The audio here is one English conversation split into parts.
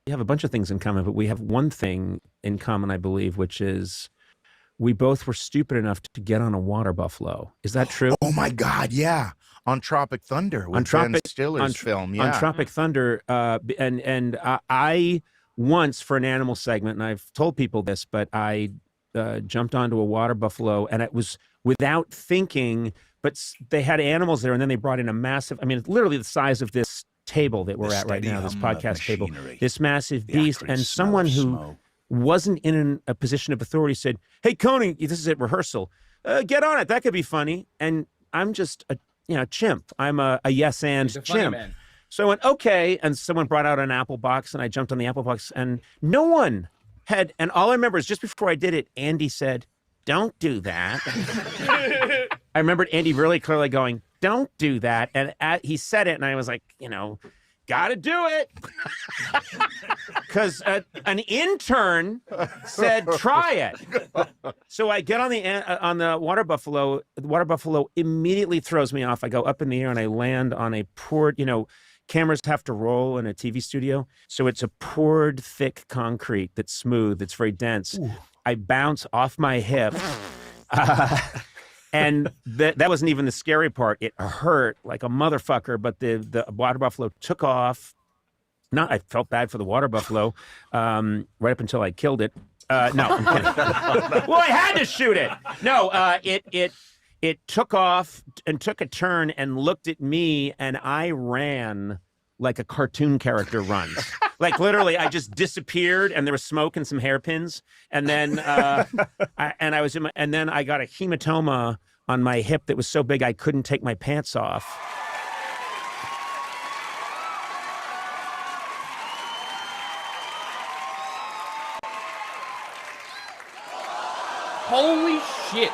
have a bunch of things in common, but we have one thing in common, I believe, which is we both were stupid enough to get on a water buffalo. Is that true? Oh my God, yeah. On Tropic Thunder with Ben Stiller's film, yeah. On Tropic Thunder, I once, for an animal segment, and I've told people this, but I jumped onto a water buffalo, and it was without thinking, but they had animals there, and then they brought in a massive, I mean, it's literally the size of this table that we're at right now, this podcast table, this massive beast, and someone who wasn't in a position of authority said, "Hey, Coney, this is at rehearsal. Get on it. That could be funny." And I'm just a chimp. I'm a yes and chimp. So I went, okay. And someone brought out an apple box, and I jumped on the apple box, and no one had. And all I remember is just before I did it, Andy said, "Don't do that." I remembered Andy really clearly going, "Don't do that." And he said it, and I was like, gotta do it. Because an intern said, "Try it." So I get on the water buffalo. The water buffalo immediately throws me off. I go up in the air and I land on a poured, cameras have to roll in a TV studio. So it's a poured thick concrete that's smooth, it's very dense. Ooh. I bounce off my hip. And that wasn't even the scary part. It hurt like a motherfucker, but the water buffalo took off. I felt bad for the water buffalo right up until I killed it. No, I'm kidding. Well, I had to shoot it. No, it took off and took a turn and looked at me, and I ran like a cartoon character runs. Like literally, I just disappeared, and there was smoke and some hairpins, and then and then I got a hematoma on my hip that was so big I couldn't take my pants off. Holy shit!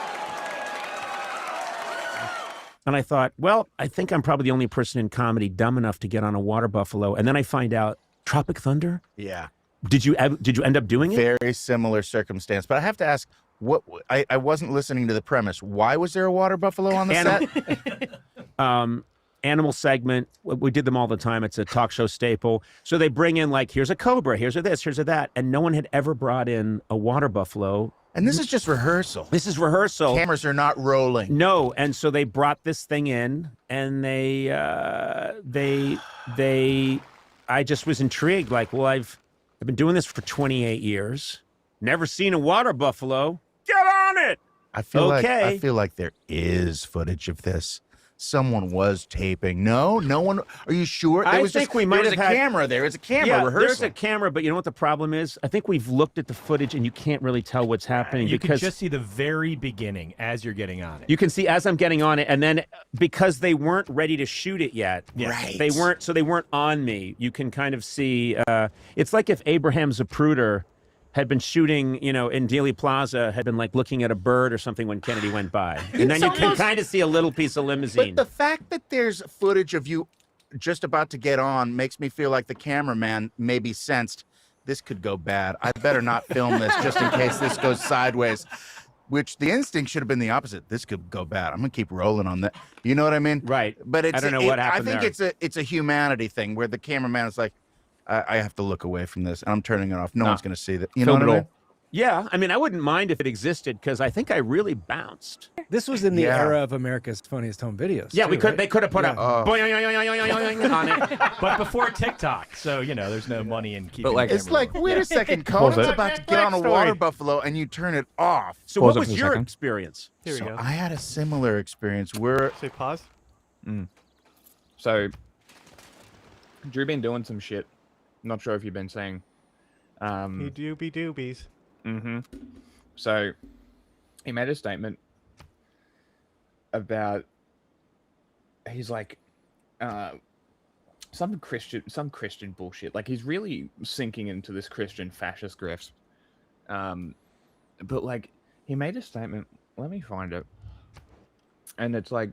And I thought, well, I think I'm probably the only person in comedy dumb enough to get on a water buffalo, and then I find out. Tropic Thunder? Yeah. Did you end up doing it? Very similar circumstance. But I have to ask, I wasn't listening to the premise. Why was there a water buffalo on the set? Animal segment. We did them all the time. It's a talk show staple. So they bring in like, here's a cobra, here's a this, here's a that. And no one had ever brought in a water buffalo. And this is just rehearsal. This is rehearsal. Cameras are not rolling. No. And so they brought this thing in, and I just was intrigued. Like, well, I've been doing this for 28 years. Never seen a water buffalo. Get on it. I feel like there is footage of this. Someone was taping. No one. Are you sure? I think we might have had a camera there. It's a camera rehearsal. There's a camera, but you know what the problem is? I think we've looked at the footage and you can't really tell what's happening. You can just see the very beginning as you're getting on it. You can see as I'm getting on it, and then because they weren't ready to shoot it yet, right? They weren't on me. You can kind of see. It's like if Abraham Zapruder had been shooting, in Dealey Plaza, had been like looking at a bird or something when Kennedy went by. And then you can kind of see a little piece of limousine. But the fact that there's footage of you just about to get on makes me feel like the cameraman maybe sensed this could go bad. I better not film this just in case this goes sideways. Which the instinct should have been the opposite. This could go bad. I'm gonna keep rolling on that. You know what I mean? Right. But I don't know what happened I think it's a humanity thing where the cameraman is like, I have to look away from this, and I'm turning it off. No one's going to see that. You know what I mean? Yeah, I mean, I wouldn't mind if it existed because I think I really bounced. This was in the era of America's Funniest Home Videos. Yeah, too, They could have put a boing on it, but before TikTok, so there's no money in keeping. But like, it's like, wait a second, Conan's about to get on a water buffalo, and you turn it off. So what was your experience? Here we go. I had a similar experience where. Say pause. So, Drew been doing some shit. Not sure if you've been saying. He doobie doobies. Mm-hmm. So, he made a statement about. He's like, some Christian bullshit. Like he's really sinking into this Christian fascist grift. But like, he made a statement. Let me find it. And it's like,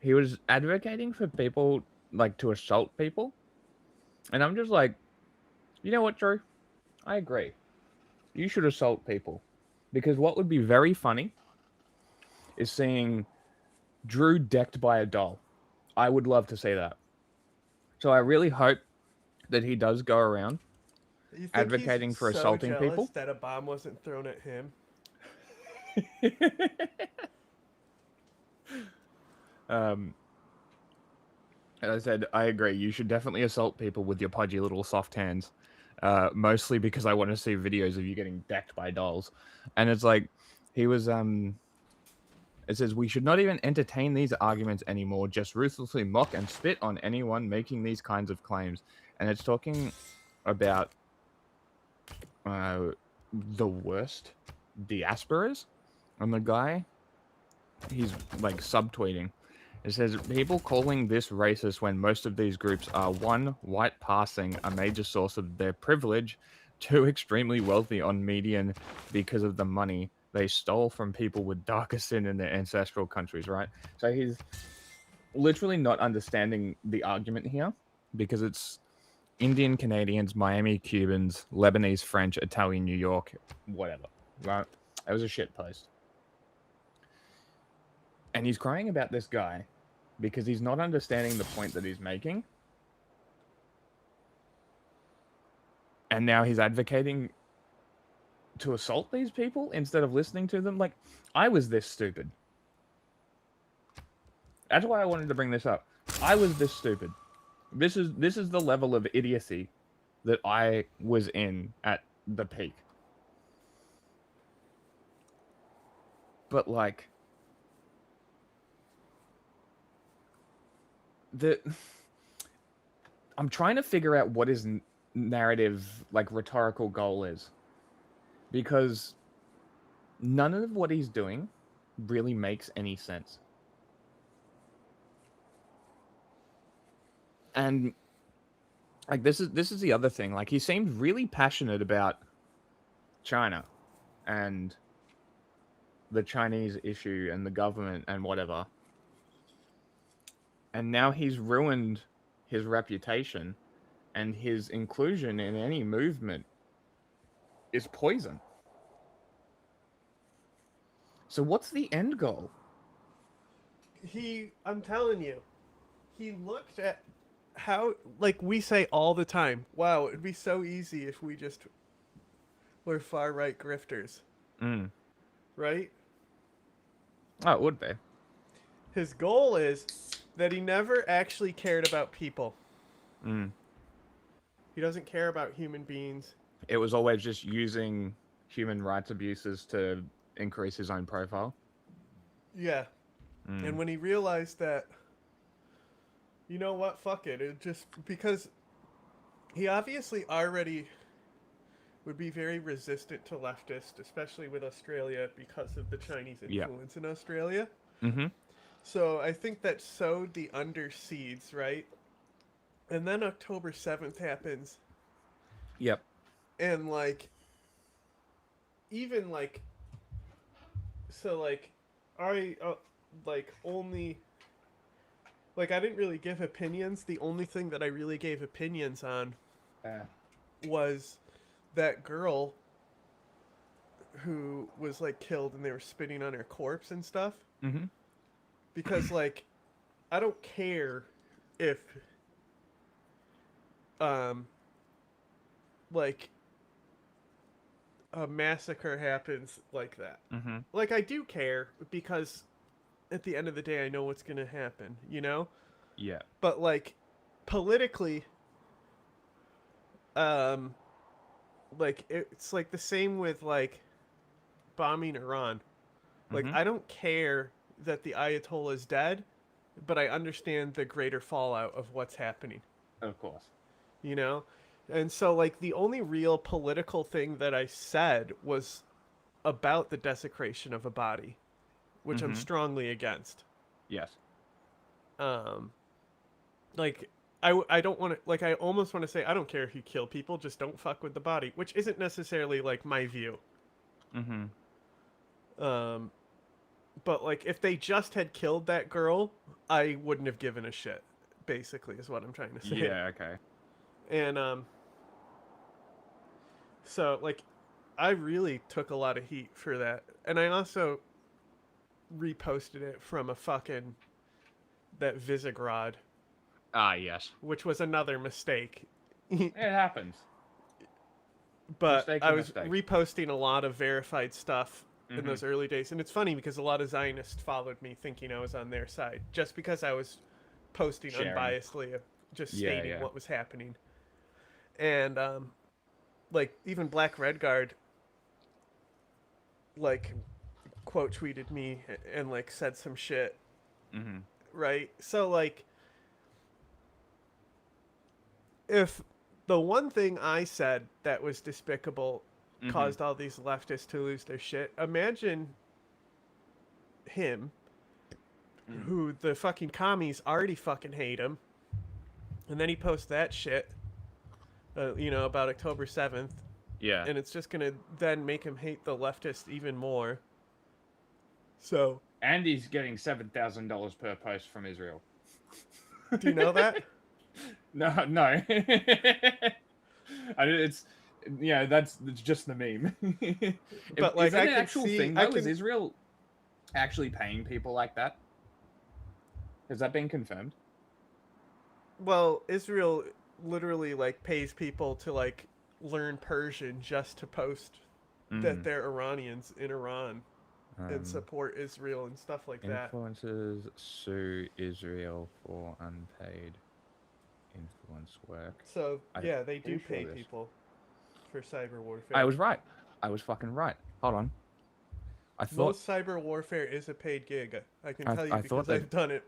he was advocating for people like to assault people. And I'm just like, you know what, Drew? I agree. You should assault people. Because what would be very funny is seeing Drew decked by a doll. I would love to see that. So I really hope that he does go around You think advocating he's for so assaulting jealous people. that a bomb wasn't thrown at him? As I said, I agree. You should definitely assault people with your pudgy little soft hands. Mostly because I want to see videos of you getting decked by dolls. And it's like, he was, it says, we should not even entertain these arguments anymore, just ruthlessly mock and spit on anyone making these kinds of claims. And it's talking about the worst diasporas. And the guy, he's like subtweeting. It says, people calling this racist when most of these groups are 1, white passing, a major source of their privilege, 2, extremely wealthy on median because of the money they stole from people with darker sin in their ancestral countries, right? So he's literally not understanding the argument here because it's Indian Canadians, Miami Cubans, Lebanese, French, Italian, New York, whatever, right? It was a shit post. And he's crying about this guy because he's not understanding the point that he's making. And now he's advocating to assault these people instead of listening to them. Like, I was this stupid. That's why I wanted to bring this up. I was this stupid. This is the level of idiocy that I was in at the peak. But like, I'm trying to figure out what his narrative, like, rhetorical goal is, because none of what he's doing really makes any sense. And like, this is the other thing. Like, he seemed really passionate about China and the Chinese issue and the government and whatever. And now he's ruined his reputation, and his inclusion in any movement is poison. So what's the end goal? I'm telling you, he looked at how, like we say all the time, wow, it'd be so easy if we just were far-right grifters. Right? Oh, it would be. His goal is that he never actually cared about people. He doesn't care about human beings. It was always just using human rights abuses to increase his own profile. Yeah. And when he realized that, you know what, fuck it. It just, because he obviously already would be very resistant to leftist, especially with Australia because of the Chinese influence in Australia. So I think that sowed the underseeds, right? And then October 7th happens. Yep. And like, even like, so like, I like only, like, I didn't really give opinions. The only thing that I really gave opinions on was that girl who was like killed and they were spitting on her corpse and stuff. Because like, I don't care if like a massacre happens like that. Like, I do care because at the end of the day I know what's gonna happen, you know? Yeah. But like, politically, like, it's like the same with like bombing Iran. Like, I don't care that the Ayatollah is dead, but I understand the greater fallout of what's happening. Of course. You know? And so, like, the only real political thing that I said was about the desecration of a body, which I'm strongly against. Yes. Like, I don't want to, like, I almost want to say, I don't care if you kill people, just don't fuck with the body, which isn't necessarily, like, my view. But, like, if they just had killed that girl, I wouldn't have given a shit, basically, is what I'm trying to say. Yeah, okay. And, so, like, I really took a lot of heat for that. And I also reposted it from a fucking, that Visegrad, Ah, yes. which was another mistake. It happens. but Mistake I or was mistake? reposting a lot of verified stuff in Mhm. those early days, and it's funny because a lot of Zionists followed me thinking I was on their side just because I was posting Sharing. unbiasedly, just Yeah, stating yeah. what was happening. And like even Black Red Guard like quote tweeted me and like said some shit, Mm-hmm. right? So like if the one thing I said that was despicable Mhm. caused all these leftists to lose their shit, imagine him, who the fucking commies already fucking hate him, and then he posts that shit, about October 7th, Yeah. and it's just gonna then make him hate the leftists even more. So, And he's getting $7,000 per post from Israel. do you know that? No, no. It's that's just the meme. But like Is that I an can actual see, thing I though? Is can. Israel actually paying people like that? Has that been confirmed? Well, Israel literally like pays people to like learn Persian just to post that Mm. they're Iranians in Iran and Um, support Israel and stuff like that. Influencers sue Israel for unpaid influence work. So I'm yeah, they do pretty sure pay this- people for cyber warfare. I was right. I was fucking right. Hold on. I thought Most cyber warfare is a paid gig. I can I- tell you I because thought that- I've done it.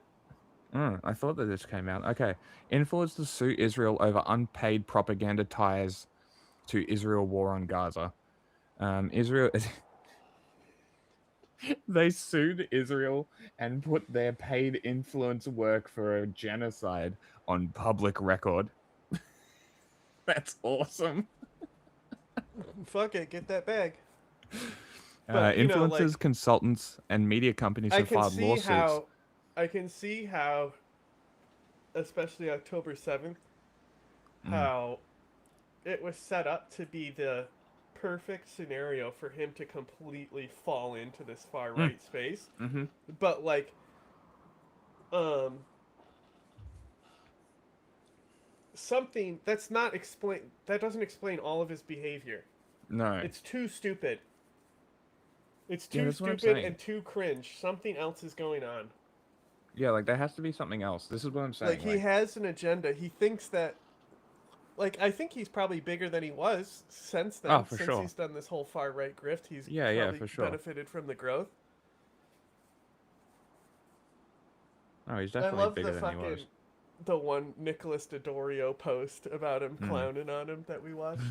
I thought that this came out. Okay. Influencers sue Israel over unpaid propaganda ties to Israel war on Gaza. Israel. They sued Israel and put their paid influence work for a genocide on public record. That's awesome. Fuck it, get that bag. But, you know, Influencers, like, consultants, and media companies I have can filed see lawsuits. how, especially October 7th, Mm. how it was set up to be the perfect scenario for him to completely fall into this far right space. Mm-hmm. But like, something that's not explain that doesn't explain all of his behavior. No. It's too stupid. It's Yeah, too that's what I'm stupid saying. and too cringe. Something else is going on. Yeah, like there has to be something else. This is what I'm saying. Like he has an agenda. He thinks that. Like I think he's probably bigger than he was since then. Oh, for since sure. he's done this whole far right grift, he's Yeah, probably for sure. benefited from the growth. Oh, he's I definitely love bigger the than he fucking was. the one Nicholas Dodorio post about him clowning on him that we watched.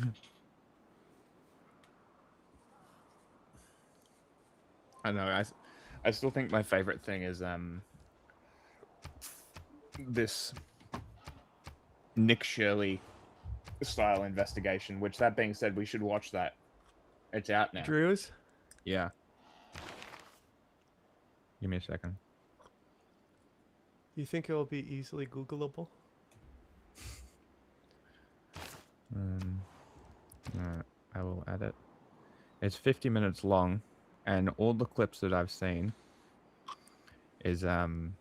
I know. I still think my favorite thing is this Nick Shirley style investigation. Which, that being said, we should watch that. It's out now. Drews? Yeah. Give me a second. You think it will be easily Googleable? I will add it. It's 50 minutes long, and all the clips that I've seen is them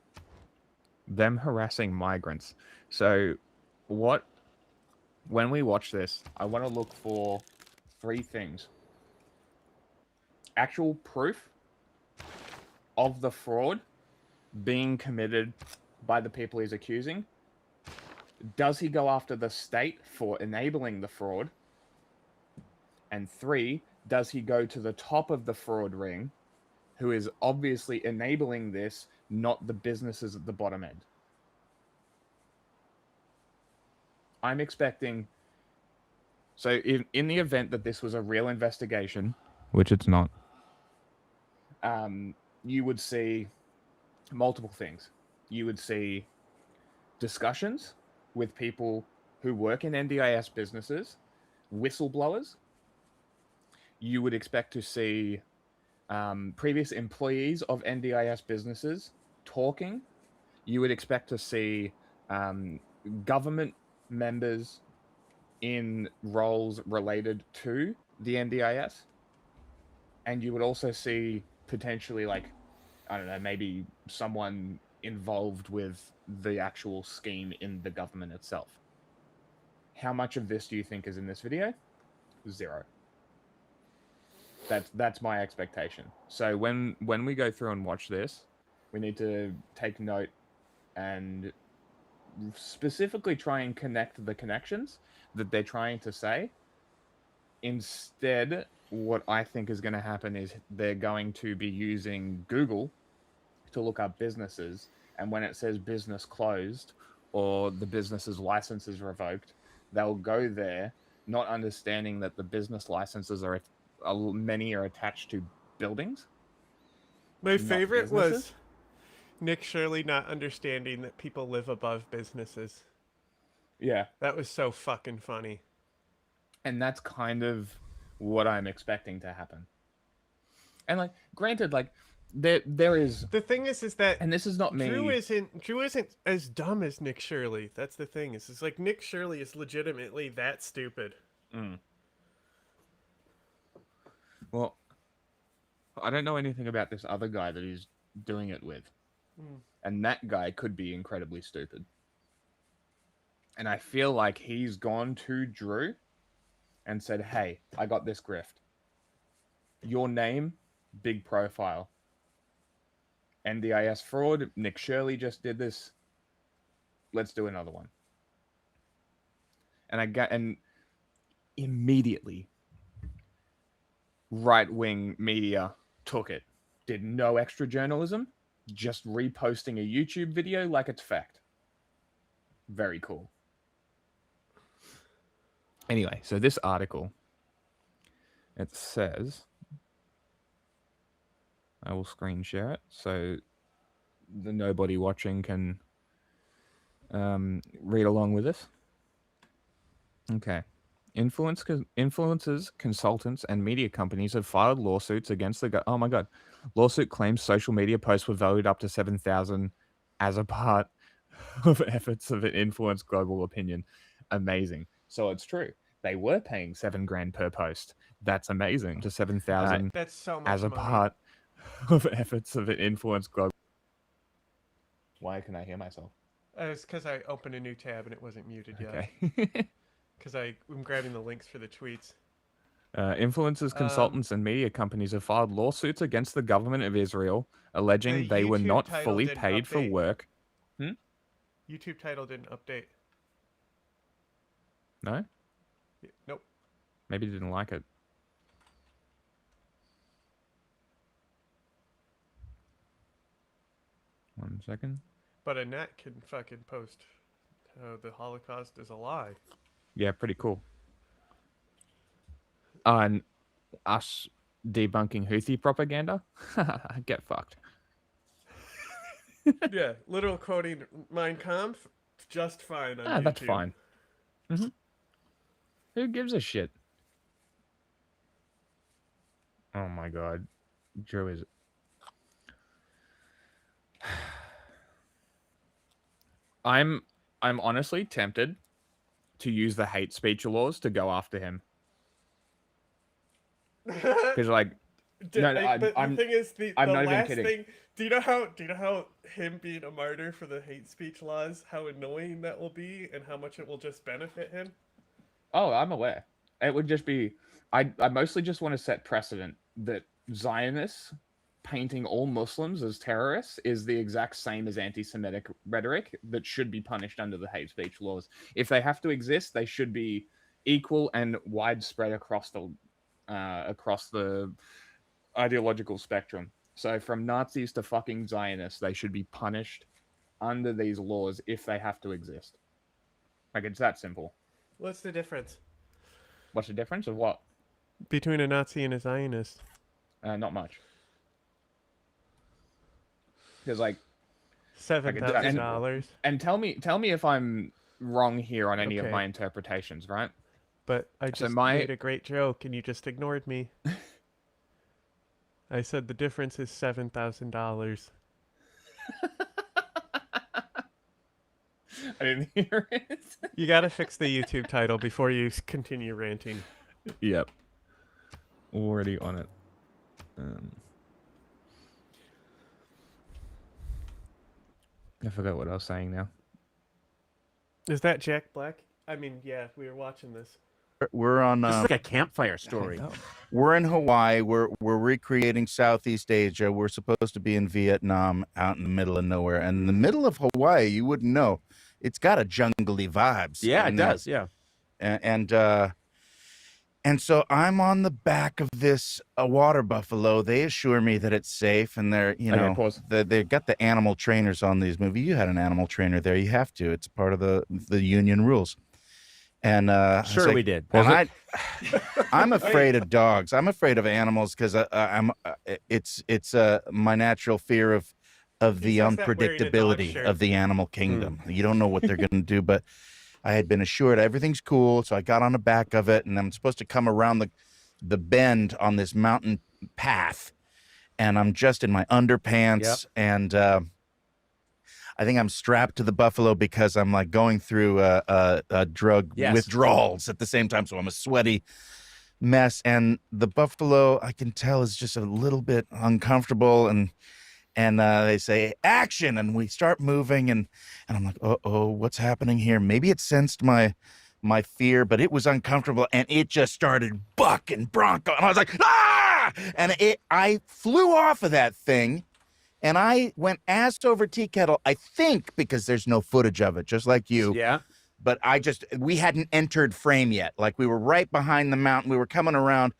harassing migrants. So when we watch this, I want to look for 3 things. Actual proof of the fraud being committed by the people he's accusing. Does he go after the state for enabling the fraud? And 3, does he go to the top of the fraud ring, who is obviously enabling this, not the businesses at the bottom end? I'm expecting... So in the event that this was a real investigation, which it's not, you would see multiple things. You would see discussions with people who work in NDIS businesses, whistleblowers. You would expect to see previous employees of NDIS businesses talking. You would expect to see government members in roles related to the NDIS. And you would also see potentially, like, I don't know, maybe someone involved with the actual scheme in the government itself. How much of this do you think is in this video? 0. That's my expectation. So when we go through and watch this, we need to take note and specifically try and connect the connections that they're trying to say. Instead, what I think is going to happen is they're going to be using Google to look up businesses, and when it says business closed or the business's license is revoked, they'll go there not understanding that the business licenses many are attached to buildings. My not favorite businesses. was Nick Shirley not understanding that people live above businesses. Yeah. That was so fucking funny. And that's kind of what I'm expecting to happen. And like, granted, like there is, The thing is that and this is not me. Drew isn't as dumb as Nick Shirley. That's the thing. It's like Nick Shirley is legitimately that stupid. Well, I don't know anything about this other guy that he's doing it with. And that guy could be incredibly stupid. And I feel like he's gone to Drew and said, hey, I got this grift. Your name, big profile. NDIS fraud, Nick Shirley just did this. Let's do another one. And immediately, right-wing media took it. Did no extra journalism, just reposting a YouTube video like it's fact. Very cool. Anyway, so this article, it says, I will screen share it so the nobody watching can read along with us. Okay. Influencers, consultants, and media companies have filed lawsuits against the... Oh my god. Lawsuit claims social media posts were valued up to $7,000 as a part of efforts of an influence global opinion. Amazing. So it's true. They were paying $7,000 per post. That's amazing. To $7,000 That's so much as a money. part of efforts of an influence global. Why can I hear myself? It's because I opened a new tab and it wasn't muted yet. Okay. Because I'm grabbing the links for the tweets. Influencers, consultants, and media companies have filed lawsuits against the government of Israel, alleging The they were YouTube not title fully didn't paid for update. work. YouTube title didn't update. No? Nope. Maybe they didn't like it. One second. But a net can fucking post the Holocaust is a lie. Yeah, pretty cool. And us debunking Houthi propaganda? Get fucked. Yeah, literal quoting Mein Kampf, just fine on YouTube. That's fine. Who gives a shit? Oh my god. Drew is... I'm honestly tempted to use the hate speech laws to go after him. Because like, The thing is, I'm the not even last kidding. thing. Do you know how him being a martyr for the hate speech laws, how annoying that will be, and how much it will just benefit him? Oh, I'm aware. It would just be... I mostly just want to set precedent that Zionists painting all Muslims as terrorists is the exact same as anti-Semitic rhetoric that should be punished under the hate speech laws. If they have to exist, they should be equal and widespread across the ideological spectrum. So from Nazis to fucking Zionists, they should be punished under these laws if they have to exist. Like, it's that simple. What's the difference What's the difference of what? between a Nazi and a Zionist? Not much. Because like, $7,000. and tell me if I'm wrong here on any of Okay. my interpretations, right? But I So just made a great joke, and you just ignored me. I said the difference is $7,000. I didn't hear it. You gotta fix the YouTube title before you continue ranting. Yep. Already on it. I forgot what I was saying now. Is that Jack Black? I mean, yeah, we were watching this. we're on This is like a campfire story. we're in Hawaii. We're recreating Southeast Asia. We're supposed to be in Vietnam, out in the middle of nowhere. And in the middle of Hawaii, you wouldn't know. It's got a jungly vibes. Yeah, it in there. does. Yeah. And so I'm on the back of this water buffalo. They assure me that it's safe, and they're Okay, pause. they've got the animal trainers on these movies. You had an animal trainer there. You have to. It's part of the union rules. And Sure, we did. And I'm afraid of dogs. I'm afraid of animals because it's my natural fear of the says that wearing a dog unpredictability shirt. of the animal kingdom. You don't know what they're going to do, but I had been assured everything's cool, so I got on the back of it, and I'm supposed to come around the bend on this mountain path, and I'm just in my underpants, and I think I'm strapped to the buffalo because I'm like going through a drug withdrawals at the same time, so I'm a sweaty mess, and the buffalo I can tell is just a little bit uncomfortable, and they say action, and we start moving, and I'm like, oh, what's happening here? Maybe it sensed my fear, but it was uncomfortable, and it just started bucking bronco, and I was like, ah! And I flew off of that thing, and I went ass over tea kettle, I think, because there's no footage of it, just like you. Yeah. But we hadn't entered frame yet. Like, we were right behind the mountain. We were coming around.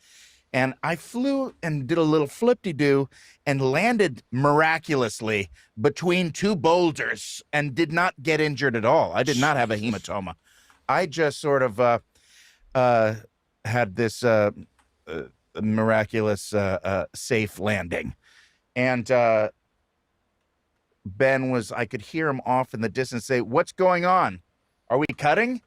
And I flew and did a little flip-de-doo and landed miraculously between two boulders and did not get injured at all. I did not have a hematoma. I just sort of had this miraculous safe landing. And I could hear him off in the distance say, "What's going on? Are we cutting?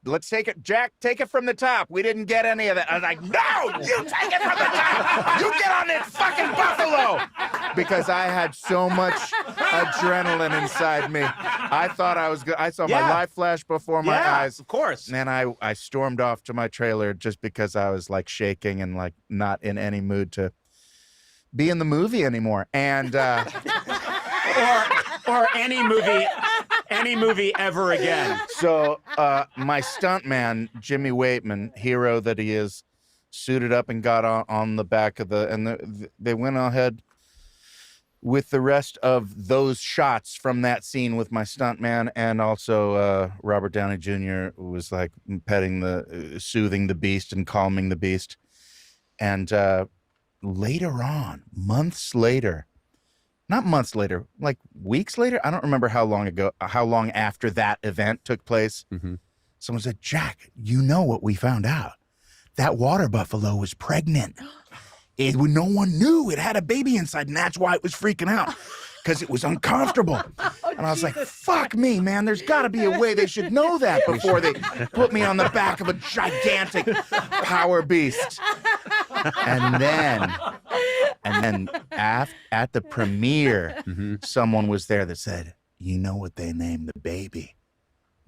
Let's take it, Jack, take it from the top. We didn't get any of that." I was like, "No, you take it from the top. You get on this fucking buffalo." Because I had so much adrenaline inside me. I thought I was good. I saw my life flash before my eyes. Of course. And I stormed off to my trailer just because I was like shaking and like not in any mood to be in the movie anymore. And or any movie ever again. So my stuntman, Jimmy Waitman, hero that he is, suited up and got on the back of they went ahead with the rest of those shots from that scene with my stuntman, and also Robert Downey Jr. was like soothing the beast and calming the beast. And later on, not months later, like weeks later, I don't remember how long after that event took place. Mm-hmm. Someone said, "Jack, you know what we found out? That water buffalo was pregnant. No one knew it had a baby inside, and that's why it was freaking out, because it was uncomfortable." And I was like, fuck me, man. There's got to be a way they should know that before they put me on the back of a gigantic power beast. And then at the premiere, someone was there that said, "You know what they named the baby?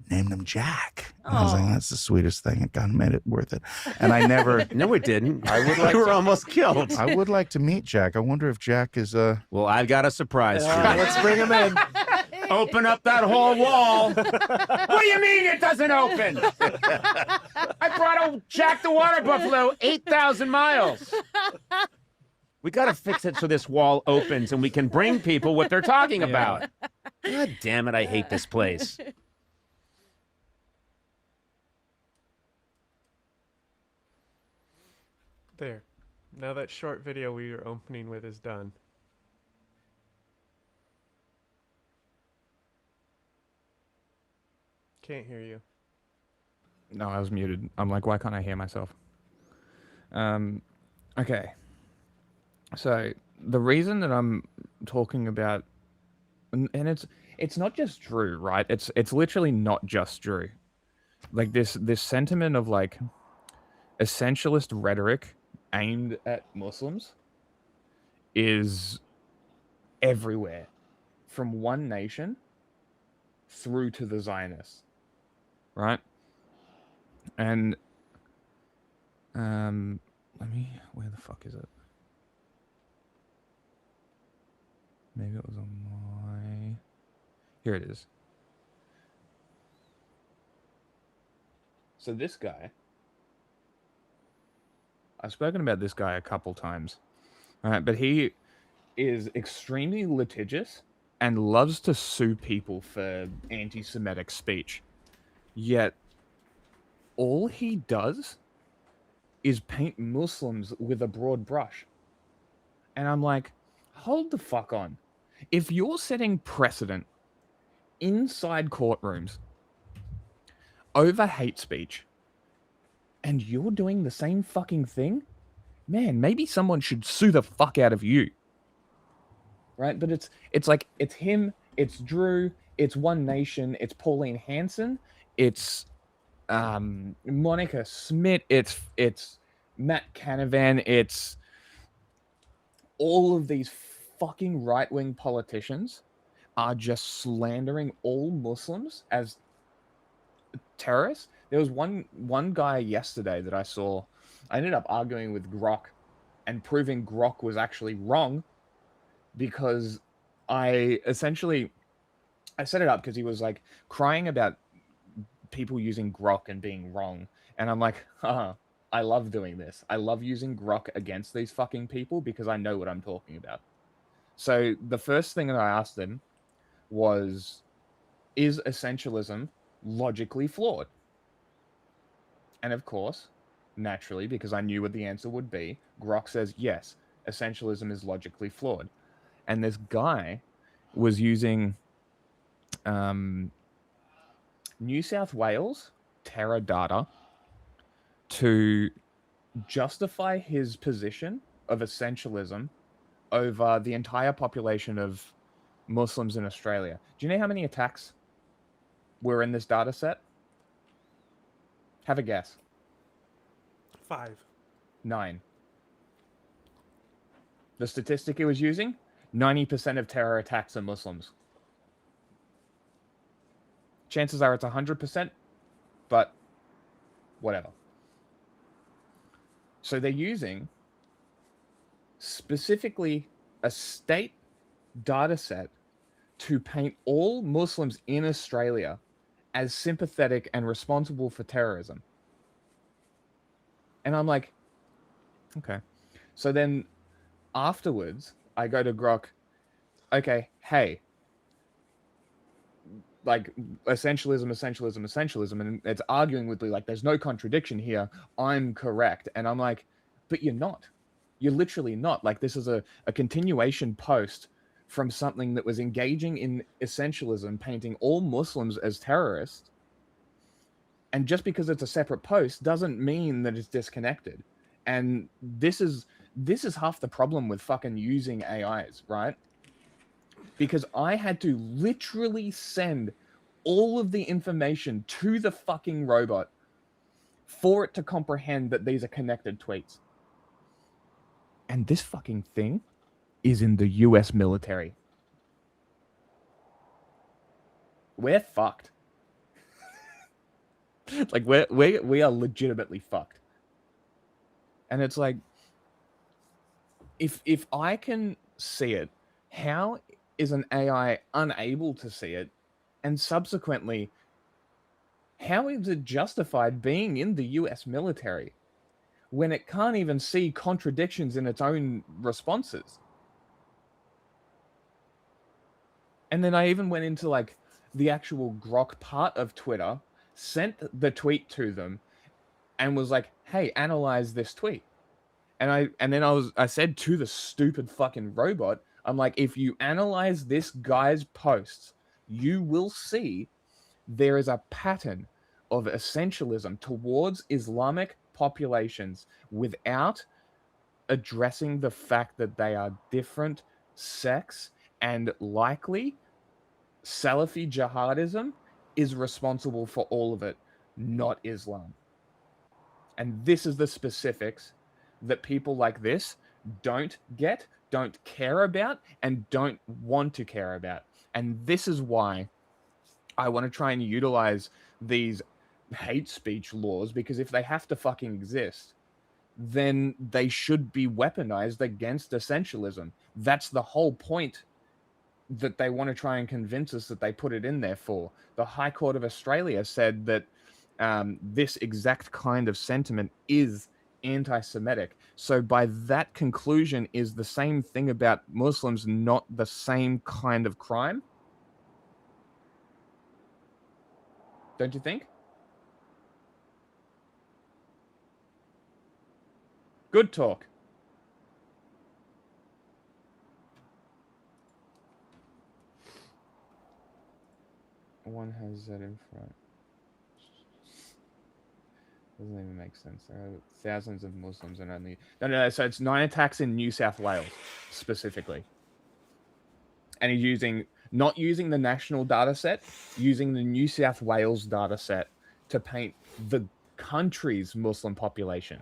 Named him Jack." And I was like, "That's the sweetest thing. It kind of made it worth it." And I never. No, it didn't. I would like You were almost killed. I would like to meet Jack. I wonder if Jack is Well, I've got a surprise for you. Let's bring him in. Open up that whole wall. What do you mean it doesn't open? I brought Jack the Water Buffalo 8,000 miles. We got to fix it so this wall opens and we can bring people what they're talking about. God damn it, I hate this place. There. Now that short video we were opening with is done. Can't hear you. No, I was muted. I'm like, why can't I hear myself? Okay. So the reason that I'm talking about, and it's not just Drew, right? It's literally not just Drew. Like this sentiment of like essentialist rhetoric aimed at Muslims is everywhere, from one nation through to the Zionists, right? And where the fuck is it? Maybe it was on my... Here it is. So this guy I've spoken about this guy a couple times, but he is extremely litigious and loves to sue people for anti-Semitic speech. Yet, all he does is paint Muslims with a broad brush. And I'm like, hold the fuck on. If you're setting precedent inside courtrooms over hate speech, and you're doing the same fucking thing, man, maybe someone should sue the fuck out of you. Right? But it's like, it's him, it's Drew, it's One Nation, it's Pauline Hanson, it's Monica Smith, it's Matt Canavan, it's all of these fucking right-wing politicians are just slandering all Muslims as terrorists. There was one guy yesterday that I saw. I ended up arguing with Grok and proving Grok was actually wrong, because I set it up because he was like crying about people using Grok and being wrong. And I'm like, I love doing this. I love using Grok against these fucking people because I know what I'm talking about. So the first thing that I asked him was, is essentialism logically flawed? And of course, naturally, because I knew what the answer would be, Grok says, yes, essentialism is logically flawed. And this guy was using New South Wales terror data to justify his position of essentialism over the entire population of Muslims in Australia. Do you know how many attacks were in this data set? Have a guess. 5. 9. The statistic he was using, 90% of terror attacks are Muslims. Chances are it's 100%, but whatever. So they're using specifically a state data set to paint all Muslims in Australia as sympathetic and responsible for terrorism. And I'm like, okay. So then afterwards, I go to Grok, okay, hey, like essentialism, and it's arguing with me like, there's no contradiction here. I'm correct. And I'm like, but you're not. You're literally not. Like, this is a continuation post from something that was engaging in essentialism, painting all Muslims as terrorists. And just because it's a separate post doesn't mean that it's disconnected. And this is half the problem with fucking using AIs, right? Because I had to literally send all of the information to the fucking robot for it to comprehend that these are connected tweets. And this fucking thing is in the US military. We're fucked. Like, we are legitimately fucked. And it's like, if I can see it, how is an AI unable to see it? And subsequently, how is it justified being in the US military when it can't even see contradictions in its own responses? And then I even went into like the actual Grok part of Twitter, sent the tweet to them, and was like, hey, analyze this tweet. And I said to the stupid fucking robot, I'm like, if you analyze this guy's posts, you will see there is a pattern of essentialism towards Islamic populations without addressing the fact that they are different sects, and likely Salafi jihadism is responsible for all of it, not Islam. And this is the specifics that people like this don't get, don't care about, and don't want to care about. And this is why I want to try and utilize these hate speech laws, because if they have to fucking exist, then they should be weaponized against essentialism. That's the whole point that they want to try and convince us that they put it in there for. The High Court of Australia said that this exact kind of sentiment is anti-Semitic. So by that conclusion, is the same thing about Muslims not the same kind of crime? Don't you think? Good talk. One has that in front. Doesn't even make sense. There are thousands of Muslims and only... No. So it's 9 attacks in New South Wales, specifically. And he's not using the national data set, using the New South Wales data set to paint the country's Muslim population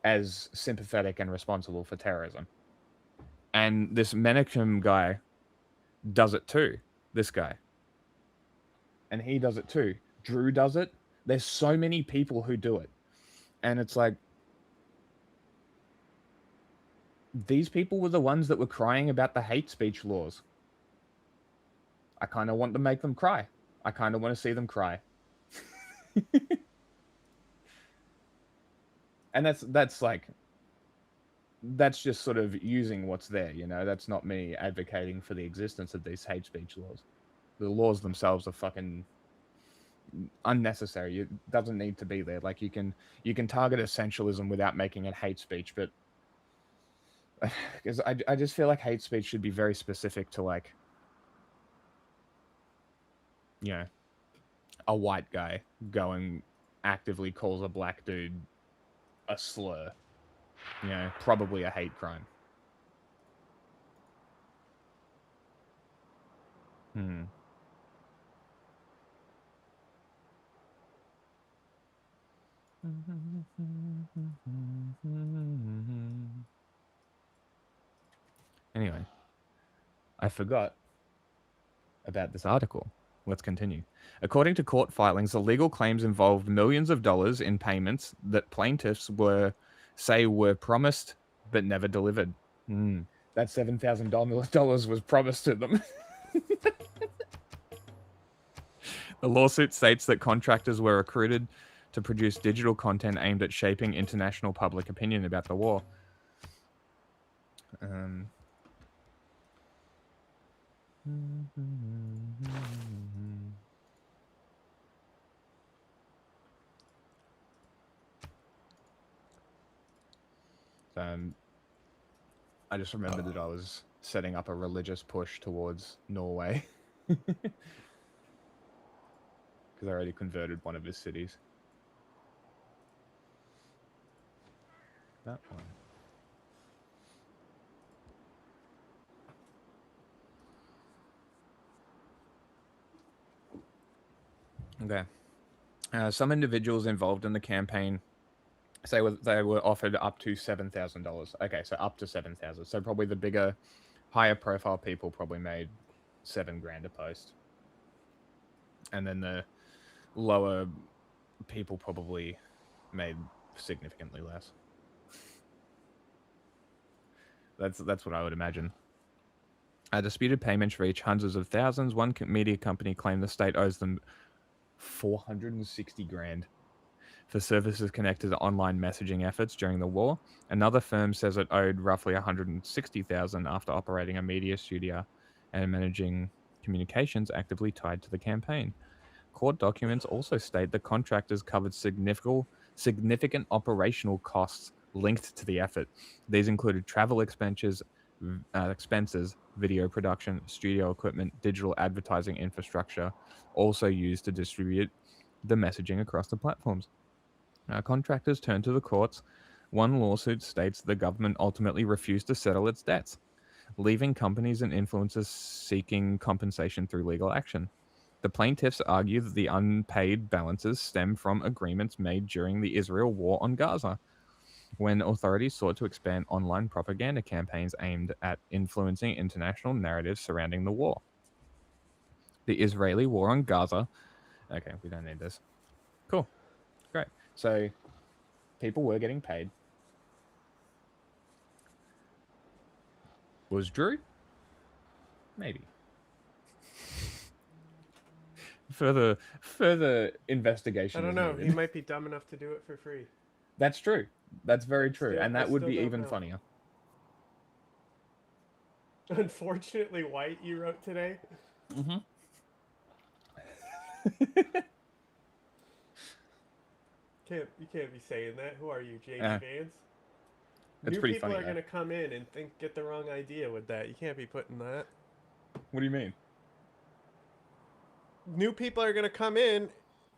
as sympathetic and responsible for terrorism. And this Menachem guy does it too. This guy. And he does it too. Drew does it. There's so many people who do it. And it's like, these people were the ones that were crying about the hate speech laws. I kind of want to make them cry. I kind of want to see them cry. And that's just sort of using what's there, you know? That's not me advocating for the existence of these hate speech laws. The laws themselves are fucking unnecessary. It doesn't need to be there. Like, you can target essentialism without making it hate speech, but because I just feel like hate speech should be very specific to, like, you know, a white guy going actively calls a black dude a slur. You know, probably a hate crime. Anyway, I forgot about this article. Let's continue. According to court filings, the legal claims involved millions of dollars in payments that plaintiffs say were promised but never delivered. That $7,000 was promised to them. The lawsuit states that contractors were recruited to produce digital content aimed at shaping international public opinion about the war. I just remembered that I was setting up a religious push towards Norway. Because I already converted one of his cities. That one. Okay. Some individuals involved in the campaign say they were offered up to $7,000. Okay, so up to 7,000. So probably the bigger, higher profile people probably made $7,000 a post. And then the lower people probably made significantly less. That's what I would imagine. Disputed payments reach hundreds of thousands. One media company claimed the state owes them $460,000 for services connected to online messaging efforts during the war. Another firm says it owed roughly $160,000 after operating a media studio and managing communications actively tied to the campaign. Court documents also state the contractors covered significant operational costs linked to the effort. These included travel expenses, video production, studio equipment, digital advertising infrastructure, also used to distribute the messaging across the platforms. Contractors turned to the courts. One lawsuit states the government ultimately refused to settle its debts, leaving companies and influencers seeking compensation through legal action. The plaintiffs argue that the unpaid balances stem from agreements made during the Israel war on Gaza, when authorities sought to expand online propaganda campaigns aimed at influencing international narratives surrounding the war. The Israeli war on Gaza... Okay, we don't need this. Cool. Great. So, people were getting paid. Was Drew? Maybe. Further investigation. I don't know. Needed. He might be dumb enough to do it for free. That's true. That's very true, Still- and I that would still be don't even know. funnier. Unfortunately white, you wrote today. Mm-hmm. You can't be saying that. Who are you, JD Yeah. Vance? It's New pretty people funny, are though. gonna come in and get the wrong idea with that. You can't be putting that. What do you mean? New people are gonna come in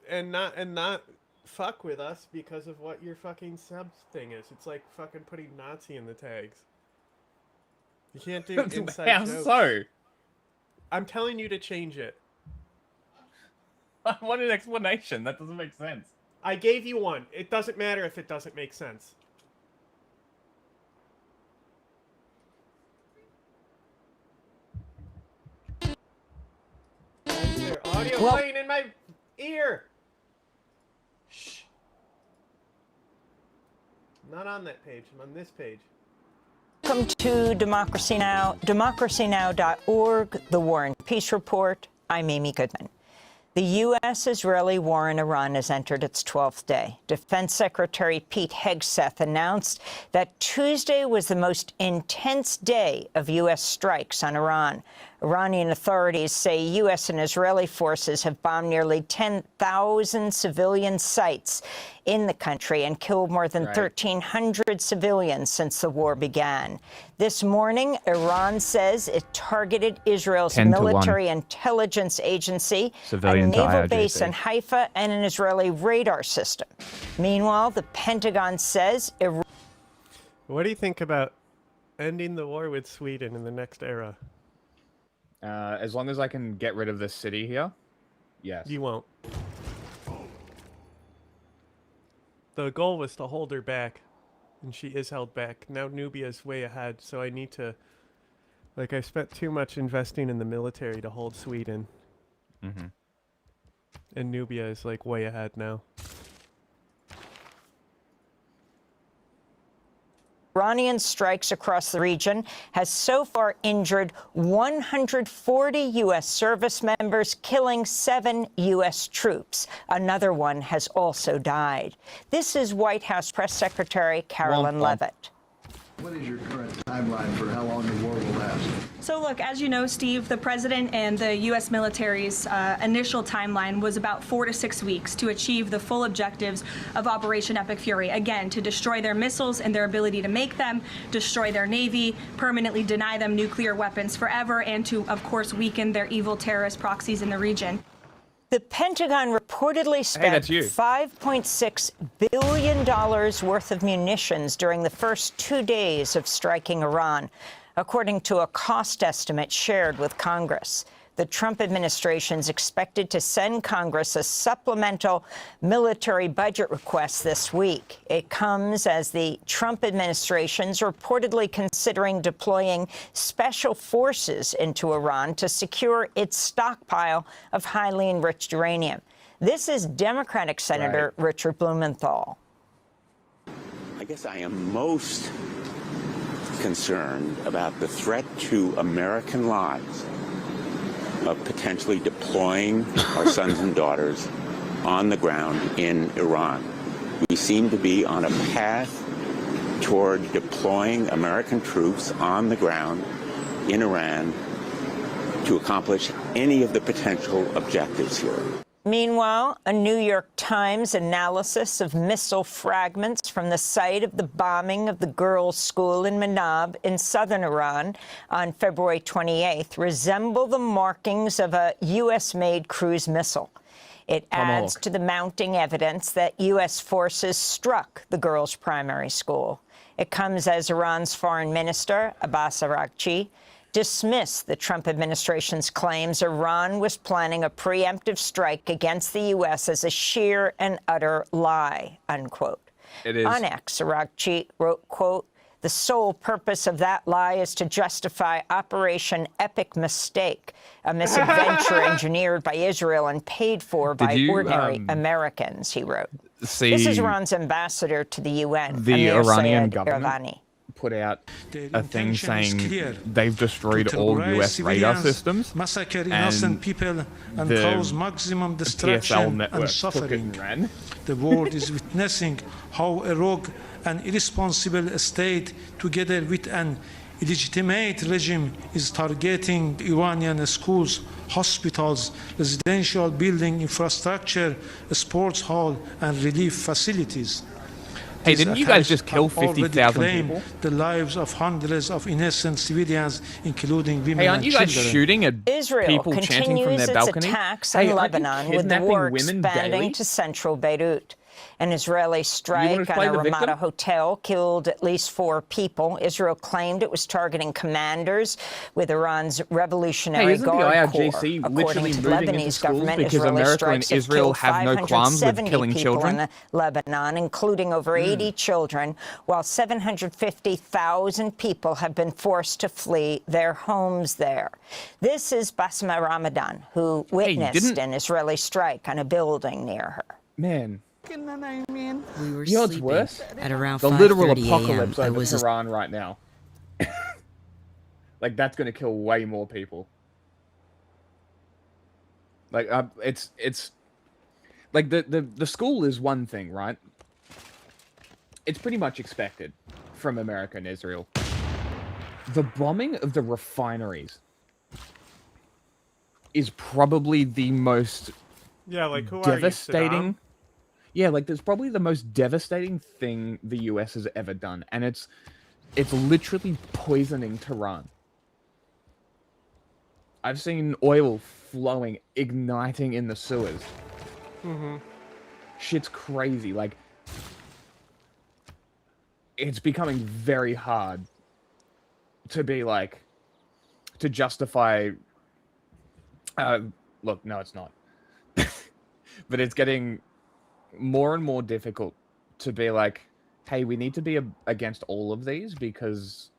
and not fuck with us because of what your fucking sub thing is. It's like fucking putting Nazi in the tags. You can't do inside How jokes. so? I'm telling you to change it. I want an explanation. That doesn't make sense. I gave you one. It doesn't matter if it doesn't make sense. Why is there audio playing in my ear? Shh. I'm not on that page. I'm on this page. Welcome to Democracy Now!, democracynow.org, The War and Peace Report. I'm Amy Goodman. The U.S.-Israeli war in Iran has entered its 12th day. Defense Secretary Pete Hegseth announced that Tuesday was the most intense day of U.S. strikes on Iran. Iranian authorities say U.S. and Israeli forces have bombed nearly 10,000 civilian sites in the country and killed more than 1,300 civilians since the war began. This morning, Iran says it targeted Israel's 10 to 1. military intelligence agency, Civilian a to naval IRGC. base in Haifa, and an Israeli radar system. Meanwhile, the Pentagon says Iran... What do you think about ending the war with Sweden in the next era? As long as I can get rid of this city here, yes. You won't. The goal was to hold her back, and she is held back. Now Nubia's way ahead, so I need to... Like, I spent too much investing in the military to hold Sweden. Mm-hmm. And Nubia is, like, way ahead now. Iranian strikes across the region has so far injured 140 U.S. service members, killing 7 U.S. troops. Another one has also died. This is White House Press Secretary Carolyn Leavitt. What is your current timeline for how long the war will last? So look, as you know, Steve, the president and the U.S. military's initial timeline was about 4 to 6 weeks to achieve the full objectives of Operation Epic Fury. Again, to destroy their missiles and their ability to make them, destroy their navy, permanently deny them nuclear weapons forever, and to, of course, weaken their evil terrorist proxies in the region. The Pentagon reportedly spent $5.6 billion worth of munitions during the first 2 days of striking Iran, according to a cost estimate shared with Congress. The Trump administration is expected to send Congress a supplemental military budget request this week. It comes as the Trump administration is reportedly considering deploying special forces into Iran to secure its stockpile of highly enriched uranium. This is Democratic Senator Richard Blumenthal. I guess I am most concerned about the threat to American lives of potentially deploying our sons and daughters on the ground in Iran. We seem to be on a path toward deploying American troops on the ground in Iran to accomplish any of the potential objectives here. Meanwhile, a New York Times analysis of missile fragments from the site of the bombing of the girls' school in Manab in southern Iran on February 28th resemble the markings of a U.S.-made cruise missile. It adds to the mounting evidence that U.S. forces struck the girls' primary school. It comes as Iran's foreign minister, Abbas Araghchi, dismissed the Trump administration's claims Iran was planning a preemptive strike against the U.S. as a sheer and utter lie, unquote. It is. On X, Araghchi wrote, quote, "The sole purpose of that lie is to justify Operation Epic Mistake, a misadventure engineered by Israel and paid for by ordinary Americans," he wrote. This is Iran's ambassador to the UN, the Amir Iranian Sayed government Iravani. put out a thing saying they've destroyed all US radar systems, massacre and innocent people, and the cause maximum TSL destruction network and suffering. fucking ran. The world is witnessing how a rogue and irresponsible state, together with an illegitimate regime, is targeting Iranian schools, hospitals, residential building infrastructure, sports hall, and relief facilities. Hey, These didn't you guys attacks just kill have already 50,000 claimed people? the lives of hundreds of innocent civilians, including women Hey, aren't and you guys children. shooting at Israel people chanting from continues their its balcony? attacks Hey, in aren't you Lebanon, with the kidnapping war women expanding daily? to central Beirut. An Israeli strike play on a the victim? Ramada hotel killed at least 4 people. Israel claimed it was targeting commanders with Iran's Revolutionary isn't the Guard IRGC Corps. literally According to the moving into Lebanese schools government, because Israeli America and strikes have Israel killed have no qualms with 570 killing people children? in Lebanon, including over 80 children, while 750,000 people have been forced to flee their homes there. This is Basma Ramadan, who witnessed an Israeli strike on a building near her. Man. We were You know what's sleeping worse? at around The literal 5:30 a.m. apocalypse I over was Tehran right now. Like, that's going to kill way more people. Like, it's like the school is one thing, right? It's pretty much expected from America and Israel. The bombing of the refineries is probably the most Yeah, like who devastating. are you, Saddam? Yeah, like that's probably the most devastating thing the US has ever done, and it's literally poisoning Tehran. I've seen oil flowing, igniting in the sewers. Mm-hmm. Shit's crazy. Like, it's becoming very hard to be like, to justify. Look, no, it's not. But it's getting more and more difficult to be like, hey, we need to be against all of these because,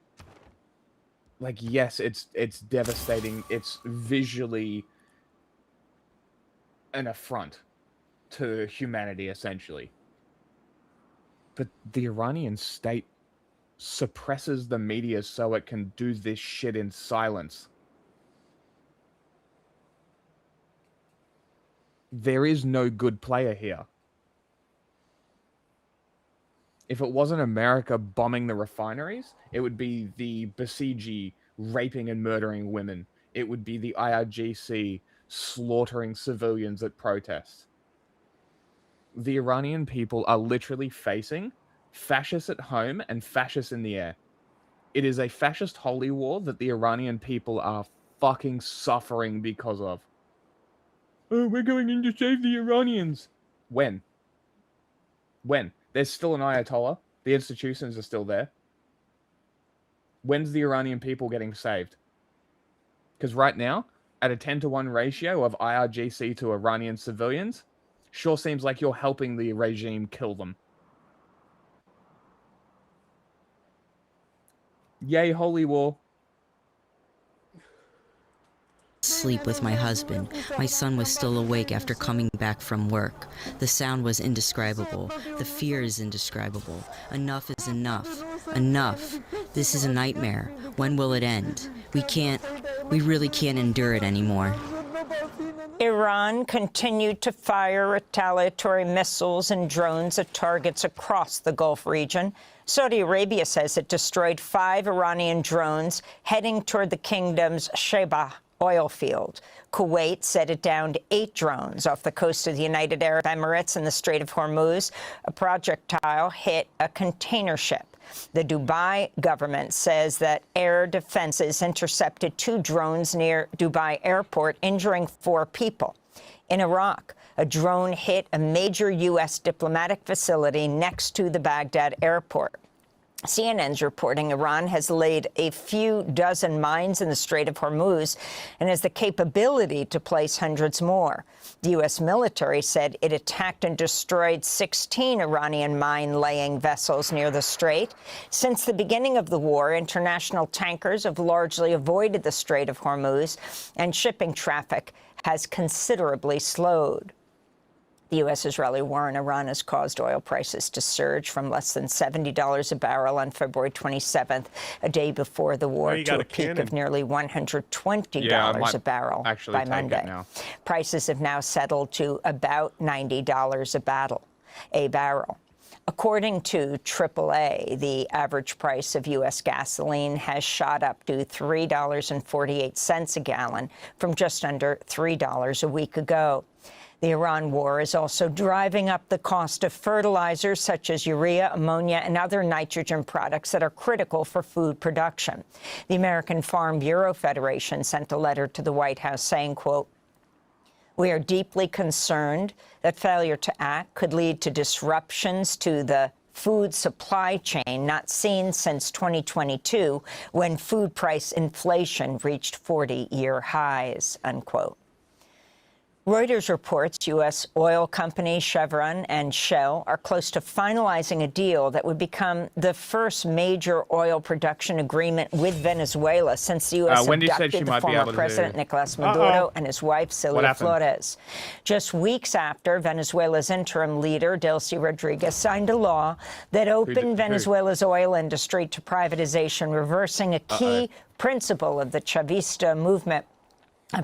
like, yes, it's devastating. It's visually an affront to humanity, essentially. But the Iranian state suppresses the media so it can do this shit in silence. There is no good player here. If it wasn't America bombing the refineries, it would be the Basiji raping and murdering women. It would be the IRGC slaughtering civilians at protests. The Iranian people are literally facing fascists at home and fascists in the air. It is a fascist holy war that the Iranian people are fucking suffering because of. Oh, we're going in to save the Iranians. When? When? There's still an Ayatollah. The institutions are still there. When's the Iranian people getting saved? Because right now, at a 10-to-1 ratio of IRGC to Iranian civilians, sure seems like you're helping the regime kill them. Yay, holy war. Sleep with my husband. My son was still awake after coming back from work. The sound was indescribable. The fear is indescribable. Enough is enough. Enough. This is a nightmare. When will it end? We really can't endure it anymore. Iran continued to fire retaliatory missiles and drones at targets across the Gulf region. Saudi Arabia says it destroyed 5 Iranian drones heading toward the kingdom's Shebaa oil field. Kuwait said it downed 8 drones off the coast of the United Arab Emirates in the Strait of Hormuz. A projectile hit a container ship. The Dubai government says that air defenses intercepted 2 drones near Dubai airport, injuring 4 people. In Iraq, a drone hit a major U.S. diplomatic facility next to the Baghdad airport. CNN's reporting Iran has laid a few dozen mines in the Strait of Hormuz and has the capability to place hundreds more. The U.S. military said it attacked and destroyed 16 Iranian mine-laying vessels near the strait. Since the beginning of the war, international tankers have largely avoided the Strait of Hormuz, and shipping traffic has considerably slowed. The U.S.-Israeli war in Iran has caused oil prices to surge from less than $70 a barrel on February 27th, a day before the war, to a peak of nearly $120 a barrel by Monday. Prices have now settled to about $90 a barrel. According to AAA, the average price of U.S. gasoline has shot up to $3.48 a gallon from just under $3 a week ago. The Iran war is also driving up the cost of fertilizers such as urea, ammonia, and other nitrogen products that are critical for food production. The American Farm Bureau Federation sent a letter to the White House saying, quote, "We are deeply concerned that failure to act could lead to disruptions to the food supply chain not seen since 2022, when food price inflation reached 40-year highs," unquote. Reuters reports U.S. oil companies Chevron and Shell are close to finalizing a deal that would become the first major oil production agreement with Venezuela since the U.S. abducted the former President Nicolas Maduro and his wife, Celia Flores. Just weeks after Venezuela's interim leader, Delcy Rodriguez, signed a law that opened Venezuela's oil industry to privatization, reversing a key principle of the Chavista movement.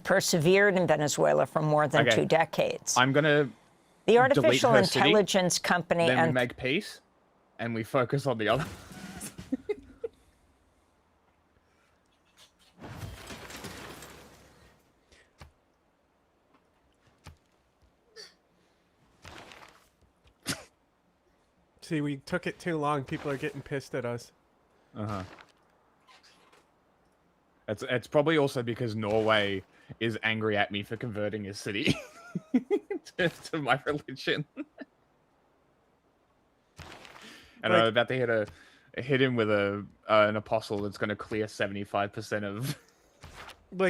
Persevered in Venezuela for more than 2 decades. I'm gonna. The artificial intelligence company. Then we make peace, and we focus on the other. See, we took it too long. People are getting pissed at us. It's probably also because Norway is angry at me for converting his city to my religion. And I'm about to hit him with an apostle that's going to clear 75% of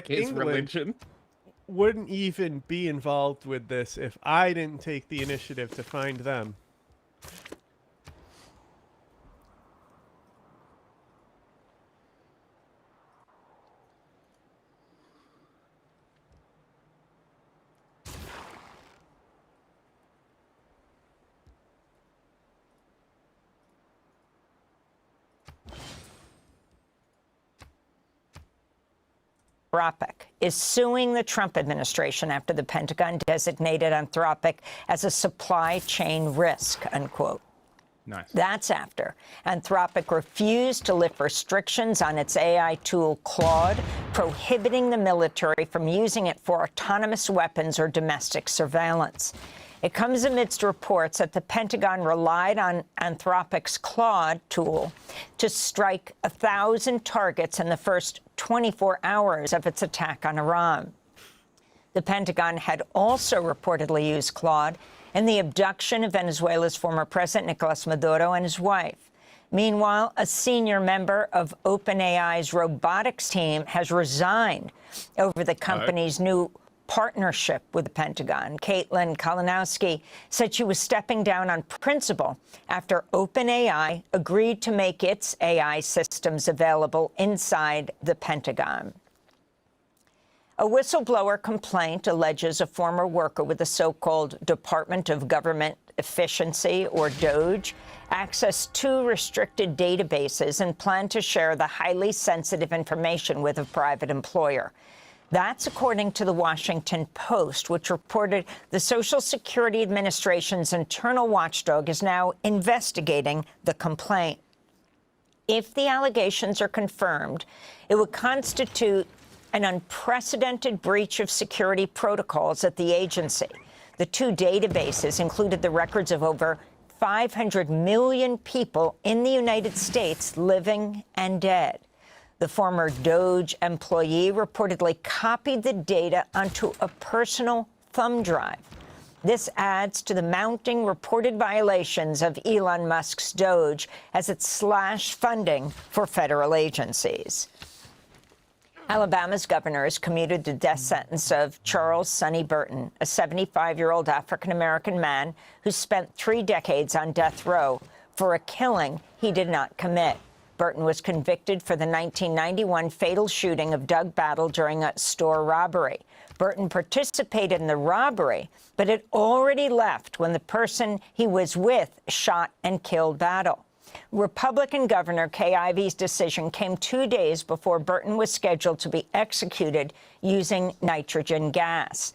his England religion. Wouldn't even be involved with this if I didn't take the initiative to find them. Anthropic is suing the Trump administration after the Pentagon designated Anthropic as a supply chain risk, unquote. Nice. That's after Anthropic refused to lift restrictions on its AI tool Claude, prohibiting the military from using it for autonomous weapons or domestic surveillance. It comes amidst reports that the Pentagon relied on Anthropic's Claude tool to strike 1,000 targets in the first 24 hours of its attack on Iran. The Pentagon had also reportedly used Claude in the abduction of Venezuela's former president, Nicolas Maduro, and his wife. Meanwhile, a senior member of OpenAI's robotics team has resigned over the company's new partnership with the Pentagon. Caitlin Kalinowski said she was stepping down on principle after OpenAI agreed to make its AI systems available inside the Pentagon. A whistleblower complaint alleges a former worker with the so-called Department of Government Efficiency, or DOGE, accessed 2 restricted databases and planned to share the highly sensitive information with a private employer. That's according to the Washington Post, which reported the Social Security Administration's internal watchdog is now investigating the complaint. If the allegations are confirmed, it would constitute an unprecedented breach of security protocols at the agency. The 2 databases included the records of over 500 million people in the United States, living and dead. The former DOGE employee reportedly copied the data onto a personal thumb drive. This adds to the mounting reported violations of Elon Musk's DOGE as it slashed funding for federal agencies. Alabama's governor has commuted the death sentence of Charles Sonny Burton, a 75-year-old African-American man who spent 3 decades on death row for a killing he did not commit. Burton was convicted for the 1991 fatal shooting of Doug Battle during a store robbery. Burton participated in the robbery, but had already left when the person he was with shot and killed Battle. Republican Governor Kay Ivey's decision came 2 days before Burton was scheduled to be executed using nitrogen gas.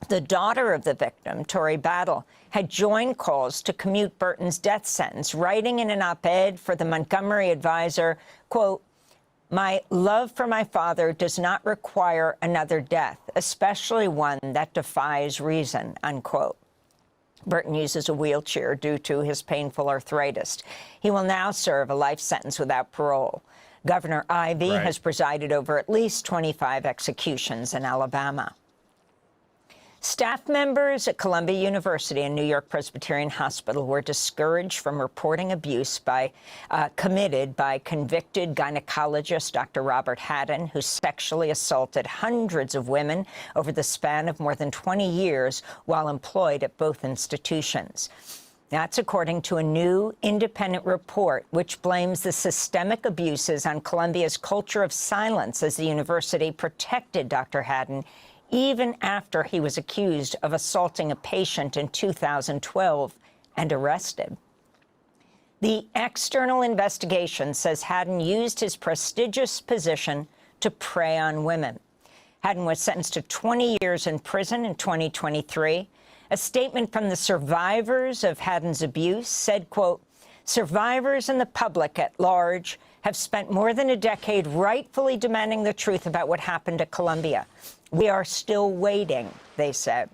The daughter of the victim, Tori Battle, had joined calls to commute Burton's death sentence, writing in an op-ed for the Montgomery Advisor, quote, "My love for my father does not require another death, especially one that defies reason," unquote. Burton uses a wheelchair due to his painful arthritis. He will now serve a life sentence without parole. Governor Ivey has presided over at least 25 executions in Alabama. Staff members at Columbia University and New York Presbyterian Hospital were discouraged from reporting abuse committed by convicted gynecologist Dr. Robert Haddon, who sexually assaulted hundreds of women over the span of more than 20 years while employed at both institutions. That's according to a new independent report, which blames the systemic abuses on Columbia's culture of silence as the university protected Dr. Haddon even after he was accused of assaulting a patient in 2012 and arrested. The external investigation says Haddon used his prestigious position to prey on women. Haddon was sentenced to 20 years in prison in 2023. A statement from the survivors of Haddon's abuse said, quote, "Survivors and the public at large have spent more than a decade rightfully demanding the truth about what happened at Columbia. We are still waiting," they said.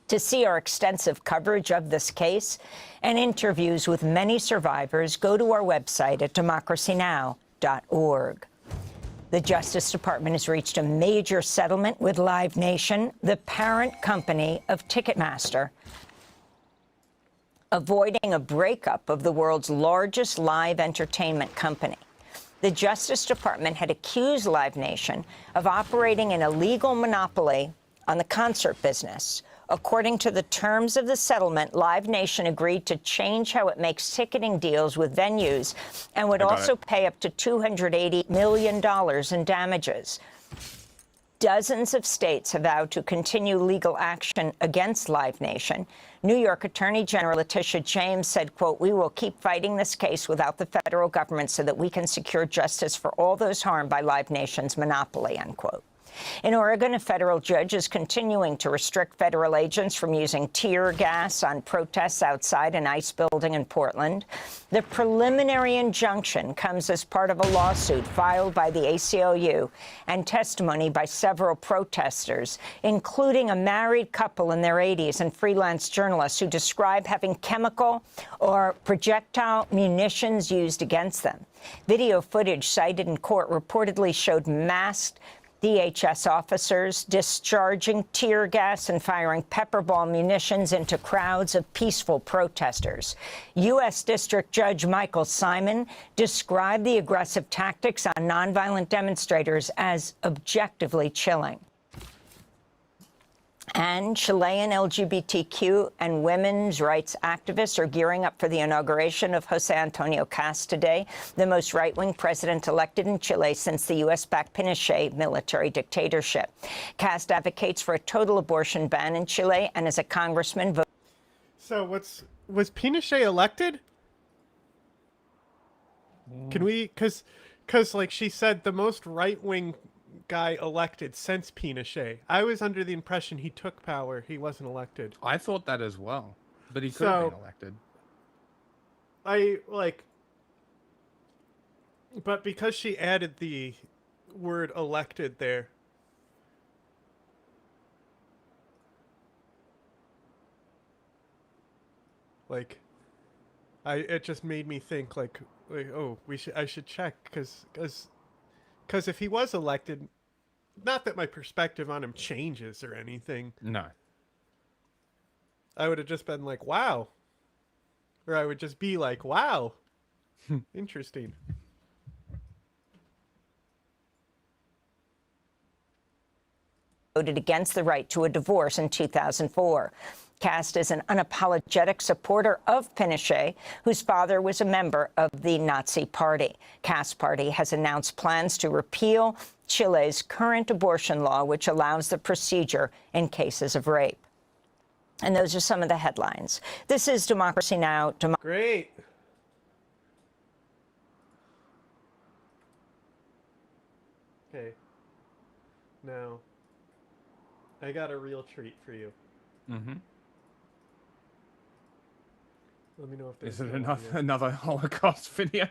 To see our extensive coverage of this case and interviews with many survivors, go to our website at democracynow.org. The Justice Department has reached a major settlement with Live Nation, the parent company of Ticketmaster, avoiding a breakup of the world's largest live entertainment company. The Justice Department had accused Live Nation of operating an illegal monopoly on the concert business. According to the terms of the settlement, Live Nation agreed to change how it makes ticketing deals with venues and would also pay up to $280 million in damages. Dozens of states have vowed to continue legal action against Live Nation. New York Attorney General Letitia James said, quote, "We will keep fighting this case without the federal government so that we can secure justice for all those harmed by Live Nation's monopoly," unquote. In Oregon, a federal judge is continuing to restrict federal agents from using tear gas on protests outside an ICE building in Portland. The preliminary injunction comes as part of a lawsuit filed by the ACLU and testimony by several protesters, including a married couple in their 80s and freelance journalists who describe having chemical or projectile munitions used against them. Video footage cited in court reportedly showed masked DHS officers discharging tear gas and firing pepper ball munitions into crowds of peaceful protesters. U.S. District Judge Michael Simon described the aggressive tactics on nonviolent demonstrators as objectively chilling. And Chilean LGBTQ and women's rights activists are gearing up for the inauguration of José Antonio Kast today, the most right-wing president elected in Chile since the U.S.-backed Pinochet military dictatorship. Kast advocates for a total abortion ban in Chile and is a congressman. So was Pinochet elected? Can we, cause like she said, the most right-wing guy elected since Pinochet. I was under the impression he took power. He wasn't elected. I thought that as well, but he could have been elected. But because she added the word elected there. Like, it just made me think like oh, I should check because if he was elected, not that my perspective on him changes or anything. No. I would have just been like, wow. Or I would just be like, wow. Interesting. Voted against the right to a divorce in 2004. Cast is an unapologetic supporter of Pinochet, whose father was a member of the Nazi Party. Cast's party has announced plans to repeal Chile's current abortion law, which allows the procedure in cases of rape. And those are some of the headlines. This is Democracy Now! Great. Okay. Now, I got a real treat for you. Mm-hmm. Let me know if there's Is it no enough? video. Another Holocaust video?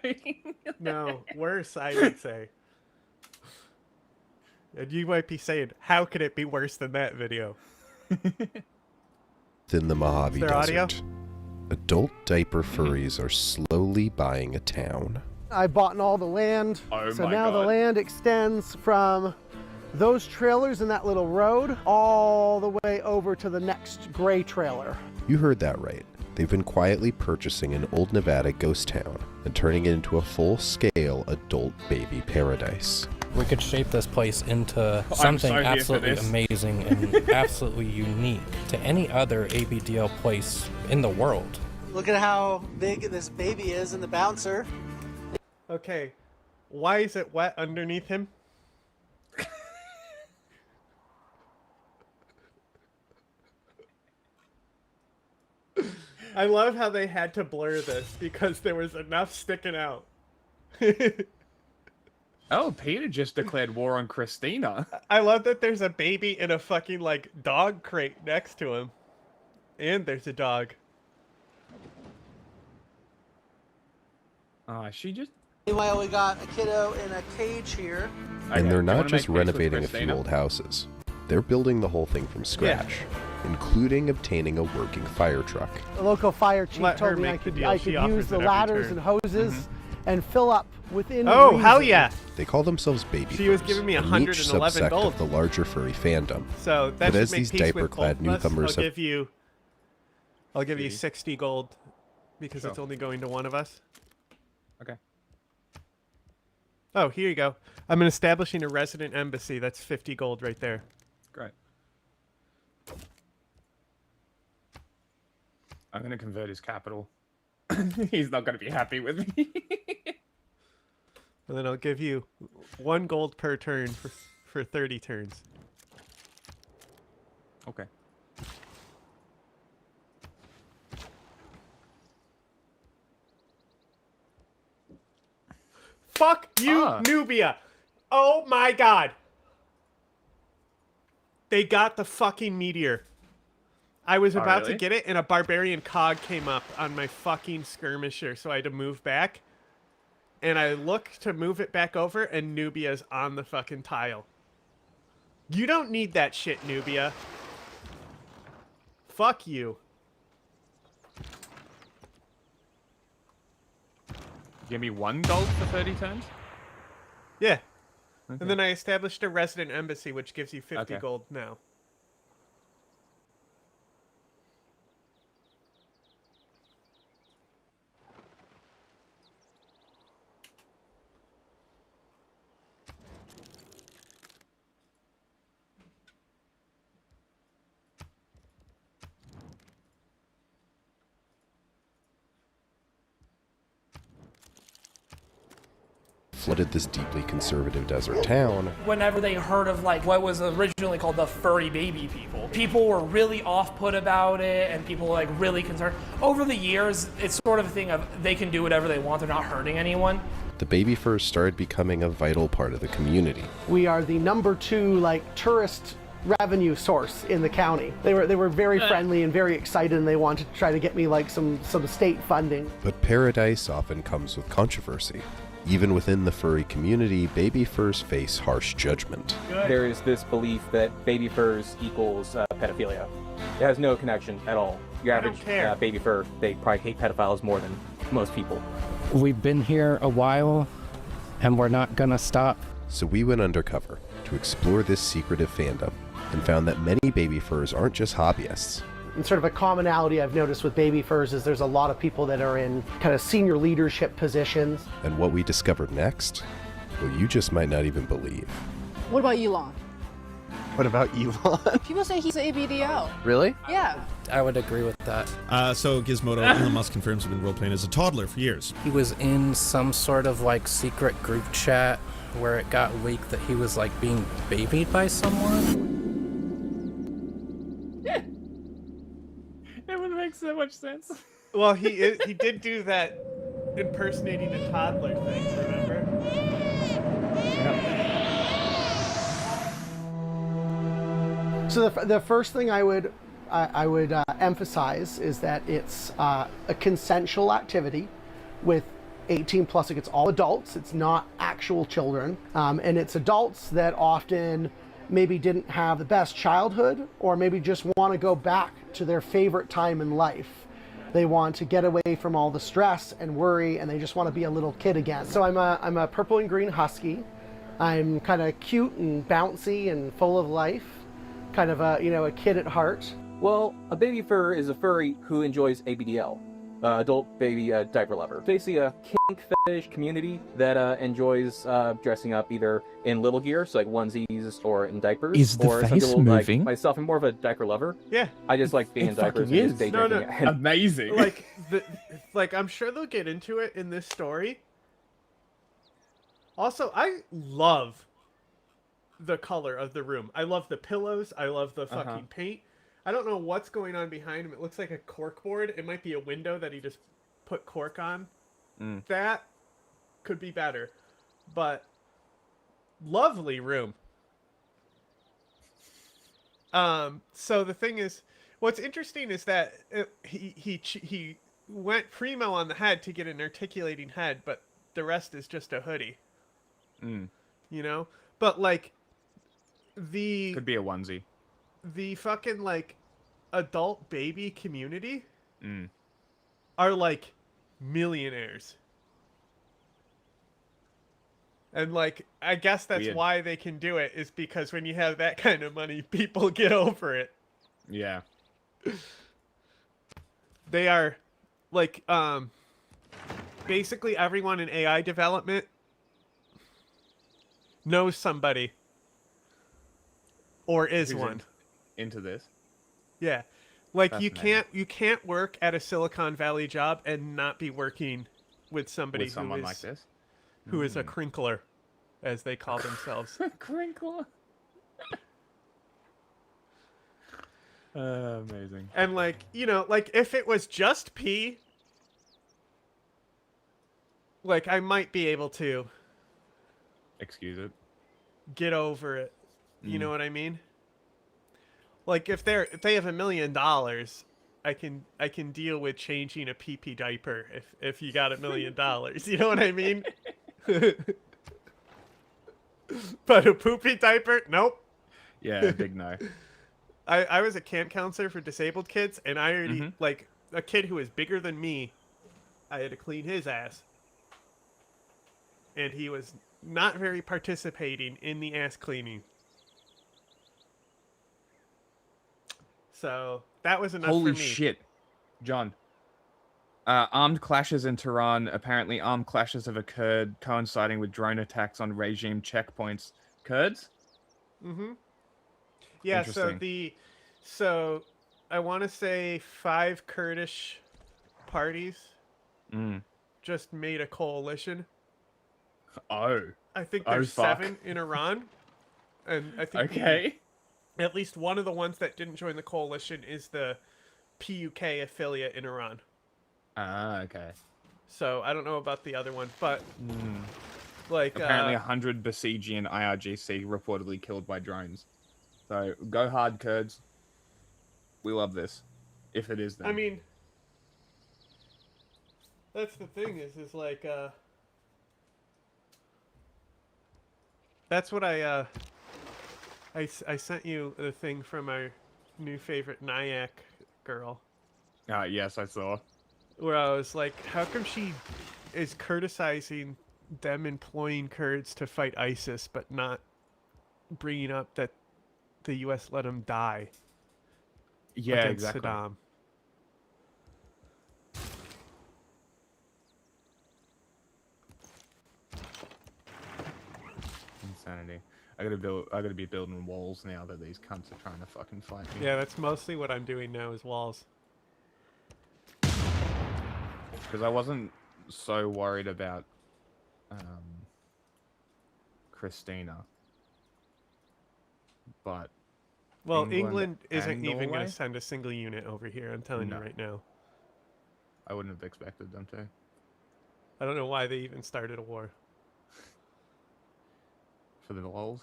No, worse, I would say. And you might be saying, how could it be worse than that video? In the Mojave Is there audio? Desert, adult diaper furries are slowly buying a town. I bought all the land, Oh so my now the God. land extends from those trailers in that little road all the way over to the next gray trailer. You heard that right. They've been quietly purchasing an old Nevada ghost town and turning it into a full-scale adult baby paradise. We could shape this place into I'm something so here for absolutely this. amazing and absolutely unique to any other ABDL place in the world. Look at how big this baby is in the bouncer. Okay, why is it wet underneath him? I love how they had to blur this because there was enough sticking out. Oh, Peter just declared war on Christina. I love that there's a baby in a fucking, like, dog crate next to him. And there's a dog. She just... Meanwhile, we got a kiddo in a cage here. And they're not just wanna make peace with renovating a few Christina? old houses. They're building the whole thing from scratch, including obtaining a working fire truck. The local fire chief Let her told me I make the could, deal. I She could offers use it the every ladders turn. and hoses and fill up within Oh, reason. hell yeah! They call themselves baby She was furs, giving me a niche 111 subsect gold. of the larger furry fandom. So that But should as make these peace with diaper-clad both of us. newcomers I'll have give you 60 gold because Sure. it's only going to one of us. Okay. Oh, here you go. I'm establishing a resident embassy. That's 50 gold right there. Great. I'm going to convert his capital. He's not going to be happy with me. And then I'll give you 1 gold per turn for 30 turns. Okay. Fuck you, Nubia! Oh my god! They got the fucking meteor. I was Oh, about to really? get it, and a barbarian cog came up on my fucking skirmisher, so I had to move back. And I looked to move it back over, and Nubia's on the fucking tile. You don't need that shit, Nubia. Fuck you. Give me 1 gold for 30 turns? Yeah. Okay. And then I established a resident embassy, which gives you 50 Okay. gold now. flooded this deeply conservative desert town. Whenever they heard of like what was originally called the furry baby people were really off-put about it, and people were like really concerned. Over the years, it's sort of a thing of they can do whatever they want, they're not hurting anyone. The baby furs started becoming a vital part of the community. We are the #2 tourist revenue source in the county. They were very friendly and very excited, and they wanted to try to get me some state funding. But paradise often comes with controversy. Even within the furry community, baby furs face harsh judgment. There is this belief that baby furs equals pedophilia. It has no connection at all. Your average baby fur, they probably hate pedophiles more than most people. We've been here a while, and we're not gonna stop. So we went undercover to explore this secretive fandom and found that many baby furs aren't just hobbyists. And sort of a commonality I've noticed with baby furs is there's a lot of people that are in kind of senior leadership positions. And what we discovered next, well, you just might not even believe. What about you, Lon? What about Elon? People say he's ABDL. Really? Yeah. I would agree with that. So Gizmodo, Elon Musk confirms he's been role-playing as a toddler for years. He was in some sort of like secret group chat where it got leaked that he was like being babied by someone. It would make so much sense. Well, he did do that impersonating a toddler thing, remember? So the first thing I would emphasize is that it's a consensual activity with 18 plus. It's all adults. It's not actual children, and it's adults that often maybe didn't have the best childhood, or maybe just want to go back to their favorite time in life. They want to get away from all the stress and worry, and they just want to be a little kid again. So I'm a purple and green husky. I'm kind of cute and bouncy and full of life. Kind of a kid at heart. Well, a baby fur is a furry who enjoys ABDL, adult baby diaper lover. Basically a kink fetish community that enjoys dressing up either in little gear, so like onesies, or in diapers. Is the or some face people, moving? Like myself, I'm more of a diaper lover. Yeah. I just like being in diapers and just day drinking. And Amazing. Like I'm sure they'll get into it in this story. Also, I love the color of the room. I love the pillows. I love the fucking paint. I don't know what's going on behind him. It looks like a cork board. It might be a window that he just put cork on. That could be better. But lovely room. So the thing is, what's interesting is that he went primo on the head to get an articulating head, but the rest is just a hoodie. You know? But like Could be a onesie. the fucking like adult baby community are like millionaires. And like I guess that's Weird. why they can do it, is because when you have that kind of money, people get over it. Yeah. They are like basically everyone in AI development knows somebody or is Who's one. into this. Yeah. Like you Fascinating. can't work at a Silicon Valley job and not be working with somebody With someone who is like this? who is a crinkler, as they call themselves. Crinkle. Amazing. And like, you know, like if it was just pee, like I might be able to Excuse it. get over it. You know what I mean? Like if they have $1 million, I can deal with changing a pee-pee diaper if you got $1 million. You know what I mean? But a poopy diaper? Nope. Yeah, big no. I was a camp counselor for disabled kids, and I already like a kid who was bigger than me. I had to clean his ass, and he was not very participating in the ass cleaning. So that was enough Holy for me. shit, John. Armed clashes in Tehran. Apparently, armed clashes have occurred, coinciding with drone attacks on regime checkpoints. Kurds? Yeah. Interesting. So I want to say 5 Kurdish parties just made a coalition. Oh. I think Oh, there's fuck. 7 in Iran, and I think Okay. at least one of the ones that didn't join the coalition is the PUK affiliate in Iran. Ah, okay. So I don't know about the other one, but like Apparently, 100 Basiji and IRGC reportedly killed by drones. So go hard, Kurds. We love this. If it is them. I mean, that's the thing is like that's what I sent you the thing from our new favorite Nyack girl. Yes, I saw. Where I was like, how come she is criticizing them employing Kurds to fight ISIS, but not bringing up that the U.S. let them die? Yeah, against exactly. Saddam. Insanity. I gotta be building walls now that these cunts are trying to fucking fight me. Yeah, that's mostly what I'm doing now is walls. Because I wasn't so worried about Christina, but Well, England isn't and even going Norway? to send a single unit over here. I'm telling you right now. I wouldn't have expected them to. I don't know why they even started a war. For the lols.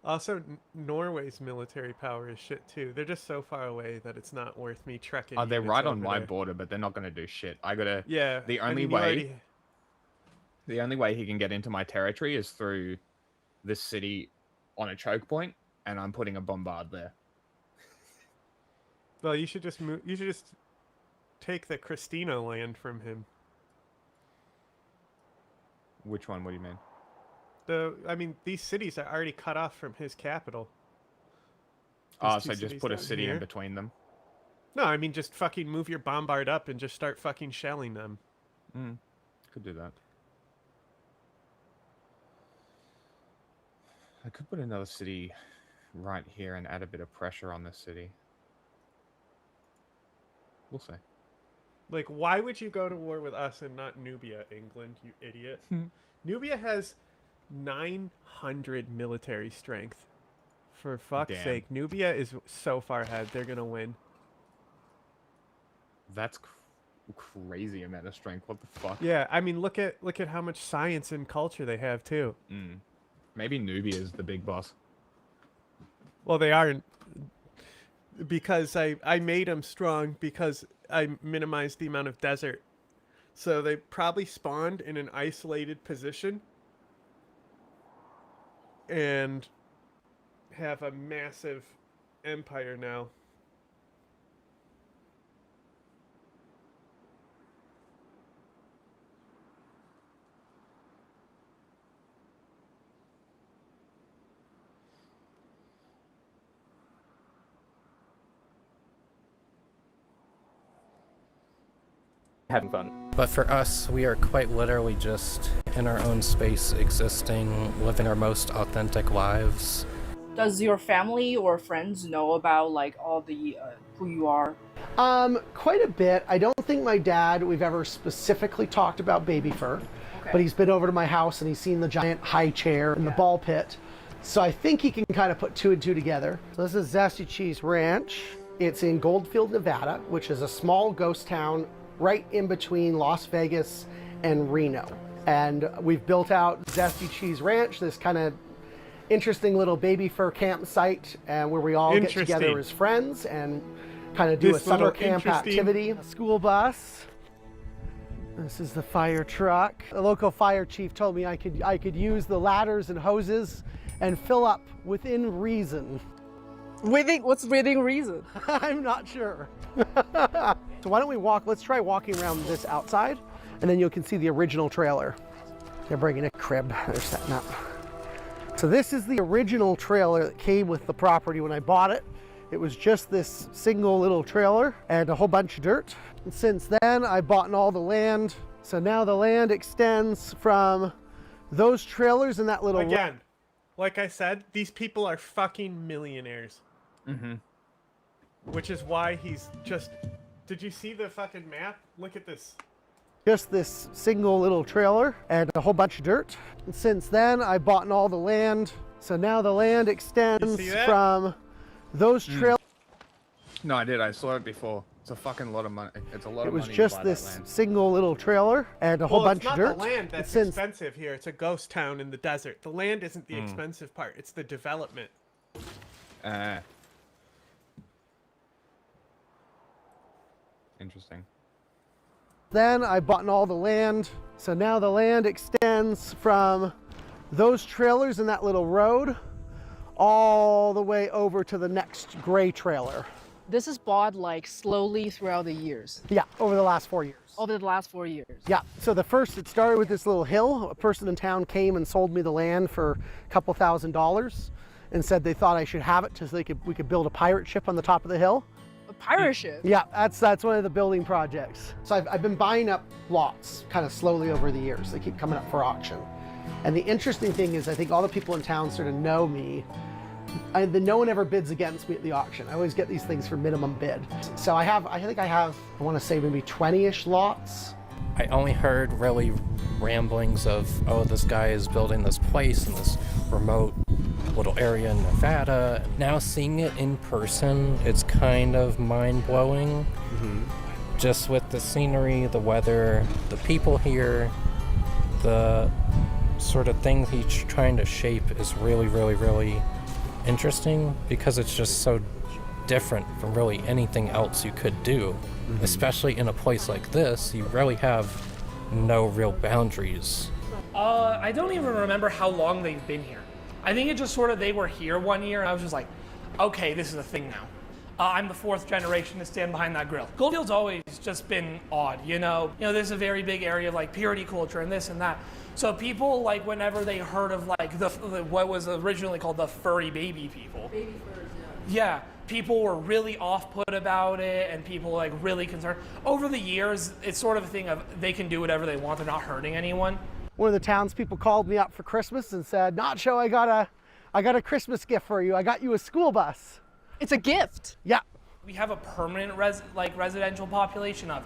Also, Norway's military power is shit too. They're just so far away that it's not worth me trekking. Oh, they're units right on over my there. border, but they're not gonna do shit. I gotta. Yeah. The I only mean, you way. already- The only way he can get into my territory is through this city on a choke point, and I'm putting a bombard there. Well, you should just move. You should just take the Christina land from him. Which one? What do you mean? I mean, these cities are already cut off from his capital. Oh, These so two just cities put a down city here. in between them. No, I mean just fucking move your bombard up and just start fucking shelling them. Could do that. I could put another city right here and add a bit of pressure on this city. We'll see. Like, why would you go to war with us and not Nubia, England, you idiot? Nubia has 900 military strength. For fuck's Damn. sake, Nubia is so far ahead. They're gonna win. That's crazy amount of strength. What the fuck? Yeah, I mean, look at how much science and culture they have too. Maybe Nubia is the big boss. Well, they aren't, because I made them strong because I minimized the amount of desert. So they probably spawned in an isolated position and have a massive empire now. Having fun. But for us, we are quite literally just in our own space, existing, living our most authentic lives. Does your family or friends know about like all the who you are? Quite a bit. I don't think my dad, we've ever specifically talked about Baby Fur, but he's been over to my house and he's seen the giant high chair and the ball pit. So I think he can kind of put two and two together. So this is Zesty Cheese Ranch. It's in Goldfield, Nevada, which is a small ghost town right in between Las Vegas and Reno. And we've built out Zesty Cheese Ranch, this kind of interesting little Baby Fur campsite, and where we all get together as friends and kind of do This a summer little camp interesting- activity. A school bus. This is the fire truck. The local fire chief told me I could use the ladders and hoses and fill up within reason. What's within reason? I'm not sure. So why don't we walk? Let's try walking around this outside, and then you can see the original trailer. They're bringing a crib. They're setting up. So this is the original trailer that came with the property when I bought it. It was just this single little trailer and a whole bunch of dirt. And since then, I bought all the land. So now the land extends from those trailers and that little... Again, like I said, these people are fucking millionaires. Which is why he's just... Did you see the fucking map? Look at this. Just this single little trailer and a whole bunch of dirt. And since then, I bought all the land. So now the land extends from those trailers. No, I did. I saw it before. It's a fucking lot of money. It's a lot It of was money. just to buy this that land. single little trailer and a whole Well, bunch it's not of dirt. the land that's Since expensive here. It's a ghost town in the desert. The land isn't the Mm. expensive part. It's the development. Interesting. then I bought all the land. So now the land extends from those trailers and that little road all the way over to the next gray trailer. This is bought like slowly throughout the years. Yeah, over the last 4 years. Over the last 4 years. Yeah, so it started with this little hill. A person in town came and sold me the land for a couple $1,000s and said they thought I should have it so we could build a pirate ship on the top of the hill. A pirate ship? Yeah, that's one of the building projects. So I've been buying up lots kind of slowly over the years. They keep coming up for auction. And the interesting thing is I think all the people in town sort of know me. No one ever bids against me at the auction. I always get these things for minimum bid. So I think I have, I want to say maybe 20-ish lots. I only heard really ramblings of, oh, this guy is building this place in this remote little area in Nevada. Now seeing it in person, it's kind of mind-blowing. Just with the scenery, the weather, the people here, the sort of thing he's trying to shape is really, really, really interesting because it's just so different from really anything else you could do. Especially in a place like this, you really have no real boundaries. I don't even remember how long they've been here. I think it just sort of, they were here one year and I was just like, okay, this is a thing now. I'm the 4th generation to stand behind that grill. Goldfield's always just been odd, you know? There's a very big area of like purity culture and this and that. So people, like, whenever they heard of like the what was originally called the furry baby people. Baby furs, yeah. People were really off-put about it and people like really concerned. Over the years, it's sort of a thing of they can do whatever they want. They're not hurting anyone. One of the townspeople called me up for Christmas and said, Nacho, I got a Christmas gift for you. I got you a school bus. It's a gift. Yeah. We have a permanent residential population of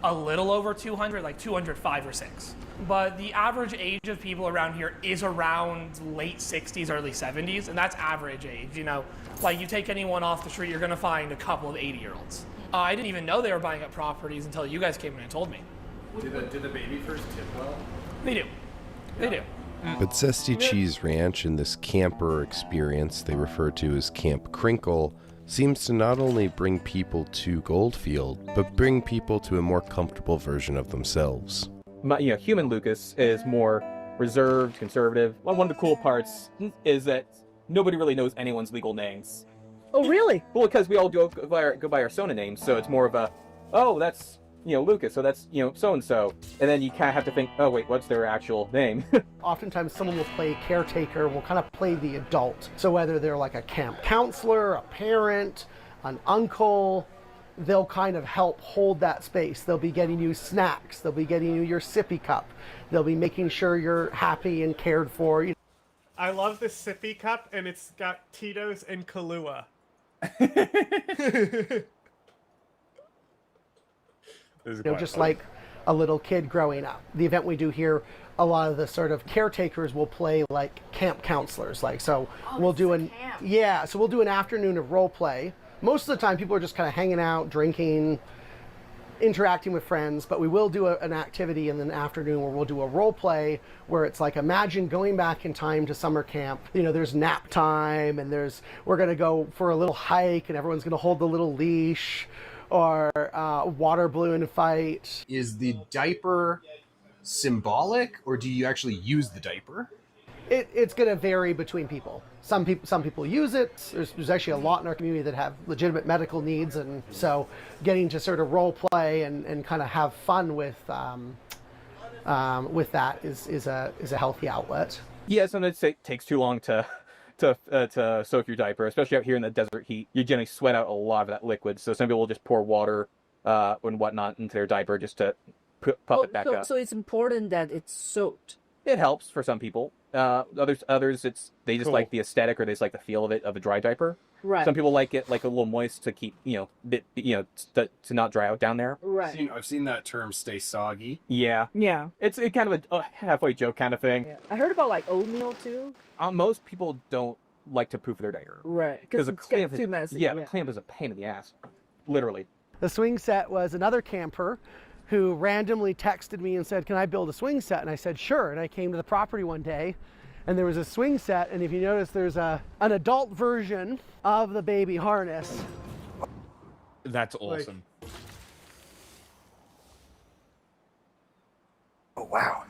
a little over 200, like 205 or 6. But the average age of people around here is around late 60s, early 70s, and that's average age, you know? Like, you take anyone off the street, you're gonna find a couple of 80-year-olds. I didn't even know they were buying up properties until you guys came in and told me. Did the baby first tip well? They do. They do. But Zesty Cheese Ranch and this camper experience they refer to as Camp Crinkle seems to not only bring people to Goldfield, but bring people to a more comfortable version of themselves. Human Lucas is more reserved, conservative. One of the cool parts is that nobody really knows anyone's legal names. Oh, really? Well, because we all go by our Sona names, so it's more of a, oh, that's, Lucas, so that's, so-and-so. And then you kind of have to think, oh, wait, what's their actual name? Oftentimes someone will play caretaker, will kind of play the adult. So whether they're like a camp counselor, a parent, an uncle, they'll kind of help hold that space. They'll be getting you snacks. They'll be getting you your sippy cup. They'll be making sure you're happy and cared for. I love this sippy cup, and it's got Tito's and Kahlua. Just like a little kid growing up. The event we do here, a lot of the sort of caretakers will play like camp counselors. So we'll do we'll do an afternoon of role play. Most of the time people are just kind of hanging out, drinking, interacting with friends, but we will do an activity in the afternoon where we'll do a role play where it's like, imagine going back in time to summer camp. There's nap time and we're going to go for a little hike and everyone's going to hold the little leash, or water balloon fight. Is the diaper symbolic, or do you actually use the diaper? It's going to vary between people. Some people use it. There's actually a lot in our community that have legitimate medical needs, and so getting to sort of role play and kind of have fun with that is a healthy outlet. Yeah, sometimes it takes too long to soak your diaper, especially out here in the desert heat. You generally sweat out a lot of that liquid, so some people will just pour water and whatnot into their diaper just to puff it back up. So it's important that it's soaked. It helps for some people. Others, they just like the aesthetic, or they just like the feel of it, of a dry diaper. Right. Some people like it like a little moist to keep, to not dry out down there. Right. I've seen that term, stay soggy. Yeah. Yeah. It's kind of a halfway joke kind of thing. Yeah. I heard about like oatmeal too. Most people don't like to poof their diaper. Right. Because it's too messy. Yeah, the clamp is a pain in the ass. Literally. The swing set was another camper who randomly texted me and said, can I build a swing set? And I said, sure. And I came to the property one day and there was a swing set. And if you notice, there's an adult version of the baby harness. That's awesome. Oh, wow.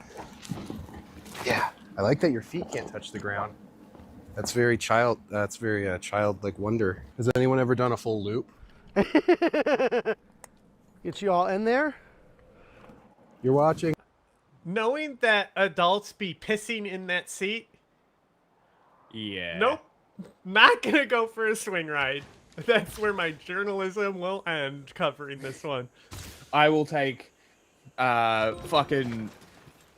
Yeah. I like that your feet can't touch the ground. That's very childlike wonder. Has anyone ever done a full loop? Get you all in there. You're watching. Knowing that adults be pissing in that seat. Yeah. Nope. Not gonna go for a swing ride. That's where my journalism will end covering this one. I will take fucking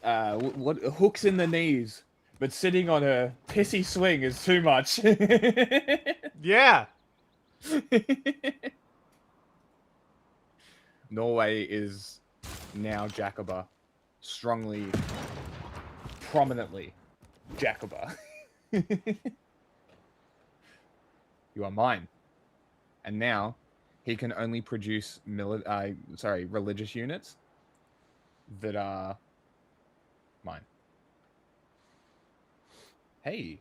what hooks in the knees, but sitting on a pissy swing is too much. Yeah. Norway is now Jacoba, strongly, prominently Jacoba. You are mine. And now he can only produce religious units that are mine. Hey,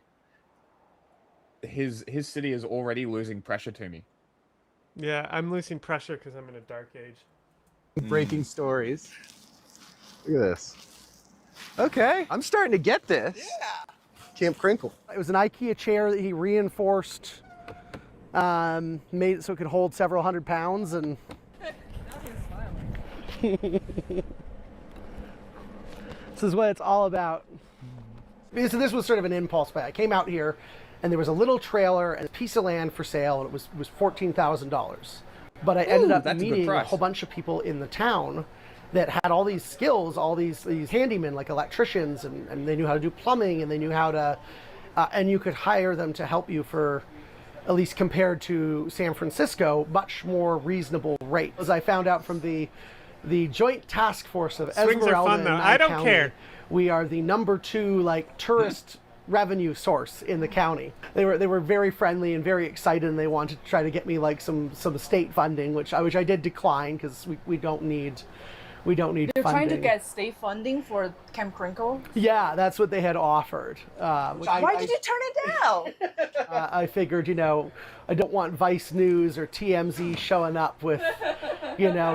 his city is already losing pressure to me. Yeah, I'm losing pressure because I'm in a dark age. Breaking stories. Look at this. Okay, I'm starting to get this. Yeah. Camp Crinkle. It was an IKEA chair that he reinforced, made it so it could hold several hundred pounds, and this is what it's all about. So this was sort of an impulse buy. I came out here, and there was a little trailer and a piece of land for sale, and it was $14,000. But I ended up meeting a whole bunch of people in the town that had all these skills, all these handymen, like electricians, and they knew how to do plumbing, and they knew how to, and you could hire them to help you for, at least compared to San Francisco, much more reasonable rates. As I found out from the Joint Task Force of Swings are Esmeralda fun, and though. Nye I don't County, care. we are the #2 tourist revenue source in the county. They were very friendly and very excited, and they wanted to try to get me some state funding, which I did decline because we don't need They're funding. trying to get state funding for Camp Crinkle. Yeah, that's what they had offered. Why did you turn it down? I figured, I don't want Vice News or TMZ showing up with,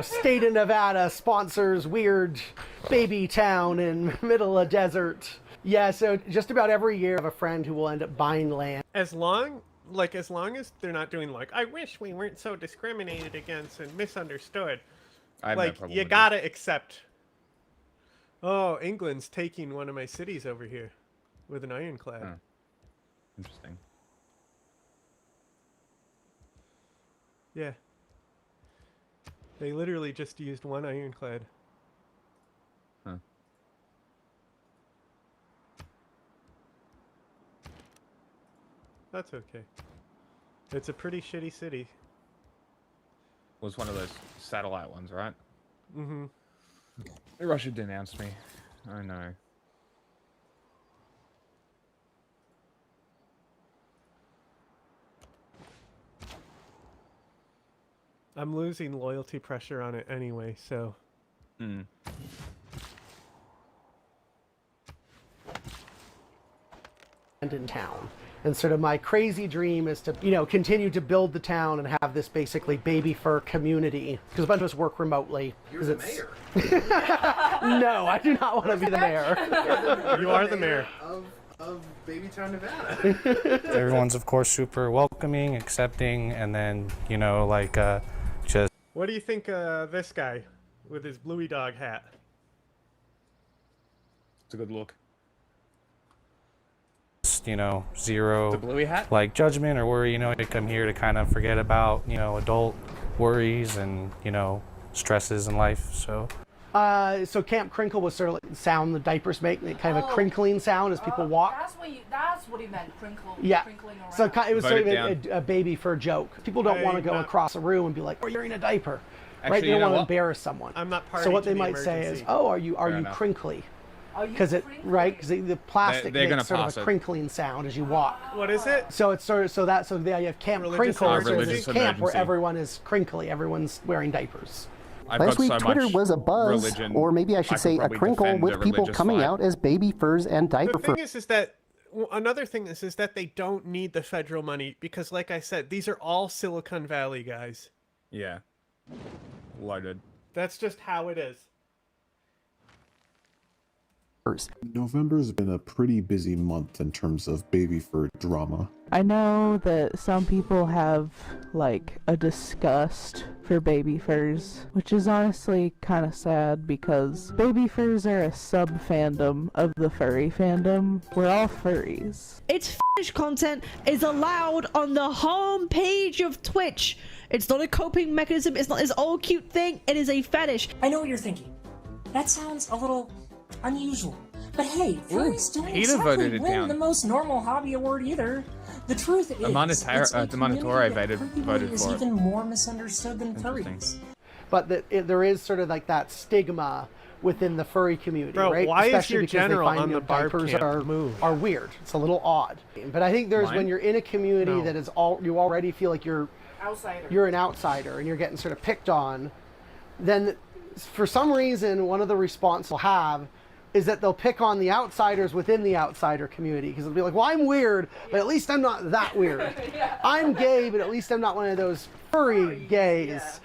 state of Nevada sponsors weird baby town in middle of desert. Yeah, so just about every year I have a friend who will end up buying land. As long as they're not doing I wish we weren't so discriminated against and misunderstood. I have no problem you with gotta accept. Oh, England's taking one of my cities over here with an ironclad. Oh. Interesting. Yeah. They literally just used one ironclad. Huh. That's okay. It's a pretty shitty city. Was one of those satellite ones, right? Mm-hmm. Russia denounced me. I know. I'm losing loyalty pressure on it anyway, so. In town. And sort of my crazy dream is to, continue to build the town and have this basically baby fur community. Because a bunch of us work remotely. You're the mayor. No, I do not want to be the mayor. You are the mayor. Of Babytown, Nevada. Everyone's, of course, super welcoming, accepting, and then, just... What do you think of this guy with his Bluey Dog hat? It's a good look. Zero The Bluey hat? judgment or worry, I come here to kind of forget about, adult worries and, stresses in life, so. So Camp Crinkle was sort of the sound the diapers make, kind of a crinkling sound as people walk. That's what he meant, crinkle. Yeah. Crinkling around. So it was sort of Vote a baby fur joke. People don't want to go across a room and be like, "Oh, you're in a diaper," right? Actually, They you don't know want to what? embarrass someone. I'm not party So what to they the might say is, emergency. "Oh, are you enough. crinkly?" Because the plastic They're gonna makes sort of pass a it. crinkling sound as you walk. What is it? So it's sort of the idea of Camp Religious Crinkle is sort of emergency? this camp where Emergency. everyone is crinkly, everyone's wearing diapers. I've Last got week, so Twitter much was a buzz, religion, or maybe I should could say a probably crinkle defend with a people religious coming fight. out as baby furs and diaper The furs. thing is that another thing is that they don't need the federal money because, like I said, these are all Silicon Valley guys. Yeah. Loaded. That's just how it is. November's been a pretty busy month in terms of baby fur drama. I know that some people have a disgust for baby furs, which is honestly kind of sad because baby furs are a sub-fandom of the furry fandom. We're all furries. It's fetish content is allowed on the home page of Twitch. It's not a coping mechanism. It's not this old cute thing. It is a fetish. I know what you're thinking. That sounds a little unusual. But hey, furries don't Peter exactly voted it win down. the most normal hobby award either. The truth is, Demonetore voted is for it. even more misunderstood than furries. But there is sort of like that stigma within the furry community, Bro, right? why is Especially your because they general find, on the barb diapers camp are weird. It's a little odd. But I think there's Mine? when you're in a community No. that is you already feel like you're an outsider and you're getting sort of picked on, then for some reason one of the responses they'll have is that they'll pick on the outsiders within the outsider community, because they'll be like, well, I'm weird, but at least I'm not that weird. I'm gay, but at least I'm not one of those furry gays. Yeah.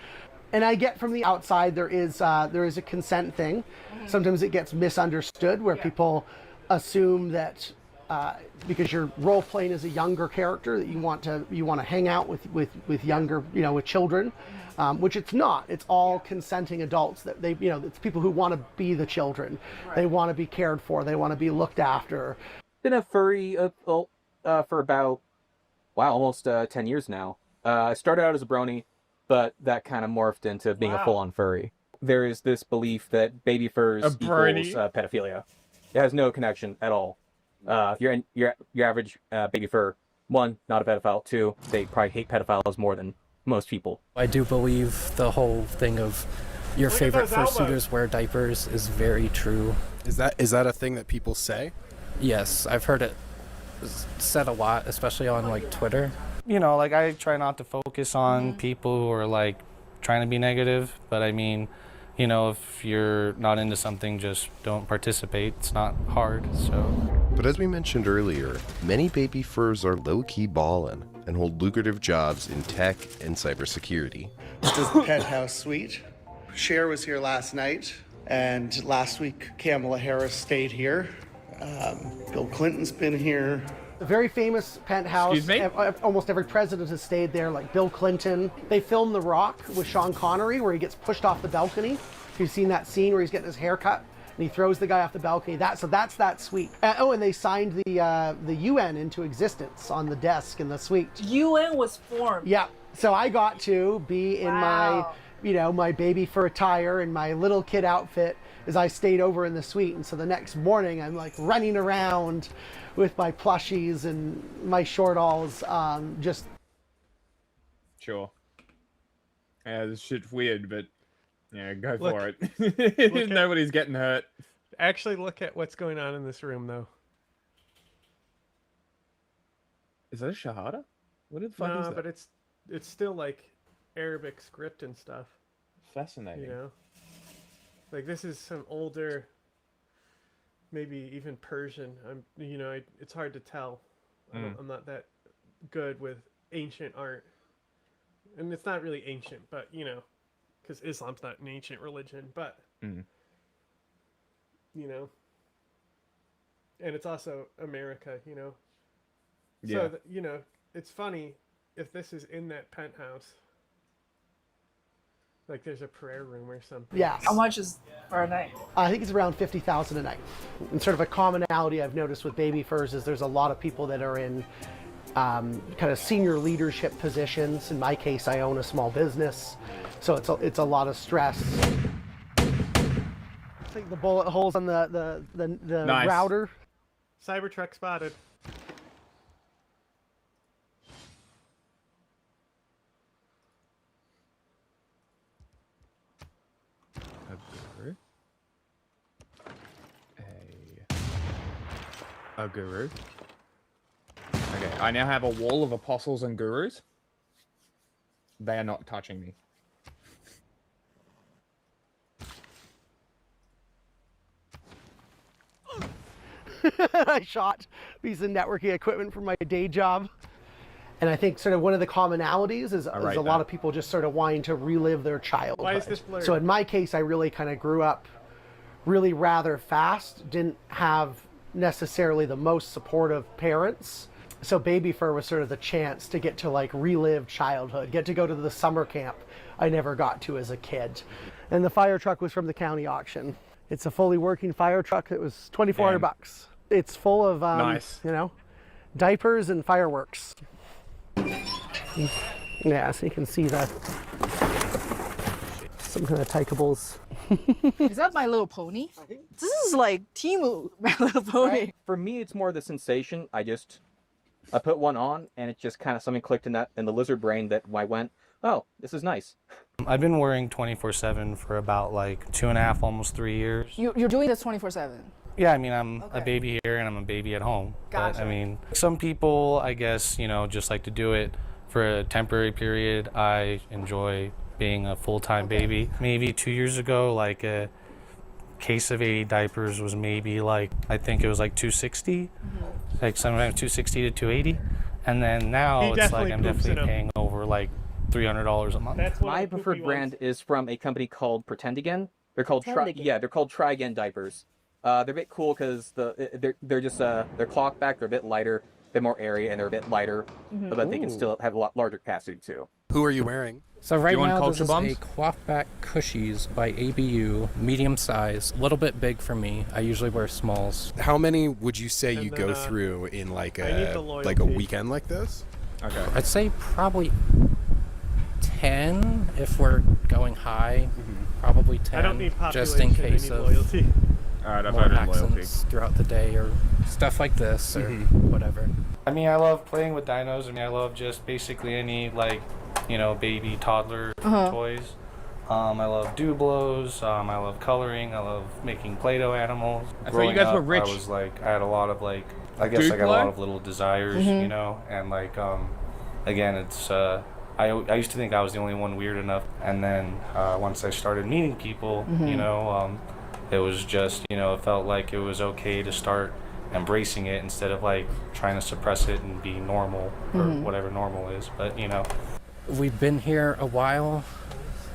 And I get from the outside there is a consent thing. Sometimes it gets misunderstood where people assume that because you're role playing as a younger character that you want to hang out with younger, with children, which it's not. It's all consenting adults that it's people who want to be the children. Right. They want to be cared for. They want to be looked after. Been a furry for about almost 10 years now. I started out as a brony, but that kind of morphed into being a full-on furry. There is this belief that baby furs equals pedophilia. It has no connection at all. Your average baby fur, 1, not a pedophile. 2, they probably hate pedophiles more than most people. I do believe the whole thing of your favorite fursuiters wear diapers is very true. Is that a thing that people say? Yes, I've heard it said a lot, especially on like Twitter. Like I try not to focus on people who are like trying to be negative, but I mean, if you're not into something, just don't participate. It's not hard, so. But as we mentioned earlier, many baby furs are low-key ballin' and hold lucrative jobs in tech and cybersecurity. This is the penthouse suite. Cher was here last night, and last week Kamala Harris stayed here. Bill Clinton's been here. A very famous penthouse. Excuse me? Almost every president has stayed there, like Bill Clinton. They filmed The Rock with Sean Connery, where he gets pushed off the balcony. You've seen that scene where he's getting his hair cut, and he throws the guy off the balcony. That's that suite. And they signed the UN into existence on the desk in the suite. UN was formed. Yeah. So I got to be in my baby fur attire and my little kid outfit as I stayed over in the suite. And so the next morning, I'm like running around with my plushies and my short-alls, just... Sure. Yeah, this shit's weird, but yeah, go for it. Nobody's getting hurt. Actually, look at what's going on in this room, though. Is that a shahada? What the fuck is that? But it's still like Arabic script and stuff. Fascinating. Like this is some older, maybe even Persian. It's hard to tell. I'm not that good with ancient art, and it's not really ancient, but because Islam's not an ancient religion, but and it's also America, Yeah. So it's funny if this is in that penthouse. Like there's a prayer room or something. Yeah. How much is for a night? I think it's around $50,000 a night. And sort of a commonality I've noticed with baby furs is there's a lot of people that are in kind of senior leadership positions. In my case, I own a small business, so it's a lot of stress. I think the bullet holes on the Nice. router. Cybertruck spotted. A guru. Okay, I now have a wall of apostles and gurus. They are not touching me. I shot a piece of networking equipment from my day job. And I think sort of one of the commonalities is a lot of people just sort of wanting to relive their childhood. Why is this blurred? So in my case, I really kind of grew up really rather fast, didn't have necessarily the most supportive parents. So baby fur was sort of the chance to get to like relive childhood, get to go to the summer camp I never got to as a kid. And the fire truck was from the county auction. It's a fully working fire truck that was $2,400. It's full of, Nice. diapers and fireworks. Yeah, so you can see that. some kind of takeables. Is that My Little Pony? This is like Temu My Little Pony. For me, it's more the sensation. I put one on, and it just kind of something clicked in the lizard brain that I went, oh, this is nice. I've been wearing 24/7 for about like 2.5, almost 3 years. You're doing this 24/7. Yeah, I mean, I'm a baby here and I'm a baby at home. Gotcha. But, I mean, some people, I guess, just like to do it for a temporary period. I enjoy being a full-time baby. Maybe 2 years ago, like a case of 80 diapers was maybe like, I think it was like $260, like sometimes $260 to $280. And then now it's like I'm definitely paying over like $300 a month. My preferred brand is from a company called Pretend Again. They're called they're called Try Again diapers. They're a bit cool because they're just they're cloth back. They're a bit lighter, a bit more airy, and they're a bit lighter, but they can still have a lot larger capacity too. Who are you wearing? So right now this is a cloth back Cushies by ABU, medium size, a little bit big for me. I usually wear smalls. How many would you say you go through in like a weekend like this? Okay. I'd say probably 10 if we're going high. Probably 10. I don't need just in population, I case need of loyalty. Alright, I've more added accidents throughout the day or stuff like this or whatever. I mean, I love playing with dinos. I mean, I love just basically any like, baby toddler toys. I love Dublos. I love coloring. I love making Play-Doh animals. I thought you guys were rich. I was like, I had a lot of like, I guess I got a lot of little desires, and like, again, it's I used to think I was the only one weird enough, and then once I started meeting people, it was just, it felt like it was okay to start embracing it instead of like trying to suppress it and be normal or whatever normal is. But we've been here a while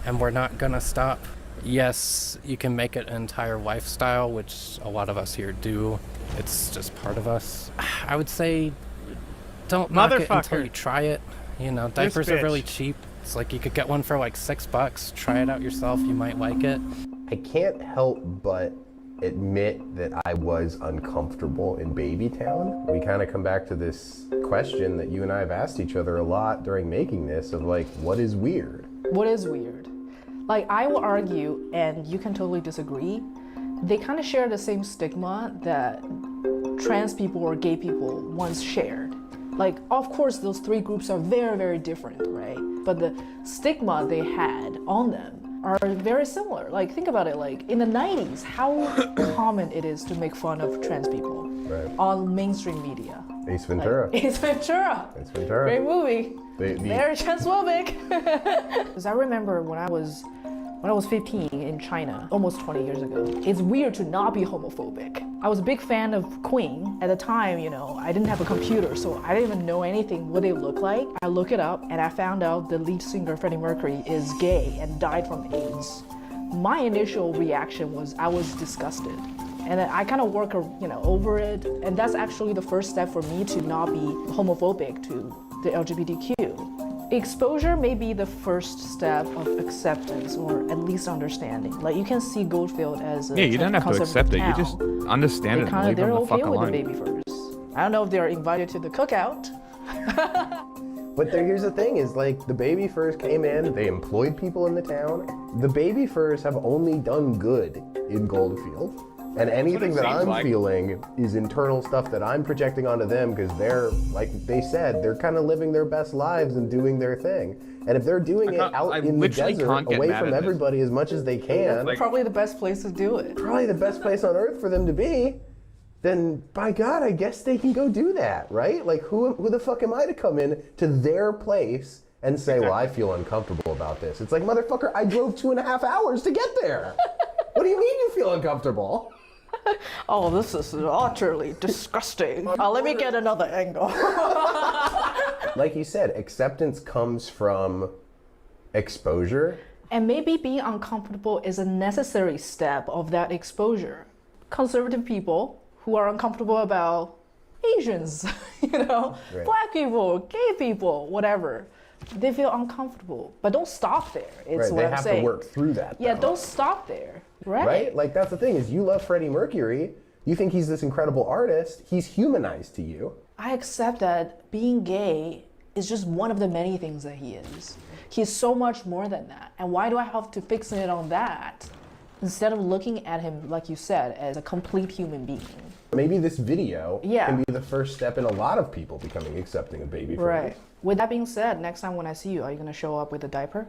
and we're not gonna stop. Yes, you can make it an entire lifestyle, which a lot of us here do. It's just part of us. I would say don't knock it until you try it. Diapers are really cheap. It's like you could get one for like $6. Try it out yourself. You might like it. I can't help but admit that I was uncomfortable in Babytown. We kind of come back to this question that you and I have asked each other a lot during making this of like, what is weird? What is weird? Like, I will argue, and you can totally disagree, they kind of share the same stigma that trans people or gay people once shared. Like, of course, those three groups are very, very different, right? But the stigma they had on them are very similar. Like, think about it, like, in the 90s, how common it is to make fun of trans people on mainstream media. Ace Ventura. Like, Ace Ventura. Ace Ventura. Great movie. Very transphobic. Because I remember when I was 15 in China, almost 20 years ago, it's weird to not be homophobic. I was a big fan of Queen. At the time, I didn't have a computer, so I didn't even know anything what they look like. I looked it up and I found out the lead singer, Freddie Mercury, is gay and died from AIDS. My initial reaction was I was disgusted. And then I kind of work, over it. And that's actually the first step for me to not be homophobic to the LGBTQ. Exposure may be the first step of acceptance or at least understanding. Like, you can see Goldfield as a you don't have to accept it. You just understand it and leave them the fuck alone. They're okay with the baby furs. I don't know if they're invited to the cookout. But here's the thing is like the baby furs came in, they employed people in the town. The baby furs have only done good in Goldfield. And anything that I'm feeling is internal stuff that I'm projecting onto them because they're, like they said, they're kind of living their best lives and doing their thing. And if they're doing it out in the desert, away from everybody as much as they can. That's probably the best place to do it. Probably the best place on earth for them to be. Then, by God, I guess they can go do that, right? Like, who the fuck am I to come in to their place and say, well, I feel uncomfortable about this? It's like, motherfucker, I drove 2.5 hours to get there. What do you mean you feel uncomfortable? Oh, this is utterly disgusting. Let me get another angle. Like you said, acceptance comes from exposure. And maybe being uncomfortable is a necessary step of that exposure. Conservative people who are uncomfortable about Asians, Black people, gay people, whatever. They feel uncomfortable, but don't stop there. It's what I'm saying. They have to work through that. Yeah, don't stop there. Right? Like, that's the thing is you love Freddie Mercury. You think he's this incredible artist. He's humanized to you. I accept that being gay is just one of the many things that he is. He's so much more than that. And why do I have to fix it on that instead of looking at him, like you said, as a complete human being? Maybe this video can be the first step in a lot of people becoming accepting of baby fur. Right. With that being said, next time when I see you, are you going to show up with a diaper?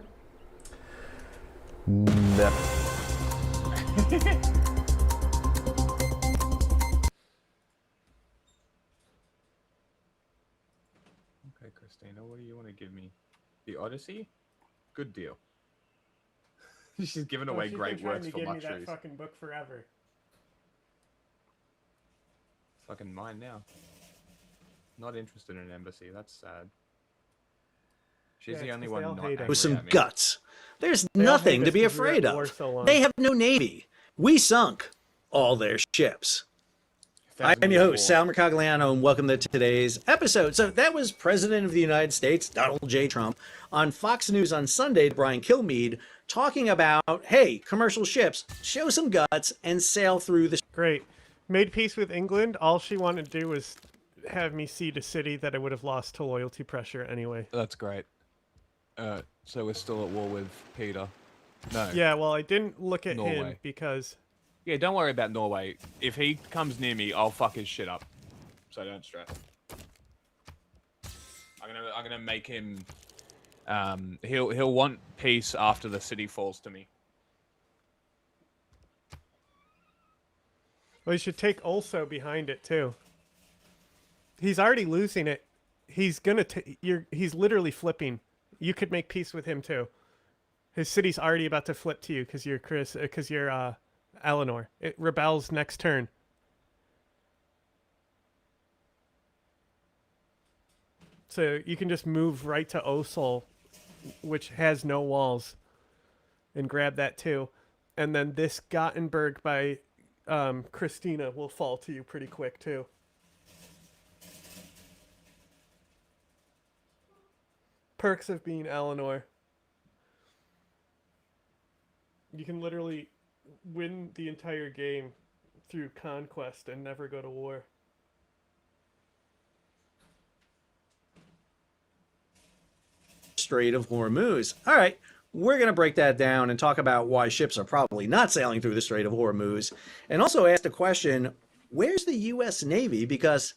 No. Okay, Christina, what do you want to give me? The Odyssey? Good deal. She's giving away great works for give me luxuries. that fucking book forever. Fucking mine now. Not interested in an embassy. That's sad. She's Yeah, the it's only 'cause one they all not hate angry us. With some at me. guts. There's They all hate nothing to us be 'cause we were at afraid war of. so long. They have no navy. We sunk all their ships. I'm your host, Sal Mercogliano, and welcome to today's episode. So that was President of the United States, Donald J. Trump, on Fox News on Sunday, Brian Kilmeade, talking about, hey, commercial ships, show some guts and sail through the... Great. Made peace with England. All she wanted to do was have me cede a city that I would have lost to loyalty pressure anyway. That's great. So we're still at war with Peter. No. Yeah, well, I didn't look at him Norway. because... Yeah, don't worry about Norway. If he comes near me, I'll fuck his shit up. So don't stress. I'm gonna make him. He'll want peace after the city falls to me. Well, you should take also behind it too. He's already losing it. He's gonna. He's literally flipping. You could make peace with him too. His city's already about to flip to you because you're Chris. Because you're Eleanor. It rebels next turn. So you can just move right to Osel, which has no walls, and grab that too. And then this Gothenburg by Christina will fall to you pretty quick too. Perks of being Eleanor. You can literally win the entire game through conquest and never go to war. Strait of Hormuz. All right, we're going to break that down and talk about why ships are probably not sailing through the Strait of Hormuz, and also ask the question, where's the U.S. Navy? Because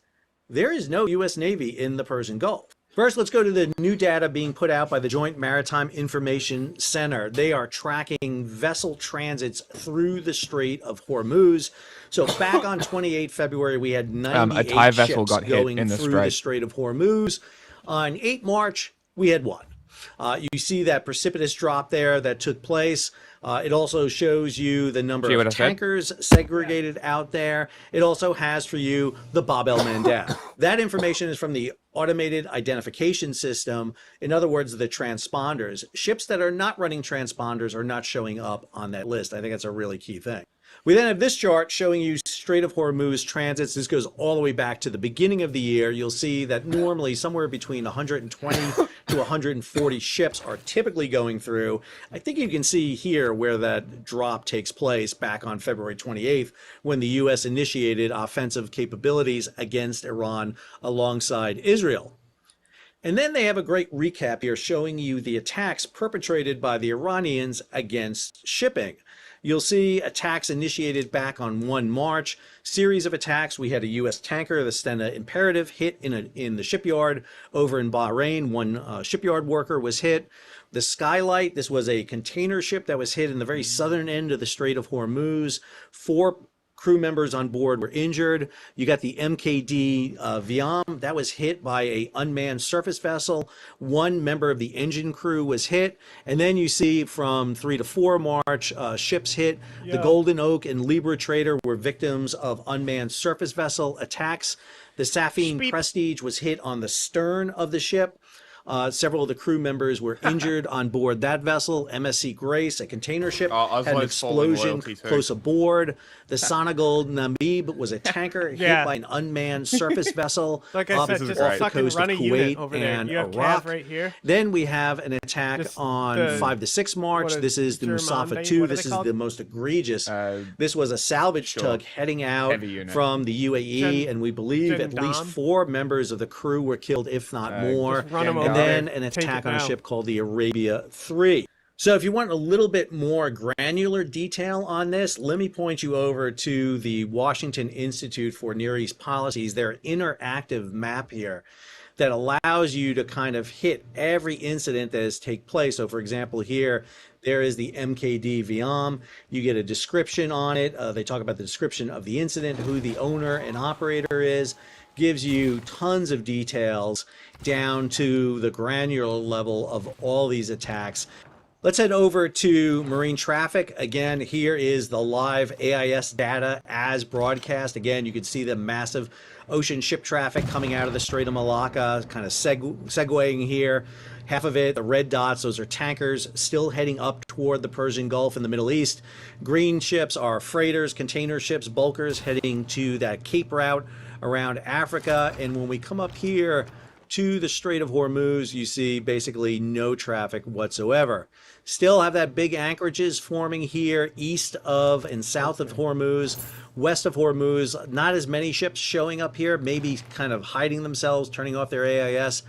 there is no U.S. Navy in the Persian Gulf. First, let's go to the new data being put out by the Joint Maritime Information Center. They are tracking vessel transits through the Strait of Hormuz. So back on 28 February, we had 98 a Thai vessel ships got hit going in the through strait. the Strait of Hormuz. On 8 March, we had 1. You see that precipitous drop there that took place. It also shows you the number See what of I said? tankers segregated out there. It also has for you the Bab el-Mandeb. That information is from the Automated Identification System. In other words, the transponders. Ships that are not running transponders are not showing up on that list. I think that's a really key thing. We then have this chart showing you Strait of Hormuz transits. This goes all the way back to the beginning of the year. You'll see that normally somewhere between 120 to 140 ships are typically going through. I think you can see here where that drop takes place back on February 28th when the U.S. initiated offensive capabilities against Iran alongside Israel. And then they have a great recap here showing you the attacks perpetrated by the Iranians against shipping. You'll see attacks initiated back on 1 March, series of attacks. We had a U.S. tanker, the Stena Imperative, hit in the shipyard over in Bahrain. 1 shipyard worker was hit. The Skylight, this was a container ship that was hit in the very southern end of the Strait of Hormuz. 4 crew members on board were injured. You got the MKD Viam that was hit by a unmanned surface vessel. 1 member of the engine crew was hit. And then you see from 3 to 4 March, ships hit. The Golden Oak and Libra Trader were victims of unmanned surface vessel attacks. The Safine Prestige was hit on the stern of the ship. Several of the crew members were injured on board that vessel, MSC Grace, a container ship, had an explosion close aboard. The Senegal Namib was a tanker hit by an unmanned surface vessel like I off said, just a the fucking coast of run a unit Kuwait over there. and You have Iraq. Cav right here. Then we have an attack Just on the- 5 to 6 March. what This is the Germande, Musafa 2. what are This they is called? the most egregious. This was a salvage tug heading out Heavy unit. from the UAE, and we believe at Gendam. least 4 members of the crew were killed, if not more. Just run 'em And over then there. an Take attack it on a now. ship called the Arabia 3. So if you want a little bit more granular detail on this, let me point you over to the Washington Institute for Near East Policies, their interactive map here that allows you to kind of hit every incident that has taken place. So for example, here, there is the MKD Viam. You get a description on it. They talk about the description of the incident, who the owner and operator is, gives you tons of details down to the granular level of all these attacks. Let's head over to marine traffic. Again, here is the live AIS data as broadcast. Again, you can see the massive ocean ship traffic coming out of the Strait of Malacca, kind of segueing here. Half of it, the red dots, those are tankers still heading up toward the Persian Gulf in the Middle East. Green ships are freighters, container ships, bulkers heading to that Cape route around Africa. And when we come up here to the Strait of Hormuz, you see basically no traffic whatsoever. Still have that big anchorages forming here east of and south of Hormuz. West of Hormuz, not as many ships showing up here, maybe kind of hiding themselves, turning off their AIS.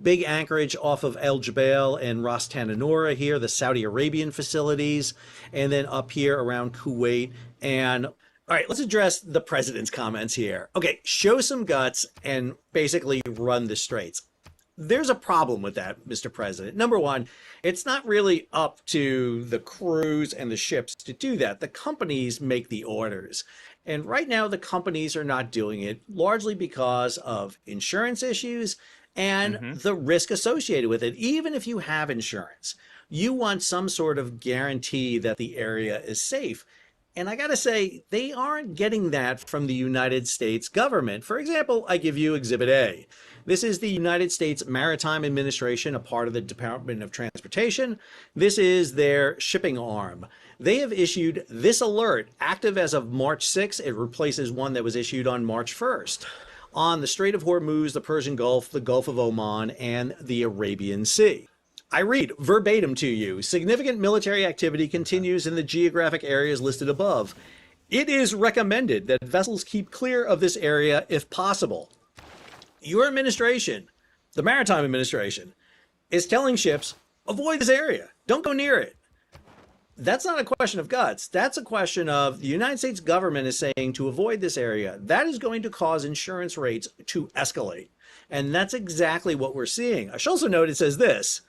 Big anchorage off of El Jebel and Ras Tananura here, the Saudi Arabian facilities, and then up here around Kuwait. And all right, let's address the president's comments here. Okay, show some guts and basically run the straits. There's a problem with that, Mr. President. Number one, it's not really up to the crews and the ships to do that. The companies make the orders. And right now, the companies are not doing it, largely because of insurance issues and the risk associated with it. Even if you have insurance, you want some sort of guarantee that the area is safe. And I got to say, they aren't getting that from the United States government. For example, I give you Exhibit A. This is the United States Maritime Administration, a part of the Department of Transportation. This is their shipping arm. They have issued this alert, active as of March 6th. It replaces one that was issued on March 1st. On the Strait of Hormuz, the Persian Gulf, the Gulf of Oman, and the Arabian Sea. I read verbatim to you. Significant military activity continues in the geographic areas listed above. It is recommended that vessels keep clear of this area if possible. Your administration, the Maritime Administration, is telling ships, avoid this area. Don't go near it. That's not a question of guts. That's a question of the United States government is saying to avoid this area. That is going to cause insurance rates to escalate. And that's exactly what we're seeing. I should also note it says this.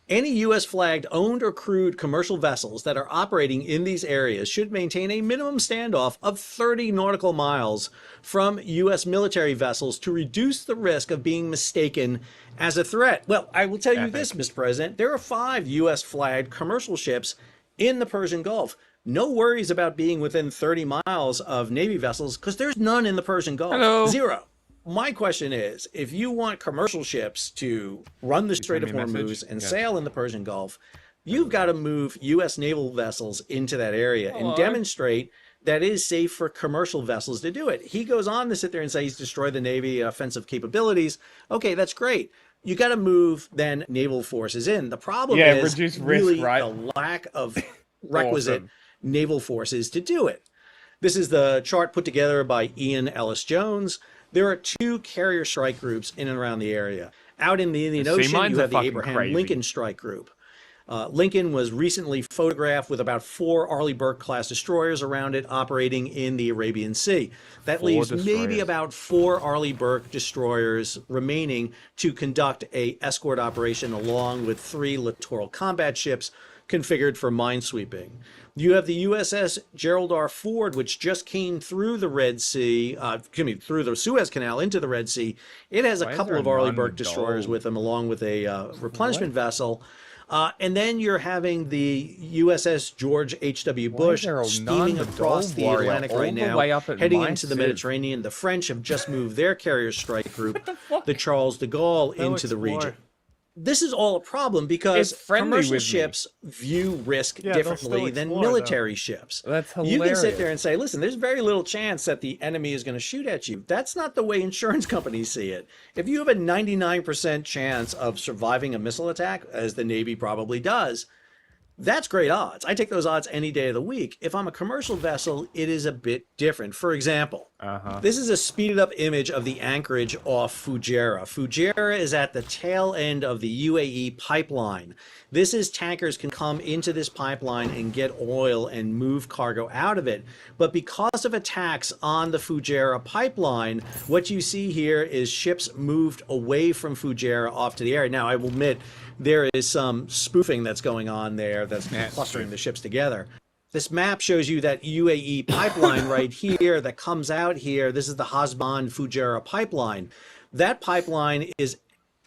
Any U.S. flagged owned or crewed commercial vessels that are operating in these areas should maintain a minimum standoff of 30 nautical miles from U.S. military vessels to reduce the risk of being mistaken as a threat. Well, I will tell you this, Mr. President. There are 5 U.S. flagged commercial ships in the Persian Gulf. No worries about being within 30 miles of Navy vessels because there's none in the Persian Gulf. Hello. 0. My question is, if you want commercial ships to run the Strait of Hormuz and sail in the Persian Gulf, you've got to move U.S. naval vessels into that area and demonstrate that it is safe for commercial vessels to do it. He goes on to sit there and say he's destroyed the Navy offensive capabilities. Okay, that's great. You got to move then naval forces in. The problem is reduce really risk, right? the lack of requisite naval forces to do it. This is the chart put together by Ian Ellis Jones. There are 2 carrier strike groups in and around the area. Out in the Indian Ocean, you have the Abraham Lincoln Strike Group. Lincoln was recently photographed with about 4 Arleigh Burke-class destroyers around it operating in the Arabian Sea. That leaves maybe about 4 Arleigh Burke destroyers remaining to conduct a escort operation along with 3 littoral combat ships configured for minesweeping. You have the USS Gerald R. Ford, which just came through the Red Sea, through the Suez Canal into the Red Sea. It has a couple of Arleigh Burke destroyers with them, along with a replenishment vessel. And then you're having the USS George H.W. Bush steaming across the Atlantic right now, heading into the Mediterranean. The French have just moved their carrier strike group, the Charles de Gaulle, into the region. this is all a problem because It's friendly commercial with me. ships view risk Yeah, they'll still differently than explore, military ships. That's You can sit there hilarious. and say, listen, there's very little chance that the enemy is going to shoot at you. That's not the way insurance companies see it. If you have a 99% chance of surviving a missile attack, as the Navy probably does, that's great odds. I take those odds any day of the week. If I'm a commercial vessel, it is a bit different. For example, this is a speeded up image of the anchorage off Fujairah. Fujairah is at the tail end of the UAE pipeline. This is tankers can come into this pipeline and get oil and move cargo out of it. But because of attacks on the Fujairah pipeline, what you see here is ships moved away from Fujairah off to the area. Now, I will admit, there is some spoofing that's going on there that's clustering the ships together. This map shows you that UAE pipeline right here that comes out here. This is the Hasban Fujairah pipeline. That pipeline is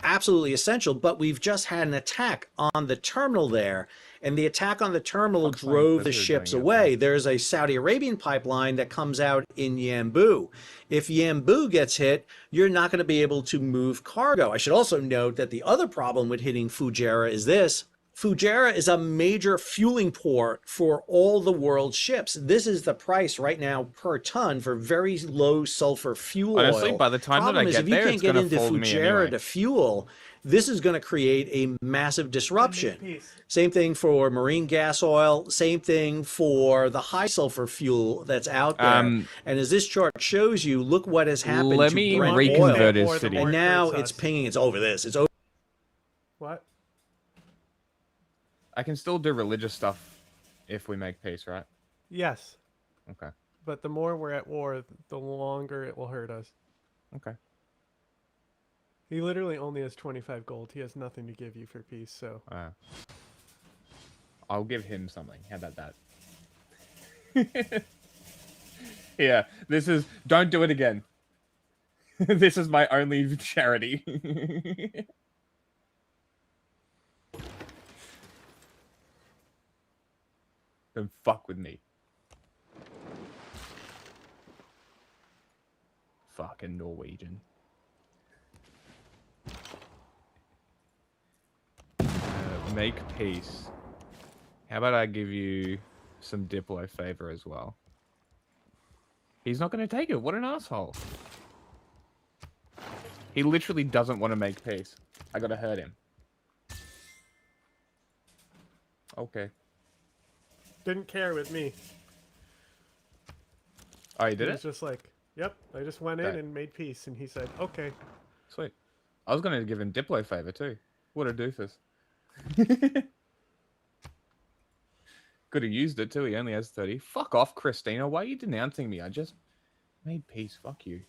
absolutely essential, but we've just had an attack on the terminal there. And the attack on the terminal drove the ships away. There's a Saudi Arabian pipeline that comes out in Yanbu. If Yanbu gets hit, you're not going to be able to move cargo. I should also note that the other problem with hitting Fujairah is this. Fujairah is a major fueling port for all the world's ships. This is the price right now per ton for very low sulfur fuel Honestly, oil. by the time that I Problem is, get if you there, can't it's get gonna into fold me Fujairah anyway. to fuel, this is going to create a massive disruption. Same thing for marine gas oil. Same thing for the high sulfur fuel that's out there. And as this chart shows you, look what has happened Let to me Brent reconvert oil. his city. And now it's pinging. It's over this. It's over. What? I can still do religious stuff if we make peace, right? Yes. Okay. But the more we're at war, the longer it will hurt us. Okay. He literally only has 25 gold. He has nothing to give you for peace, so. I'll give him something. How about that? Yeah, this is... Don't do it again. This is my only charity. Don't fuck with me. Fucking Norwegian. Make peace. How about I give you some Diplo favor as well? He's not going to take it. What an asshole. He literally doesn't want to make peace. I got to hurt him. Okay. Didn't care with me. Oh, you did He it? was just like, yep, I just went in Okay. and made peace. And he said, okay. Sweet. I was going to give him Diplo favor too. What a doofus. Could have used it too. He only has 30. Fuck off, Christina. Why are you denouncing me? I just made peace. Fuck you.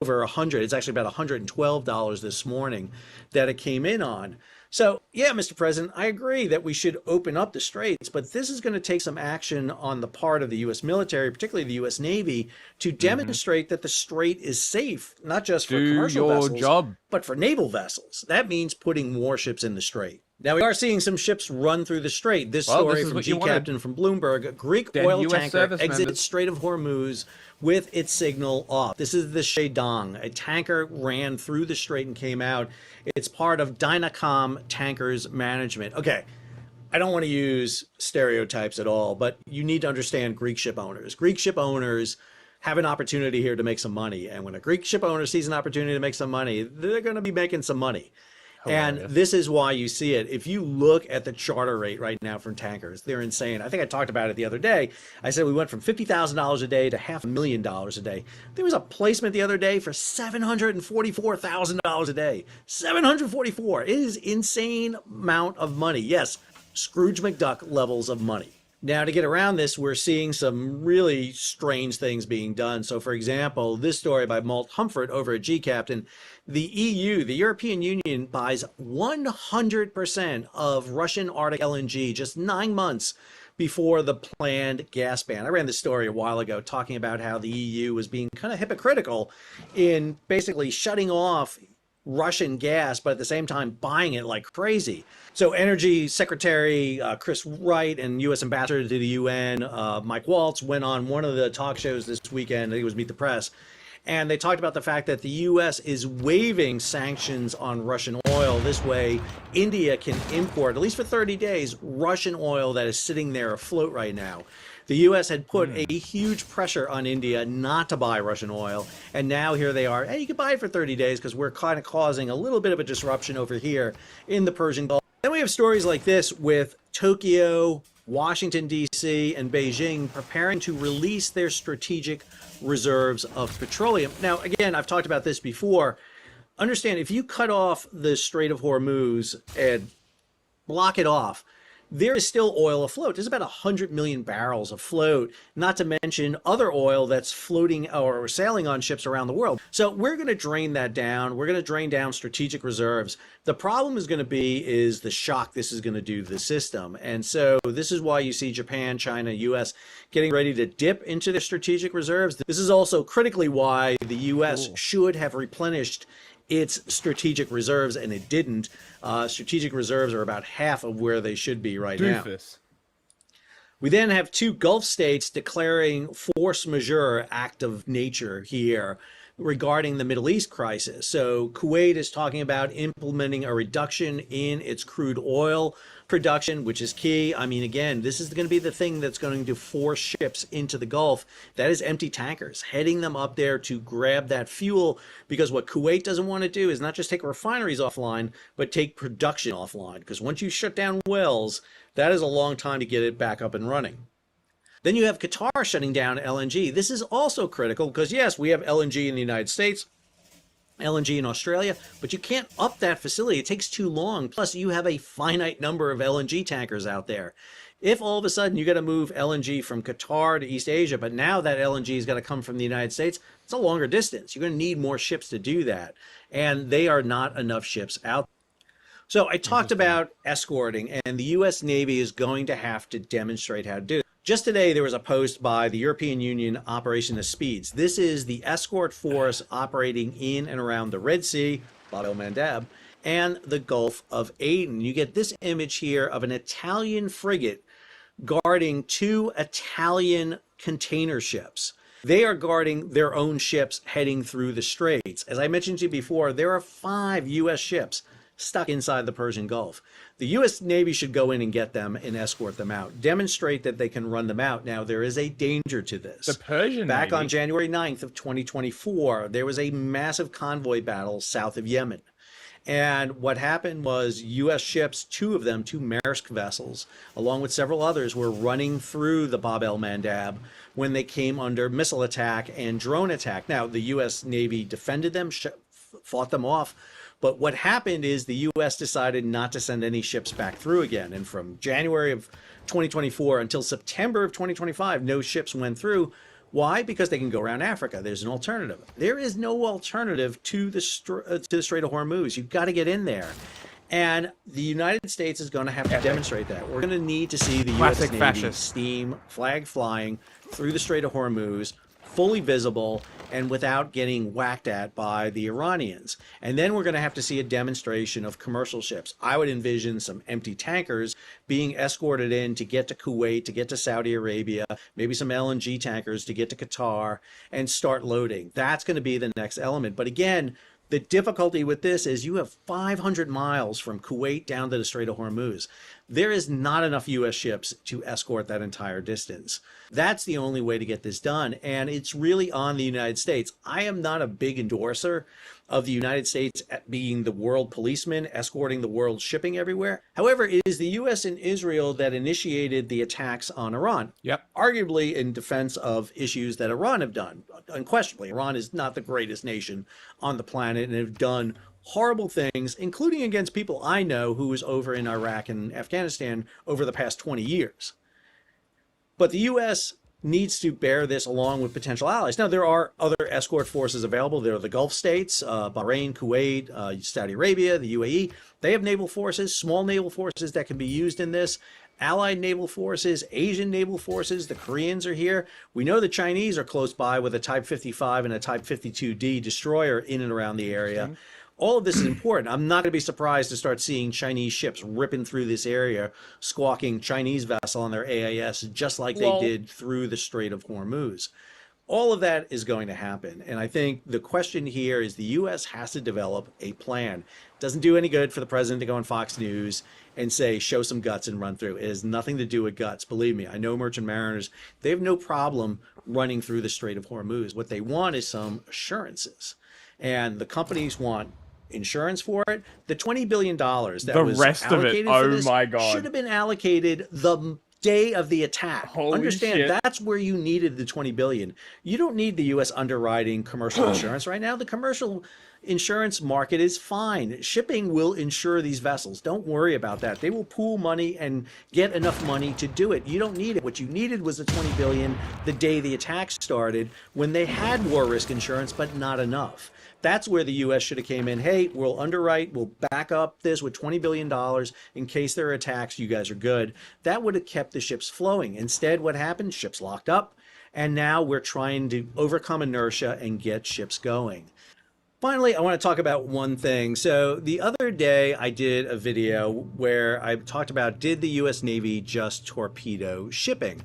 Over 100. It's actually about $112 this morning that it came in on. So, yeah, Mr. President, I agree that we should open up the straits, but this is going to take some action on the part of the U.S. military, particularly the U.S. Navy, to demonstrate that the strait is safe, not just for Do commercial your vessels, job. but for naval vessels. That means putting warships in the strait. Now, we are seeing some ships run through the strait. This Well, story this is from what you G wanted. Captain from Bloomberg, a Greek Dead oil US tanker service exits members. Strait of Hormuz with its signal off. This is the Shedong. A tanker ran through the strait and came out. It's part of Dynacom Tankers Management. Okay, I don't want to use stereotypes at all, but you need to understand Greek ship owners. Greek ship owners have an opportunity here to make some money. And when a Greek ship owner sees an opportunity to make some money, they're going to be making some money. And this is why you see it. If you look at the charter rate right now from tankers, they're insane. I think I talked about it the other day. I said we went from $50,000 a day to $500,000 a day. There was a placement the other day for $744,000 a day. $744. It is insane amount of money. Yes, Scrooge McDuck levels of money. Now, to get around this, we're seeing some really strange things being done. So, for example, this story by Malt Humford over at G Captain, the EU, the European Union, buys 100% of Russian Arctic LNG just 9 months before the planned gas ban. I ran this story a while ago talking about how the EU was being kind of hypocritical in basically shutting off Russian gas, but at the same time buying it like crazy. So Energy Secretary Chris Wright and U.S. Ambassador to the UN, Mike Waltz, went on one of the talk shows this weekend. I think it was Meet the Press. And they talked about the fact that the U.S. is waiving sanctions on Russian oil. This way, India can import, at least for 30 days, Russian oil that is sitting there afloat right now. The U.S. had put a huge pressure on India not to buy Russian oil. And now here they are. Hey, you can buy it for 30 days because we're kind of causing a little bit of a disruption over here in the Persian Gulf. Then we have stories like this with Tokyo, Washington, D.C., and Beijing preparing to release their strategic reserves of petroleum. Now, again, I've talked about this before. Understand, if you cut off the Strait of Hormuz and block it off, there is still oil afloat. There's about 100 million barrels afloat, not to mention other oil that's floating or sailing on ships around the world. So we're going to drain that down. We're going to drain down strategic reserves. The problem is going to be is the shock this is going to do to the system. And so this is why you see Japan, China, US getting ready to dip into their strategic reserves. This is also critically why the US should have replenished its strategic reserves, and it didn't. Strategic reserves are about half of where they should be right now. We then have 2 Gulf states declaring force majeure act of nature here regarding the Middle East crisis. So Kuwait is talking about implementing a reduction in its crude oil production, which is key. I mean, again, this is going to be the thing that's going to force ships into the Gulf. That is empty tankers, heading them up there to grab that fuel, because what Kuwait doesn't want to do is not just take refineries offline, but take production offline. Because once you shut down wells, that is a long time to get it back up and running. Then you have Qatar shutting down LNG. This is also critical because, yes, we have LNG in the United States, LNG in Australia, but you can't up that facility. It takes too long. Plus, you have a finite number of LNG tankers out there. If all of a sudden you got to move LNG from Qatar to East Asia, but now that LNG is going to come from the United States, it's a longer distance. You're going to need more ships to do that. And they are not enough ships out there. So I talked about escorting, and the U.S. Navy is going to have to demonstrate how to do it. Just today, there was a post by the European Union Operation Aspides. This is the escort force operating in and around the Red Sea, Bab el-Mandeb, and the Gulf of Aden. You get this image here of an Italian frigate guarding 2 Italian container ships. They are guarding their own ships heading through the straits. As I mentioned to you before, there are 5 U.S. ships stuck inside the Persian Gulf. The U.S. Navy should go in and get them and escort them out, demonstrate that they can run them out. Now, there is a danger to this. The Persian Back Navy. on January 9th of 2024, there was a massive convoy battle south of Yemen. And what happened was U.S. ships, 2 of them, 2 Maersk vessels, along with several others, were running through the Bab el-Mandab when they came under missile attack and drone attack. Now, the U.S. Navy defended them, fought them off. But what happened is the U.S. decided not to send any ships back through again. And from January of 2024 until September of 2025, no ships went through. Why? Because they can go around Africa. There's an alternative. There is no alternative to the Strait of Hormuz. You've got to get in there. And the United States is going to have to demonstrate that. We're going to need to see the U.S. Navy steam, flag flying through the Strait of Hormuz, fully visible and without getting whacked at by the Iranians. And then we're going to have to see a demonstration of commercial ships. I would envision some empty tankers being escorted in to get to Kuwait, to get to Saudi Arabia, maybe some LNG tankers to get to Qatar and start loading. That's going to be the next element. But again, the difficulty with this is you have 500 miles from Kuwait down to the Strait of Hormuz. There is not enough U.S. ships to escort that entire distance. That's the only way to get this done, and it's really on the United States. I am not a big endorser of the United States being the world policeman, escorting the world shipping everywhere. However, it is the U.S. and Israel that initiated the attacks on Iran. Arguably in defense of issues that Iran have done. Unquestionably, Iran is not the greatest nation on the planet and have done horrible things, including against people I know who was over in Iraq and Afghanistan over the past 20 years. But the U.S. needs to bear this along with potential allies. Now, there are other escort forces available. There are the Gulf states, Bahrain, Kuwait, Saudi Arabia, the UAE. They have naval forces, small naval forces that can be used in this. Allied naval forces, Asian naval forces, the Koreans are here. We know the Chinese are close by with a Type 55 and a Type 52D destroyer in and around the area. all of this is important. I'm not going to be surprised to start seeing Chinese ships ripping through this area, squawking Chinese vessel on their AIS, just like they did through the Strait of Hormuz. All of that is going to happen. And I think the question here is the U.S. has to develop a plan. It doesn't do any good for the president to go on Fox News and say, show some guts and run through. It has nothing to do with guts. Believe me, I know merchant mariners, they have no problem running through the Strait of Hormuz. What they want is some assurances. And the companies want insurance for it. The $20 billion that The was rest of it, allocated for oh this my God. should have been allocated the day of the attack. Holy Understand, shit. that's where you needed the $20 billion. You don't need the U.S. underwriting commercial insurance right now. The commercial insurance market is fine. Shipping will insure these vessels. Don't worry about that. They will pool money and get enough money to do it. You don't need it. What you needed was the $20 billion the day the attack started, when they had war risk insurance, but not enough. That's where the U.S. should have came in. Hey, we'll underwrite, we'll back up this with $20 billion in case there are attacks. You guys are good. That would have kept the ships flowing. Instead, what happened? Ships locked up. And now we're trying to overcome inertia and get ships going. Finally, I want to talk about one thing. So the other day I did a video where I talked about, did the U.S. Navy just torpedo shipping?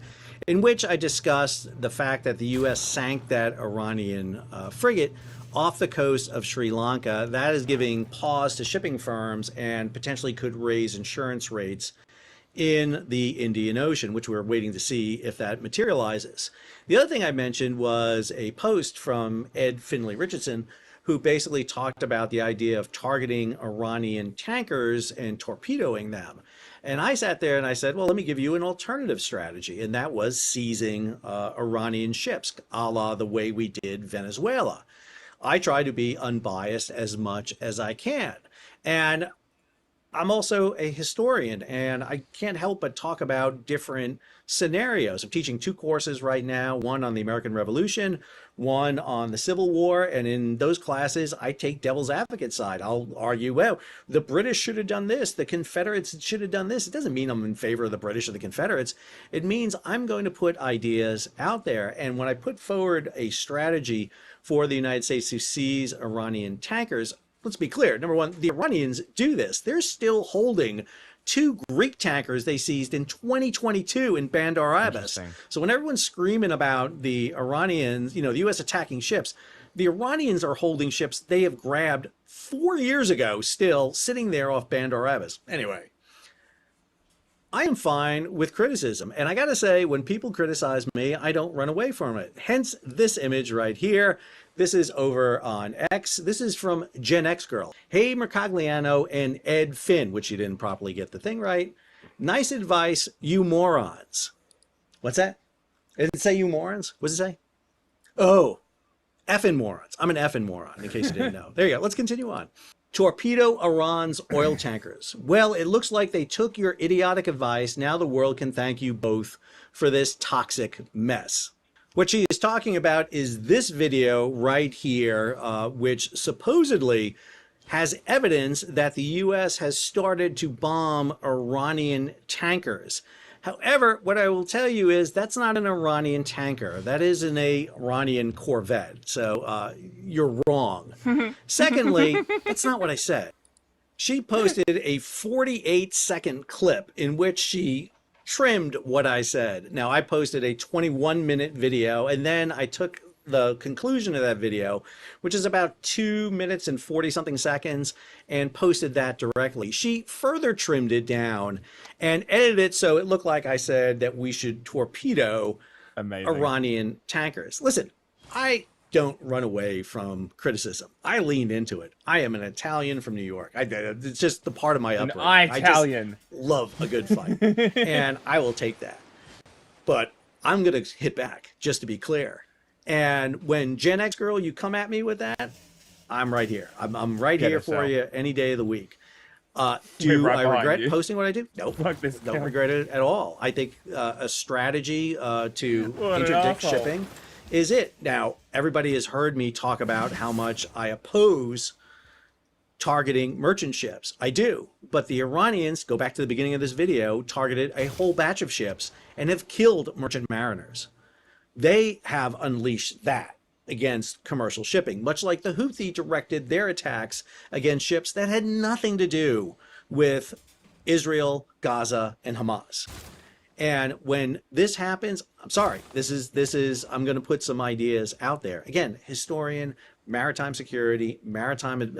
In which I discussed the fact that the U.S. sank that Iranian frigate off the coast of Sri Lanka. That is giving pause to shipping firms and potentially could raise insurance rates in the Indian Ocean, which we're waiting to see if that materializes. The other thing I mentioned was a post from Ed Finley Richardson, who basically talked about the idea of targeting Iranian tankers and torpedoing them. And I sat there and I said, well, let me give you an alternative strategy. And that was seizing Iranian ships, a la the way we did Venezuela. I try to be unbiased as much as I can. And I'm also a historian, and I can't help but talk about different scenarios. I'm teaching 2 courses right now, one on the American Revolution, one on the Civil War, and in those classes, I take devil's advocate side. I'll argue, well, the British should have done this, the Confederates should have done this. It doesn't mean I'm in favor of the British or the Confederates. It means I'm going to put ideas out there, and when I put forward a strategy for the United States to seize Iranian tankers, let's be clear. Number one, the Iranians do this. They're still holding 2 Greek tankers they seized in 2022 in Bandar Abbas. So when everyone's screaming about the Iranians, the U.S. attacking ships, the Iranians are holding ships they have grabbed 4 years ago, still sitting there off Bandar Abbas. Anyway, I am fine with criticism. And I got to say, when people criticize me, I don't run away from it. Hence this image right here. This is over on X. This is from Gen X Girl. Hey, Mercogliano and Ed Finn, which you didn't properly get the thing right. Nice advice, you morons. What's that? Did it say you morons? What does it say? Oh, effing morons. I'm an effing moron, in case you didn't know. There you go. Let's continue on. Torpedo Iran's oil tankers. Well, it looks like they took your idiotic advice. Now the world can thank you both for this toxic mess. What she is talking about is this video right here, which supposedly has evidence that the U.S. has started to bomb Iranian tankers. However, what I will tell you is that's not an Iranian tanker. That is an Iranian Corvette. So you're wrong. Secondly, that's not what I said. She posted a 48-second clip in which she trimmed what I said. Now, I posted a 21-minute video, and then I took the conclusion of that video, which is about 2 minutes and 40-something seconds, and posted that directly. She further trimmed it down and edited it so it looked like I said that we should torpedo Iranian tankers. Listen, I don't run away from criticism. I leaned into it. I am an Italian from New York. It's just the part of my upbringing. I just love a good fight, and I will take that. But I'm going to hit back, just to be clear. And when Gen X Girl, you come at me with that, I'm right here. I'm right here for you any day of the week. Do I regret posting what I do? Nope. Don't regret it at all. I think a strategy to interdict shipping is it. Now, everybody has heard me talk about how much I oppose targeting merchant ships. I do. But the Iranians, go back to the beginning of this video, targeted a whole batch of ships and have killed merchant mariners. They have unleashed that. against commercial shipping, much like the Houthi directed their attacks against ships that had nothing to do with Israel, Gaza, and Hamas. And when this happens, I'm sorry, I'm going to put some ideas out there. Again, historian, maritime security, maritime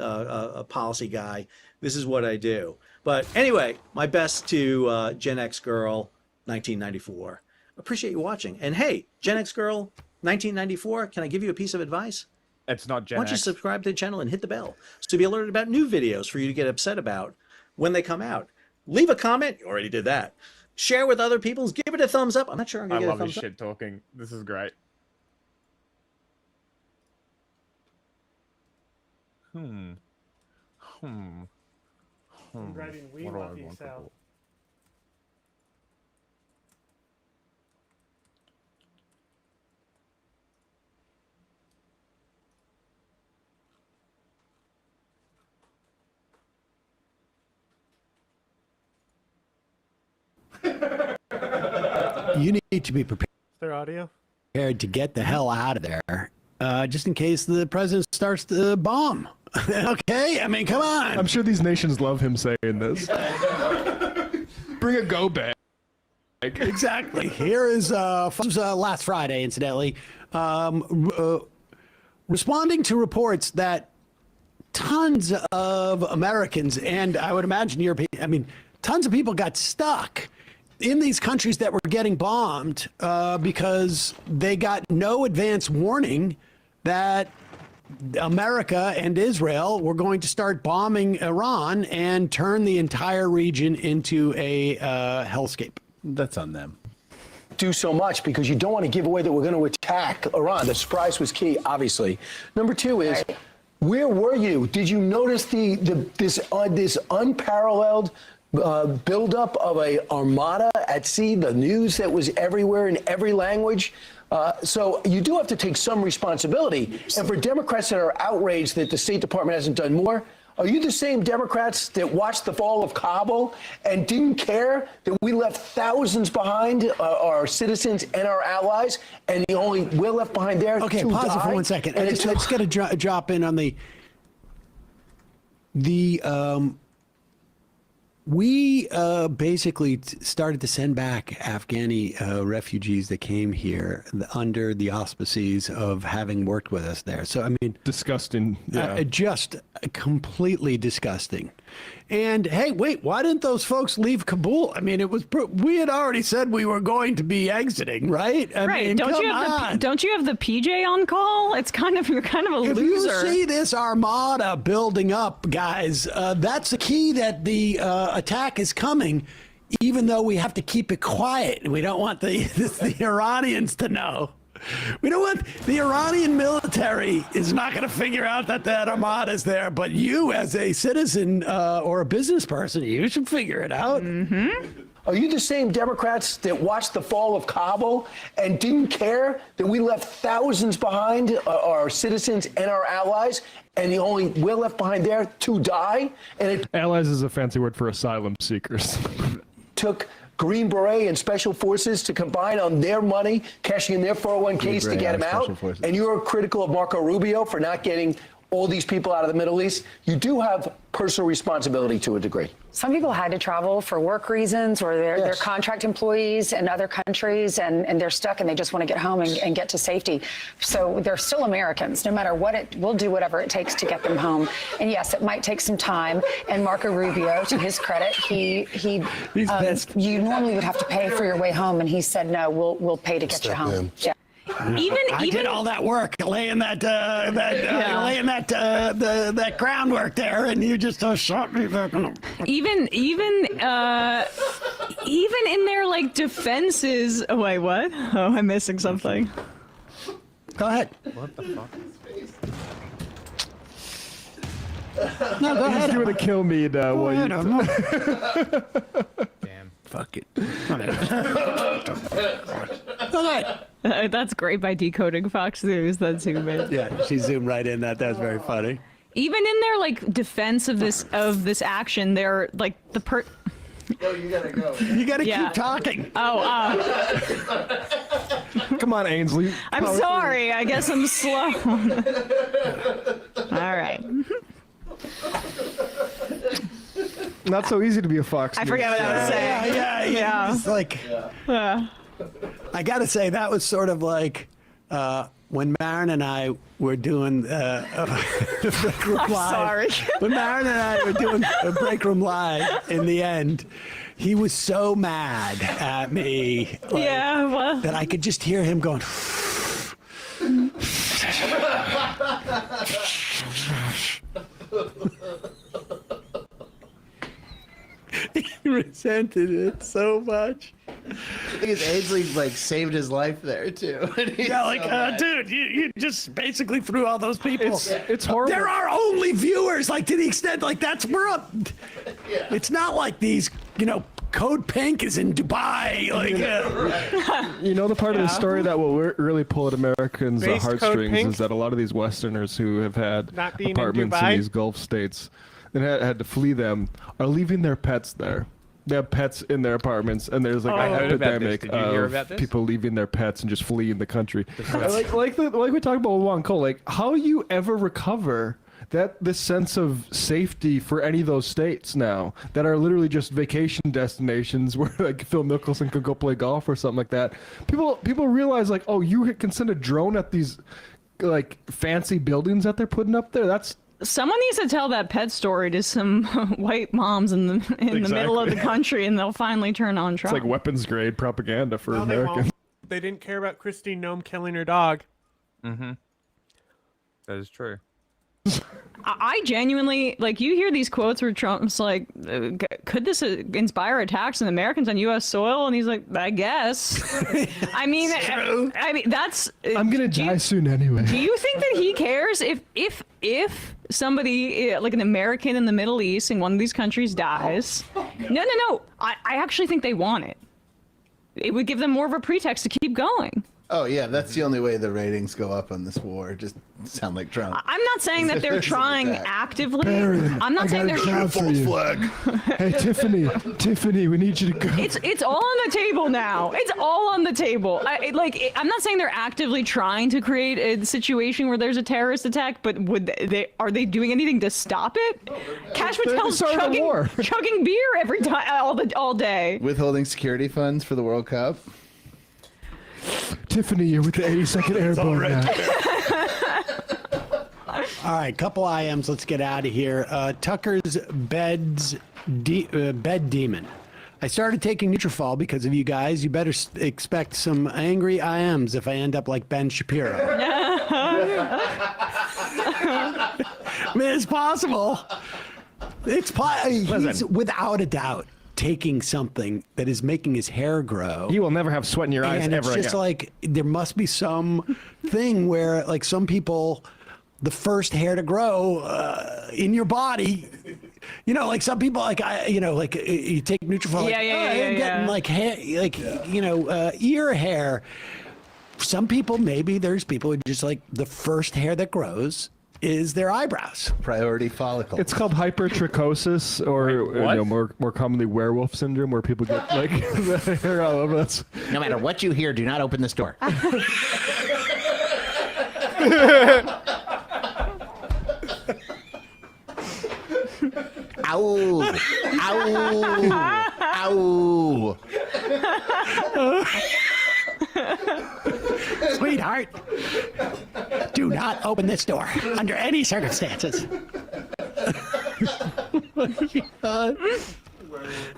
policy guy. This is what I do. But anyway, my best to Gen X Girl, 1994. Appreciate you watching. And hey, Gen X Girl, 1994, can I give you a piece of advice? It's not Gen Why don't you X. subscribe to the channel and hit the bell to be alerted about new videos for you to get upset about when they come out. Leave a comment. You already did that. Share with other people. Give it a thumbs up. I'm not sure I'm going I to get love a his thumbs up. shit talking. This is great. I'm writing we What do I want these want to out. do? You need to be prepared Is there audio? to get the hell out of there, just in case the president starts to bomb. Okay? I mean, come on. I'm sure these nations love him saying this. Bring a go bag. Exactly. Here is last Friday, incidentally, responding to reports that tons of Americans, and I would imagine European, tons of people got stuck in these countries that were getting bombed because they got no advance warning that America and Israel were going to start bombing Iran and turn the entire region into a hellscape. That's on them. Do so much because you don't want to give away that we're going to attack Iran. The surprise was key, obviously. Number two is, where were you? Did you notice this unparalleled buildup of a armada at sea? The news that was everywhere in every language. So you do have to take some responsibility. And for Democrats that are outraged that the State Department hasn't done more, are you the same Democrats that watched the fall of Kabul and didn't care that we left thousands behind, our citizens and our allies, and we're left behind there? Okay, to pause it die? for 1 second. And I just got to drop in on we basically started to send back Afghani refugees that came here under the auspices of having worked with us there. So, I mean... Disgusting. Yeah. Just completely disgusting. And, hey, wait, why didn't those folks leave Kabul? I mean, we had already said we were going to be exiting, right? I mean, don't you have the PJ on call? It's you're kind of a if loser. you see this armada building up, guys, that's the key that the attack is coming, even though we have to keep it quiet. We don't want the Iranians to know. We don't want the Iranian military is not going to figure out that armada is there, but you as a citizen or a business person, you should figure it out. Mm-hmm. Are you the same Democrats that watched the fall of Kabul and didn't care that we left thousands behind, our citizens and our allies, and we're left behind there to die? And Allies is a fancy word for asylum seekers. Took Green Beret and Special Forces to combine on their money, cashing in their 401ks to get them out. And you're critical of Marco Rubio for not getting all these people out of the Middle East. You do have personal responsibility to a degree. Some people had to travel for work reasons, or they're contract employees in other countries, and they're stuck and they just want to get home and get to safety. So they're still Americans, no matter what. We'll do whatever it takes to get them home. And yes, it might take some time. And Marco Rubio, to his credit, you normally would have to pay for your way home, and he said, no, we'll pay to get you home. Yeah. I did all that work, laying that groundwork there, and you just shot me back. Even in their defenses. Oh, wait, what? Oh, I'm missing something. Go ahead. What the fuck? No, go ahead. He's doing a kill me now. Damn. Fuck it. That's great by decoding Fox News. That's zoom in. Yeah, she zoomed right in. That was very funny. Even in their defense of this action, they're Oh, you gotta go. You gotta keep talking. Oh, Come on, Ainsley. I'm sorry. I guess I'm slow. All right. Not so easy to be a Fox. I forget what I was saying. Yeah. It's like, I got to say, that was sort of like when Marin and I were doing the Break Room I'm Live. sorry. When Marin and I were doing a Break Room Live, in the end, he was so mad at me. That I could just hear him going. He resented it so much. I think Ainsley like saved his life there too. Dude, you just basically threw all those people. It's horrible. There are only viewers, like to the extent, like that's we're up. It's not like these, Code Pink is in Dubai. You know, the part of the story that will really pull at Americans' Base Code heartstrings Pink? is that a lot of these Westerners who have had Not being in apartments in Dubai? these Gulf states and had to flee them are leaving their pets there. They have pets in their apartments, and there's like I an heard about this. epidemic Did you hear of about this? people leaving their pets and just fleeing the country. like we talked about with Juan Cole, like how do you ever recover this sense of safety for any of those states now that are literally just vacation destinations where like Phil Mickelson could go play golf or something like that? People realize like, oh, you can send a drone at these like fancy buildings that they're putting up there. Someone needs to tell that pet story to some white moms in the middle of the country, and they'll finally turn on Trump. It's like weapons grade propaganda for No, they Americans. won't. They didn't care about Christine Nome killing her dog. Mm-hmm. That is true. I genuinely, like, you hear these quotes where Trump's like, could this inspire attacks on Americans on U.S. soil? And he's like, I guess. I mean, that's... I'm going to die soon anyway. Do you think that he cares if somebody, like an American in the Middle East in one of these countries dies? No. I actually think they want it. It would give them more of a pretext to keep going. Oh yeah, that's the only way the ratings go up on this war. Just sound like Trump. I'm not saying that they're There's an trying attack. actively. Barron, I'm not I saying got they're a job for you. Hey, Tiffany, we need you to go. It's all on the table now. It's all on the table. I'm not saying they're actively trying to create a situation where there's a terrorist attack, but are they doing anything to stop it? Cash Patel's chugging beer every time all day. Withholding security funds for the World Cup. Tiffany, you're with the 82nd Airborne now. All right, couple IMs. Let's get out of here. Tucker's bed demon. I started taking Nutrafol because of you guys. You better expect some angry IMs if I end up like Ben Shapiro. I mean, it's possible. He's without a doubt taking something that is making his hair grow. You will never have sweat in your eyes and ever it's just again. like there must be some thing where like some people, the first hair to grow in your body, like some people like you take Nutrafol, I'm getting like hair, ear hair. Some people, maybe there's people who just like the first hair that grows is their eyebrows. Priority follicle. It's called hypertrichosis, or more commonly werewolf syndrome, where people get like the hair all over us. No matter what you hear, do not open this door. Ow! Ow! Ow! Sweetheart, do not open this door under any circumstances.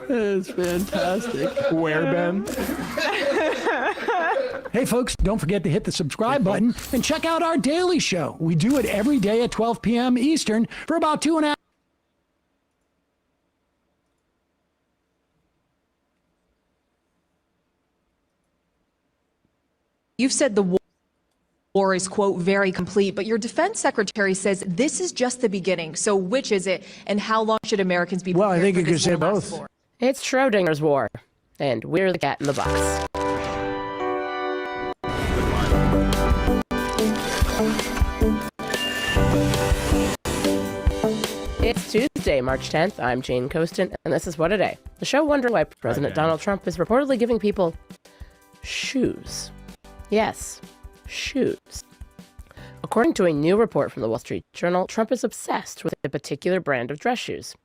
That's fantastic. Where, Ben? Hey, folks, don't forget to hit the subscribe button and check out our daily show. We do it every day at 12 p.m. Eastern for about 2.5 You've said the war is, quote, very complete, but your defense secretary says this is just the beginning. So which is it, and how long should Americans be prepared I think for you could this say will last both. for? It's Schrodinger's war, and we're the cat in the box. It's Tuesday, March 10th. I'm Jane Coaston, and this is What a Day, the show wondering why President Donald Trump is reportedly giving people shoes. Yes, shoes. According to a new report from the Wall Street Journal, Trump is obsessed with a particular brand of dress shoes,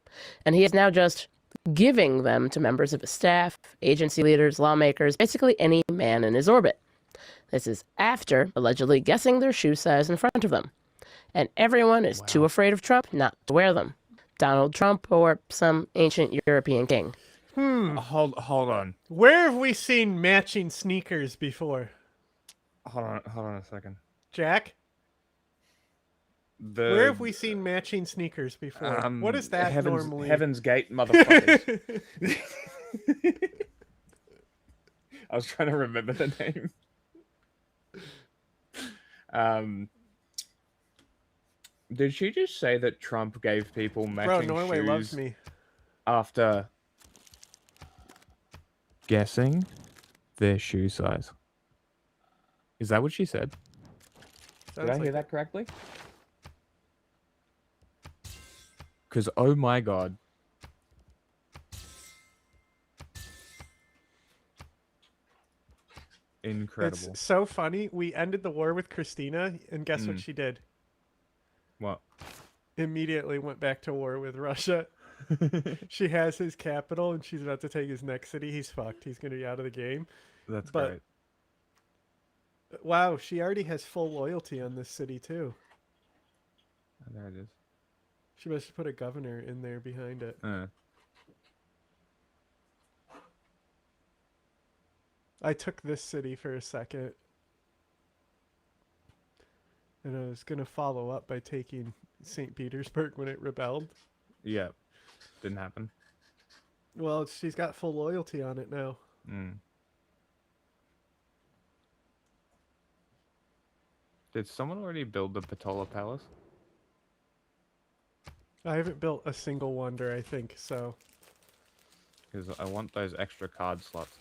and he is now just giving them to members of his staff, agency leaders, lawmakers, basically any man in his orbit. This is after allegedly guessing their shoe size in front of them. And everyone is too afraid of Trump not to wear them. Donald Trump or some ancient European king. Hold on. Where have we seen matching sneakers before? Hold on a second. Jack? Where have we seen matching sneakers before? What is that normally? Heaven's Gate, motherfuckers. I was trying to remember the name. Did she just say that Trump gave people matching Norway shoes loves me. after guessing their shoe size? Is that what she said? Did I hear that correctly? Because, oh my god. Incredible. It's so funny. We ended the war with Christina, and guess what she did? What? Immediately went back to war with Russia. She has his capital, and she's about to take his next city. He's fucked. He's going to be out of the game. That's great. Wow, she already has full loyalty on this city, too. Oh, there it is. She must have put a governor in there behind it. I took this city for a second. And I was going to follow up by taking St. Petersburg when it rebelled. Yeah. Didn't happen. Well, she's got full loyalty on it now. Did someone already build the Patola Palace? I haven't built a single wonder, I think, so. Because I want those extra card slots.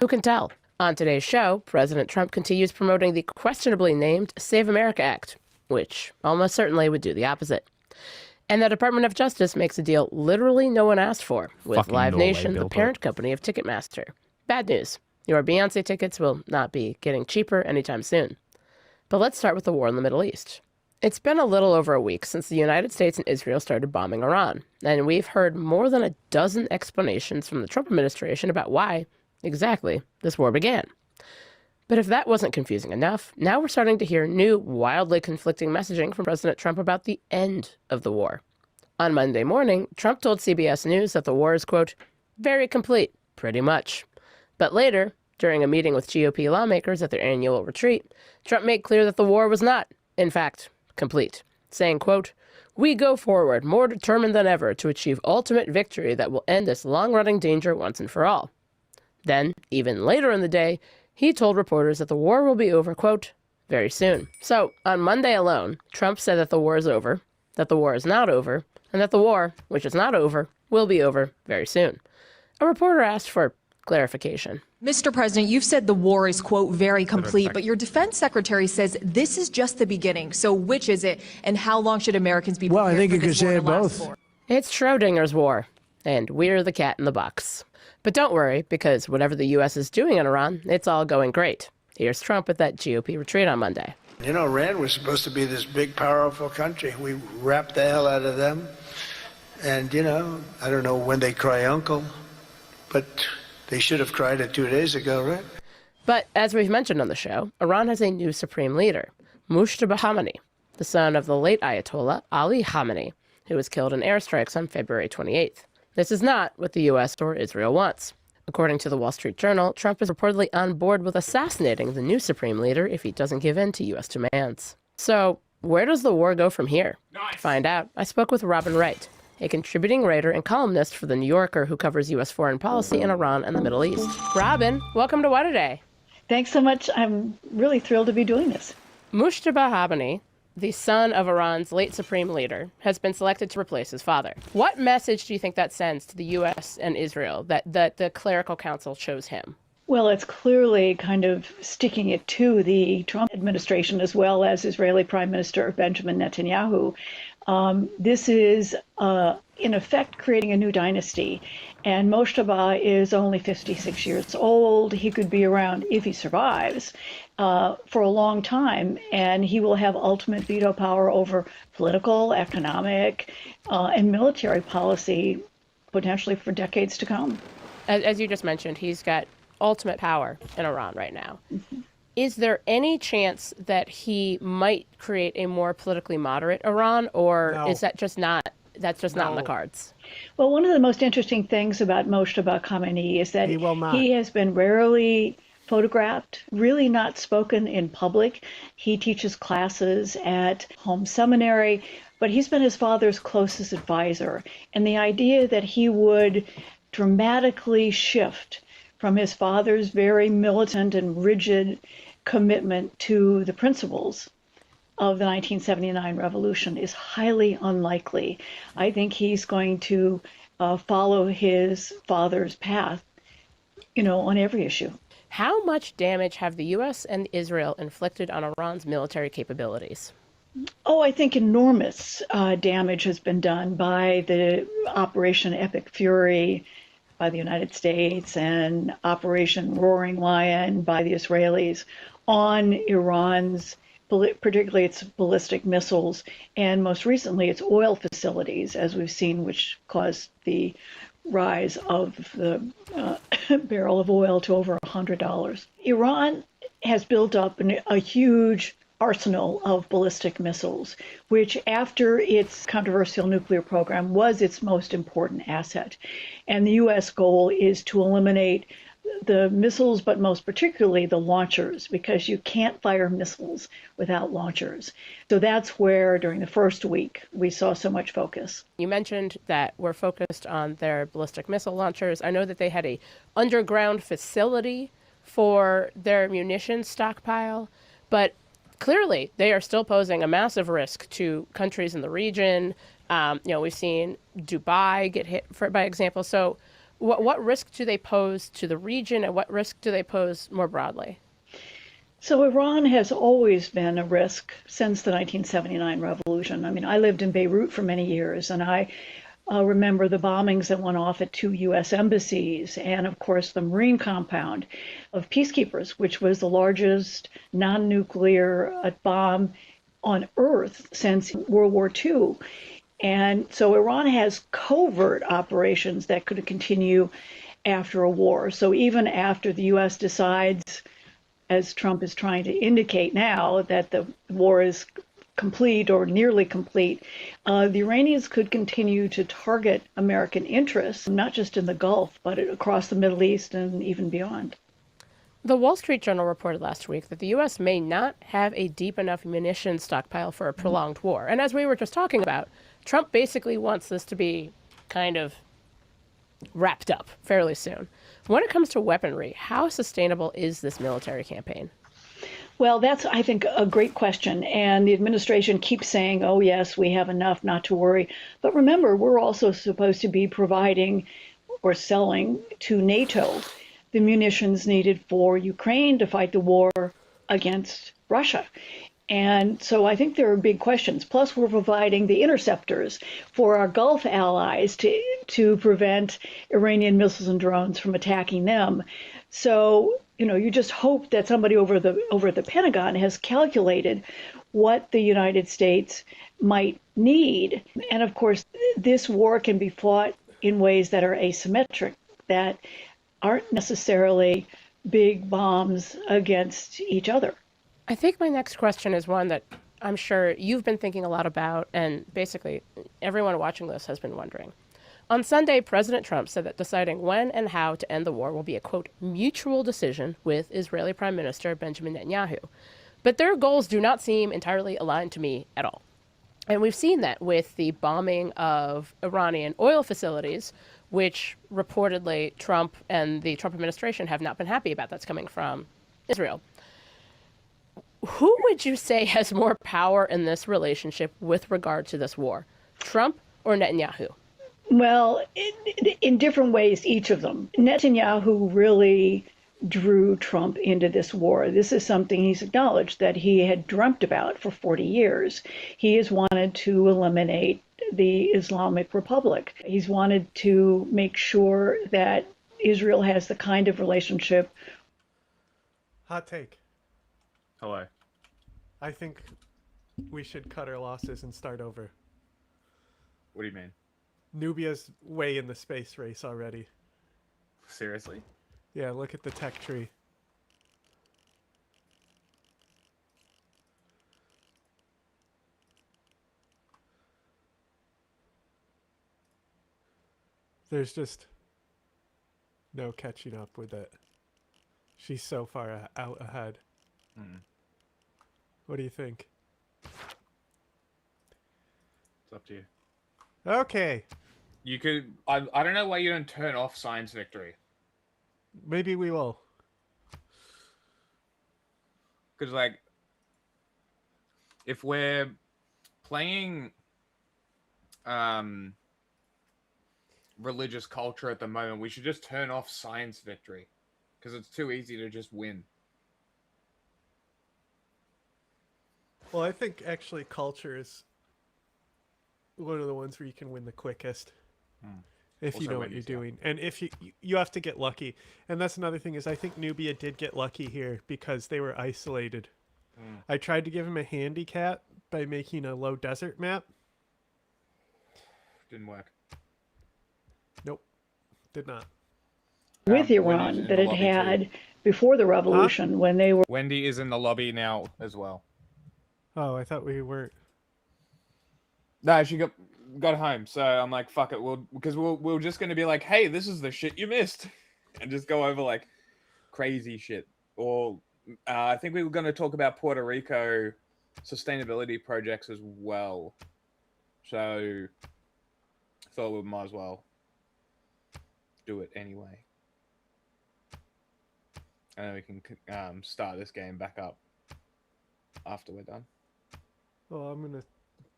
Who can tell? On today's show, President Trump continues promoting the questionably named Save America Act, which almost certainly would do the opposite. And the Department of Justice makes a deal literally no one asked for with Fucking Live Norway Nation, the built parent company of Ticketmaster. Bad news. Your Beyonce tickets will not be getting cheaper anytime soon. But let's start with the war in the Middle East. It's been a little over a week since the United States and Israel started bombing Iran, and we've heard more than a dozen explanations from the Trump administration about why, exactly, this war began. But if that wasn't confusing enough, now we're starting to hear new, wildly conflicting messaging from President Trump about the end of the war. On Monday morning, Trump told CBS News that the war is, quote, very complete, pretty much. But later, during a meeting with GOP lawmakers at their annual retreat, Trump made clear that the war was not, in fact, complete, saying, quote, we go forward more determined than ever to achieve ultimate victory that will end this long-running danger once and for all. Then, even later in the day, he told reporters that the war will be over, quote, very soon. So, on Monday alone, Trump said that the war is over, that the war is not over, and that the war, which is not over, will be over very soon. A reporter asked for clarification. Mr. President, you've said the war is, quote, very complete, but your defense secretary says this is just the beginning. So which is it, and how long should Americans be prepared Well, I think for you could this war say to last both. for? It's Schrodinger's war, and we're the cat in the box. But don't worry, because whatever the U.S. is doing in Iran, it's all going great. Here's Trump at that GOP retreat on Monday. You know, Iran was supposed to be this big, powerful country. We wrapped the hell out of them. And, you know, I don't know when they cry uncle, but they should have cried it 2 days ago, right? But as we've mentioned on the show, Iran has a new supreme leader, Mujtaba Khamenei, the son of the late Ayatollah Ali Khamenei, who was killed in airstrikes on February 28th. This is not what the U.S. or Israel wants. According to the Wall Street Journal, Trump is reportedly on board with assassinating the new supreme leader if he doesn't give in to U.S. demands. So, where does the war go from here? Nice. To find out, I spoke with Robin Wright, a contributing writer and columnist for The New Yorker who covers U.S. foreign policy in Iran and the Middle East. Robin, welcome to What A Day. Thanks so much. I'm really thrilled to be doing this. Mujtaba Khamenei, the son of Iran's late supreme leader, has been selected to replace his father. What message do you think that sends to the U.S. and Israel that the clerical council chose him? Well, it's clearly kind of sticking it to the Trump administration as well as Israeli Prime Minister Benjamin Netanyahu. This is, in effect, creating a new dynasty. And Moshtaba is only 56 years old. He could be around, if he survives, for a long time. And he will have ultimate veto power over political, economic, and military policy, potentially for decades to come. As you just mentioned, he's got ultimate power in Iran right now. Is there any chance that he might create a more politically moderate Iran, or is that just not, that's just not in the cards? Well, one of the most interesting things about Moshtaba Khamenei is that he has been rarely photographed, really not spoken in public. He teaches classes at home seminary, but he's been his father's closest advisor. And the idea that he would dramatically shift from his father's very militant and rigid commitment to the principles of the 1979 revolution is highly unlikely. I think he's going to follow his father's path, on every issue. How much damage have the U.S. and Israel inflicted on Iran's military capabilities? Oh, I think enormous damage has been done by the Operation Epic Fury by the United States and Operation Roaring Lion by the Israelis on Iran's, particularly its ballistic missiles, and most recently its oil facilities, as we've seen, which caused the rise of the barrel of oil to over $100. Iran has built up a huge arsenal of ballistic missiles, which after its controversial nuclear program was its most important asset. And the U.S. goal is to eliminate the missiles, but most particularly the launchers, because you can't fire missiles without launchers. So that's where, during the first week, we saw so much focus. You mentioned that we're focused on their ballistic missile launchers. I know that they had a underground facility for their munitions stockpile, but clearly they are still posing a massive risk to countries in the region. We've seen Dubai get hit, by example. So what risk do they pose to the region, and what risk do they pose more broadly? So Iran has always been a risk since the 1979 revolution. I mean, I lived in Beirut for many years, and I remember the bombings that went off at 2 U.S. embassies, and of course the Marine compound of Peacekeepers, which was the largest non-nuclear bomb on Earth since World War II. And so Iran has covert operations that could continue after a war. So even after the U.S. decides, as Trump is trying to indicate now, that the war is complete or nearly complete, the Iranians could continue to target American interests, not just in the Gulf, but across the Middle East and even beyond. The Wall Street Journal reported last week that the U.S. may not have a deep enough munitions stockpile for a prolonged war. And as we were just talking about, Trump basically wants this to be kind of wrapped up fairly soon. When it comes to weaponry, how sustainable is this military campaign? Well, that's, I think, a great question. And the administration keeps saying, oh, yes, we have enough, not to worry. But remember, we're also supposed to be providing or selling to NATO the munitions needed for Ukraine to fight the war against Russia. And so I think there are big questions. Plus, we're providing the interceptors for our Gulf allies to prevent Iranian missiles and drones from attacking them. So, you just hope that somebody over at the Pentagon has calculated what the United States might need. And of course, this war can be fought in ways that are asymmetric, that aren't necessarily big bombs against each other. I think my next question is one that I'm sure you've been thinking a lot about, and basically everyone watching this has been wondering. On Sunday, President Trump said that deciding when and how to end the war will be a, quote, mutual decision with Israeli Prime Minister Benjamin Netanyahu. But their goals do not seem entirely aligned to me at all. And we've seen that with the bombing of Iranian oil facilities, which reportedly Trump and the Trump administration have not been happy about. That's coming from Israel. Who would you say has more power in this relationship with regard to this war, Trump or Netanyahu? Well, in different ways, each of them. Netanyahu really drew Trump into this war. This is something he's acknowledged that he had dreamt about for 40 years. He has wanted to eliminate the Islamic Republic. He's wanted to make sure that Israel has the kind of relationship. Hot take. Hello. I think we should cut our losses and start over. What do you mean? Nubia's way in the space race already. Seriously? Yeah, look at the tech tree. There's just no catching up with it. She's so far out ahead. What do you think? It's up to you. Okay. You could. I don't know why you don't turn off Science Victory. Maybe we will. Because, like, if we're playing religious culture at the moment, we should just turn off Science Victory. Because it's too easy to just win. Well, I think actually culture is one of the ones where you can win the quickest. If you Also know what Wendy's, you're doing. And if you have to get lucky. And that's another thing is I think Nubia did get lucky here because they were isolated. I tried to give him a handicap by making a low desert map. Didn't work. Nope. Did not. With Iran that it had before the revolution when they were. Wendy is in the lobby now as well. Oh, I thought we weren't. No, she got home, so I'm like, fuck it, we're just gonna be like, hey, this is the shit you missed, and just go over like crazy shit. Or I think we were gonna talk about Puerto Rico sustainability projects as well. So thought we might as well do it anyway, and then we can start this game back up after we're done. Oh, I'm gonna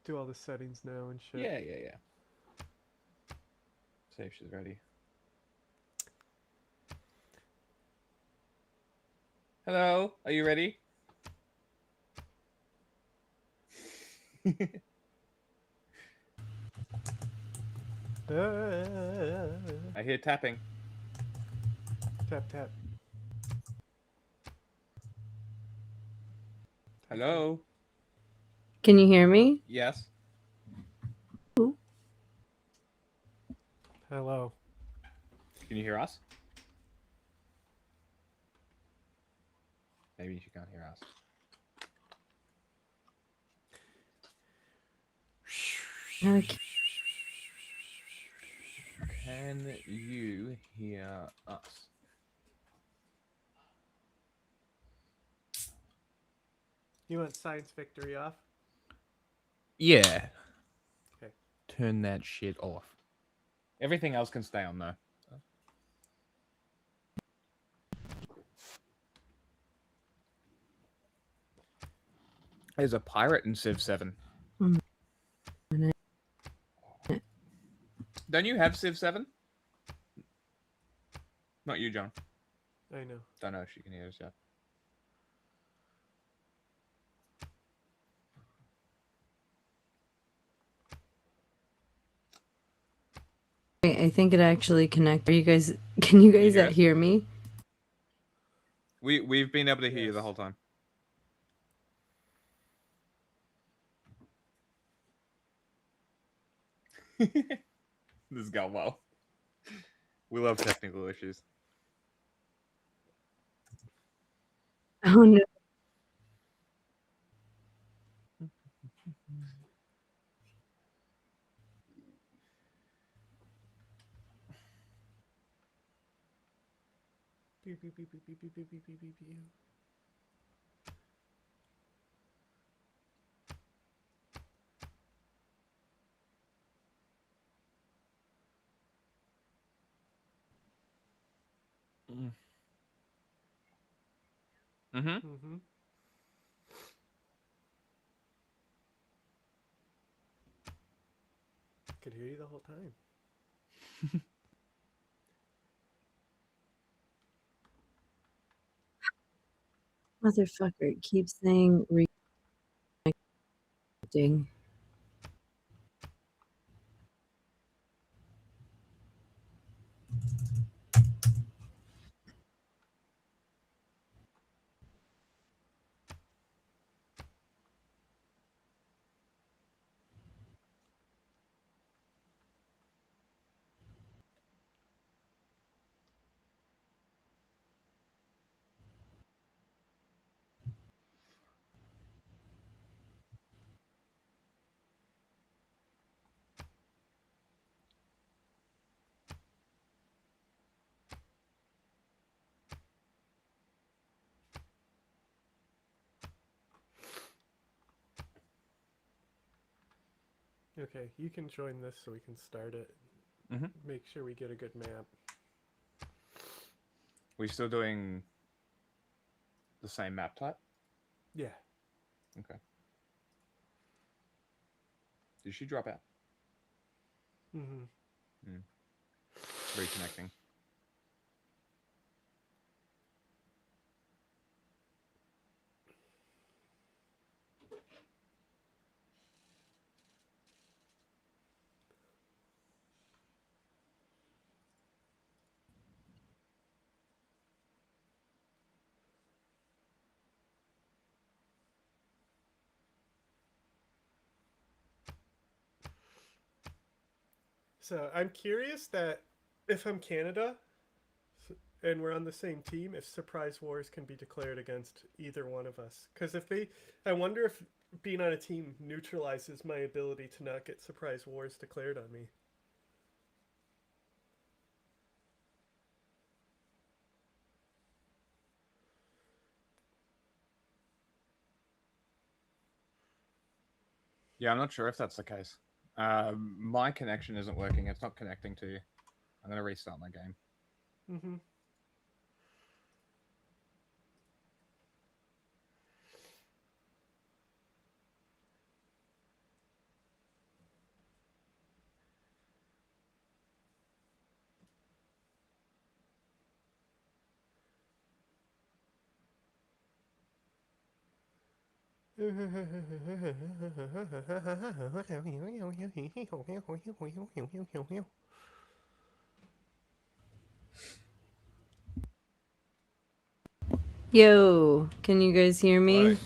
do all the settings now and shit. Yeah. See if she's ready. Hello, are you ready? I hear tapping. Tap, tap. Hello? Can you hear me? Yes. Hello. Can you hear us? Maybe she can't hear us. Okay. Can you hear us? You want Science Victory off? Yeah. Okay. Turn that shit off. Everything else can stay on though. There's a pirate in Civ 7. Don't you have Civ 7? Not you, John. I know. Don't know if she can hear us yet. I think it actually connected. Are you guys? Can you guys hear me? We've been able to hear you the whole time. This has gone well. We love technical issues. Oh no. Pew, pew, pew, pew, pew, pew, pew, pew, pew, pew, pew. Mm-hmm. Could hear you the whole time. Motherfucker, it keeps saying reconnecting. Okay, you can join this so we can start it. Make sure we get a good map. We still doing the same map type? Yeah. Okay. Did she drop out? Reconnecting. So I'm curious that if I'm Canada and we're on the same team, if surprise wars can be declared against either one of us. Because I wonder if being on a team neutralizes my ability to not get surprise wars declared on me. Yeah, I'm not sure if that's the case. My connection isn't working. It's not connecting to you. I'm going to restart my game. Yo, can you guys hear me?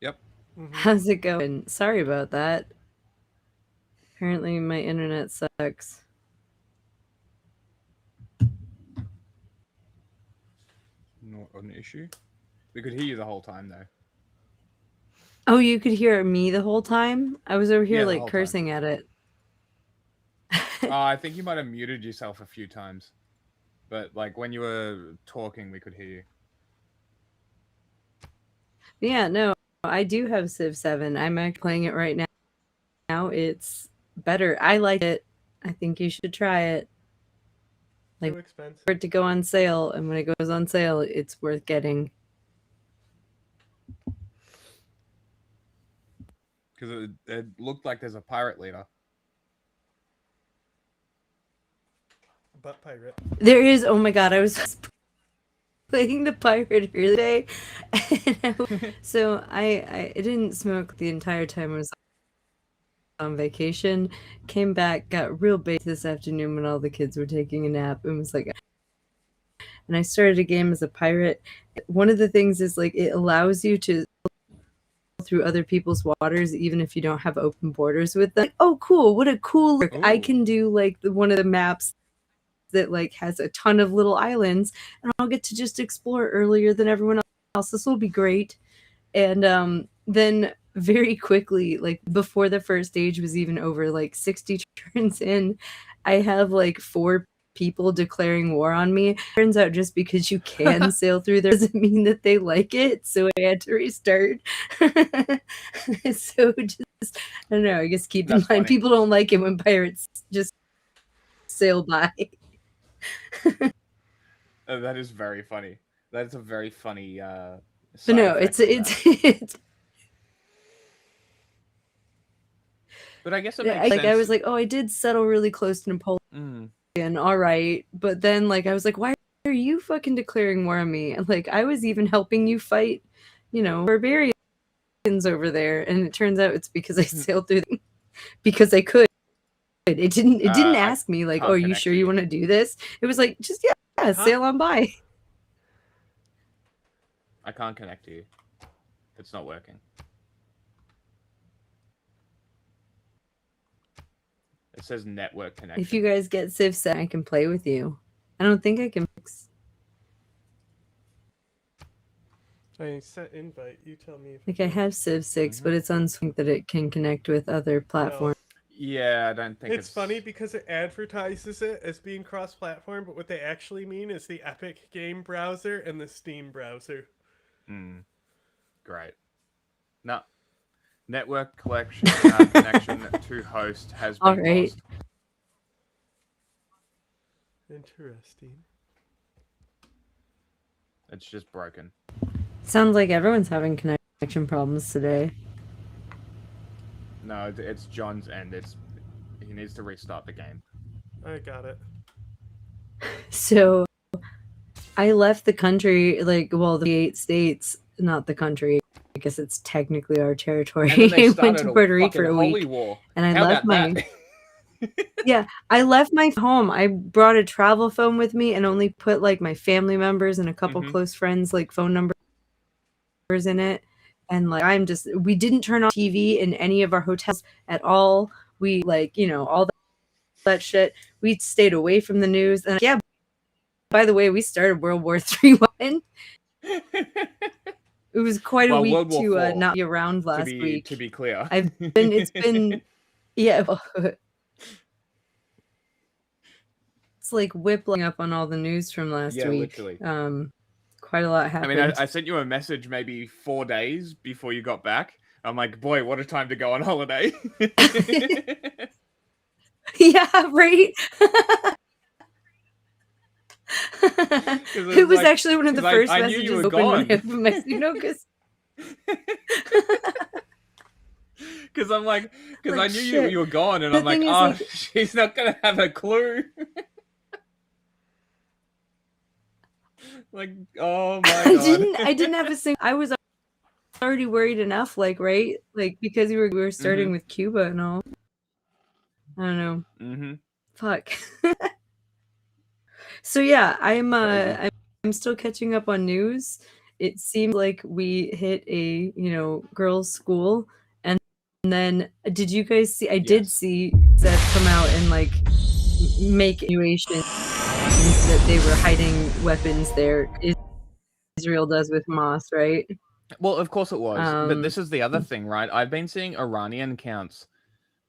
Yep. How's it going? Sorry about that. Apparently my internet sucks. Not an issue. We could hear you the whole time, though. Oh, you could hear me the whole time? I was over here Yeah, the like whole time. cursing at it. I think you might have muted yourself a few times. But, like, when you were talking, we could hear you. Yeah, no, I do have Civ 7. I'm actually playing it right now. Now it's better. I like it. I think you should try it. Like, Too expensive. for it to go on sale, and when it goes on sale, it's worth getting. Because it looked like there's a pirate leader. Butt pirate. There is, oh my god, I was playing the pirate earlier today. So I didn't smoke the entire time I was on vacation. Came back, got real baked this afternoon when all the kids were taking a nap, and was like, and I started a game as a pirate. One of the things is like it allows you to through other people's waters even if you don't have open borders with them. Like, oh cool, what a cool I can do like one of the maps that like has a ton of little islands, and I'll get to just explore earlier than everyone else. This will be great. And then very quickly, like before the first stage was even over, like 60 turns in, I have like 4 people declaring war on me. Turns out just because you can sail through there doesn't mean that they like it, so I had to restart. So just, I don't know, I guess keep in mind, funny. people don't like it when pirates just sail by. That is very funny. That is a very funny But side no, effect it's But I guess it yeah, makes like sense. I was like, oh, I did settle really close to Napoleon. Mm. All right, but then like I was like, why are are you fucking declaring war on me? Like, I was even helping you fight, barbarians over there, and it turns out it's because I sailed through them because I could. It didn't ask me like, oh, are you sure you want to do this? It was like, just yeah, sail on by. I can't connect to you. It's not working. It says network connection. If you guys get Civ 7, I can play with you. I don't think I can fix. I set invite. You tell me. Like, I have Civ 6, but it's on Swing that it can connect with other platforms. Yeah, I don't think It's funny because it advertises it as being cross-platform, but what they actually mean is the Epic game browser and the Steam browser. Great. No. Network connection to host has been All right. lost. Interesting. It's just broken. Sounds like everyone's having connection problems today. No, it's John's end. He needs to restart the game. I got it. So I left the country, the 8 states, not the country. I guess it's technically our territory. And then they I went started to a Puerto Rico for fucking a week. holy war. And I How left about my that? yeah, I left my home. I brought a travel phone with me and only put like my family members and a couple close friends like phone numbers in it. And like we didn't turn on TV in any of our hotels at all. We all that shit. We stayed away from the news. And yeah, by the way, we started World War III. It was quite a week to not be around last week. To be clear, it's been yeah. It's like whipping up on all the news from last week. Literally. Quite a lot happened. I mean, I sent you a message maybe 4 days before you got back. I'm like, boy, what a time to go on holiday. Yeah, right. It was actually one of the first messages opened when I opened my because I'm like, I knew shit. you were gone, and The I'm like, thing is, oh, like- she's not gonna have a clue. Like, oh my god. I didn't have a single. I was already worried enough, right? Like, because we were starting with Cuba and all. I don't know. Fuck. So yeah, I'm still catching up on news. It seems like we hit a girls' school, and then did you guys see? I did see Zed come out and like make insinuations that they were hiding weapons there. Israel does with Hamas, right? Well, of course it was. But this is the other thing, right? I've been seeing Iranian accounts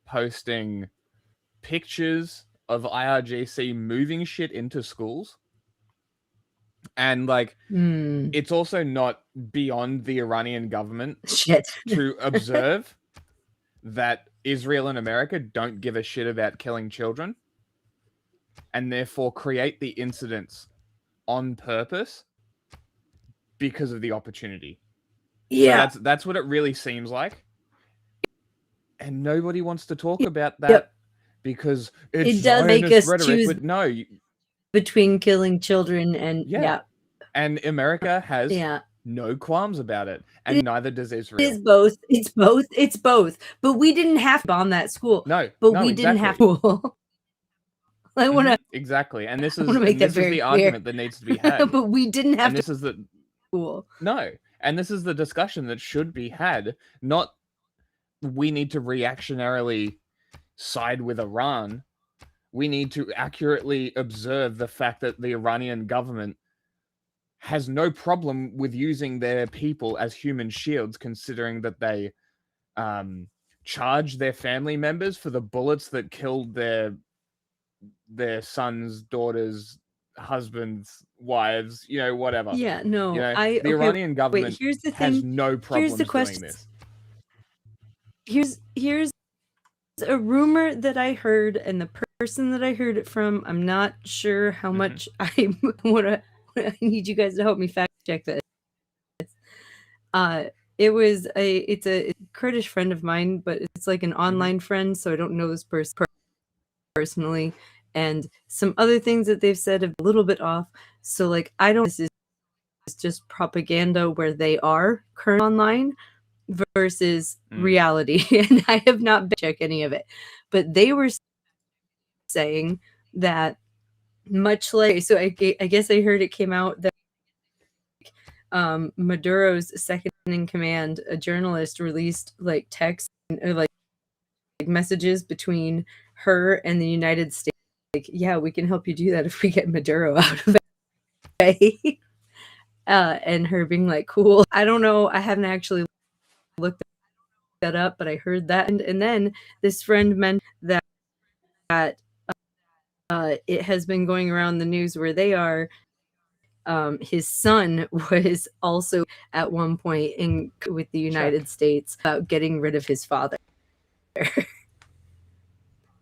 posting pictures of IRGC moving shit into schools. And like, it's also not beyond the Iranian government to observe that Israel and America don't give a shit about killing children, and therefore create the incidents on purpose because of the opportunity. Yeah, so that's what it really seems like, and nobody wants to talk about that because it's it does make us rhetoric, choose but no, between killing children and and America has no qualms about it, and neither does Israel. It is both. It's both. But we didn't have to bomb that school. No, we didn't have to. I want to exactly, and this is make that very the clear. argument that needs to be had. But we didn't have and to. This is the school. No, and this is the discussion that should be had. Not we need to reactionarily side with Iran. We need to accurately observe the fact that the Iranian government has no problem with using their people as human shields, considering that they charge their family members for the bullets that killed their sons, daughters, husbands, wives, whatever. Yeah, no. The Iranian government here's the has thing. no problem Here's the doing question. this. Here's a rumor that I heard, and the person that I heard it from, I'm not sure how much I need you guys to help me fact check this. It's a Kurdish friend of mine, but it's like an online friend, so I don't know this person personally. And some other things that they've said have a little bit off. So like, I don't, this is just propaganda where they are current online versus reality. And I have not checked any of it, but they were saying that much like, so I guess I heard it came out that Maduro's second in command, a journalist, released like texts or like messages between her and the United States. Like, yeah, we can help you do that if we get Maduro out of it. And her being like, cool. I don't know. I haven't actually looked that up, but I heard that. And then this friend meant that it has been going around the news where they are. His son was also at one point with the United States about getting rid of his father. But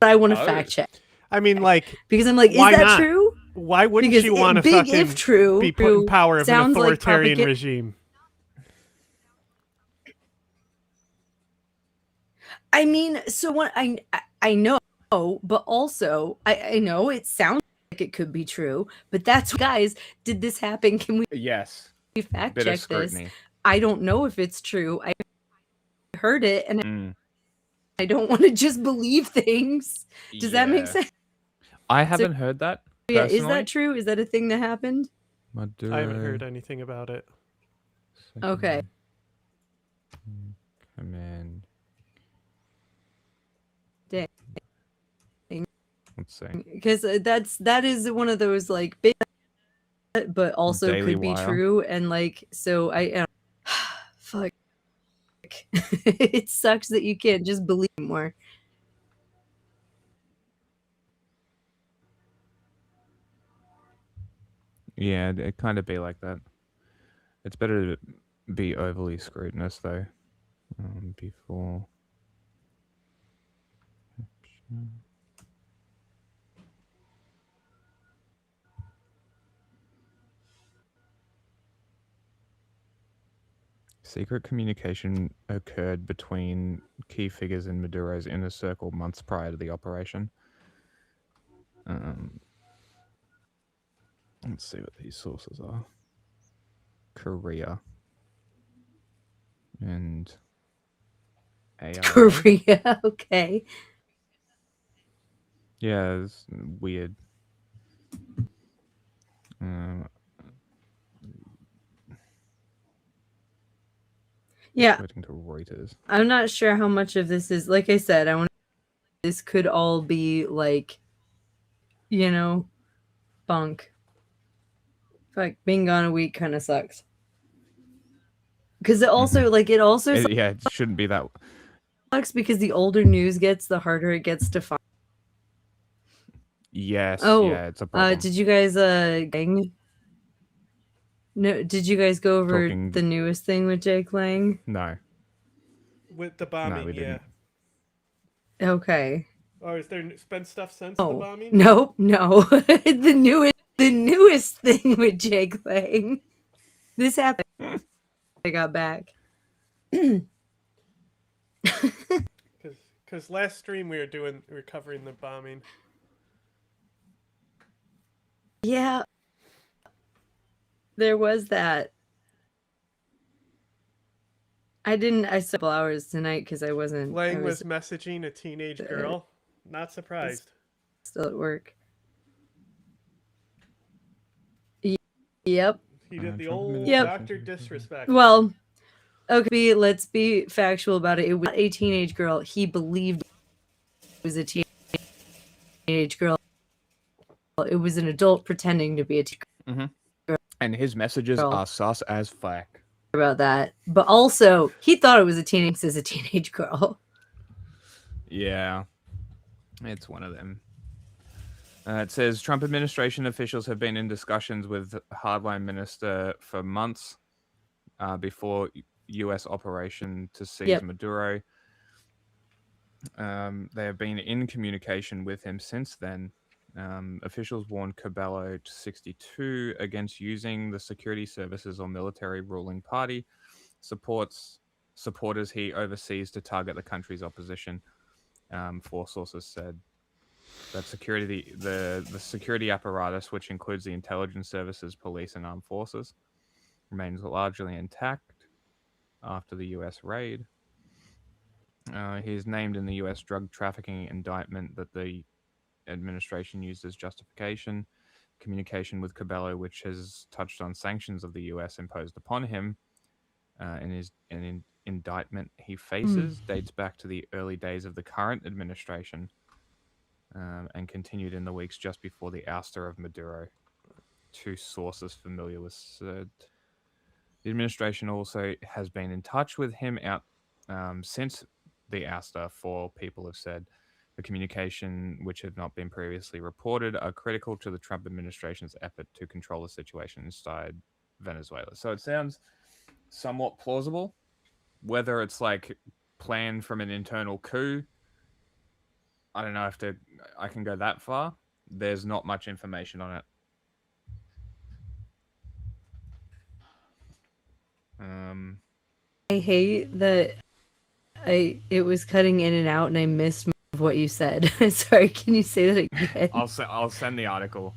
I want to fact check. I mean, like, because I'm like, is why that not? true? Why wouldn't Because you want to big fucking if true, be put in power of an sounds like authoritarian propaganda. regime? I mean, so what I know, but also I know it sounds like it could be true, but that's guys, did this happen? Can we Yes. fact Bit of check this? scrutiny. I don't know if it's true. I heard it and I don't want to just believe things. Does that make Yeah. sense? I haven't heard that. Yeah, is personally. that true? Is that a thing that happened? Maduro. I haven't heard anything about it. Okay. Command. Dang. Let's see. Because that is one of those like big, but also Daily could be Wire. true. And like, so I fuck. It sucks that you can't just believe more. Yeah, it kind of be like that. It's better to be overly scrutinous though. Before. Secret communication occurred between key figures in Maduro's inner circle months prior to the operation. Let's see what these sources are. Korea. And AI. Korea, okay. Yeah, it's weird. Yeah. According to Reuters. I'm not sure how much of this is, like I said, I want this could all be like, you know, bunk. Fuck, being gone a week kind of sucks. Because it also, like, it also Yeah, it shouldn't be that. sucks because the older news gets, the harder it gets to find. Yes, Oh, yeah, it's a problem. did you guys, no, did you guys go over Talking- the newest thing with Jake Lang? No. With the bombing, we yeah. didn't. Okay. Oh, is there been stuff since the Oh, bombing? nope, no. the newest thing with Jake Lang. This happened. I got back. Because last stream we were covering the bombing. Yeah. There was that. I saw a couple hours tonight because I wasn't. Lang I was messaging a teenage girl. Not surprised. still at work. Yep. He did the old Yep. Dr. Disrespect. Well, okay, let's be factual about it. It was not a teenage girl. He believed it was a teenage girl. It was an adult pretending to be a teenage girl. And his messages Girl. are sus as fuck. About that, but also he thought it was a teenage girl. Yeah, it's one of them. It says Trump administration officials have been in discussions with hardline minister for months before U.S. operation to seize Yep. Maduro. They have been in communication with him since then. Officials warned Cabello 62 against using the security services or military ruling party supporters he oversees to target the country's opposition. 4 sources said. that the security apparatus, which includes the intelligence services, police, and armed forces, remains largely intact after the U.S. raid. He is named in the U.S. drug trafficking indictment that the administration used as justification. Communication with Cabello, which has touched on sanctions of the U.S. imposed upon him in his indictment he faces, dates back to the early days of the current administration and continued in the weeks just before the ouster of Maduro. Two sources familiar with said. The administration also has been in touch with him since the ouster, for people have said. The communication, which had not been previously reported, are critical to the Trump administration's effort to control the situation inside Venezuela. So it sounds somewhat plausible. Whether it's like planned from an internal coup, I don't know if I can go that far. There's not much information on it. I hate that it was cutting in and out and I missed most of what you said. Sorry, can you say that again? I'll send the article.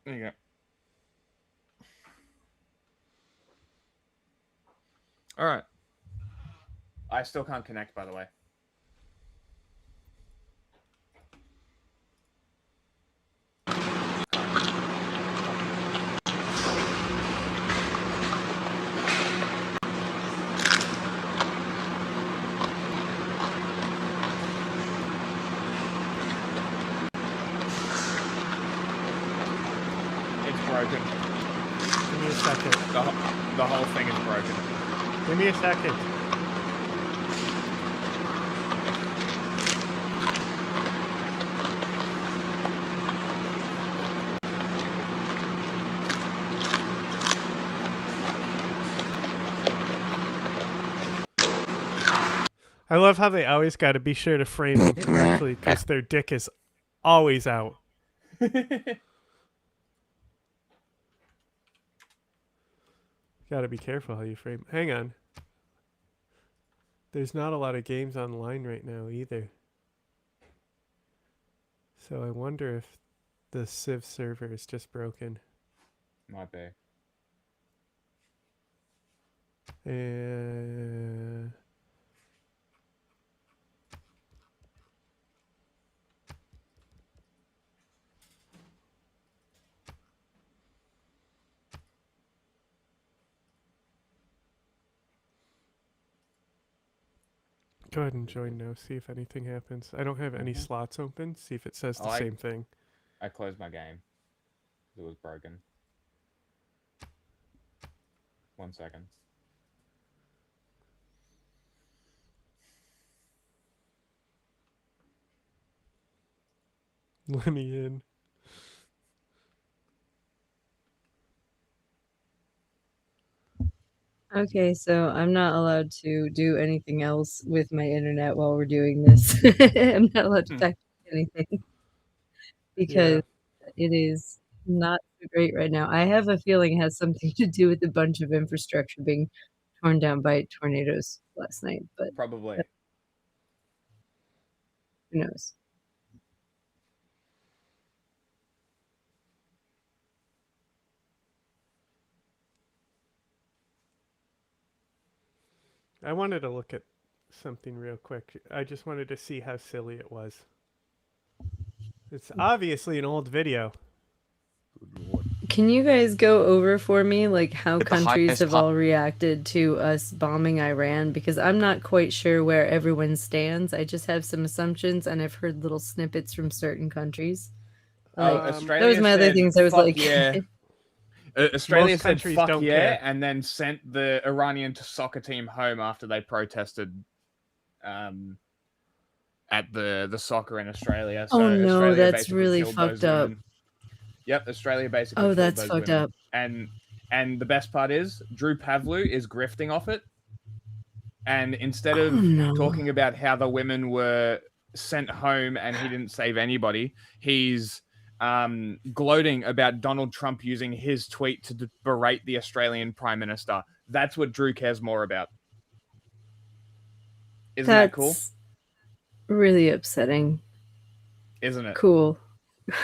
There you go. All right. I still can't connect, by the way. It's broken. Give me a second. The whole thing is broken. Give me a second. I love how they always got to be sure to frame it correctly because their dick is always out. Got to be careful how you frame. Hang on. There's not a lot of games online right now either. So I wonder if the Civ server is just broken. Might be. Go ahead and join now. See if anything happens. I don't have any slots open. See if it says the same thing. I closed my game. It was broken. 1 second. Let me in. Okay, so I'm not allowed to do anything else with my internet while we're doing this. I'm not allowed to type anything because it is not so great right now. I have a feeling it has something to do with a bunch of infrastructure being torn down by tornadoes last night, but probably. Who knows? I wanted to look at something real quick. I just wanted to see how silly it was. It's obviously an old video. Can you guys go over for me like how the countries highest have all reacted to us bombing Iran? Because I'm not quite sure where everyone stands. I just have some assumptions and I've heard little snippets from certain countries. Like, Australia those are my other said, things. I was "Fuck like, yeah." Australia Most said countries fuck don't yeah, care. and then sent the Iranian soccer team home after they protested at the soccer in Australia. So Oh, no, Australia that's basically really killed fucked those up. women. Yep, Australia basically. Oh, killed that's those fucked women. up. And the best part is Drew Pavlu is grifting off it. And instead of talking about how the women were sent home and he didn't save anybody, he's gloating about Donald Trump using his tweet to berate the Australian Prime Minister. That's what Drew cares more about. Isn't that cool? Really upsetting. Isn't it? Cool.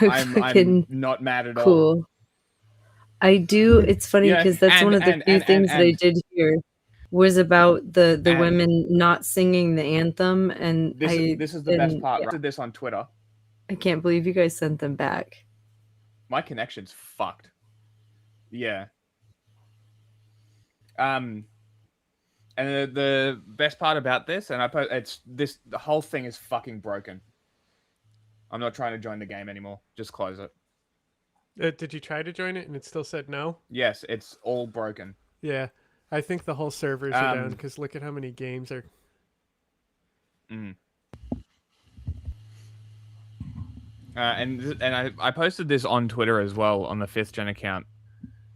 I'm not mad at all. Cool. I do. It's funny Yeah, because that's and- one of the and- few and- things that I and- did hear was about the and- women not singing the anthem, and This is the best and- part. yeah, I did this on Twitter. I can't believe you guys sent them back. My connection's fucked. Yeah. And the best part about this, and the whole thing is fucking broken. I'm not trying to join the game anymore. Just close it. Did you try to join it and it still said no? Yes, it's all broken. Yeah, I think the whole servers are down Um, because look at how many games are. Mm. And I posted this on Twitter as well on the 5th Gen account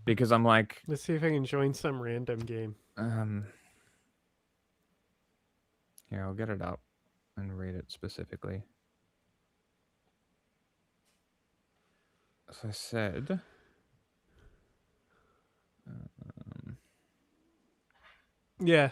because I'm like, Let's see if I can join some random game. Here, I'll get it up and read it specifically. As I said, Yeah,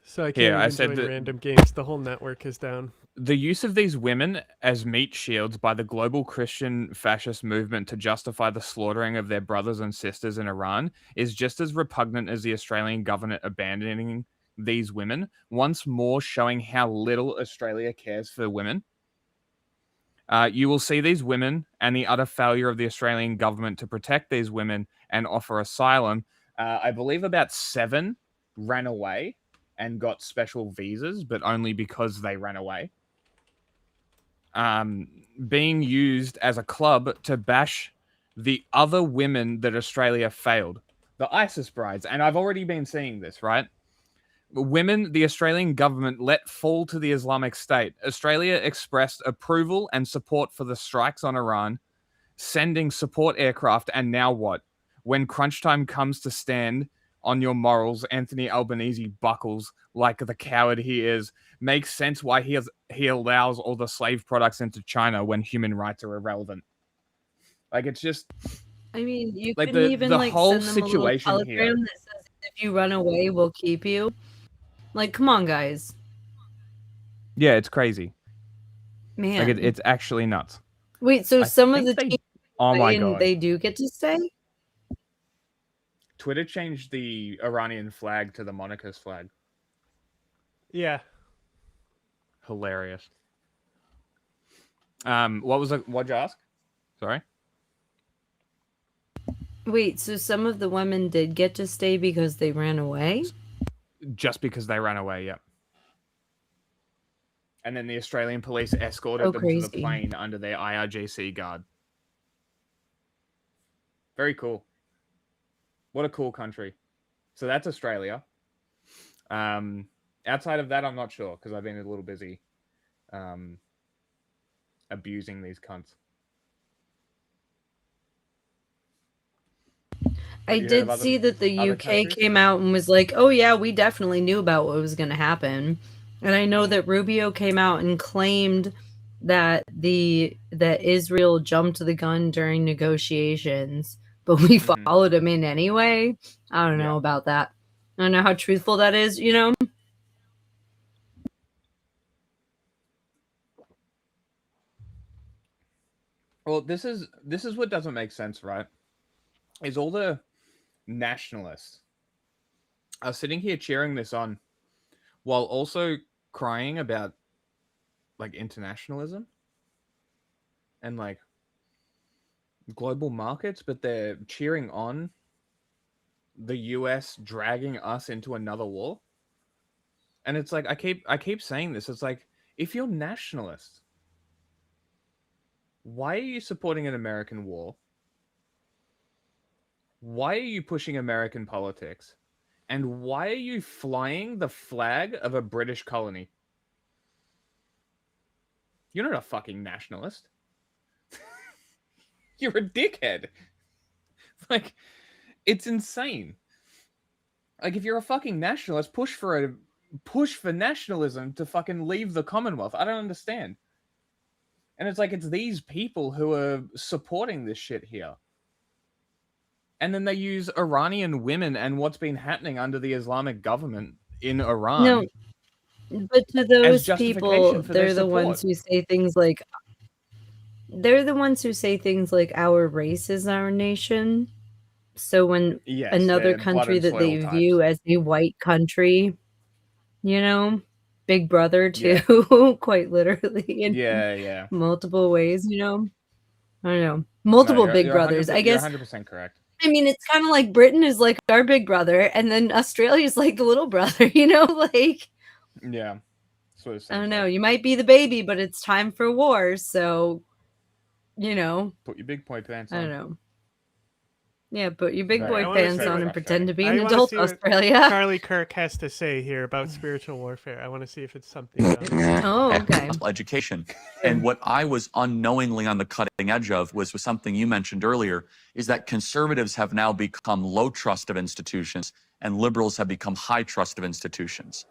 so I can't Here, I even said join that- random games. The whole network is down. the use of these women as meat shields by the global Christian fascist movement to justify the slaughtering of their brothers and sisters in Iran is just as repugnant as the Australian government abandoning these women, once more showing how little Australia cares for women. You will see these women and the utter failure of the Australian government to protect these women and offer asylum. I believe about 7 ran away and got special visas, but only because they ran away. Being used as a club to bash the other women that Australia failed. The ISIS brides. And I've already been seeing this, right? Women the Australian government let fall to the Islamic State. Australia expressed approval and support for the strikes on Iran, sending support aircraft, and now what? When crunch time comes to stand on your morals, Anthony Albanese buckles like the coward he is. Makes sense why he allows all the slave products into China when human rights are irrelevant. Like, it's just... I mean, you Like, couldn't the- even the like whole send them a little situation telegram here. that says if you run away, we'll keep you. Like, come on, guys. Yeah, it's crazy. Man. Like, it's actually nuts. Wait, so I some of the think they- teams Oh my and God. they do get to stay? Twitter changed the Iranian flag to the Monaco's flag. Yeah. Hilarious. What'd you ask? Sorry? Wait, so some of the women did get to stay because they ran away? Just because they ran away, yeah. And then the Australian police escorted Oh, them to the crazy. plane under their IRGC guard. Very cool. What a cool country. So that's Australia. Outside of that, I'm not sure because I've been a little busy abusing these cunts. I you heard did of other- see that the other UK countries? came out and was like, "Oh yeah, we definitely knew about what was going to happen." And I know that Rubio came out and claimed that that Israel jumped the gun during negotiations, but we followed him in anyway. I don't know about that. I don't know how truthful that is, you know? Well, this is what doesn't make sense, right? Is all the nationalists are sitting here cheering this on while also crying about like internationalism and like global markets, but they're cheering on the US dragging us into another war. And it's like I keep saying this. It's like, if you're nationalist, why are you supporting an American war? Why are you pushing American politics? And why are you flying the flag of a British colony? You're not a fucking nationalist. You're a dickhead. Like, it's insane. Like, if you're a fucking nationalist, push for a push for nationalism to fucking leave the Commonwealth. I don't understand. And it's like, it's these people who are supporting this shit here. And then they use Iranian women and what's been happening under the Islamic government in Iran. No, but to those justification people, for their they're the ones support. who say things like, our race is our nation. So when Yes, another they're blood country and that soil they types. view as a white country, you know, Big Brother too, quite literally in Yeah. multiple ways, you know. I don't know. Multiple No, Big you're Brothers. 100%, I guess. you're 100% correct. I mean, it's kind of like Britain is like our big brother, and then Australia's like the little brother, you know, like. Yeah. So I don't know. You might be the baby, but it's time for war. So, you know. Put your big boy pants I on. don't know. Yeah, put your big Right. boy I wanna pants see on what- and pretend to be I an wanna adult, see what Australia. Charlie Kirk has to say here about spiritual warfare. I want to see if it's something. Oh, okay. Education. And what I was unknowingly on the cutting edge of was something you mentioned earlier, is that conservatives have now become low trust of institutions and liberals have become high trust of institutions.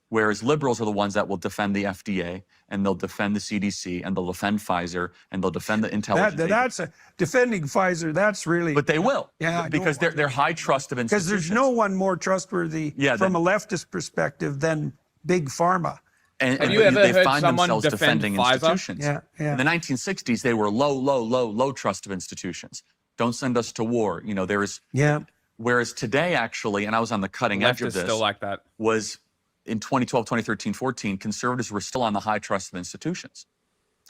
Whereas liberals are the ones that will defend the FDA and they'll defend the CDC and they'll defend Pfizer and they'll defend the intelligence. That's defending Pfizer. That's really. But they will. Yeah, because they're high trust of because institutions. there's no one more trustworthy from a leftist perspective than big pharma. And Have you ever they heard find someone themselves defend defending Pfizer? institutions. Yeah. In the 1960s, they were low trust of institutions. Don't send us to war. You know, there's. Yeah. Whereas today, actually, and I was on the cutting edge of Leftists this. still like that. Was in 2012, 2013, 14, conservatives were still on the high trust of institutions.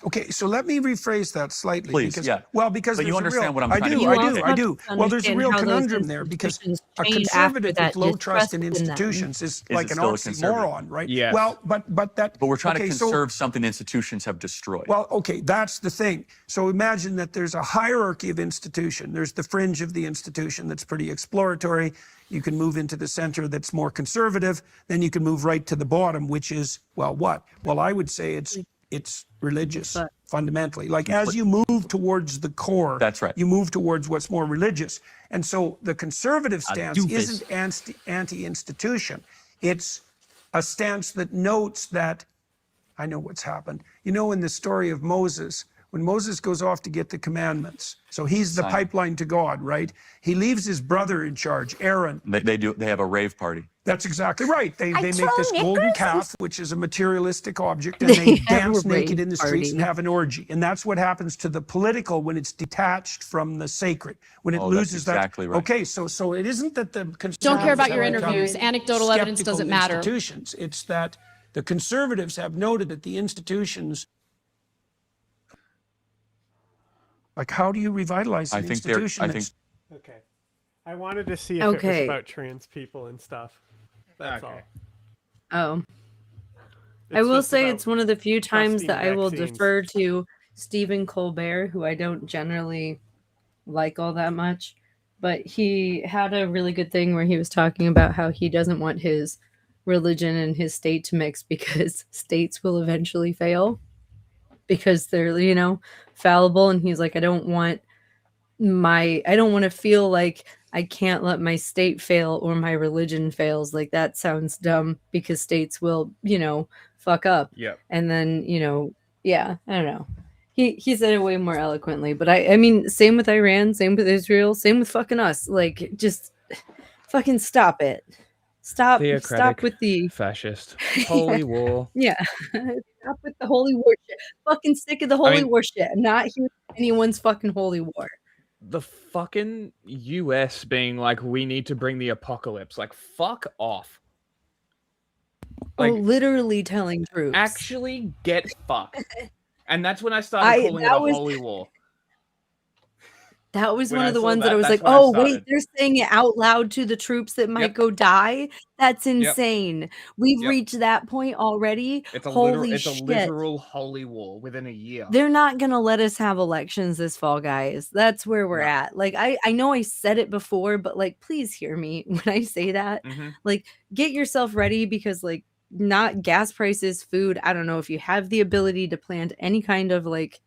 Okay, so let me rephrase that slightly. Please, because, yeah. well, because But you there's a understand real, what I'm I trying to do, get I at. do, You I have do. to Well, there's a understand real how those conundrum there because institutions a change after conservative that with low is trust in trust in them. institutions is Is like it an still a conservative? oxymoron, right? Yes. Well, but that. But we're trying okay, to so- conserve something the institutions have destroyed. Well, okay, that's the thing. So imagine that there's a hierarchy of institution. There's the fringe of the institution that's pretty exploratory. You can move into the center that's more conservative. Then you can move right to the bottom, which is, well, what? Well, I would say it's religious fundamentally. Like as you move towards the core, That's right. you move towards what's more religious. And so the conservative stance doofus. isn't anti-institution. It's a stance that notes that I know what's happened. You know, in the story of Moses, when Moses goes off to get the commandments, so he's the Simon. pipeline to God, right? He leaves his brother in charge, Aaron. They have a rave party. That's exactly right. They make throw this golden knickers calf, which is a materialistic object, and they have dance a naked rave in the streets and party. have an orgy. And that's what happens to the political when it's detached from the sacred, when it Oh, that's loses exactly that. right. Okay, so it isn't that the conservatives Don't care about your have become interviews. Anecdotal evidence skeptical doesn't of matter. Institutions. It's that the conservatives have noted that the institutions. Like, how do you revitalize an institution? that's- Okay. I wanted to see if it Okay. was about trans people and stuff. That's all. Oh. I It's will just say about it's one of the few times trusting that I will vaccines. defer to Stephen Colbert, who I don't generally like all that much. But he had a really good thing where he was talking about how he doesn't want his religion and his state to mix because states will eventually fail because they're, you know, fallible. And he's like, I don't want to feel like I can't let my state fail or my religion fails. Like that sounds dumb because states will, you know, fuck up. Yep. And then, you know, yeah, I don't know. He said it way more eloquently, but I mean, same with Iran, same with Israel, same with fucking us. Like, just fucking stop it. Stop Theocratic, with the fascist, holy war. yeah. Stop with the holy war shit. Fucking sick of the holy mean- war shit. I'm not here for anyone's fucking holy war. The fucking US being like, we need to bring the apocalypse. Like, fuck off. Like, literally telling troops. actually get fucked. And that's when I started calling it a holy war. That was When one I of the saw ones that I that, was that's like, when I oh, wait, started. they're saying it out loud to the troops that might Yep. go die. That's Yep. insane. We've Yep. reached that point already. It's a Holy it's shit. a literal holy war within a year. They're not going to let us have elections this fall, guys. That's where we're at. Like, I know I said it before, but like, please hear me when I say that. Mhm. Like, get yourself ready because, like, not gas prices, food. I don't know if you have the ability to plant any kind of, like,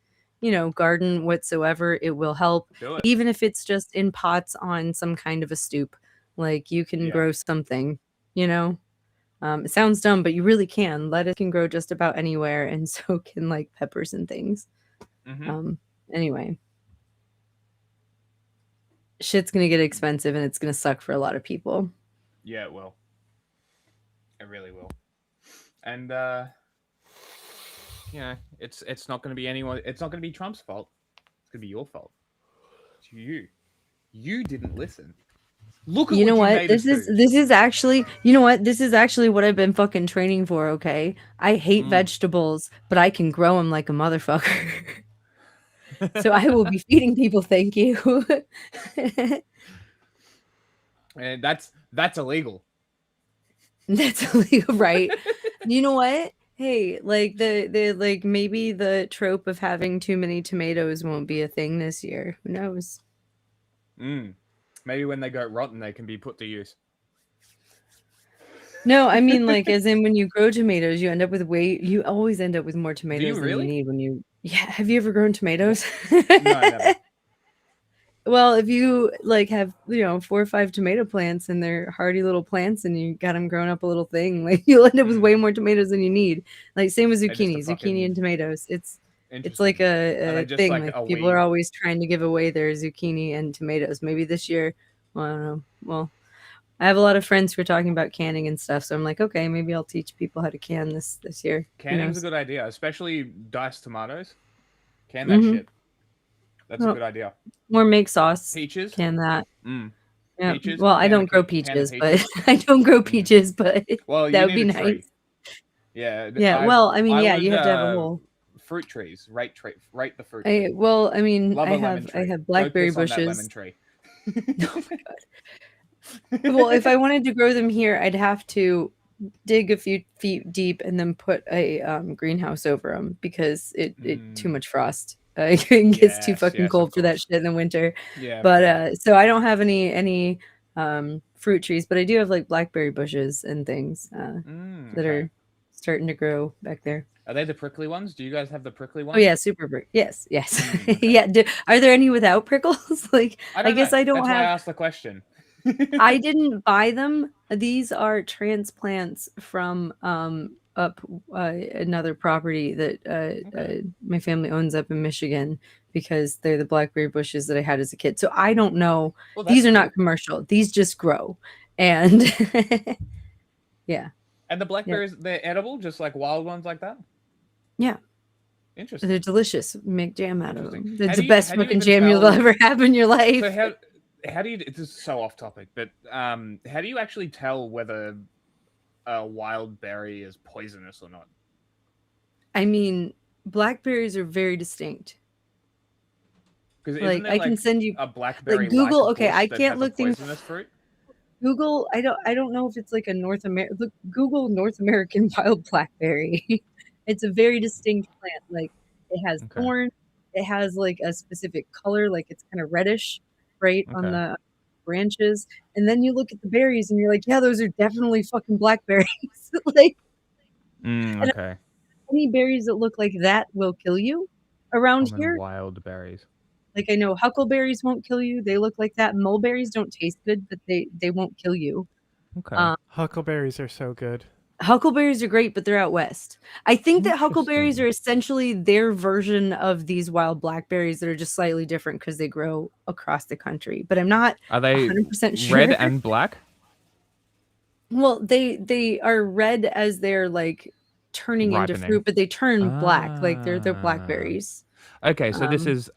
you know, garden whatsoever, it will help. Do it. Even if it's just in pots on some kind of a stoop. Like, you can grow something, you know? It sounds dumb, but you really can. Lettuce can grow just about anywhere, and so can like peppers and things. Anyway, shit's gonna get expensive, and it's gonna suck for a lot of people. Yeah, it will. It really will. And you know, it's not going to be anyone. It's not going to be Trump's fault. It's going to be your fault. It's you. You didn't listen. Look at You know what what? made us do. This is actually, you know what? This is actually what I've been fucking training for. Okay, I hate vegetables, but I can grow them like a motherfucker. So I will be feeding people. Thank you. And that's illegal. That's illegal, right? You know what? Hey, like the like maybe the trope of having too many tomatoes won't be a thing this year. Who knows? Maybe when they go rotten, they can be put to use. No, I mean like as in when you grow tomatoes, you end up with you always end up with more tomatoes than really? you need when you have you ever grown tomatoes? No, I never. Well, if you like have 4 or 5 tomato plants and they're hardy little plants and you got them growing up a little thing, like you'll end up with way more tomatoes than you need. Like same with They're just a zucchini, fucking- and tomatoes. It's Interesting. like Are a they just thing. like Like a people are weed? always trying to give away their zucchini and tomatoes. Maybe this year, well, I don't know. Well, I have a lot of friends who are talking about canning and stuff, so I'm like, okay, maybe I'll teach people how to can this year. Who Canning's knows? a good idea, especially diced tomatoes. Can that Mhm. shit. That's a Well, good idea. Or make sauce. Peaches? Can that. Yeah. Peaches? Well, I Can don't of grow pe- can of peaches, but peaches? I don't grow peaches, but Well, you that would be need a tree. nice. Yeah. Yeah, well, I mean, yeah, you would, have to have a whole. fruit trees. Rate the fruit tree. Well, I mean, Love I a lemon have tree. blackberry Go piss on that bushes. lemon tree. Well, if I wanted to grow them here, I'd have to dig a few feet deep and then put a greenhouse over them because it too much frost. It gets too Yes, fucking yes, of cold for that shit in the winter. Yeah, of But so I don't have any fruit trees, but I do have like blackberry bushes and things that are starting to grow back there. Are they the prickly ones? Do you guys have the prickly ones? Oh yeah, yes. Yeah. Are there any without prickles? Like I guess know. I don't That's why I have. asked the question. I didn't buy them. These are transplants from up another property that my family owns up in Michigan because they're the blackberry bushes that I had as a kid. So I don't know. Well, These that's are cool. not commercial. These just grow. And yeah. And the blackberries, they're edible, just like wild ones like that? Yeah. Interesting. They're delicious. Make jam out of them. How It's do the you- best how do you fucking even jam you'll tell- ever have in your life. So how do you? This is so off topic, but how do you actually tell whether a wild berry is poisonous or not? I mean, blackberries are very distinct. Because Like, I can send you a blackberry. like Google. like Okay, bush I that can't has a look things. poisonous fruit. Google. I don't know if it's like a North American. Look, Google North American wild blackberry. It's a very distinct plant. Like it has thorn. It has like a specific color. Like it's kind of reddish, right on Okay. the branches. And then you look at the berries, and you're like, yeah, those are definitely fucking blackberries. Like and Okay. any berries that look like that will kill you around Common here. wild berries. Like I know huckleberries won't kill you. They look like that. Mulberries don't taste good, but they won't kill you. Okay. Huckleberries are so good. Huckleberries are great, but they're out west. I think that huckleberries are essentially their version of these wild blackberries that are just slightly different because they grow across the country. But I'm not Are they 100% sure. red and black? Well, they are red as they're like turning into Ripening. fruit, but they turn black. Like they're blackberries. Okay, so this Um, is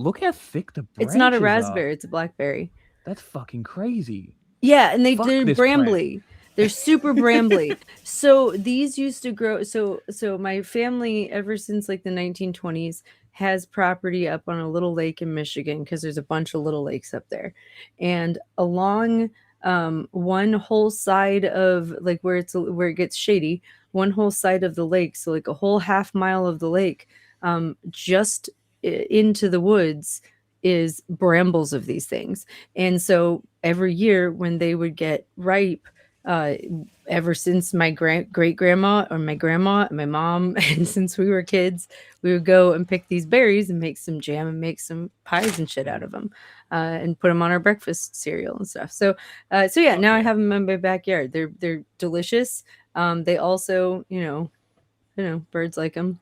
look how thick the branches It's not a are. raspberry, it's a blackberry. That's fucking crazy. Yeah, and Fuck they're this plant. brambly. They're super brambly. So these used to grow. So my family, ever since like the 1920s, has property up on a little lake in Michigan because there's a bunch of little lakes up there, and along one whole side of like where it gets shady, one whole side of the lake. So like a whole half mile of the lake, just into the woods is brambles of these things. And so every year when they would get ripe, ever since my great grandma or my grandma and my mom, and since we were kids, we would go and pick these berries and make some jam and make some pies and shit out of them, and put them on our breakfast cereal and stuff. So yeah, now I have them in my backyard. They're delicious. They also, birds like them.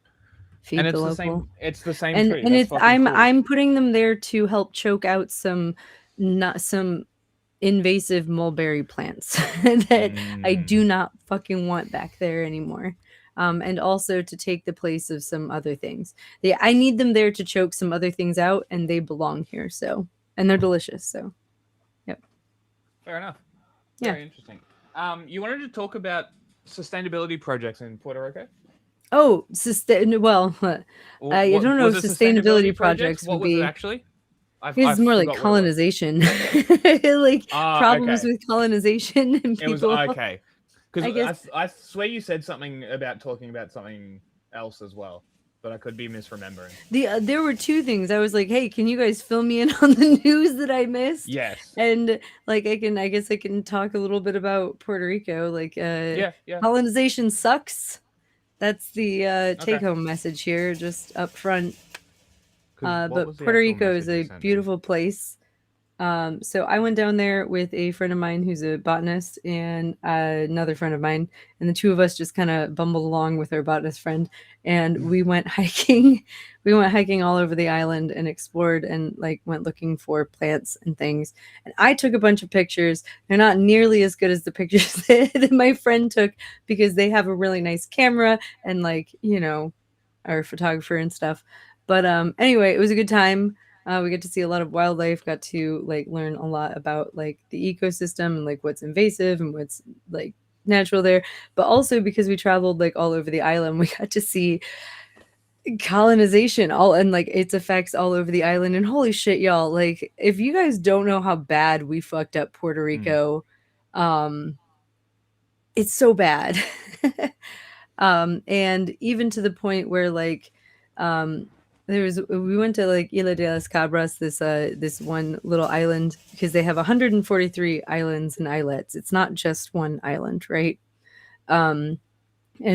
Feed And the it's the local. same. It's the same and tree. and That's it's fucking cool. I'm putting them there to help choke out some invasive mulberry plants that I do not fucking want back there anymore. And also to take the place of some other things. I need them there to choke some other things out, and they belong here. So, and they're delicious. So, yep. Fair enough. Yeah. Very interesting. You wanted to talk about sustainability projects in Puerto Rico? Oh, well, I don't know if Was it sustainability projects What would was be. it actually? It's more like forgot what it was. colonization, like problems okay. with colonization and It was people. okay. I Because guess- I swear you said something about talking about something else as well, but I could be misremembering. There were two things. I was like, "Hey, can you guys fill me in on the news that I missed?" Yes. And like, I guess I can talk a little bit about Puerto Rico. Like, Yeah. colonization sucks. That's the take-home message here, just up front. 'Cause what But was the Puerto actual Rico is message you a sent me? beautiful place. So I went down there with a friend of mine who's a botanist and another friend of mine, and the two of us just kind of bumbled along with our botanist friend, and we went hiking. We went hiking all over the island and explored and like went looking for plants and things. And I took a bunch of pictures. They're not nearly as good as the pictures that my friend took because they have a really nice camera and like, our photographer and stuff. But anyway, it was a good time. We got to see a lot of wildlife, got to like learn a lot about like the ecosystem and like what's invasive and what's like natural there. But also because we traveled like all over the island, we got to see colonization and like its effects all over the island. And holy shit, y'all, like if you guys don't know how bad we fucked up Puerto Rico, it's so bad. And even to the point where like we went to like Isla de las Cabras, this one little island, because they have 143 islands and islets. It's not just one island, right? And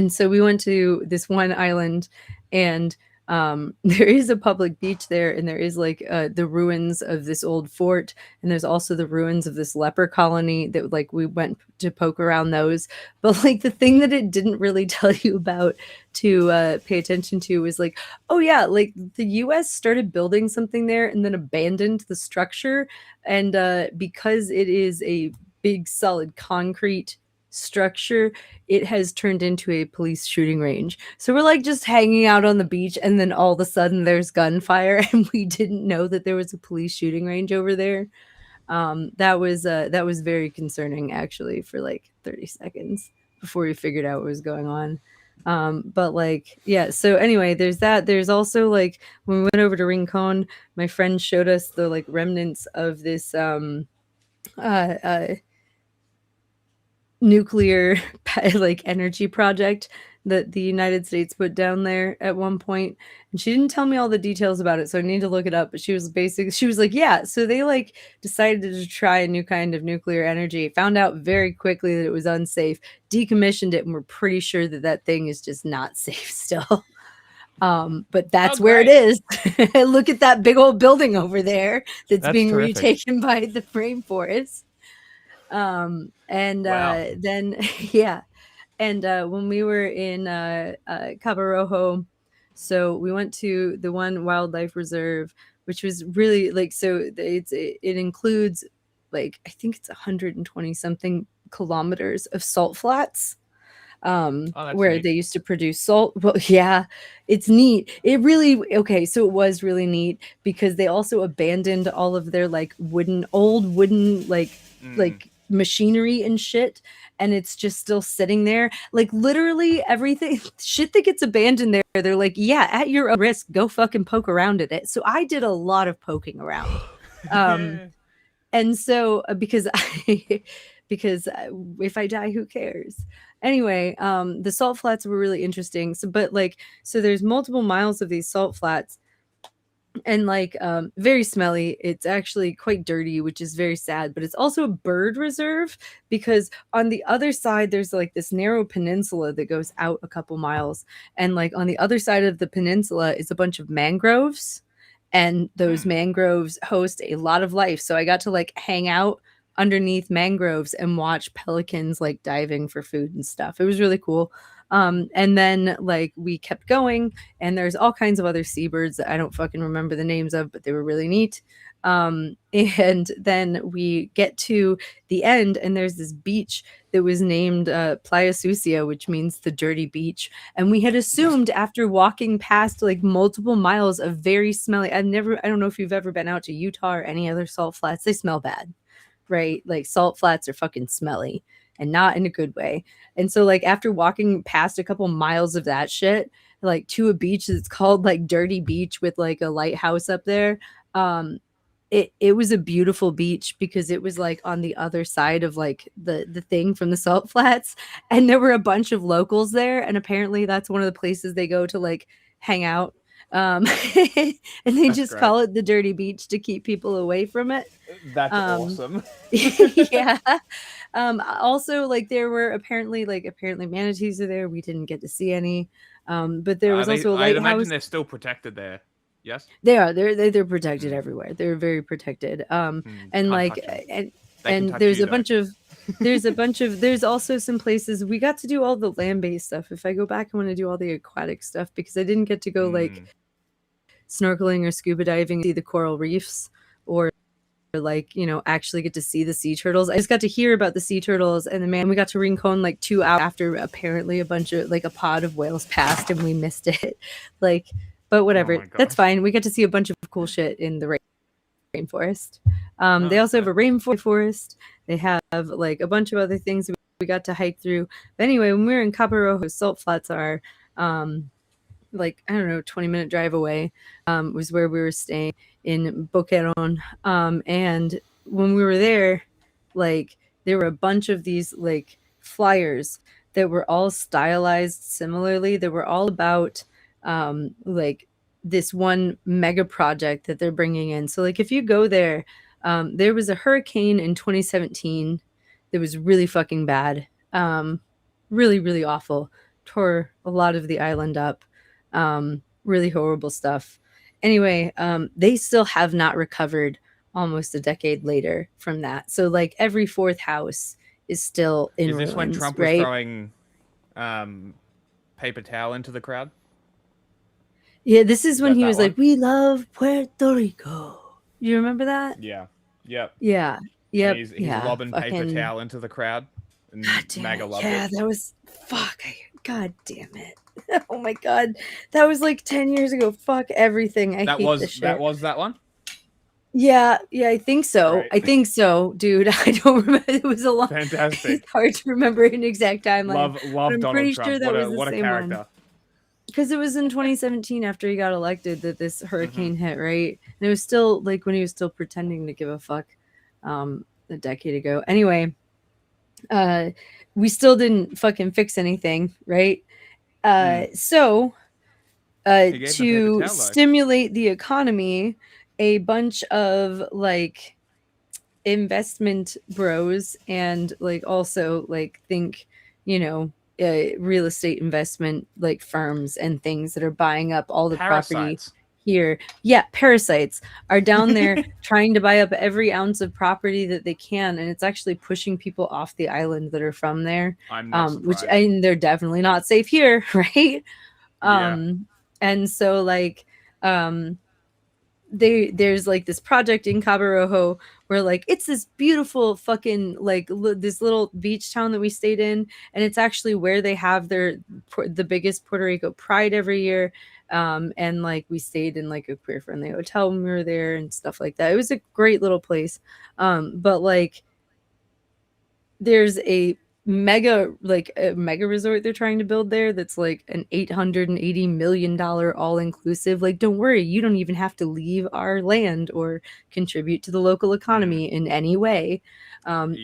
so we went to this one island, and there is a public beach there, and there is like the ruins of this old fort, and there's also the ruins of this leper colony that like we went to poke around those. But like the thing that it didn't really tell you about to pay attention to was like, oh yeah, like the US started building something there and then abandoned the structure, and because it is a big solid concrete structure, it has turned into a police shooting range. So we're like just hanging out on the beach, and then all of a sudden there's gunfire, and we didn't know that there was a police shooting range over there. That was very concerning actually for like 30 seconds before we figured out what was going on. But like, yeah, so anyway, there's that. There's also like when we went over to Rincon, my friend showed us the like remnants of this nuclear like energy project that the United States put down there at one point, and she didn't tell me all the details about it, so I need to look it up. But she was like, yeah, so they like decided to try a new kind of nuclear energy, found out very quickly that it was unsafe, decommissioned it, and we're pretty sure that that thing is just not safe still. But that's where it is. Look at that big old building over there that's being terrific. retaken by the rainforest. Wow. Then yeah, and when we were in Cabo Rojo, so we went to the one wildlife reserve, which was really like, so it includes like I think it's 120 something kilometers of salt flats, where neat. they used to produce salt. Well, yeah, it's neat. It really, okay, so it was really neat because they also abandoned all of their like old wooden like machinery and shit, and it's just still sitting there. Like literally everything shit that gets abandoned there, they're like, yeah, at your own risk, go fucking poke around at it. So I did a lot of poking around. And so because if I die, who cares? Anyway, the salt flats were really interesting. So there's multiple miles of these salt flats, and like very smelly. It's actually quite dirty, which is very sad, but it's also a bird reserve because on the other side there's like this narrow peninsula that goes out a couple miles, and like on the other side of the peninsula is a bunch of mangroves, and those mangroves host a lot of life. So I got to like hang out underneath mangroves and watch pelicans like diving for food and stuff. It was really cool. And then like we kept going, and there's all kinds of other seabirds that I don't fucking remember the names of, but they were really neat. And then we get to the end, and there's this beach that was named Playa Sucia, which means the dirty beach. And we had assumed after walking past like multiple miles of very smelly, I don't know if you've ever been out to Utah or any other salt flats. They smell bad, right? Like salt flats are fucking smelly, and not in a good way. And so like after walking past a couple miles of that shit, like to a beach that's called like Dirty Beach with like a lighthouse up there, it was a beautiful beach because it was like on the other side of like the thing from the salt flats, and there were a bunch of locals there, and apparently that's one of the places they go to like hang out. And they just call it the Dirty Beach to keep people away from it. That's awesome. Yeah. Also, like there were apparently manatees are there. We didn't get to see any. But there was also a I'd lighthouse. imagine they're still protected there. Yes. They are. They're protected everywhere. They're very protected. And like and there's a bunch of there's also some places we got to do all the land-based stuff. If I go back, I want to do all the aquatic stuff because I didn't get to go like snorkeling or scuba diving, see the coral reefs, or like, you know, actually get to see the sea turtles. I just got to hear about the sea turtles, and then man, we got to Rincon like 2 hours after apparently a pod of whales passed and we missed it. Like, but whatever, that's fine. We got to see a bunch of cool shit in the rainforest. They also have a rainforest. They have like a bunch of other things we got to hike through. But anyway, when we were in Cabo Rojo, salt flats are like, I don't know, 20-minute drive away, was where we were staying in Boquerón. And when we were there, like there were a bunch of these like flyers that were all stylized similarly. They were all about like this one mega project that they're bringing in. So like if you go there, there was a hurricane in 2017 that was really fucking bad. Really, really awful. Tore a lot of the island up. Really horrible stuff. Anyway, they still have not recovered almost a decade later from that. So like every fourth house is still in ruins. Is this when Trump was throwing paper towel into the crowd? Yeah, this is when he was like, "We love Puerto Rico." You remember that? Yeah. Yep. Yeah. Yep. He's lobbing paper towel into the crowd. And MAGA loved it. Yeah, that was God damn it. Oh my God. That was like 10 years ago. Fuck everything. I hate this shit. That was that one? Yeah, I think so. Right. I think so, dude. I don't remember. It was a long. Fantastic. It's hard to remember an exact timeline. Love I'm Donald pretty Trump. sure that was the what a same character. one. Because it was in 2017 after he got elected that this hurricane hit, right? And it was still like when he was still pretending to give a fuck a decade ago. Anyway, we still didn't fucking fix anything, right? So to stimulate the economy, a bunch of like investment bros and like also like think, you know, real estate investment like firms and things that are buying up all the property here. Yeah, parasites are down there trying to buy up every ounce of property that they can, and it's actually pushing people off the island that are from there. I'm not which surprised. and they're definitely not safe here, right? Yeah. And so like there's like this project in Cabo Rojo where like it's this beautiful fucking like this little beach town that we stayed in, and it's actually where they have the biggest Puerto Rico Pride every year. And like we stayed in like a queer friendly hotel when we were there and stuff like that. It was a great little place. But like there's a mega resort they're trying to build there that's like an $880 million all-inclusive. Like, don't worry, you don't even have to leave our land or contribute to the local economy in any way.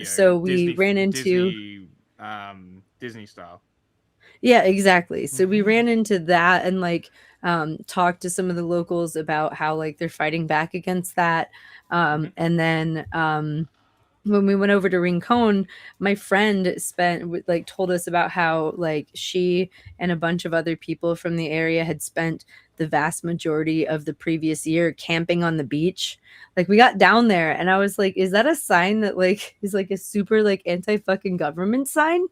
So we ran into Disney style. Yeah, exactly. So we ran into that, and like talked to some of the locals about how like they're fighting back against that. And then when we went over to Rincon, my friend told us about how like she and a bunch of other people from the area had spent the vast majority of the previous year camping on the beach. Like we got down there and I was like, is that a sign that like is like a super like anti-fucking government sign?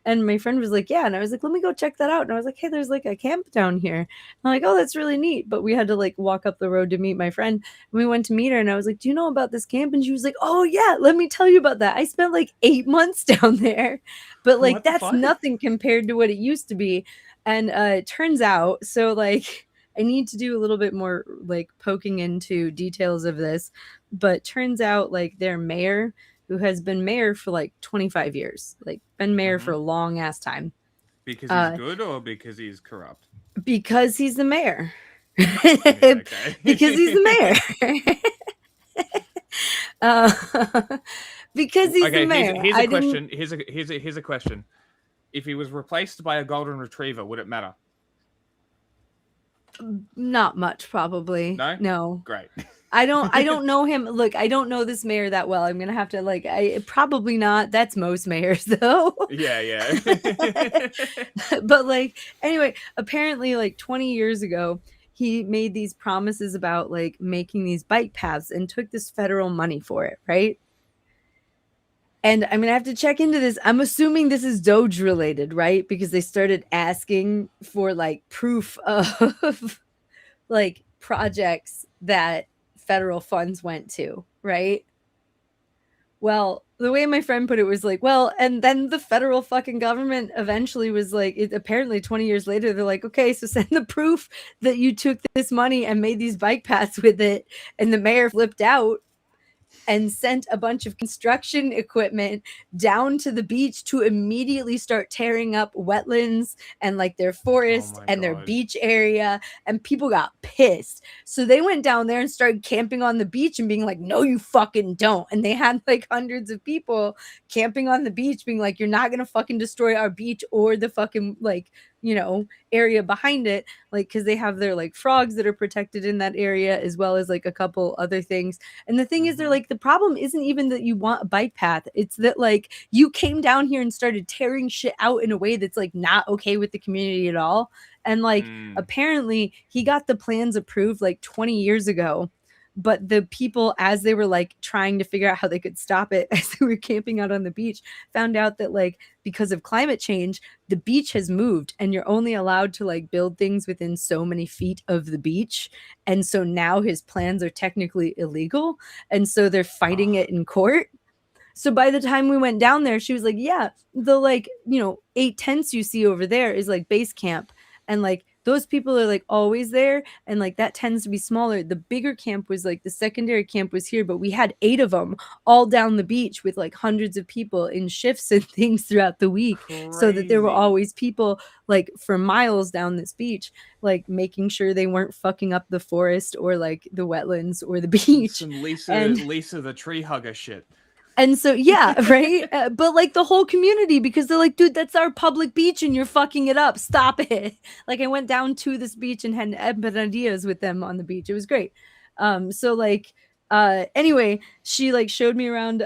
And my friend was like, yeah. And I was like, let me go check that out. And I was like, hey, there's like a camp down here. And I'm like, oh, that's really neat. But we had to like walk up the road to meet my friend. And we went to meet her and I was like, do you know about this camp? And she was like, oh yeah, let me tell you about that. I spent like 8 months down there, but like that's nothing compared to what it used to be. And it turns out, so like I need to do a little bit more like poking into details of this, but turns out like their mayor, who has been mayor for like 25 years, like been mayor for a long ass time. Because he's good or because he's corrupt? Because he's the mayor. Because he's the mayor. Because he's the mayor. Here's a question. Here's a question. If he was replaced by a golden retriever, would it matter? Not much, probably. No. Great. I don't know him. Look, I don't know this mayor that well. I'm gonna have to like. I probably not. That's most mayors, though. Yeah. But like, anyway, apparently, like 20 years ago, he made these promises about like making these bike paths and took this federal money for it, right? And I'm gonna have to check into this. I'm assuming this is Doge related, right? Because they started asking for like proof of like projects that federal funds went to, right? Well, the way my friend put it was like, well, and then the federal fucking government eventually was like, apparently 20 years later, they're like, okay, so send the proof that you took this money and made these bike paths with it. And the mayor flipped out and sent a bunch of construction equipment down to the beach to immediately start tearing up wetlands and like their forest and their beach area, and people got pissed. So they went down there and started camping on the beach and being like, no, you fucking don't. And they had like hundreds of people camping on the beach being like, you're not gonna fucking destroy our beach or the fucking like, you know, area behind it, like because they have their like frogs that are protected in that area, as well as like a couple other things. And the thing is, they're like, the problem isn't even that you want a bike path, it's that like you came down here and started tearing shit out in a way that's like not okay with the community at all. And like apparently he got the plans approved like 20 years ago, but the people, as they were like trying to figure out how they could stop it as they were camping out on the beach, found out that like because of climate change, the beach has moved and you're only allowed to like build things within so many feet of the beach. And so now his plans are technically illegal. And so they're fighting it in court. So by the time we went down there, she was like, yeah, the like, you know, 8 tents you see over there is like base camp. And like those people are like always there, and like that tends to be smaller. The bigger camp was like the secondary camp was here, but we had 8 of them all down the beach with like hundreds of people in shifts and things throughout the week. So that there were always people like for miles down this beach, like making sure they weren't fucking up the forest or like the wetlands or the beach. Some Lisa the tree hugger shit. And so, yeah, right. But like the whole community, because they're like, dude, that's our public beach and you're fucking it up. Stop it. Like I went down to this beach and had empanadillas with them on the beach. It was great. So like, anyway, she like showed me around,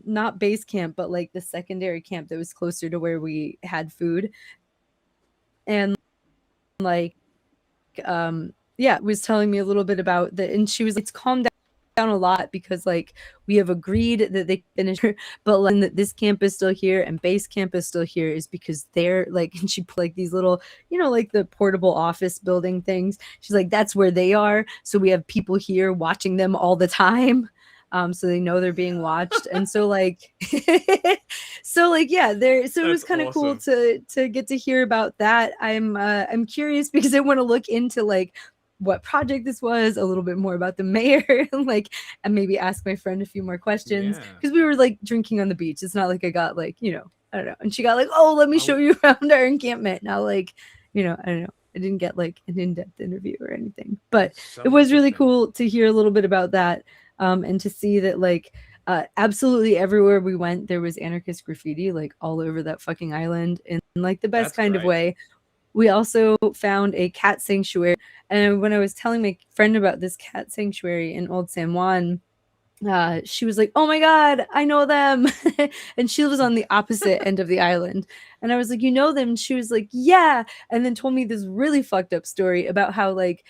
not base camp, but like the secondary camp that was closer to where we had food. And like, yeah, was telling me a little bit about that. And she was like, it's calmed down a lot because like we have agreed that they finish, but like that this camp is still here and base camp is still here is because they're like, and she put like these little, you know, like the portable office building things. She's like, that's where they are. So we have people here watching them all the time. So they know they're being watched. And so like, so like, yeah, so it was kind of cool to get to hear about that. I'm curious because I want to look into like what project this was, a little bit more about the mayor, like, and maybe ask my friend a few more questions because we were like drinking on the beach. It's not like I got like, you know, I don't know. And she got like, oh, let me show you around our encampment. Now, like, you know, I don't know. I didn't get like an in-depth interview or anything, but it was really cool to hear a little bit about that, and to see that like absolutely everywhere we went, there was anarchist graffiti like all over that fucking island in like the best kind of way. We also found a cat sanctuary. And when I was telling my friend about this cat sanctuary in Old San Juan, she was like, "Oh my God, I know them." And she lives on the opposite end of the island. And I was like, "You know them?" And she was like, "Yeah." And then told me this really fucked up story about how, like,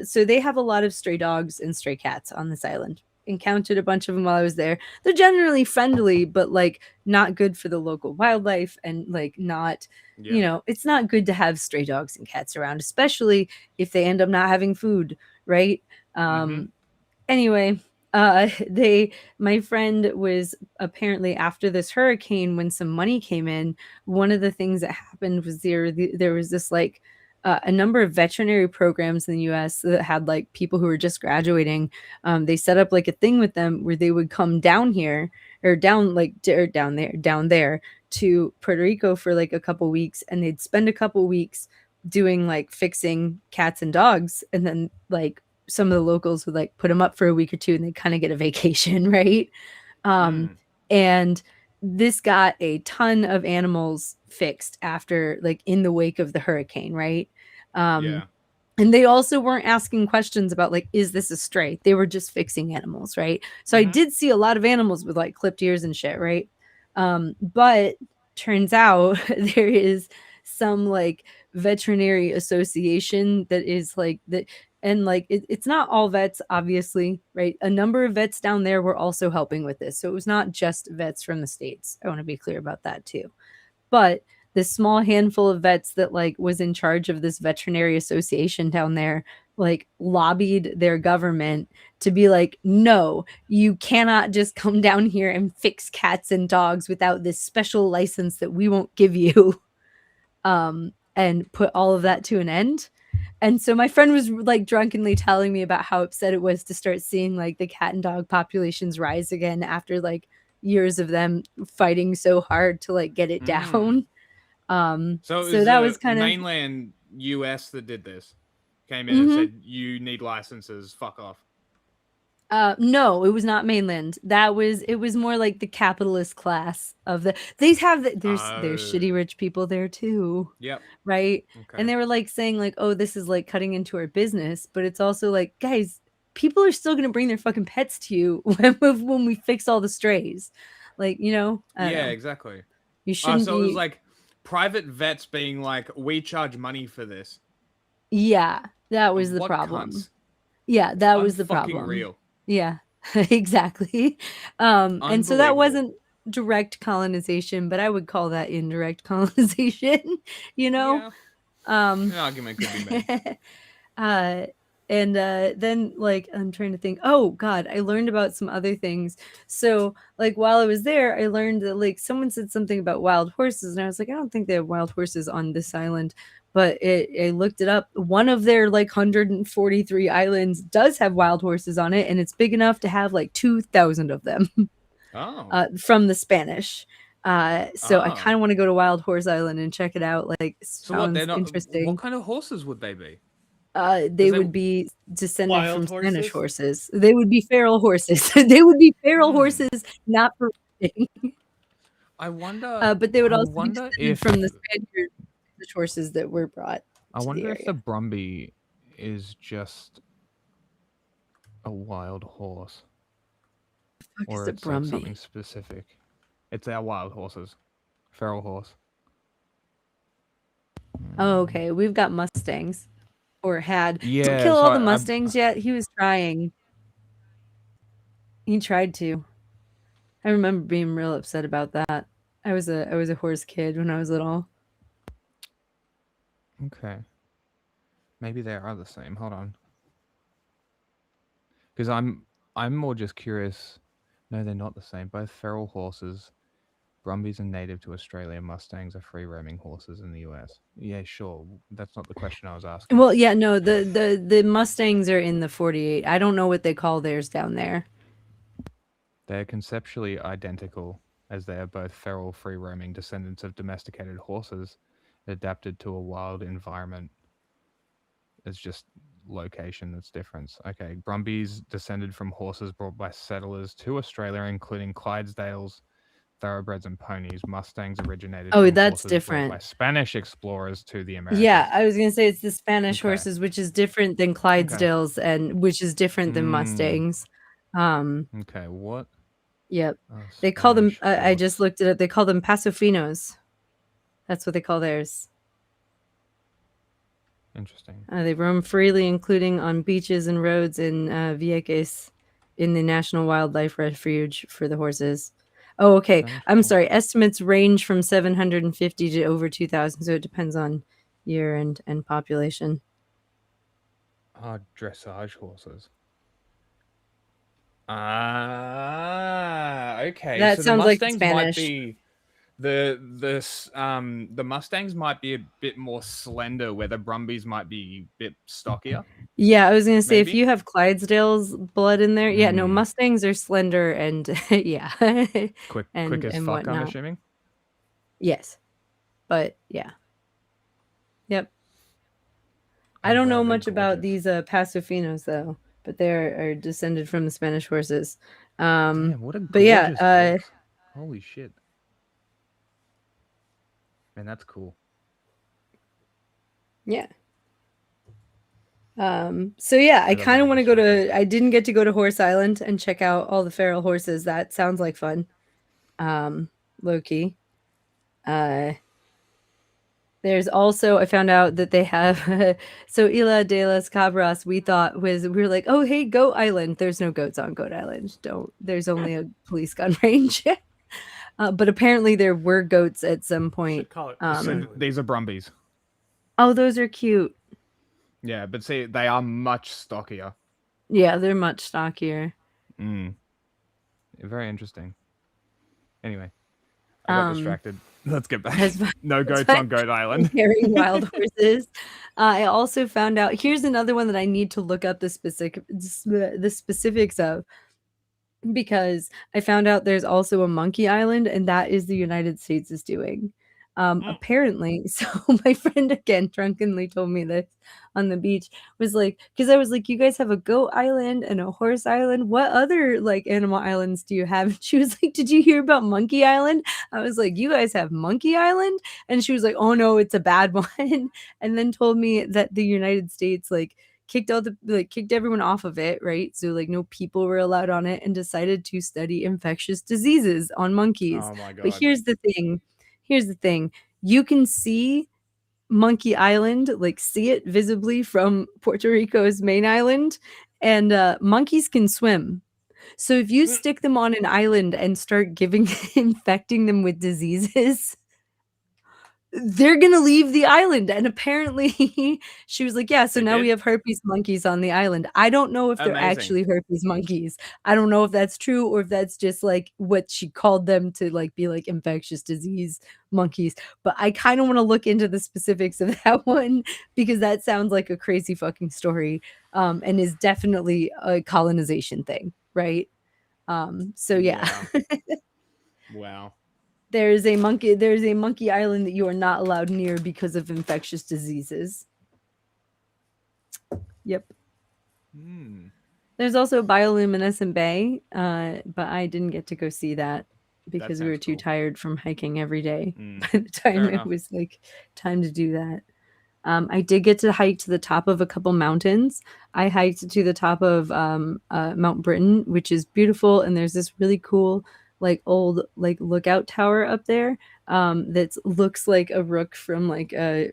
so they have a lot of stray dogs and stray cats on this island. Encountered a bunch of them while I was there. They're generally friendly, but like not good for the local wildlife, and like not, you know, it's not good to have stray dogs and cats around, especially if they end up not having food, right? Anyway, my friend was apparently, after this hurricane, when some money came in, one of the things that happened was there was this like a number of veterinary programs in the US that had like people who were just graduating. They set up like a thing with them where they would come down here, or down there to Puerto Rico for like a couple weeks, and they'd spend a couple weeks doing like fixing cats and dogs, and then like some of the locals would like put them up for a week or two, and they kind of get a vacation, right? And this got a ton of animals fixed after, like, in the wake of the hurricane, right? And they also weren't asking questions about like, is this a stray? They were just fixing animals, right? So I did see a lot of animals with like clipped ears and shit, right? But turns out there is some like veterinary association that is like that. And like it's not all vets, obviously, right? A number of vets down there were also helping with this. So it was not just vets from the States. I want to be clear about that too. But this small handful of vets that like was in charge of this veterinary association down there, like lobbied their government to be like, no, you cannot just come down here and fix cats and dogs without this special license that we won't give you, and put all of that to an end. And so my friend was like drunkenly telling me about how upset it was to start seeing like the cat and dog populations rise again after like years of them fighting so hard to like get it down. So that was kind of mainland US that did this. Came in and said, you need licenses, fuck off. No, it was not mainland. It was more like the capitalist class of there's shitty rich people there too. Yep. Right. Okay. And they were like saying like, oh, this is like cutting into our business, but it's also like, guys, people are still gonna bring their fucking pets to you when we fix all the strays. Like, you know. I don't know. Exactly. You shouldn't so be. It was like private vets being like, we charge money for this. Yeah, that was the What problem. cunts? Yeah, that was the Unfucking problem. real. Yeah, exactly. And so that Unbelievable. wasn't direct colonization, but I would call that indirect colonization, you know? An argument could be made. Then like I'm trying to think, oh God, I learned about some other things. So like while I was there, I learned that like someone said something about wild horses, and I was like, I don't think they have wild horses on this island. But I looked it up. One of their like 143 islands does have wild horses on it, and it's big enough to have like 2,000 of them. From the Spanish. So I kind of want to go to Wild Horse Island and check it out. Like, So what? sounds They're not. interesting. What kind of horses would they be? They would be descended Wild from Spanish horses? horses. They would be feral horses. They would be feral horses, not for riding. I wonder. But they would I also be wonder descended if from the Spaniard horses that were brought. I to wonder the if area. the Brumby is just a wild horse. fuck Or is a it's like Brumby? something specific. It's our wild horses. Feral horse. Oh, okay. We've got Mustangs. Or had. Didn't Yeah, kill so all the I- Mustangs yet. He was trying. He tried to. I remember being real upset about that. I was a horse kid when I was little. Okay. Maybe they are the same. Hold on. Because I'm more just curious. No, they're not the same. Both feral horses. Brumbies are native to Australia. Mustangs are free roaming horses in the US. Yeah, sure. That's not the question I was asking. Well, yeah, no, the Mustangs are in the 48. I don't know what they call theirs down there. They are conceptually identical, as they are both feral, free roaming descendants of domesticated horses adapted to a wild environment. It's just location that's different. Okay, Brumbies descended from horses brought by settlers to Australia, including Clydesdales, thoroughbreds and ponies. Mustangs originated Oh, from that's horses brought different. by Spanish explorers to the Americas. Yeah, I was gonna say it's the Spanish Okay. horses, which is different than Clydesdales, and which is different than Mustangs. Okay, what? Yep. Oh, They call them. Spanish I just looked it up. They call them Pasofinos. That's what they call theirs. Interesting. They roam freely, including on beaches and roads in Vieques, in the National Wildlife Refuge for the horses. Oh, okay. I'm sorry. Estimates range from 750 to over 2,000, so it depends on year and population. Dressage horses. Okay. That so sounds the like Mustangs Spanish. might be the Mustangs might be a bit more slender, where the Brumbies might be a bit stockier. Yeah, I was gonna say if Maybe? you have Clydesdale's blood in there, yeah, no, Mustangs are slender and yeah, Quick and as and fuck, I'm whatnot. assuming. Yes, but yeah, yep. I don't know much about these Pasofinos though, but they are descended from the Spanish horses. Damn, what a But yeah, gorgeous horse. Holy shit. Man, that's cool. yeah. So yeah, I kind of want to go to. I didn't get to go to Horse Island and check out all the feral horses. That sounds like fun. Low key. There's also I found out that they have so Isla de las Cabras. We were like, oh hey, Goat Island. There's no goats on Goat Island. There's only a police gun range. But apparently there were goats at some point. So these are Brumbies. Oh, those are cute. Yeah, but see, they are much stockier. Yeah, they're much stockier. Very interesting. Anyway, I got distracted. Let's get back. No that's goats fine. on Goat Island. Carrying wild horses. I also found out. Here's another one that I need to look up the specifics of, because I found out there's also a monkey island, and that is the United States is doing. Apparently, so my friend again drunkenly told me this on the beach, was like, because I was like, you guys have a goat island and a horse island. What other like animal islands do you have? And she was like, did you hear about Monkey Island? I was like, you guys have Monkey Island? And she was like, oh no, it's a bad one. And then told me that the United States kicked everyone off of it, right? So like no people were allowed on it, and decided to study infectious diseases on monkeys. Oh my god. But here's the thing. You can see Monkey Island, see it visibly from Puerto Rico's main island, and monkeys can swim. So if you stick them on an island and start infecting them with diseases, they're gonna leave the island. And apparently she was like, yeah, so now we have herpes monkeys on the island. I don't know if they're Amazing. actually herpes monkeys. I don't know if that's true or if that's just what she called them to be infectious disease monkeys. But I kind of want to look into the specifics of that one, because that sounds like a crazy fucking story, and is definitely a colonization thing, right? So yeah. Wow. There's a monkey island that you are not allowed near because of infectious diseases. Yep. There's also Bioluminescent Bay, but I didn't get to go see that because we were too tired from hiking every day by the time it was time to do that. I did get to hike to the top of a couple mountains. I hiked to the top of Mount Britain, which is beautiful, and there's this really cool old lookout tower up there that looks like a rook from a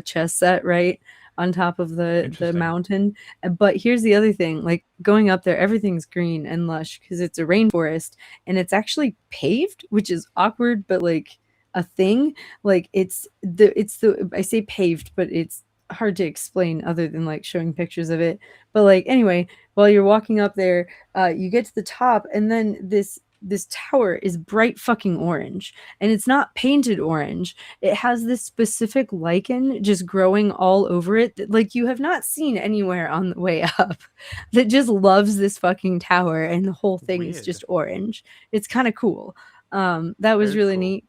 chess set, right on top of the mountain. But here's the other thing, going up there, everything's green and lush because it's a rainforest, and it's actually paved, which is awkward, but a thing. I say paved, but it's hard to explain other than showing pictures of it. But anyway, while you're walking up there, you get to the top, and then this tower is bright fucking orange, and it's not painted orange. It has this specific lichen just growing all over it that you have not seen anywhere on the way up, that just loves this fucking tower, and the whole thing is just orange. It's kind of cool. That was really neat.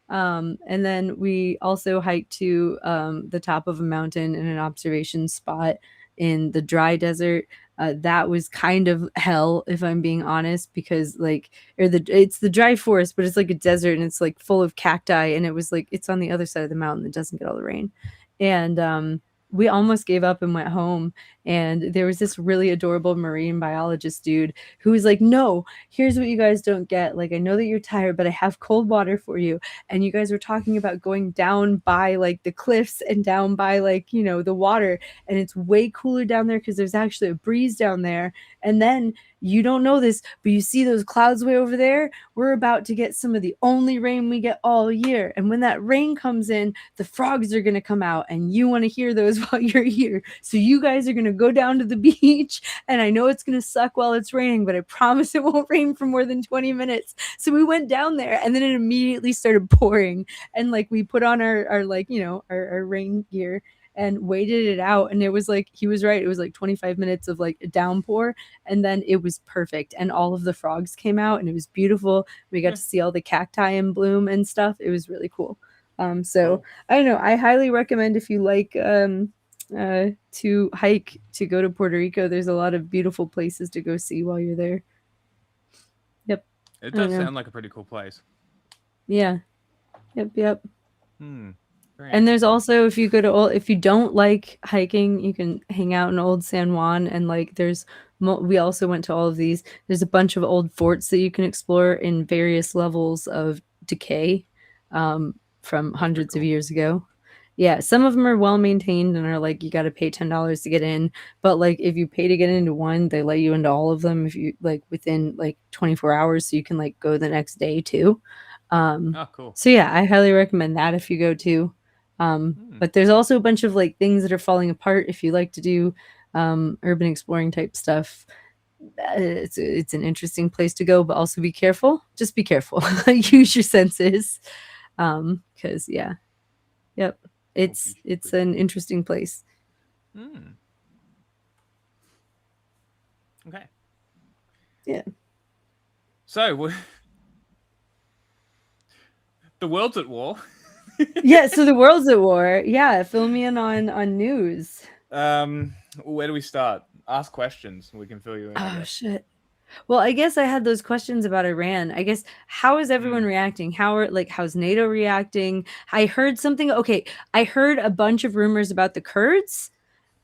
And then we also hiked to the top of a mountain in an observation spot in the dry desert. That was kind of hell, if I'm being honest, because it's the dry forest, but it's like a desert and it's like full of cacti, and it was like it's on the other side of the mountain that doesn't get all the rain. And we almost gave up and went home. And there was this really adorable marine biologist dude who was like, no, here's what you guys don't get. Like, I know that you're tired, but I have cold water for you. And you guys were talking about going down by like the cliffs and down by like, you know, the water. And it's way cooler down there because there's actually a breeze down there. And then you don't know this, but you see those clouds way over there? We're about to get some of the only rain we get all year. And when that rain comes in, the frogs are going to come out, and you want to hear those while you're here. So you guys are going to go down to the beach, and I know it's going to suck while it's raining, but I promise it won't rain for more than 20 minutes. So we went down there, and then it immediately started pouring. And like we put on our like, you know, our rain gear and waited it out, and it was like he was right, it was like 25 minutes of like a downpour, and then it was perfect, and all of the frogs came out, and it was beautiful. We got to see all the cacti in bloom and stuff. It was really cool. So I don't know, I highly recommend, if you like to hike, to go to Puerto Rico. There's a lot of beautiful places to go see while you're there. Yep. It does sound like a pretty cool place. Yeah. Yep. Very And there's also, if you go to if you don't like hiking, you can hang out in Old San Juan, and like we also went to all of these. There's a bunch of old forts that you can explore in various levels of decay from hundreds of years ago. Yeah, some of them are well maintained and are like you got to pay $10 to get in, but like if you pay to get into one, they let you into all of them if you like within like 24 hours, so you can like go the next day too. Oh, cool. So yeah, I highly recommend that if you go too. But there's also a bunch of like things that are falling apart if you like to do urban exploring type stuff. It's an interesting place to go, but also be careful. Just be careful. Use your senses, because it's an interesting place. Okay. Yeah. So the world's at war. Yeah, so the world's at war. Yeah, fill me in on news. Where do we start? Ask questions. We can fill you in. Oh shit. Well, I guess I had those questions about Iran. I guess, how is everyone reacting? How's NATO reacting? I heard something. Okay, I heard a bunch of rumors about the Kurds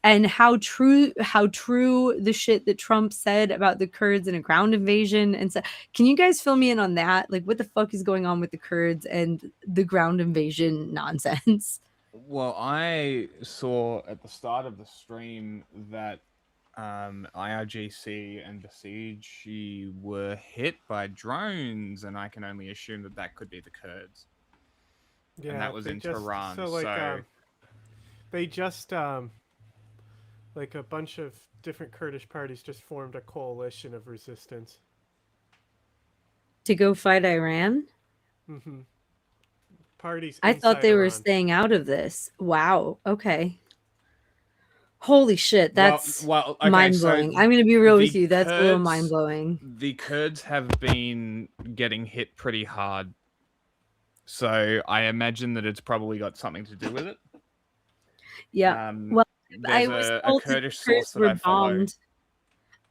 and how true the shit that Trump said about the Kurds and a ground invasion and so. Can you guys fill me in on that? Like, what the fuck is going on with the Kurds and the ground invasion nonsense? Well, I saw at the start of the stream that IRGC and Besiege were hit by drones, and I can only assume that could be the Kurds. Yeah, and that was in Tehran. They just like a bunch of different Kurdish parties just formed a coalition of resistance To go fight Iran? Mm-hmm. Parties. I thought they were Iran. staying out of this. Wow. Okay. Holy shit, that's okay, mind-blowing. so I'm going to be real with the you. That's a little Kurds- mind-blowing. The Kurds have been getting hit pretty hard, so I imagine that it's probably got something to do with it. Yeah. Well, I There's was a told that Kurdish the source Kurds that were I follow. bombed.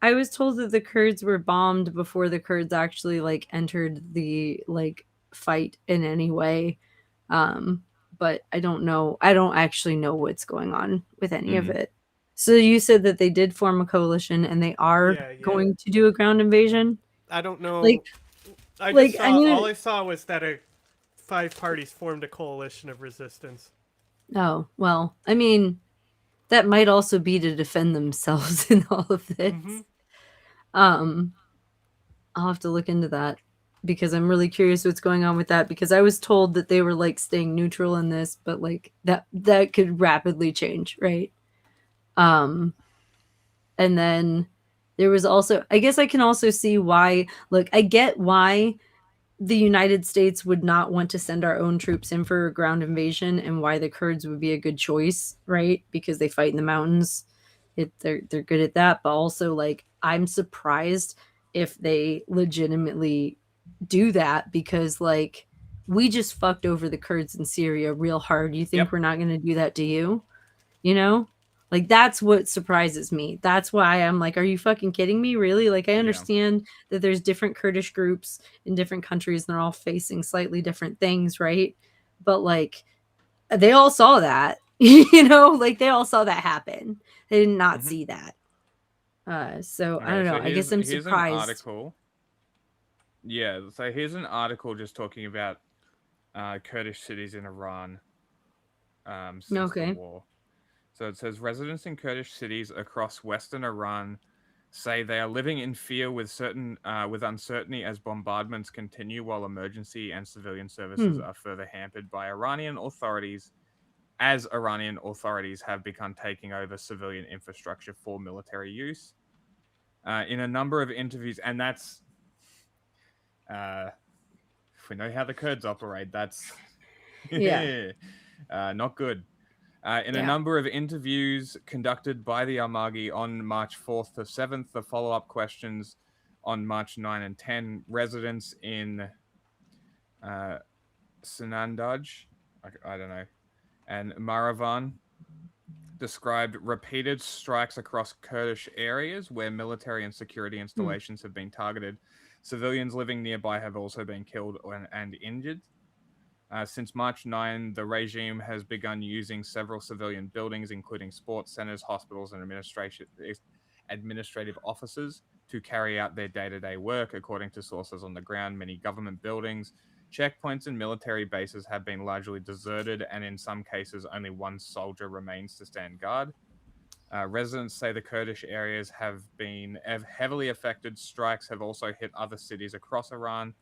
I was told that the Kurds were bombed before the Kurds actually like entered the like fight in any way. But I don't know. I don't actually know what's going on with any of it. So you said that they did form a coalition and they are going to do a ground invasion? I don't know. Like, all I saw was that 5 parties formed a coalition of resistance. Oh, well, I mean, that might also be to defend themselves in all of this. I'll have to look into that because I'm really curious what's going on with that, because I was told that they were like staying neutral in this, but like that could rapidly change, right? And then there was also, I guess I can also see why, look, I get why the United States would not want to send our own troops in for a ground invasion and why the Kurds would be a good choice, right? Because they fight in the mountains. They're good at that. But also, like, I'm surprised if they legitimately do that, because, like, we just fucked over the Kurds in Syria real hard. You think we're not going to do that to you? You know? Like, that's what surprises me. That's why I'm like, are you fucking kidding me? Really? Like, I understand that there's different Kurdish groups in different countries and they're all facing slightly different things, right? But like, they all saw that, like they all saw that happen. They did not see that. So I don't know. I guess I'm Here's surprised. an article. Yeah, so here's an article just talking about Kurdish cities in Iran since the war. So it says residents in Kurdish cities across western Iran say they are living in fear with uncertainty as bombardments continue, while emergency and civilian services are further hampered by Iranian authorities, as Iranian authorities have begun taking over civilian infrastructure for military use. In a number of interviews, and that's if we know how the Kurds operate, that's not good. In a number of interviews conducted by the Almagi on March 4th to 7th, the follow-up questions on March 9 and 10, residents in Sanandaj, I don't know, and Maravan described repeated strikes across Kurdish areas where military and security installations have been targeted. Civilians living nearby have also been killed and injured. Since March 9, the regime has begun using several civilian buildings, including sports centers, hospitals, and administrative offices, to carry out their day-to-day work. According to sources on the ground, many government buildings, checkpoints, and military bases have been largely deserted, and in some cases, only one soldier remains to stand guard. Residents say the Kurdish areas have been heavily affected. Strikes have also hit other cities across Iran.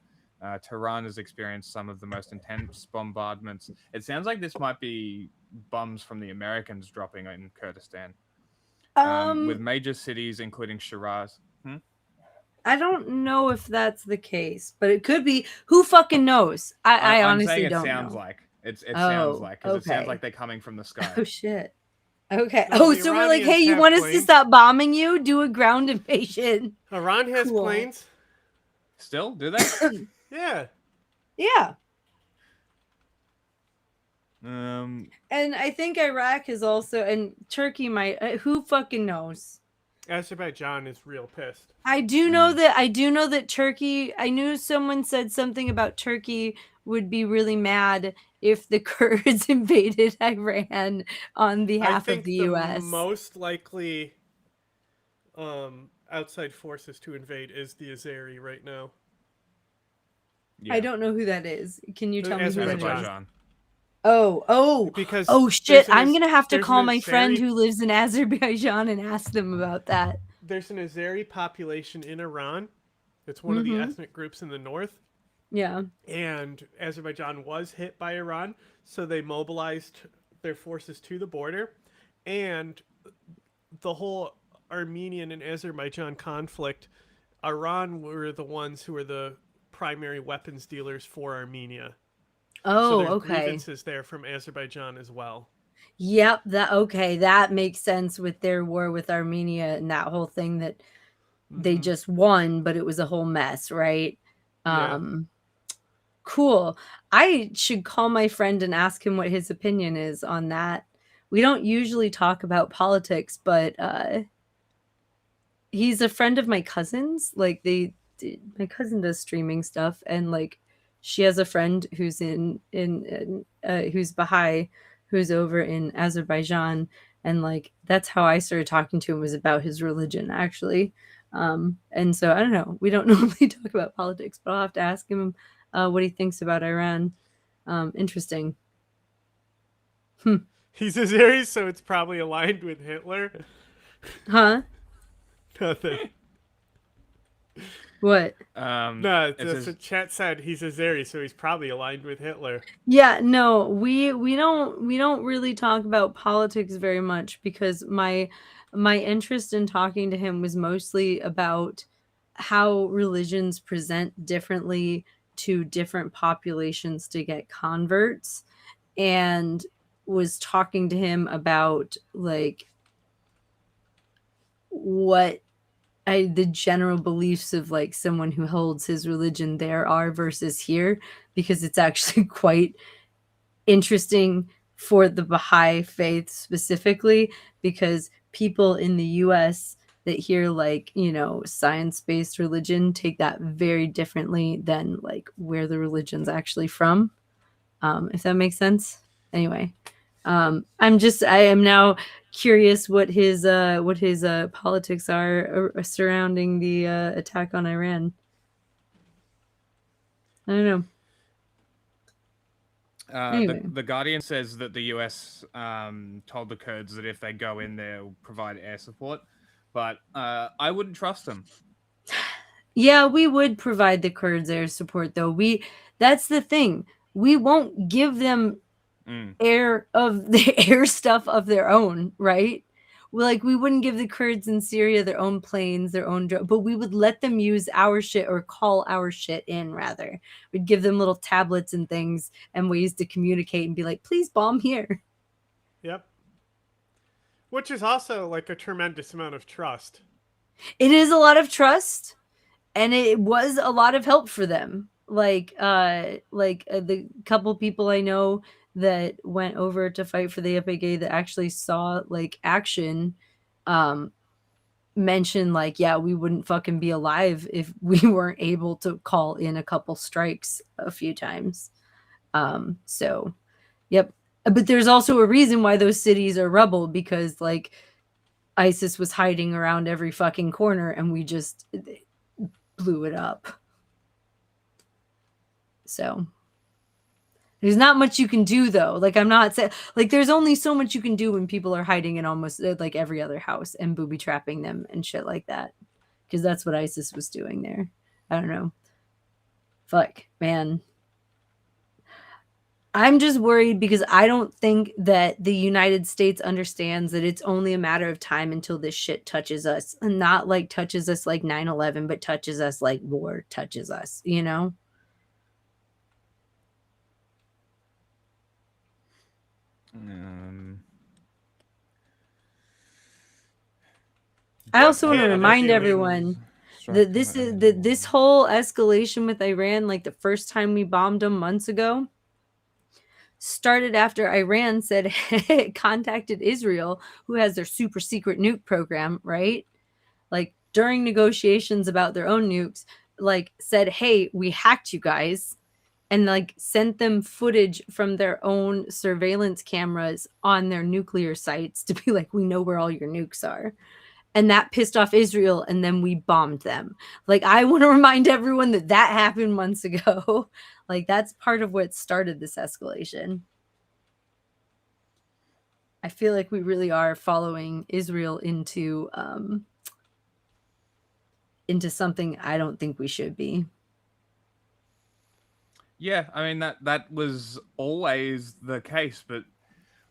Tehran has experienced some of the most intense bombardments. It sounds like this might be bombs from the Americans dropping in Kurdistan, with major cities including Shiraz. I don't know if that's the case, but it could be. Who fucking knows? I honestly don't know. It sounds like it sounds like, because it sounds like they're coming from the sky. Oh shit. Okay. No, the So we're like, Iranians hey, you have want us to planes. stop bombing you? Do a ground invasion. Iran has Cool. planes. Still, do they? Yeah. Yeah. Um, And I think Iraq is also, and Turkey might. Who fucking knows? Azerbaijan is real pissed. I do know that Turkey. I knew someone said something about Turkey would be really mad if the Kurds invaded Iran on behalf of the U.S. Most likely outside forces to invade is the Azeri right now. I don't know who that is. Can you tell me who that is? Azerbaijan. Because oh shit! there's an I'm gonna have to there's call an my friend Azeri- who lives in Azerbaijan and ask them about that. There's an Azeri population in Iran. It's one of the Mhm. ethnic groups in the north. Yeah. And Azerbaijan was hit by Iran, so they mobilized their forces to the border. And the whole Armenian and Azerbaijan conflict, Iran were the ones who were the primary weapons dealers for Armenia. Oh, so there's okay. grievances there from Azerbaijan as well. Yep. That makes sense with their war with Armenia and that whole thing that they just won, but it was a whole mess, right? Yeah. Cool. I should call my friend and ask him what his opinion is on that. We don't usually talk about politics, but he's a friend of my cousin's. Like my cousin does streaming stuff, and like she has a friend who's who's Baha'i, who's over in Azerbaijan, and like that's how I started talking to him, was about his religion actually. And so I don't know. We don't normally talk about politics, but I'll have to ask him what he thinks about Iran. Interesting. He's Azeri, so it's probably aligned with Hitler. Huh? Nothing. What? No, that's what chat said. He's Azeri, so he's probably aligned with Hitler. Yeah, no, we don't really talk about politics very much, because my interest in talking to him was mostly about how religions present differently to different populations to get converts, and was talking to him about like what the general beliefs of like someone who holds his religion there are versus here, because it's actually quite interesting for the Baha'i faith specifically, because people in the US that hear like, you know, science-based religion take that very differently than like where the religion's actually from. If that makes sense. Anyway, I am now curious what his politics are surrounding the attack on Iran. I don't know. Anyway. The Guardian says that the US told the Kurds that if they go in, they'll provide air support, but I wouldn't trust them. Yeah, we would provide the Kurds air support, though. That's the thing. We won't give them air stuff of their own, right? We wouldn't give the Kurds in Syria their own planes, their own but we would let them use our shit or call our shit in, rather. We'd give them little tablets and things and ways to communicate and be like, please bomb here. Yep. Which is also like a tremendous amount of trust. It is a lot of trust, and it was a lot of help for them. The couple people I know that went over to fight for the FPK that actually saw like action mentioned like, yeah, we wouldn't fucking be alive if we weren't able to call in a couple strikes a few times. So yep. But there's also a reason why those cities are rubble, because like ISIS was hiding around every fucking corner and we just blew it up. So there's not much you can do, though. Like, I'm not saying, like, there's only so much you can do when people are hiding in almost like every other house and booby trapping them and shit like that. Because that's what ISIS was doing there. I don't know. Fuck, man. I'm just worried because I don't think that the United States understands that it's only a matter of time until this shit touches us. And not like touches us like 9/11, but touches us like war touches us, you know? I also want to remind everyone that this whole escalation with Iran, like the first time we bombed them months ago, started after Iran said it contacted Israel, who has their super secret nuke program, right? Like during negotiations about their own nukes, like said, hey, we hacked you guys, and like sent them footage from their own surveillance cameras on their nuclear sites to be like, we know where all your nukes are. And that pissed off Israel, and then we bombed them. Like, I want to remind everyone that that happened months ago. Like, that's part of what started this escalation. I feel like we really are following Israel into something I don't think we should be. Yeah, I mean that was always the case, but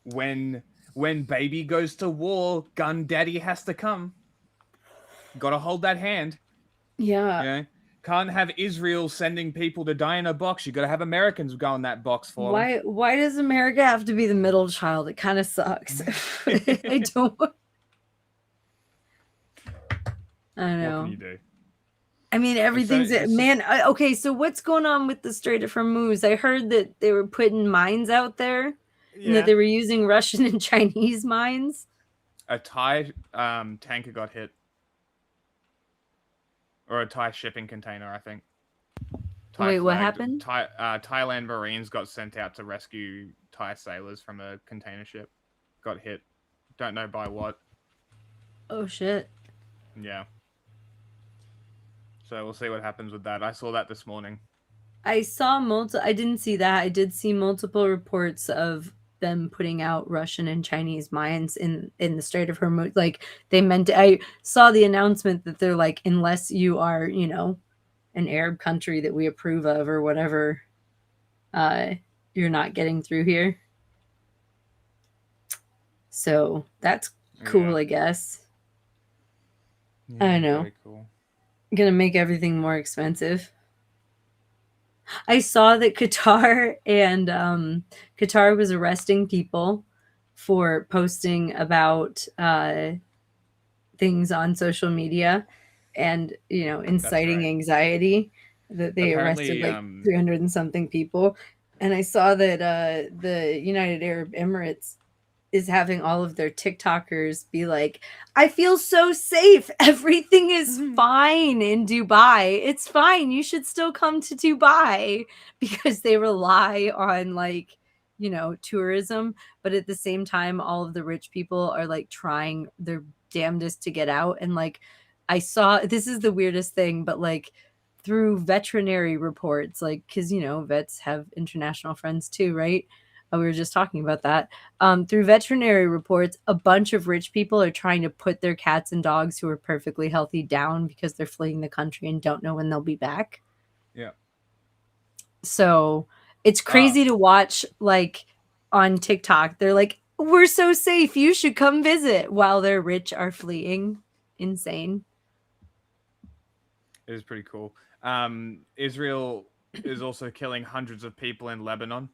when baby goes to war, gun daddy has to come. Gotta hold that hand. Yeah. You know? Can't have Israel sending people to die in a box. You gotta have Americans go in that box for them. Why does America have to be the middle child? It kind of sucks. I don't know. What can you do? I mean, everything's okay. So what's going on with the Strait of Hormuz? I heard that they were putting mines out there, and that they were using Russian and Chinese mines. A Thai tanker got hit, or a Thai shipping container, I think. Wait, what happened? Thailand Marines got sent out to rescue Thai sailors from a container ship. Got hit. Don't know by what. Oh shit. Yeah. So we'll see what happens with that. I saw that this morning. I didn't see that. I did see multiple reports of them putting out Russian and Chinese mines in the Strait of Hormuz. Like I saw the announcement that they're like, unless you are, you know, an Arab country that we approve of or whatever, you're not getting through here. So that's cool, I guess. Yeah, I don't know. very cool. Gonna make everything more expensive. I saw that Qatar was arresting people for posting about things on social media and, you know, inciting anxiety. That they Apparently, arrested like 300 and something people. and I saw that the United Arab Emirates is having all of their TikTokers be like, I feel so safe. Everything is fine in Dubai. It's fine. You should still come to Dubai, because they rely on like, you know, tourism. But at the same time, all of the rich people are like trying their damnedest to get out. And like, I saw, this is the weirdest thing, but like through veterinary reports, like, cause you know, vets have international friends too, right? We were just talking about that. Through veterinary reports, a bunch of rich people are trying to put their cats and dogs who are perfectly healthy down because they're fleeing the country and don't know when they'll be back. Yeah. So it's crazy to watch, like on TikTok, they're like, we're so safe, you should come visit, while their rich are fleeing. Insane. It is pretty cool. Israel is also killing hundreds of people in Lebanon.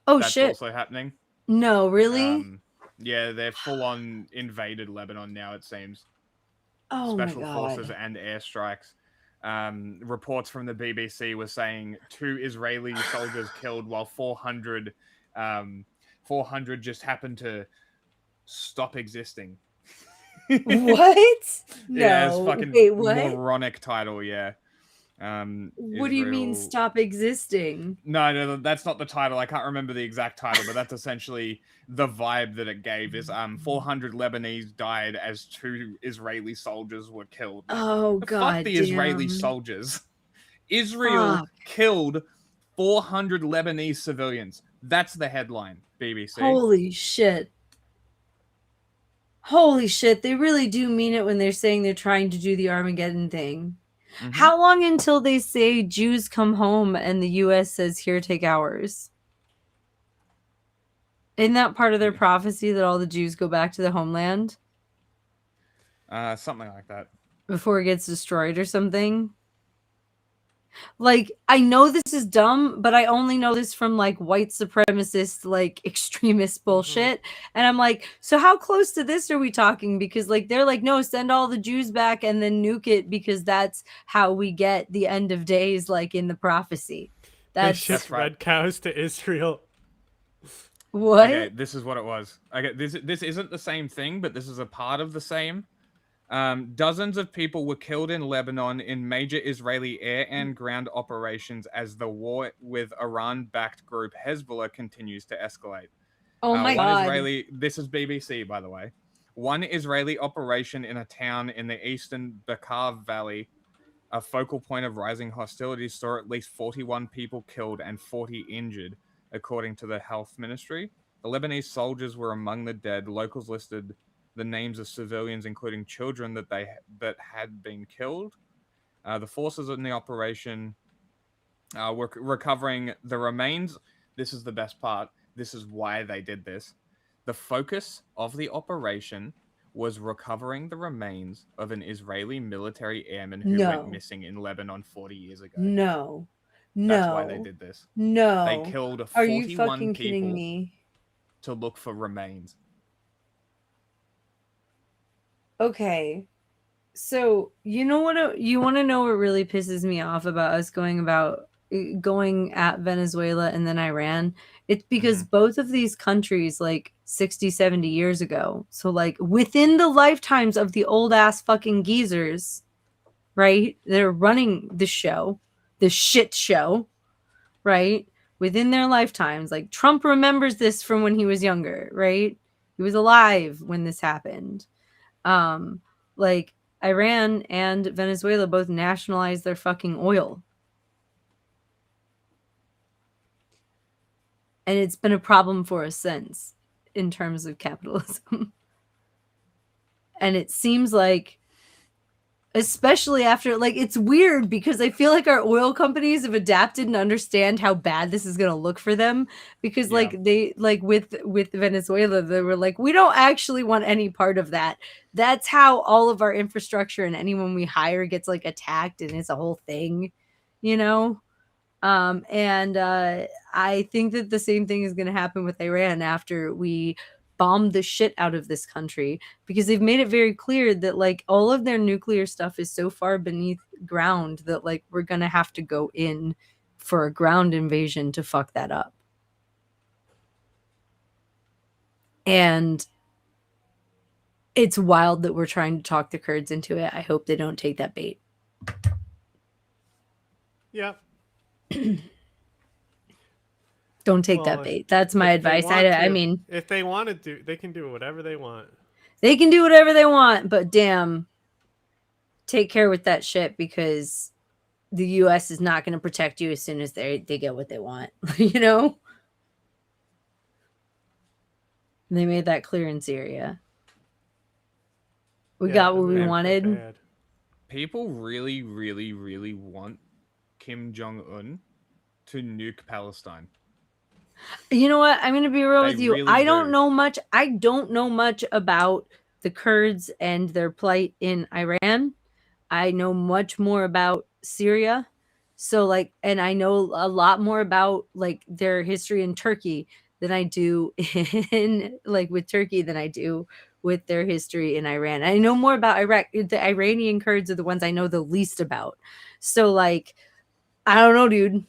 Oh, That's shit. also happening. No, really? Yeah, they're full on invaded Lebanon now, it seems. Oh my Special God. forces and airstrikes. Reports from the BBC were saying 2 Israeli soldiers killed, while 400 just happened to stop existing. What? Yeah, it's No. fucking Wait, what? moronic title, yeah. What do you mean Israel- stop existing? No, that's not the title. I can't remember the exact title, but that's essentially the vibe that it gave. Is 400 Lebanese died as 2 Israeli soldiers were killed. Oh, Fuck God the Israeli damn. soldiers. Israel Fuck. killed 400 Lebanese civilians. That's the headline, BBC. Holy shit. Holy shit. They really do mean it when they're saying they're trying to do the Armageddon thing. Mhm. How long until they say Jews come home and the US says, here, take ours? Isn't that part of their prophecy that all the Jews go back to the homeland Something like that. before it gets destroyed or something? Like, I know this is dumb, but I only know this from like white supremacist, like extremist bullshit. And I'm like, so how close to this are we talking? Because like, they're like, no, send all the Jews back and then nuke it, because that's how we get the end of days, like in the prophecy. They That's ship red cows to Israel. what? Okay, this is what it was. Okay, this isn't the same thing, but this is a part of the same. Dozens of people were killed in Lebanon in major Israeli air and ground operations as the war with Iran-backed group Hezbollah continues to escalate. Oh my God. This is BBC, by the way. One Israeli operation in a town in the eastern Bekaa Valley, a focal point of rising hostilities, saw at least 41 people killed and 40 injured, according to the health ministry. The Lebanese soldiers were among the dead. Locals listed the names of civilians, including children that had been killed. The forces in the operation were recovering the remains. This is the best part. This is why they did this. The focus of the operation was recovering the remains of an Israeli military airman who No. went missing in Lebanon 40 years ago. No. No. That's why they did this. No. They killed Are 41 you fucking people kidding me? to look for remains. Okay. So, you know what you want to know what really pisses me off about us going at Venezuela and then Iran? It's because both of these countries, like 60, 70 years ago, so like within the lifetimes of the old ass fucking geezers, right? They're running the show, the shit show, right? Within their lifetimes. Like Trump remembers this from when he was younger, right? He was alive when this happened. Like Iran and Venezuela both nationalized their fucking oil. And it's been a problem for us since in terms of capitalism. And it seems like, especially after, like, it's weird because I feel like our oil companies have adapted and understand how bad this is going to look for them, because like they, like with Venezuela, they were like, we don't actually want any part of that. That's how all of our infrastructure and anyone we hire gets like attacked, and it's a whole thing, you know? I think that the same thing is going to happen with Iran after we bomb the shit out of this country, because they've made it very clear that like all of their nuclear stuff is so far beneath ground that like we're going to have to go in for a ground invasion to fuck that up. And it's wild that we're trying to talk the Kurds into it. I hope they don't take that bait. Yeah. Don't take Well, that bait. That's my if they advice. want I to- mean, if they want to do, they can do whatever they want. they can do whatever they want, but damn, take care with that shit, because the US is not going to protect you as soon as they get what they want. You know? And they made that clear in Syria. We got what we wanted. People really, really, really want Kim Jong-un to nuke Palestine. You know what? I'm going to be real They with you. really I don't do. know much. I don't know much about the Kurds and their plight in Iran. I know much more about Syria. So like, and I know a lot more about like their history in Turkey than I do in like with Turkey than I do with their history in Iran. I know more about Iraq. The Iranian Kurds are the ones I know the least about. So like, I don't know, dude.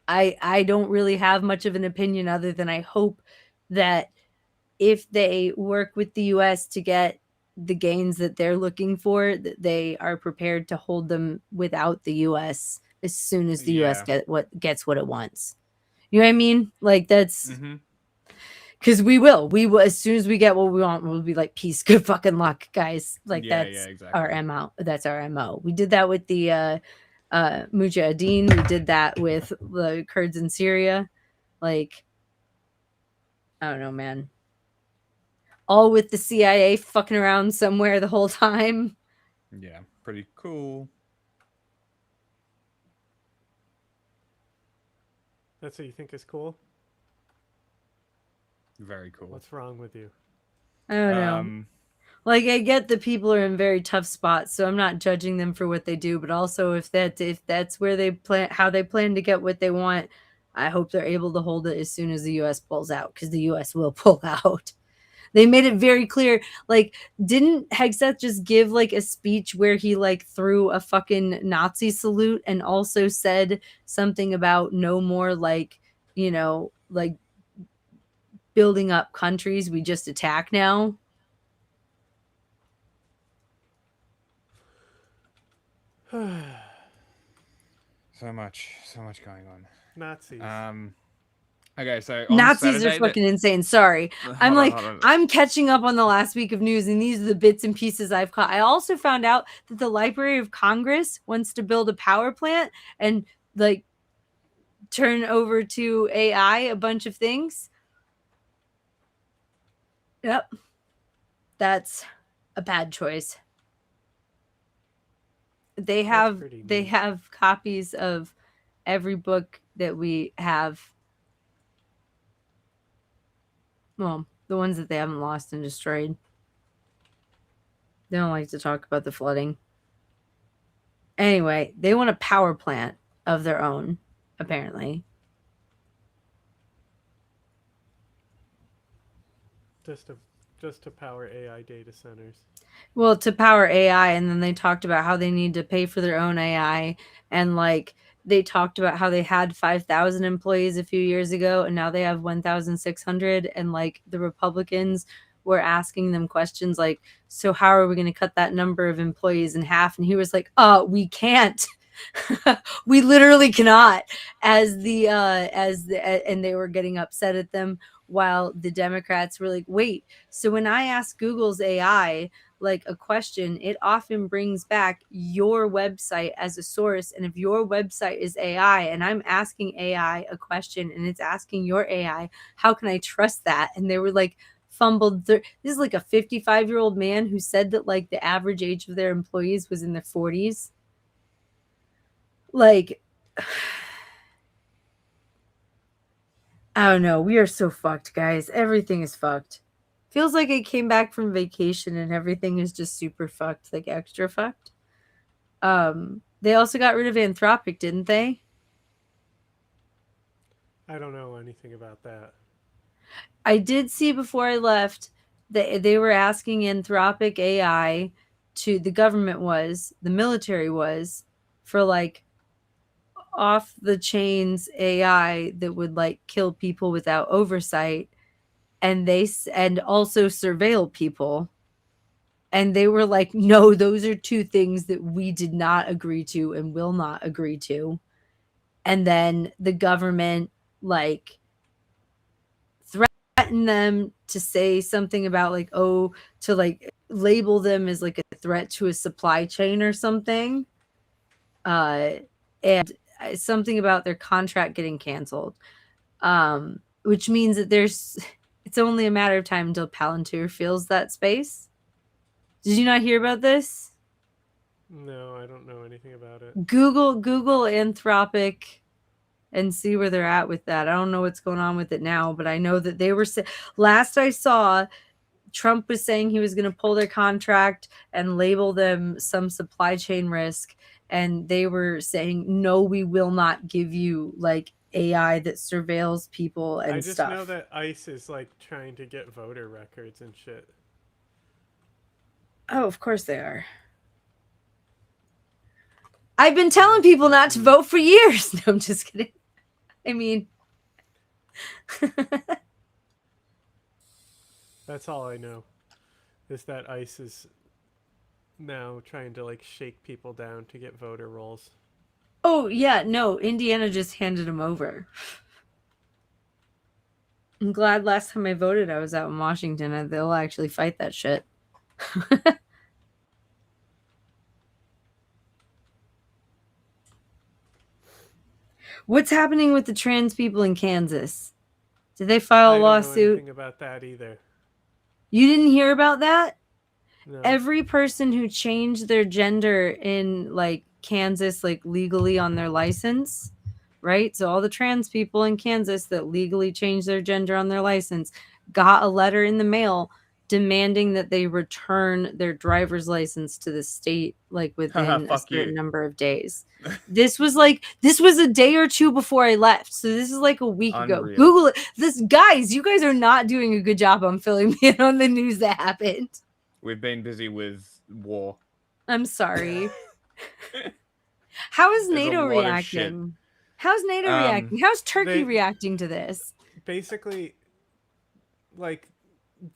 I don't really have much of an opinion other than I hope that if they work with the US to get the gains that they're looking for, that they are prepared to hold them without the US as soon as the US gets what it wants. You know what I mean? Like that's because we will as soon as we get what we want, we'll be like, peace, good fucking luck, guys. Like that's our MO. That's our MO. We did that with the Mujahideen. We did that with the Kurds in Syria. Like, I don't know, man. All with the CIA fucking around somewhere the whole time. Yeah, pretty cool. That's what you think is cool? Very cool. What's wrong with you? I don't know. Like, I get that people are in very tough spots, so I'm not judging them for what they do. But also, if that's where they plan, how they plan to get what they want, I hope they're able to hold it as soon as the U.S. pulls out, because the U.S. will pull out. They made it very clear. Like, didn't Hegseth just give like a speech where he like threw a fucking Nazi salute and also said something about no more like, you know, like building up countries, we just attack now? So much going on. Nazis. Okay, so on Nazis Saturday are fucking insane. Sorry. I'm like, hold on. I'm catching up on the last week of news, and these are the bits and pieces I've caught. I also found out that the Library of Congress wants to build a power plant and like turn over to AI a bunch of things. Yep. That's a bad choice. They have copies of every book that we have. Well, the ones that they haven't lost and destroyed. They don't like to talk about the flooding. Anyway, they want a power plant of their own, apparently. Just to power AI data centers. Well, to power AI, and then they talked about how they need to pay for their own AI, and like they talked about how they had 5,000 employees a few years ago, and now they have 1,600, and like the Republicans were asking them questions like, so how are we going to cut that number of employees in half? And he was like, we can't. We literally cannot. And they were getting upset at them, while the Democrats were like, wait, so when I ask Google's AI like a question, it often brings back your website as a source. And if your website is AI and I'm asking AI a question and it's asking your AI, how can I trust that? And they were like, fumbled. This is like a 55-year-old man who said that like the average age of their employees was in their 40s. Like, I don't know. We are so fucked, guys. Everything is fucked. Feels like I came back from vacation and everything is just super fucked, like extra fucked. They also got rid of Anthropic, didn't they? I don't know anything about that. I did see before I left that they were asking Anthropic AI the military was, for like off the chains AI that would like kill people without oversight, and and also surveil people. And they were like, no, those are two things that we did not agree to and will not agree to. And then the government like threatened them to say something about like, oh, to like label them as like a threat to a supply chain or something. And something about their contract getting canceled. Which means that it's only a matter of time until Palantir fills that space. Did you not hear about this? No, I don't know anything about it. Google Anthropic and see where they're at with that. I don't know what's going on with it now, but I know that they were last I saw, Trump was saying he was going to pull their contract and label them some supply chain risk, and they were saying, no, we will not give you like AI that surveils people and I just stuff. know that ICE is like trying to get voter records and shit. Oh, of course they are. I've been telling people not to vote for years. No, I'm just kidding. I mean, that's all I know, is that ICE is now trying to like shake people down to get voter rolls. oh yeah, no, Indiana just handed them over. I'm glad last time I voted, I was out in Washington, and they'll actually fight that shit. What's happening with the trans people in Kansas? Did they file a I don't know lawsuit? anything about that either. You didn't hear about that? No. Every person who changed their gender in like Kansas, like legally on their license, right? So all the trans people in Kansas that legally changed their gender on their license got a letter in the mail demanding that they return their driver's license to the state like within a Fuck certain you. number of days. This was a day or two before I left. So this is like a week ago. Unreal. Google it. You guys are not doing a good job on filling me in on the news that happened. We've been busy with war. I'm sorry. How is There's a NATO lot of reacting? How's NATO reacting? How's Turkey reacting to this? Basically, like,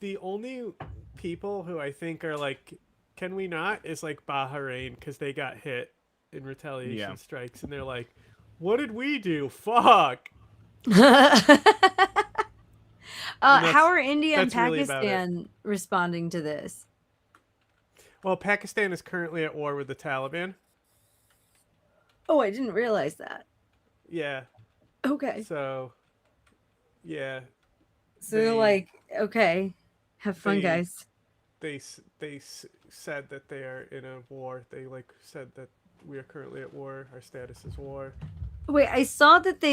the only people who I think are like, can we not, is like Bahrain, because they got hit in retaliation strikes, and they're like, what did we do? Fuck. How are India and that's really about it. Pakistan responding to this? Well, Pakistan is currently at war with the Taliban. Oh, I didn't realize that. Yeah. Okay. So, yeah. So they're like, okay, have fun, guys. They said that they are in a war. They like said that we are currently at war. Our status is war. Wait, I saw that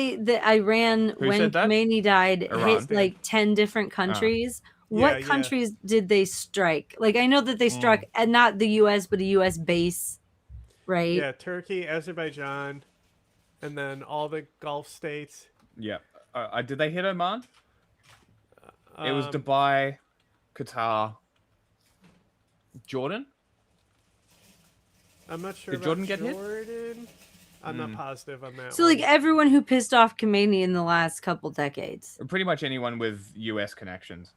Iran, Who when said that? Khomeini died, Iran. hit like 10 different countries. What Yeah. countries did they strike? Like, I know that they struck not the U.S., but a U.S. base, right? Yeah, Turkey, Azerbaijan, and then all the Gulf states. Yeah. Did they hit Oman? It was Um, Dubai, Qatar, Jordan. I'm not sure Did about Jordan get hit? Jordan. I'm not positive on that. So, like, everyone who pissed off Khomeini in the last couple decades. Pretty much anyone with U.S. connections.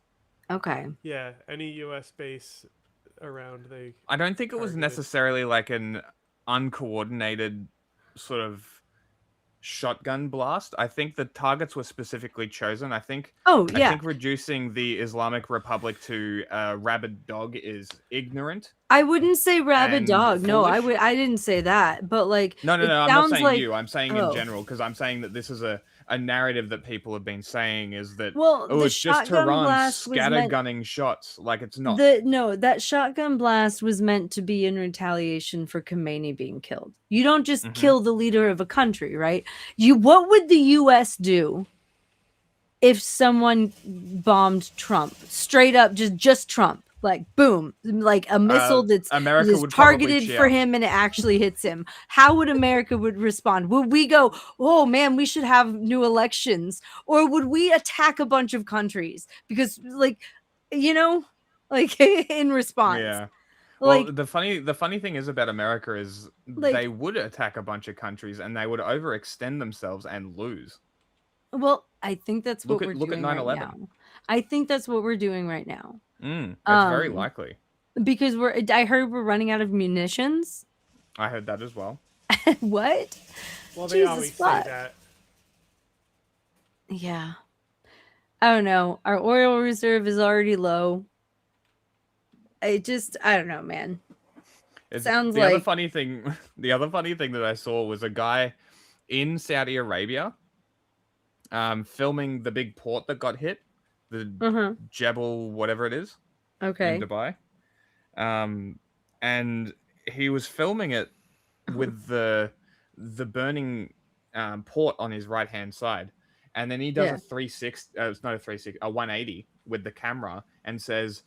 Okay. Yeah, any U.S. base around they. I don't think it was necessarily like an uncoordinated sort of shotgun blast. I think the targets were specifically chosen. I think. Oh, yeah. I think reducing the Islamic Republic to rabid dog is ignorant. I wouldn't say rabid And dog. No, foolish? I didn't say that. But like, No, it I'm not sounds saying like- you. I'm saying Oh. in general because I'm saying that this is a narrative that people have been saying is that Well, oh, the it's just shotgun Tehran blast was meant- scattergunning shots. Like it's not. No, that shotgun blast was meant to be in retaliation for Khomeini being killed. You don't just Mm-hmm. kill the leader of a country, right? What would the U.S. do if someone bombed Trump? Straight up, just Trump. Like boom, like a missile that's America is would probably targeted cheer. for him and it actually hits him. How would America would respond? Would we go, oh man, we should have new elections, or would we attack a bunch of countries because, like, you know, like in response? Yeah. Well, Like, the funny thing is about America is Like- they would attack a bunch of countries and they would overextend themselves and lose. well, I think that's Look what at- we're look at doing right 9/11. now. I think that's what we're doing right now. That's very Um, likely. Because I heard we're running out of munitions. I heard that as well. What? Well, they Jesus always fuck. say that. Yeah. I don't know. Our oil reserve is already low. I don't know, man. Sounds the other like- funny thing. The other funny thing that I saw was a guy in Saudi Arabia, filming the big port that got hit, the Jebel, whatever it is, Okay. in Dubai. And he was filming it with the burning port on his right hand side, and then he does Yeah. a 360. It's not a 360, a 180 with the camera, and says,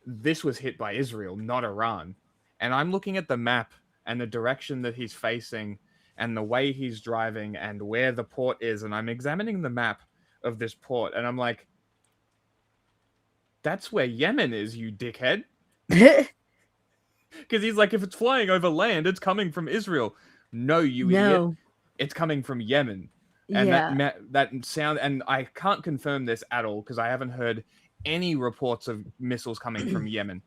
"This was hit by Israel, not Iran." And I'm looking at the map and the direction that he's facing, and the way he's driving, and where the port is, and I'm examining the map of this port, and I'm like, "That's where Yemen is, you dickhead." Because he's like, if it's flying over land, it's coming from Israel. No, you idiot. No. It's coming from Yemen. And Yeah. that sound, and I can't confirm this at all because I haven't heard any reports of missiles coming from Yemen.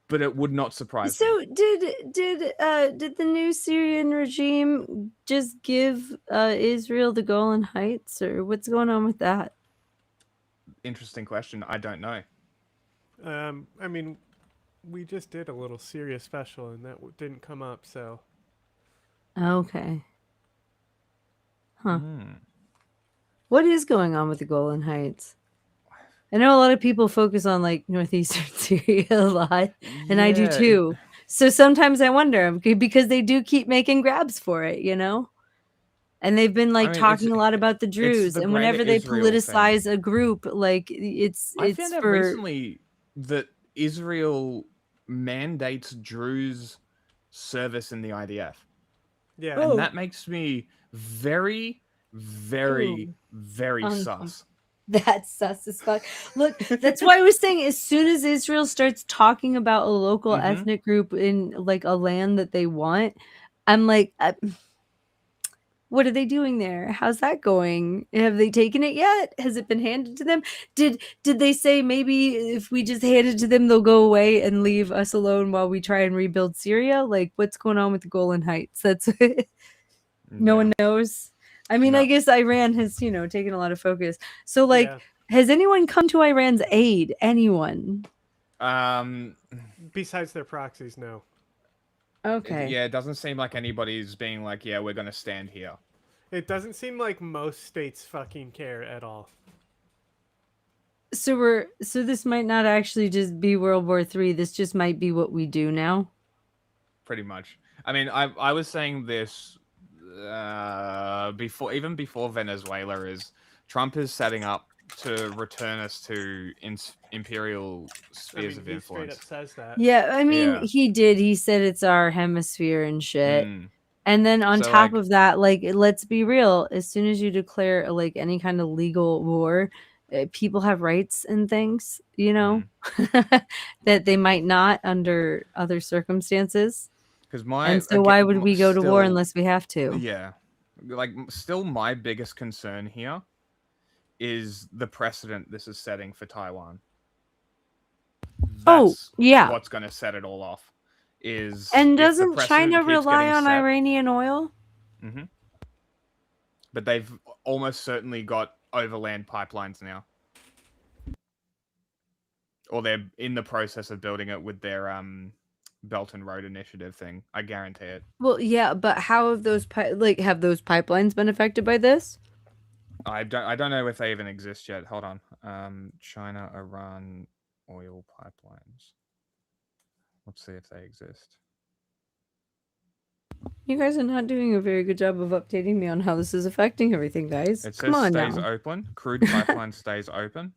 But it would not surprise me. So did the new Syrian regime just give Israel the Golan Heights, or what's going on with that? Interesting question. I don't know. I mean, we just did a little Syria special, and that didn't come up. So Okay. Huh. What is going on with the Golan Heights? I know a lot of people focus on like northeastern Syria a lot, and I do Yeah. too. So sometimes I wonder because they do keep making grabs for it, you know? And they've been like I mean, talking a it's- lot about the it's Druze, the and whenever Greater they Israel politicize a group, like it's I found out for recently that Israel mandates Druze service in the IDF. yeah, Oh. And that makes me very, very, Ooh. very Uncomfortable. sus. That's sus as fuck. Look, that's why I was saying as soon as Israel starts talking about a local Mhm. ethnic group in like a land that they want, I'm like, what are they doing there? How's that going? Have they taken it yet? Has it been handed to them? Did they say maybe if we just hand it to them, they'll go away and leave us alone while we try and rebuild Syria? Like, what's going on with the Golan Heights? That's no one knows. I mean, I guess Iran has, taken a lot of focus. So, like, Yeah. has anyone come to Iran's aid? Anyone? Besides their proxies, no. Okay. Yeah, it doesn't seem like anybody's being like, yeah, we're going to stand here. It doesn't seem like most states fucking care at all. So this might not actually just be World War III. This just might be what we do now. Pretty much. I mean, I was saying this before Venezuela is Trump is setting up to return us to imperial spheres of he straight influence. up says that. Yeah, I mean, Yeah. he did. He said it's our hemisphere and shit. Mm. And then on So, top like- of that, like, let's be real. As soon as you declare like any kind of legal war, people have rights and things, that they might not under other circumstances. Because my And so why would again, we go to war still- unless we have to? Yeah, like still my biggest concern here is the precedent this is setting for Taiwan. Oh, That's yeah. what's going to set it all off. Is And if the doesn't precedent China keeps rely getting on set- Iranian oil? Mm-hmm. But they've almost certainly got overland pipelines now. Or they're in the process of building it with their Belt and Road Initiative thing. I guarantee it. Well, yeah, but how have those have those pipelines been affected by this? I don't know if they even exist yet. Hold on. China, Iran oil pipelines. Let's see if they exist. You guys are not doing a very good job of updating me on how this is affecting everything, guys. It Come says on stays now. open. Crude pipeline stays open.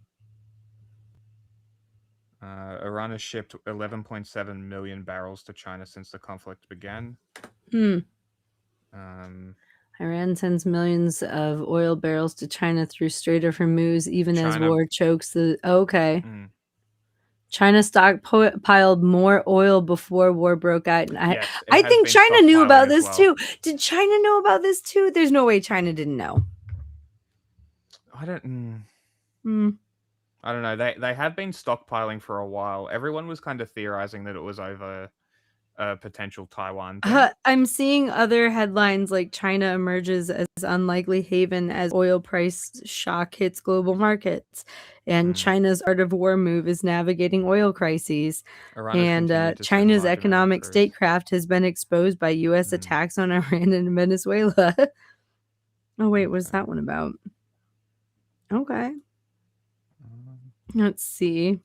Iran has shipped 11.7 million barrels to China since the conflict began. Iran sends millions of oil barrels to China through Strait of Hormuz, even as China. war chokes the. Okay. China stockpiled more oil before war broke out. And Yes, it I has think been China knew about stockpiling as this well. too. Did China know about this too? There's no way China didn't know. I don't. Hmm. I don't know. They have been stockpiling for a while. Everyone was kind of theorizing that it was over a potential Taiwan thing. I'm seeing other headlines like China emerges as unlikely haven as oil price shock hits global markets, and China's art of war move is navigating oil crises. Iran has And continued to send China's large economic statecraft has been exposed by U.S. attacks on Iran and Venezuela. Oh wait, what's that one about? Okay, let's see.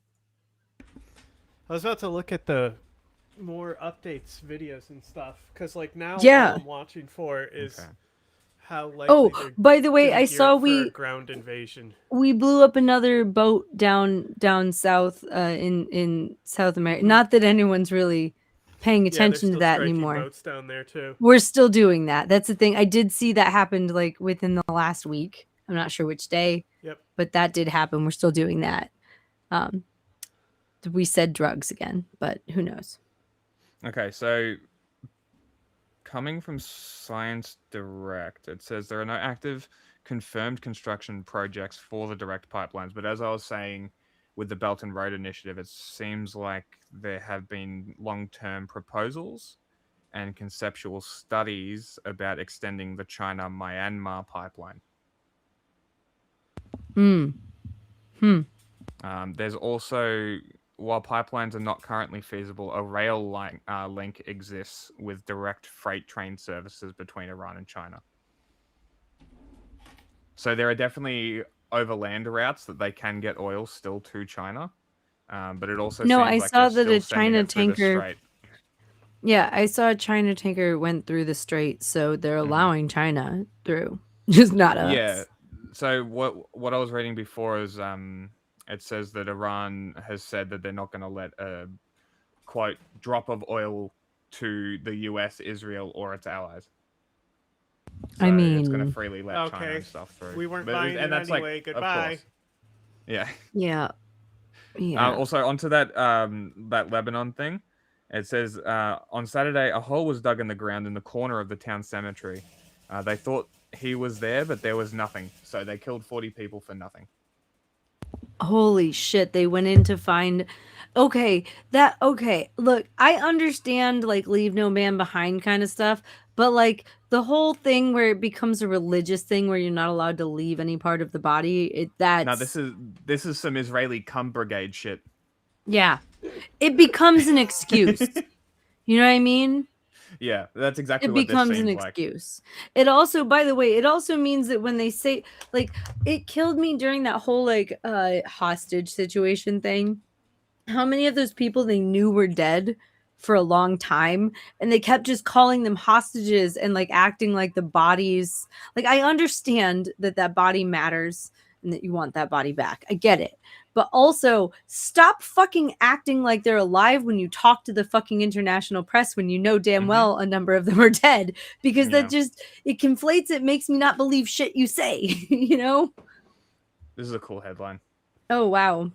I was about to look at the more updates videos and stuff because like now Yeah. all I'm watching for is how likely Oh, they're by the way, gonna I gear saw up for a we ground invasion. blew up another boat down south in South America. Not that anyone's really paying Yeah, they're attention to still that striking anymore. boats down there too. We're still doing that. That's the thing. I did see that happened like within the last week. I'm not sure which day. Yep. But that did happen. We're still doing that. We said drugs again, but who knows? Okay, so coming from Science Direct, it says there are no active confirmed construction projects for the direct pipelines. But as I was saying with the Belt and Road Initiative, it seems like there have been long-term proposals and conceptual studies about extending the China-Myanmar pipeline. There's also, while pipelines are not currently feasible, a rail link exists with direct freight train services between Iran and China. So there are definitely overland routes that they can get oil still to China, but it also No, seems I like saw they're that still a sending China it through the tanker. Strait. Yeah, I saw a China tanker went through the strait, so they're allowing China through, just not us. Yeah. So what I was reading before is it says that Iran has said that they're not going to let a quote drop of oil to the US, Israel, or its allies. So I it's going to mean, freely let China Okay. and stuff through. We weren't But- buying and it that's anyway. like, of Goodbye. course. Yeah. yeah, yeah. Also, onto that that Lebanon thing, it says on Saturday a hole was dug in the ground in the corner of the town cemetery. They thought he was there, but there was nothing. So they killed 40 people for nothing. Holy shit, they went in to find. Okay, look, I understand like leave no man behind kind of stuff, but like the whole thing where it becomes a religious thing where you're not allowed to leave any part of the body, that's No, this is some Israeli cum brigade shit. yeah. It becomes an excuse. You know what I mean? Yeah, that's exactly It what this becomes an seems like. excuse. It also, by the way, it also means that when they say like it killed me during that whole like hostage situation thing, how many of those people they knew were dead for a long time and they kept just calling them hostages and like acting like the bodies, like I understand that body matters and that you want that body back. I get it. But also stop fucking acting like they're alive when you talk to the fucking international press when you know damn well a number of them are dead, because that just it conflates, it makes me not believe shit you say, you know? This is a cool headline. Oh wow.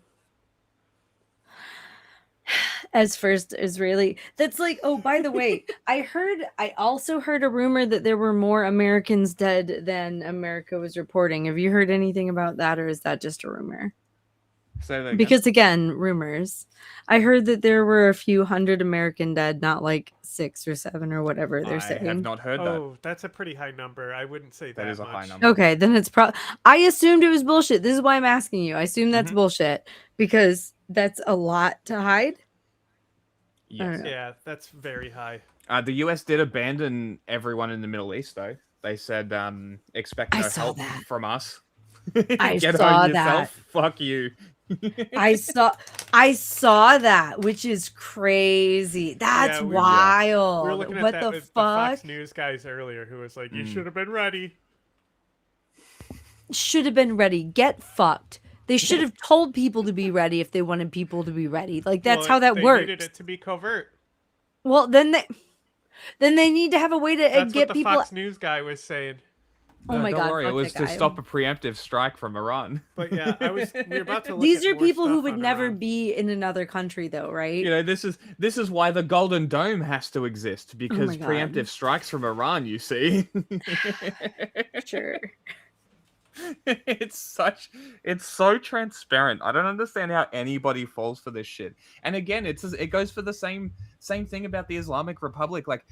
As first Israeli. That's like, oh, by the way, I also heard a rumor that there were more Americans dead than America was reporting. Have you heard anything about that, or is that just a rumor? Say that again. Because again, rumors. I heard that there were a few hundred American dead, not like 6 or 7 or whatever they're saying. I have not heard that. Oh, that's a pretty high number. I wouldn't say that is a much. high number. Okay, then it's I assumed it was bullshit. This is why I'm asking you. I assume that's bullshit because that's a lot to hide. Yes. Yeah, that's very high. The US did abandon everyone in the Middle East, though. They said, expect no help from us. I Get saw on that. yourself. Fuck you. I saw that, which is crazy. That's Yeah, wild. We were looking at What that the with fuck? the Fox News guys earlier, who was like, "You should have been ready." Should have been ready. Get fucked. They should have told people to be ready if they wanted people to be ready. Like that's Well, how that they works. needed it to be covert. Well, then they need to have a way to That's get what the people. Fox News guy was saying. Oh No, my don't God, worry. It fuck was that to guy. stop a preemptive strike from Iran. But yeah, we were about to look These at are more people who stuff would on never Iran. be in another country, though, right? You know, this is why the Golden Dome has to exist, because God. preemptive strikes from Iran, you see. Sure. It's so transparent. I don't understand how anybody falls for this shit. And again, it goes for the same thing about the Islamic Republic. Like,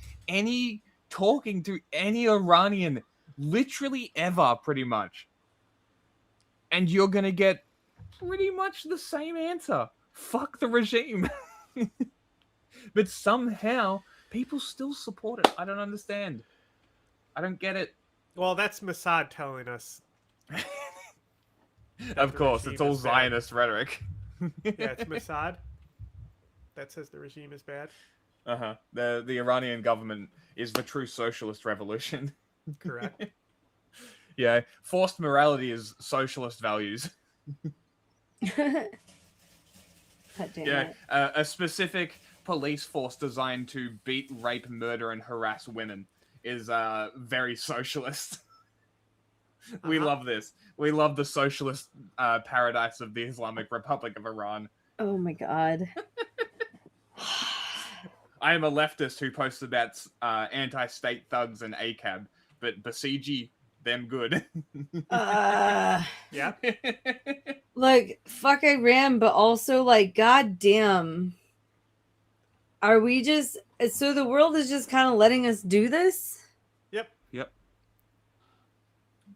talking to any Iranian, literally ever, pretty much, and you're gonna get pretty much the same answer. Fuck the regime. But somehow people still support it. I don't understand. I don't get it. Well, that's Mossad telling us. Of the course, regime it's all is bad. Zionist rhetoric. Yeah, it's Mossad that says the regime is bad. The Iranian government is the true socialist revolution. Correct. Yeah, forced morality is socialist values. God damn Yeah, it. a specific police force designed to beat, rape, murder, and harass women is very socialist. We love this. We love the socialist paradise of the Islamic Republic of Iran. Oh my God. I am a leftist who posts about anti-state thugs and ACAB, but Basiji, them good. Yeah. Like, fuck Iran, but also, like, goddamn. Are we just. So the world is just kind of letting us do this? Yep.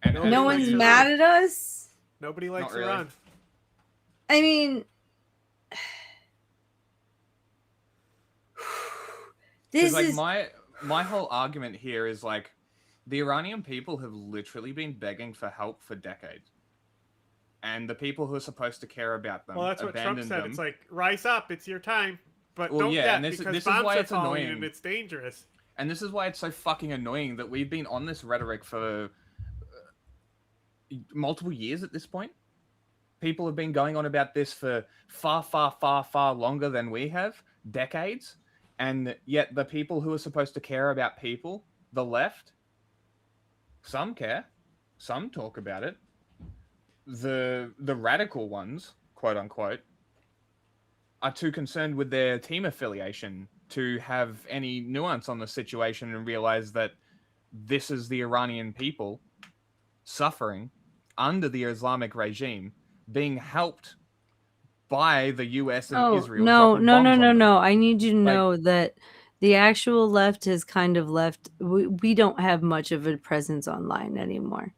And No one's mad at us? Nobody likes Not really. Iran. I mean. This like is. my whole argument here is like the Iranian people have literally been begging for help for decades, and the people who are supposed to care about them Well, that's what Trump abandoned said. them. It's like, rise up, it's your time. But Well, don't yeah, yet, and this because is bombs why are it's falling annoying. and it's dangerous. And this is why it's so fucking annoying that we've been on this rhetoric for multiple years at this point. People have been going on about this for far, far, far, far longer than we have, decades. And yet the people who are supposed to care about people, the left, some care, some talk about it. The radical ones, quote unquote, are too concerned with their team affiliation to have any nuance on the situation and realize that this is the Iranian people suffering under the Islamic regime, being helped by the US and Oh, Israel. no, dropping no, bombs no, on no, them. no. I need you to Like- know that the actual left has kind of left. We don't have much of a presence online anymore.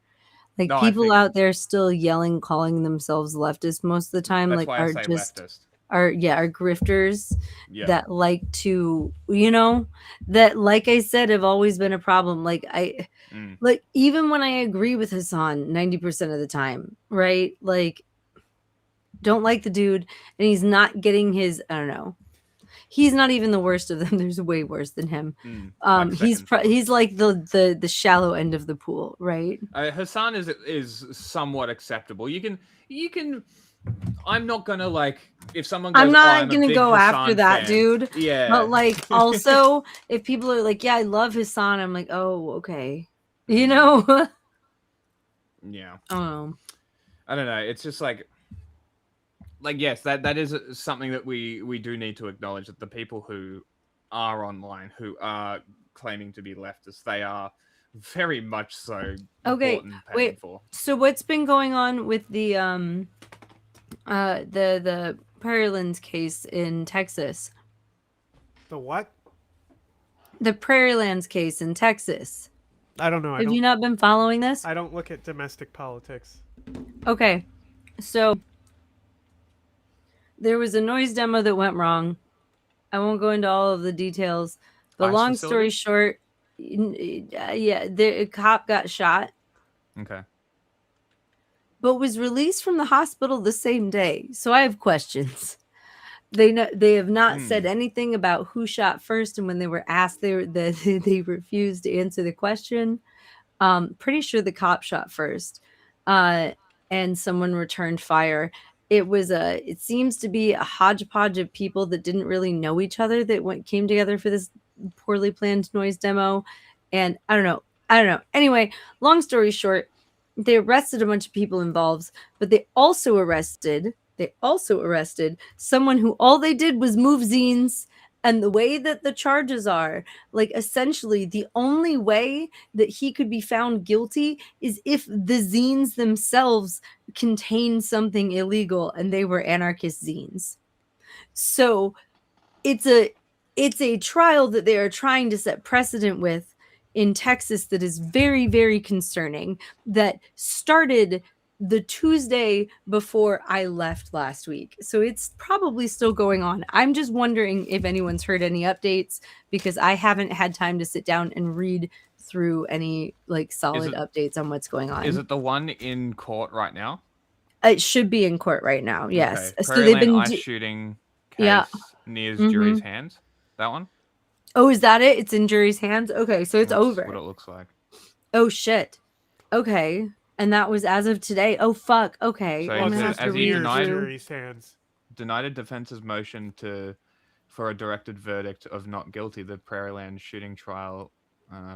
Like, No, I people think- out there still yelling, calling themselves leftists most of the time, That's like, why I are say just. leftist. Are grifters Yeah. that like to, that, like I said, have always been a problem. Like, like, even when I agree with Hassan 90% of the time, right? Like, don't like the dude, and he's not getting his, I don't know. He's not even the worst of them. There's way worse than him. like He's like the shallow end of the pool, right? Hassan is somewhat acceptable. You can. I'm not gonna like if someone. Goes, I'm "Oh, not a gonna big go Hassan after that fan." dude. Yeah. But like, also, if people are like, yeah, I love Hassan, I'm like, oh, okay. You know? Yeah. Oh. I don't know. It's just like yes, that is something that we do need to acknowledge, that the people who are online, who are claiming to be leftists, they are very much so. Okay, bought and paid wait. for. So what's been going on with the Prairie Lands case in Texas? The what? The Prairie Lands case in Texas. I don't know. Have you not been following this? I don't look at domestic politics. Okay, so there was a noise demo that went wrong. I won't go into all of the details, but Ice long facility? story short, a cop got shot, Okay. but was released from the hospital the same day. So I have questions. They have not said anything about who shot first, and when they were asked, they refused to answer the question. Pretty sure the cop shot first, and someone returned fire. It seems to be a hodgepodge of people that didn't really know each other that came together for this poorly planned noise demo. And I don't know. I don't know. Anyway, long story short, they arrested a bunch of people involved, but they also arrested someone who all they did was move zines. And the way that the charges are, like, essentially the only way that he could be found guilty is if the zines themselves contain something illegal and they were anarchist zines. So it's a trial that they are trying to set precedent with in Texas that is very, very concerning, that started the Tuesday before I left last week. So it's probably still going on. I'm just wondering if anyone's heard any updates, because I haven't had time to sit down and read through any like solid updates on what's going on. Is it the one in court right now? It should be in court right now. Yes. Okay. So they've been Ice shooting case Yeah. nears Mhm. jury's hands. That one? Oh, is that it? It's in jury's hands? Okay, so it's That's over. what it looks like. Oh shit. Okay. And that was as of today. Oh fuck. Okay. So I'm gonna have to as he read denied, through. denied a defense's motion for a directed verdict of not guilty, the Prairieland shooting trial,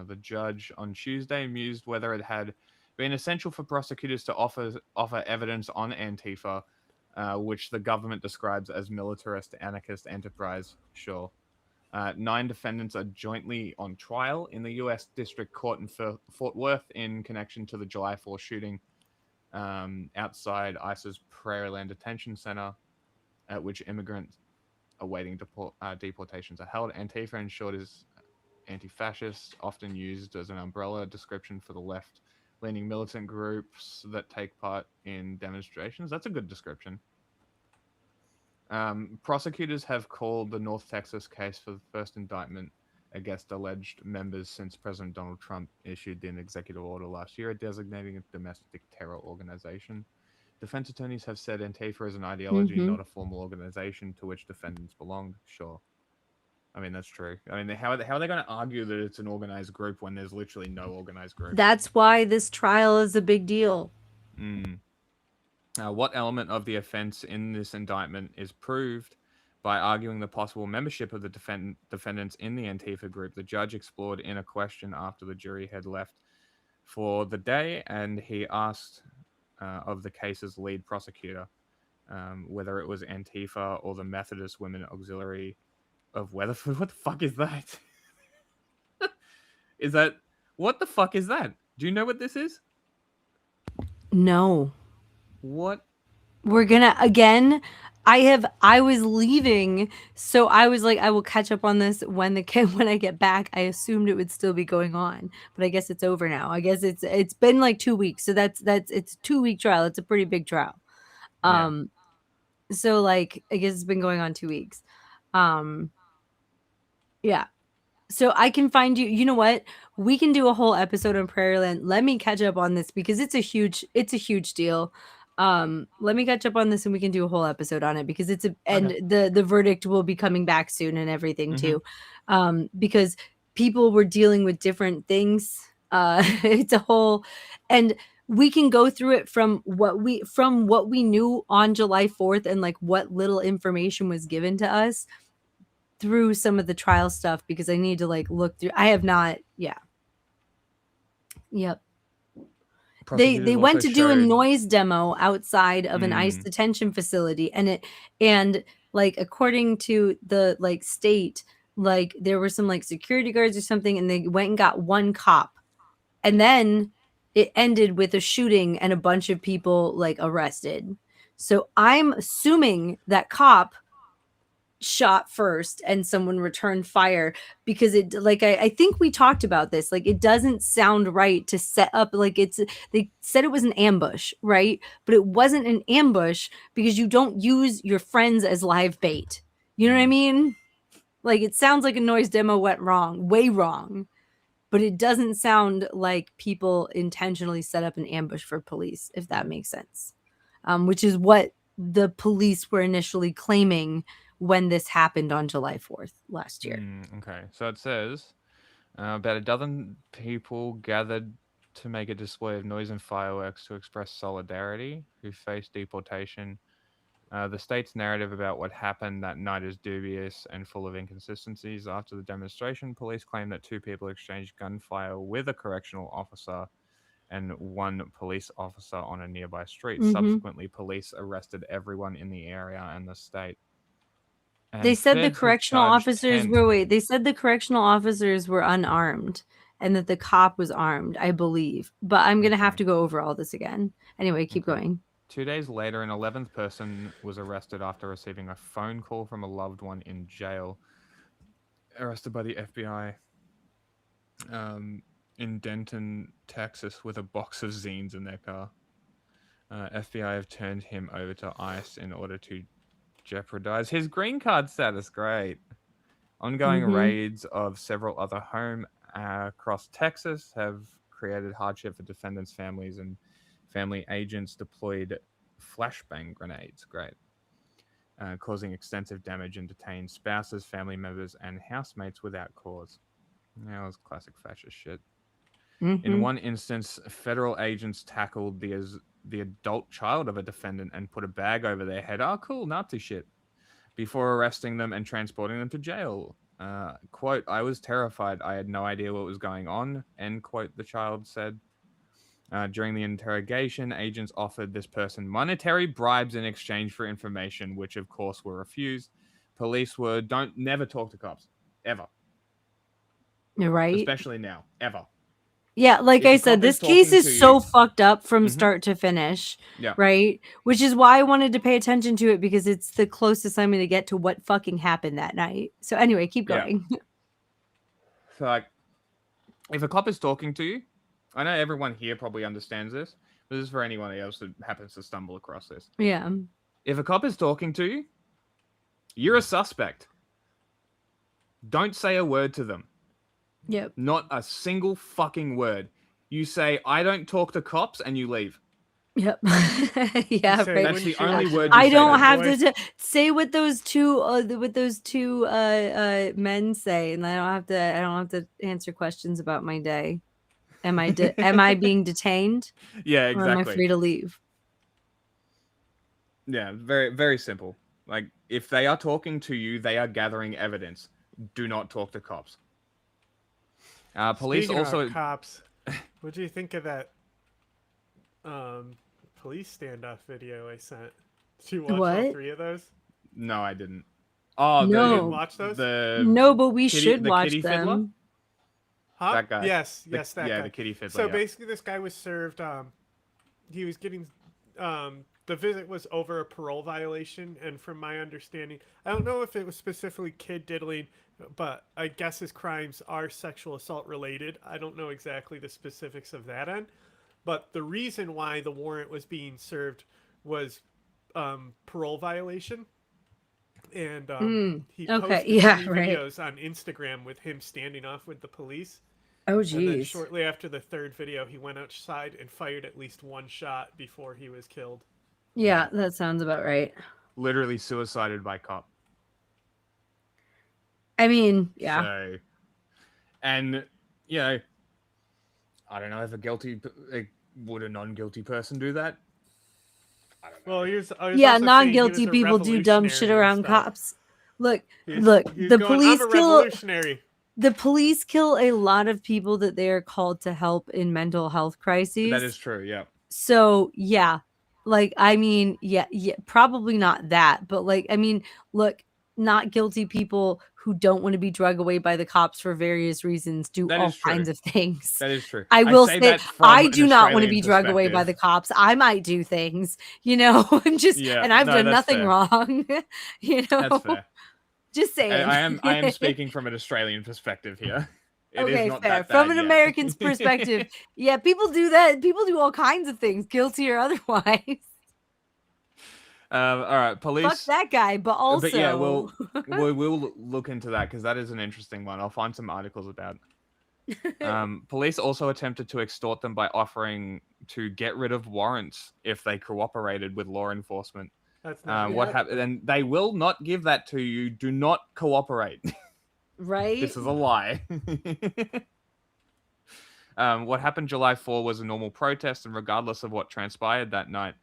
the judge on Tuesday mused whether it had been essential for prosecutors to offer evidence on Antifa, which the government describes as militarist anarchist enterprise. Sure. 9 defendants are jointly on trial in the U.S. District Court in Fort Worth in connection to the July 4 shooting outside ICE's Prairieland Detention Center, at which immigrants awaiting deportations are held. Antifa, in short, is anti-fascist, often used as an umbrella description for the left-leaning militant groups that take part in demonstrations. That's a good description. Prosecutors have called the North Texas case for the first indictment against alleged members since President Donald Trump issued an executive order last year designating a domestic terror organization. Defense attorneys have said Antifa is an ideology, not a formal organization to which defendants belong. Sure. I mean, that's true. I mean, how are they going to argue that it's an organized group when there's literally no organized group? That's why this trial is a big deal. What element of the offense in this indictment is proved by arguing the possible membership of the defendants in the Antifa group? The judge explored in a question after the jury had left for the day, and he asked of the case's lead prosecutor whether it was Antifa or the Methodist Women Auxiliary of Weatherford. What the fuck is that? What the fuck is that? Do you know what this is? No. What? We're gonna again. I was leaving, so I was like, I will catch up on this when I get back. I assumed it would still be going on, but I guess it's over now. I guess it's been like 2 weeks, so it's a 2-week trial. It's a pretty big trial. So like I guess it's been going on 2 weeks. Yeah. So I can find you. You know what? We can do a whole episode on Prairieland. Let me catch up on this because it's a huge deal. Let me catch up on this and we can do a whole episode on it because the verdict will be coming back soon and everything too. Because people were dealing with different things. It's a whole, and we can go through it from what we knew on July 4th and like what little information was given to us through some of the trial stuff because I need to like look through. I have not. Yeah. Yep. They went to do a noise demo outside of an ICE detention facility, and like according to the like state, like there were some like security guards or something, and they went and got one cop, and then it ended with a shooting and a bunch of people like arrested. So I'm assuming that cop shot first and someone returned fire because it like I think we talked about this, like it doesn't sound right to set up like they said it was an ambush, right? But it wasn't an ambush because you don't use your friends as live bait. You know what I mean? Like it sounds like a noise demo went wrong, way wrong, but it doesn't sound like people intentionally set up an ambush for police, if that makes sense. Which is what the police were initially claiming when this happened on July 4th last year. Okay, so it says about a dozen people gathered to make a display of noise and fireworks to express solidarity who faced deportation The state's narrative about what happened that night is dubious and full of inconsistencies. After the demonstration, police claim that 2 people exchanged gunfire with a correctional officer and 1 police officer on a nearby street. Mhm. Subsequently, police arrested everyone in the area and the state. They And said the feds have correctional charged officers 10 were wait. They said the correctional officers were unarmed, and that the cop was armed, I believe. But I'm gonna have to go over all this again. Anyway, keep going. 2 days later, an 11th person was arrested after receiving a phone call from a loved one in jail. Arrested by the FBI in Denton, Texas, with a box of zines in their car. FBI have turned him over to ICE in order to jeopardize his green card status. Great. Ongoing Mhm. raids of several other homes across Texas have created hardship for defendants' families, and family agents deployed flashbang grenades. Great. Causing extensive damage and detained spouses, family members, and housemates without cause. That was classic fascist shit. In Mhm. one instance, federal agents tackled the adult child of a defendant and put a bag over their head. Oh, cool, Nazi shit. Before arresting them and transporting them to jail. Quote, I was terrified. I had no idea what was going on. End quote, the child said. During the interrogation, agents offered this person monetary bribes in exchange for information, which of course were refused. Police were, never talk to cops. Ever. You're right. Especially now. Ever. Yeah, like If I a said, cop this is case talking is to so you- fucked up from Mhm. start to finish. Yeah. Right? Which is why I wanted to pay attention to it, because it's the closest I'm going to get to what fucking happened that night. So anyway, keep Yeah. going. So, like, if a cop is talking to you, I know everyone here probably understands this, but this is for anyone else that happens to stumble across this. Yeah. If a cop is talking to you, you're a suspect. Don't say a word to them. Yep. Not a single fucking word. You say, I don't talk to cops, and you leave. Yep. Yeah, say, right. That's the only word you I say don't to have them. to say what those two men say, and I don't have to answer questions about my day. Am I being detained? Yeah, Or am I exactly. free to leave? Yeah, very, very simple. Like, if they are talking to you, they are gathering evidence. Do not talk to cops. Police Speaking also... of cops, what do you think of that police standoff video I sent? Did you watch all What? 3 of those? No, I didn't. Oh, You No. didn't watch those? No, but we kitty- should the watch kitty fiddler? them. Huh? That guy. Yes, The- yes, that yeah, guy. the kitty fiddler, So yeah. basically, this guy was served. He was getting. The visit was over a parole violation, and from my understanding, I don't know if it was specifically kid diddling, but I guess his crimes are sexual assault related. I don't know exactly the specifics of that end, but the reason why the warrant was being served was parole violation. And he okay, posted yeah, 3 right. videos on Instagram with him standing off with the police. Oh, And then geez. shortly after the 3rd video, he went outside and fired at least 1 shot before he was killed. Yeah, that sounds about right. Literally suicided by cop. I mean, yeah. So, and, you know, I don't know if would a non-guilty person do that? Well, he was Yeah, also saying he was non-guilty a people do dumb shit revolutionary around and stuff. cops. Look, He's- look, he's the going, police "I'm a kill revolutionary." the police kill a lot of people that they are called to help in mental health crises. That is true, yeah. So yeah, like I mean, yeah, probably not that, but like I mean, look, not guilty people who don't want to be drug away by the cops for various reasons do That all is true. kinds of things. That is true. I will say say that from I an do not want to Australian be drug away by the perspective. cops. I might do things, you know. I'm just Yeah, and I've no, done that's nothing fair. wrong, you know. That's fair. Just saying. I am speaking from an Australian perspective here. It is Okay, not fair. that From bad an yet. American's perspective, yeah, people do that. People do all kinds of things, guilty or otherwise. All right, police. Fuck that guy, but also, But yeah, we'll look into that because that is an interesting one. I'll find some articles about. Police also attempted to extort them by offering to get rid of warrants if they cooperated with law enforcement. That's not What good. happened? And they will not give that to you. Do not cooperate. right? This is a lie. What happened July 4 was a normal protest, and regardless of what transpired that night,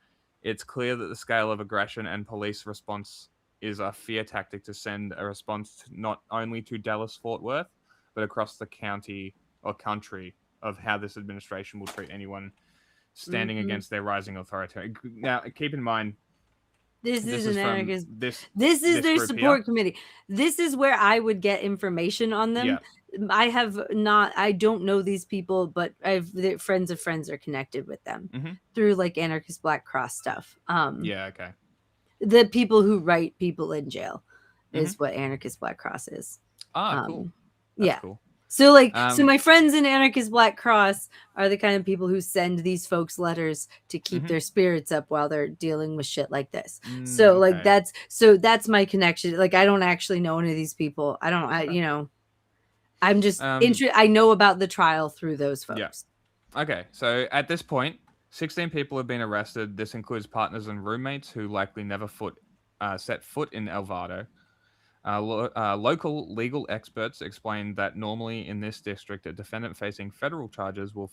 It's clear that the scale of aggression and police response is a fear tactic to send a response not only to Dallas-Fort Worth, but across the county or country of how this administration will treat anyone standing against their rising authority. Now, keep in mind, This is an from anarchist. this is their group support here. committee. This is where I would get information on them. Yeah. I don't know these people, but their friends of friends are connected with them through like Anarchist Black Cross stuff. Yeah, okay. The people who write people in jail is what Anarchist Black Cross is. Cool. That's Yeah. cool. So like, so my friends in Anarchist Black Cross are the kind of people who send these folks letters to keep their spirits up while they're dealing with shit like this. So like that's my connection. Like I don't actually know any of these people. I'm just I know about the trial through those folks. Yeah. Okay, so at this point, 16 people have been arrested. This includes partners and roommates who likely never set foot in El Vado. Local legal experts explained that normally in this district, a defendant facing federal charges will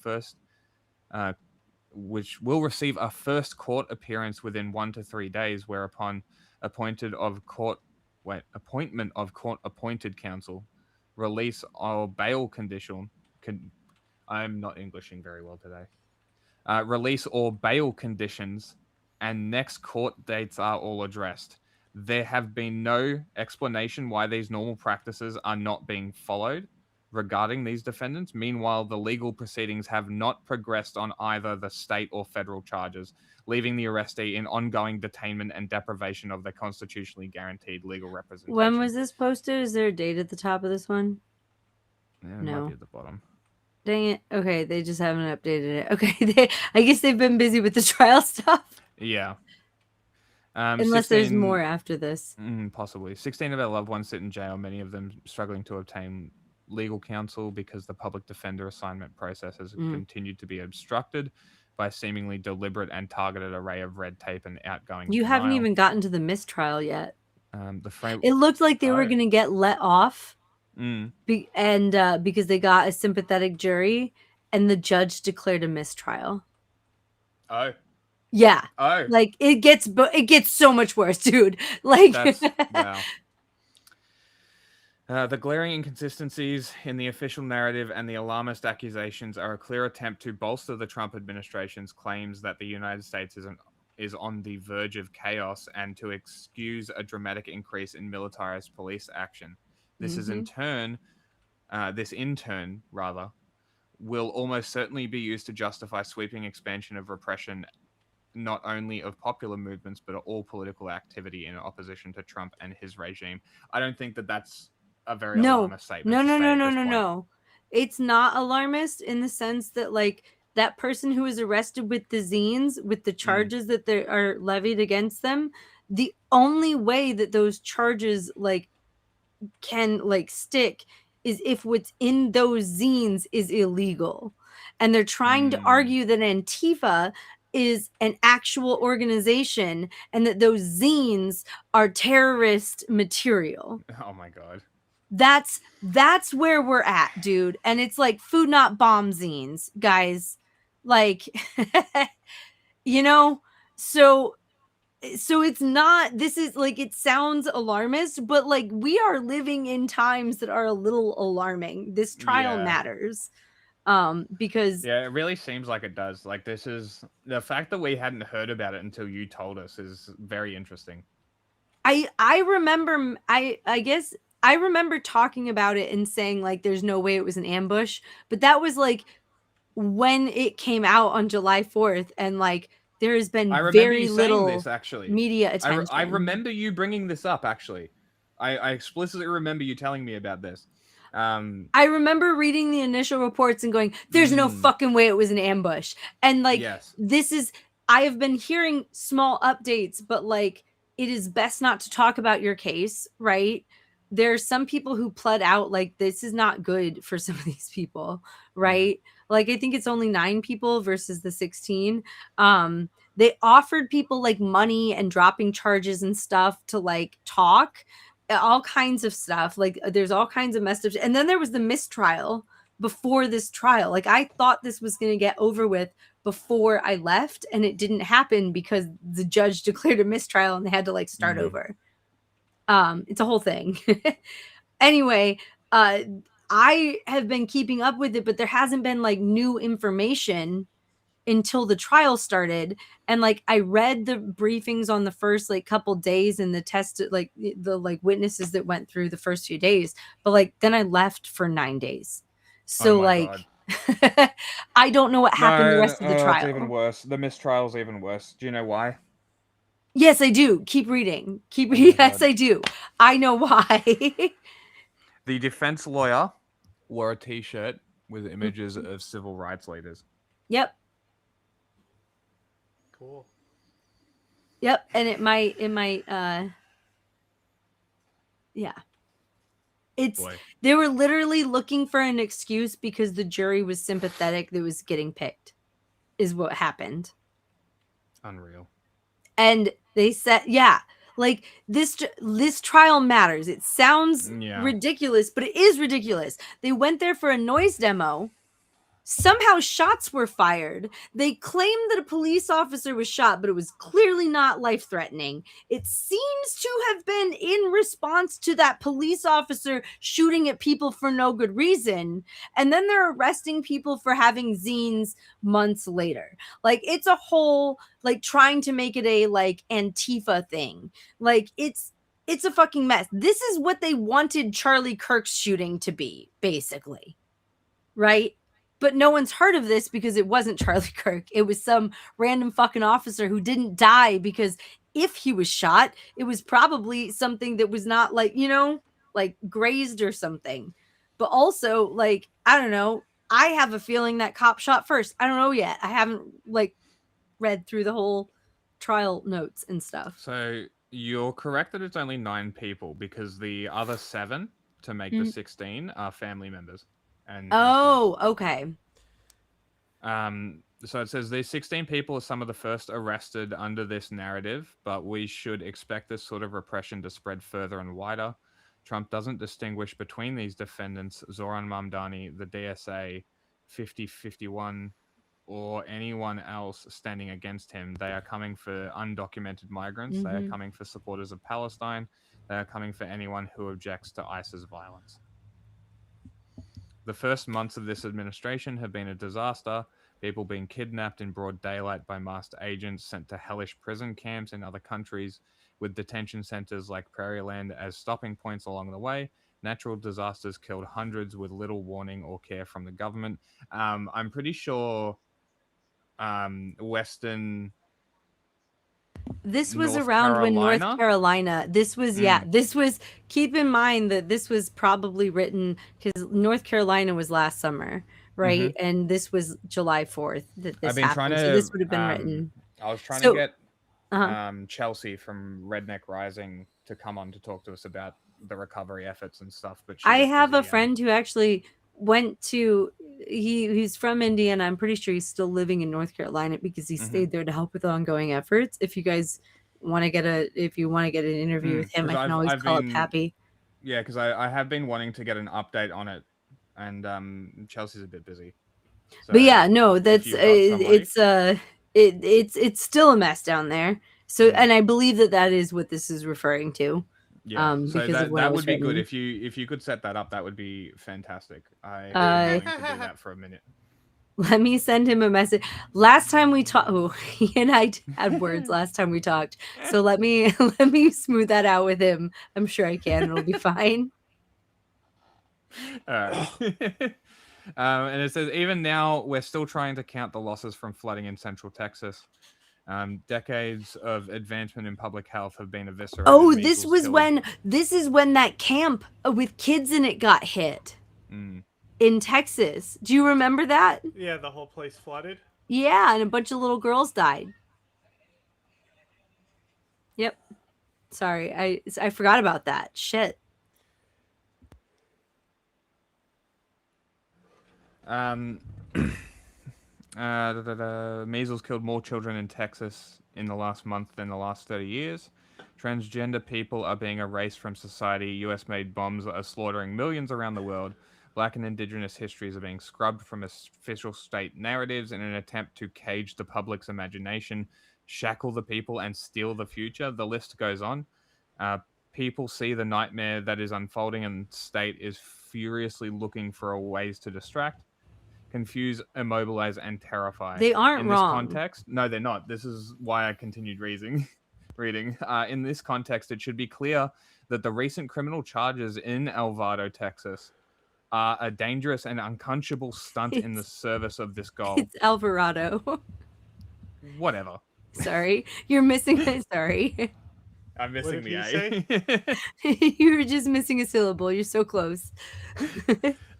receive a first court appearance within 1 to 3 days, whereupon appointment of court appointed counsel, release or bail condition. I'm not Englishing very well today. Release or bail conditions and next court dates are all addressed. There have been no explanation why these normal practices are not being followed regarding these defendants. Meanwhile, the legal proceedings have not progressed on either the state or federal charges, leaving the arrestee in ongoing detainment and deprivation of their constitutionally guaranteed legal representation. When was this posted? Is there a date at the top of this one? Yeah, it might be at the bottom. Dang it. Okay, they just haven't updated it. Okay, I guess they've been busy with the trial stuff. Yeah. Unless there's more after this. Possibly. 16 of our loved ones sit in jail, many of them struggling to obtain legal counsel because the public defender assignment process has continued to be obstructed by a seemingly deliberate and targeted array of red tape and outgoing You haven't denial. even gotten to the mistrial yet. The It looked like they were going to get let off because they got a sympathetic jury and the judge declared a mistrial. Oh. Yeah. Oh. Like it gets so much worse, dude. Like Wow. The glaring inconsistencies in the official narrative and the alarmist accusations are a clear attempt to bolster the Trump administration's claims that the United States is on the verge of chaos and to excuse a dramatic increase in militarized police action. This is in turn, will almost certainly be used to justify sweeping expansion of repression, not only of popular movements, but all political activity in opposition to Trump and his regime. I don't think that that's a very alarmist statement. No. It's not alarmist in the sense that like that person who was arrested with the zines, with the charges that they are levied against them, the only way that those charges like can like stick is if what's in those zines is illegal. And they're trying to argue that Antifa is an actual organization and that those zines are terrorist material. Oh my God. That's where we're at, dude. And it's like food not bomb zines, guys. Like so it's not, this is like, it sounds alarmist, but like we are living in times that are a little alarming. This trial matters. Because it really seems like it does. Like this is the fact that we hadn't heard about it until you told us is very interesting. I remember I guess I remember talking about it and saying like there's no way it was an ambush, but that was like when it came out on July 4th and like there has been very little this, actually. media attention. I remember you bringing this up actually. I explicitly remember you telling me about this. I remember reading the initial reports and going, there's no fucking way it was an ambush. And like, I have been hearing small updates, but like, it is best not to talk about your case, right? There are some people who pled out, like, this is not good for some of these people, right? Like, I think it's only 9 people versus the 16. They offered people like money and dropping charges and stuff to like talk. All kinds of stuff. Like there's all kinds of message. And then there was the mistrial before this trial. Like I thought this was going to get over with before I left, and it didn't happen because the judge declared a mistrial and they had to like start over. It's a whole thing. Anyway, I have been keeping up with it, but there hasn't been like new information until the trial started. And like I read the briefings on the first like couple days and the test, like the like witnesses that went through the first few days, but like then I left for 9 days. So like I don't know what happened the rest of the trial. It's even worse. The mistrial's even worse. Do you know why? Yes, I do. Keep reading. Yes, I do. I know why. The defense lawyer wore a T-shirt with images of civil rights leaders. Yep. Cool. Yep. And it might yeah. They were literally looking for an excuse because the jury was sympathetic that was getting picked, is what happened. Unreal. And they said, yeah, like this trial matters. It sounds ridiculous, but it is ridiculous. They went there for a noise demo. Somehow shots were fired. They claimed that a police officer was shot, but it was clearly not life-threatening. It seems to have been in response to that police officer shooting at people for no good reason. And then they're arresting people for having zines months later. Like, it's a whole, like, trying to make it a, like, Antifa thing. Like, it's a fucking mess. This is what they wanted Charlie Kirk's shooting to be, basically. Right? But no one's heard of this because it wasn't Charlie Kirk. It was some random fucking officer who didn't die because if he was shot, it was probably something that was not like, you know, like grazed or something. But also, like, I don't know. I have a feeling that cop shot first. I don't know yet. I haven't like read through the whole trial notes and stuff. So you're correct that it's only 9 people because the other 7 to make the 16 are family members. Oh, okay. So it says these 16 people are some of the first arrested under this narrative, but we should expect this sort of repression to spread further and wider. Trump doesn't distinguish between these defendants, Zoran Mamdani, the DSA, 5051, or anyone else standing against him. They are coming for undocumented migrants. They are coming for supporters of Palestine. They are coming for anyone who objects to ISIS violence. The first months of this administration have been a disaster. People being kidnapped in broad daylight by masked agents sent to hellish prison camps in other countries, with detention centers like Prairieland as stopping points along the way. Natural disasters killed hundreds with little warning or care from the government. I'm pretty sure Western... This was North around when North Carolina? Carolina, this was, keep in mind that this was probably written because North Carolina was last summer, right? And this was July 4th that this I've been happened. trying to, So this would have been written. I was trying So- to get Chelsea from Redneck Rising to come on to talk to us about the recovery efforts and stuff. But I have a friend who actually went to, he's from Indiana. I'm pretty sure he's still living in North Carolina because he stayed there to help with ongoing efforts. If you guys want to get an interview with him, I can always call up Happy. Yeah, because I have been wanting to get an update on it, and Chelsea's a bit busy. So But yeah, no, that's if you've got it's still a mess down there. So, and I believe that is what this is referring to. Yeah, so because of when it that was would be good written. if you could set that up. That would be fantastic. I've been willing to do that for a minute. Let me send him a message. Last time we talked, he and I had words last time we talked. So let me smooth that out with him. I'm sure I can. It'll be fine. All right. And it says, even now, we're still trying to count the losses from flooding in central Texas. Decades of advancement in public health have been eviscerated. Oh, this Measles is killed. when that camp with kids in it got hit in Texas. Do you remember that? Yeah, the whole place flooded. Yeah, and a bunch of little girls died. Yep. Sorry, I forgot about that. Shit. Measles killed more children in Texas in the last month than the last 30 years. Transgender people are being erased from society. US-made bombs are slaughtering millions around the world. Black and indigenous histories are being scrubbed from official state narratives in an attempt to cage the public's imagination, shackle the people, and steal the future. The list goes on. People see the nightmare that is unfolding, and the state is furiously looking for ways to distract, confuse, immobilize, and terrify. They aren't in wrong. This context, no, they're not. This is why I continued reading. In this context, it should be clear that the recent criminal charges in El Vado, Texas, are a dangerous and unconscionable stunt in the service of this goal. It's Alvarado. Whatever. Sorry, you're missing it. Sorry. I'm missing the A. You were just missing a syllable. You're so close.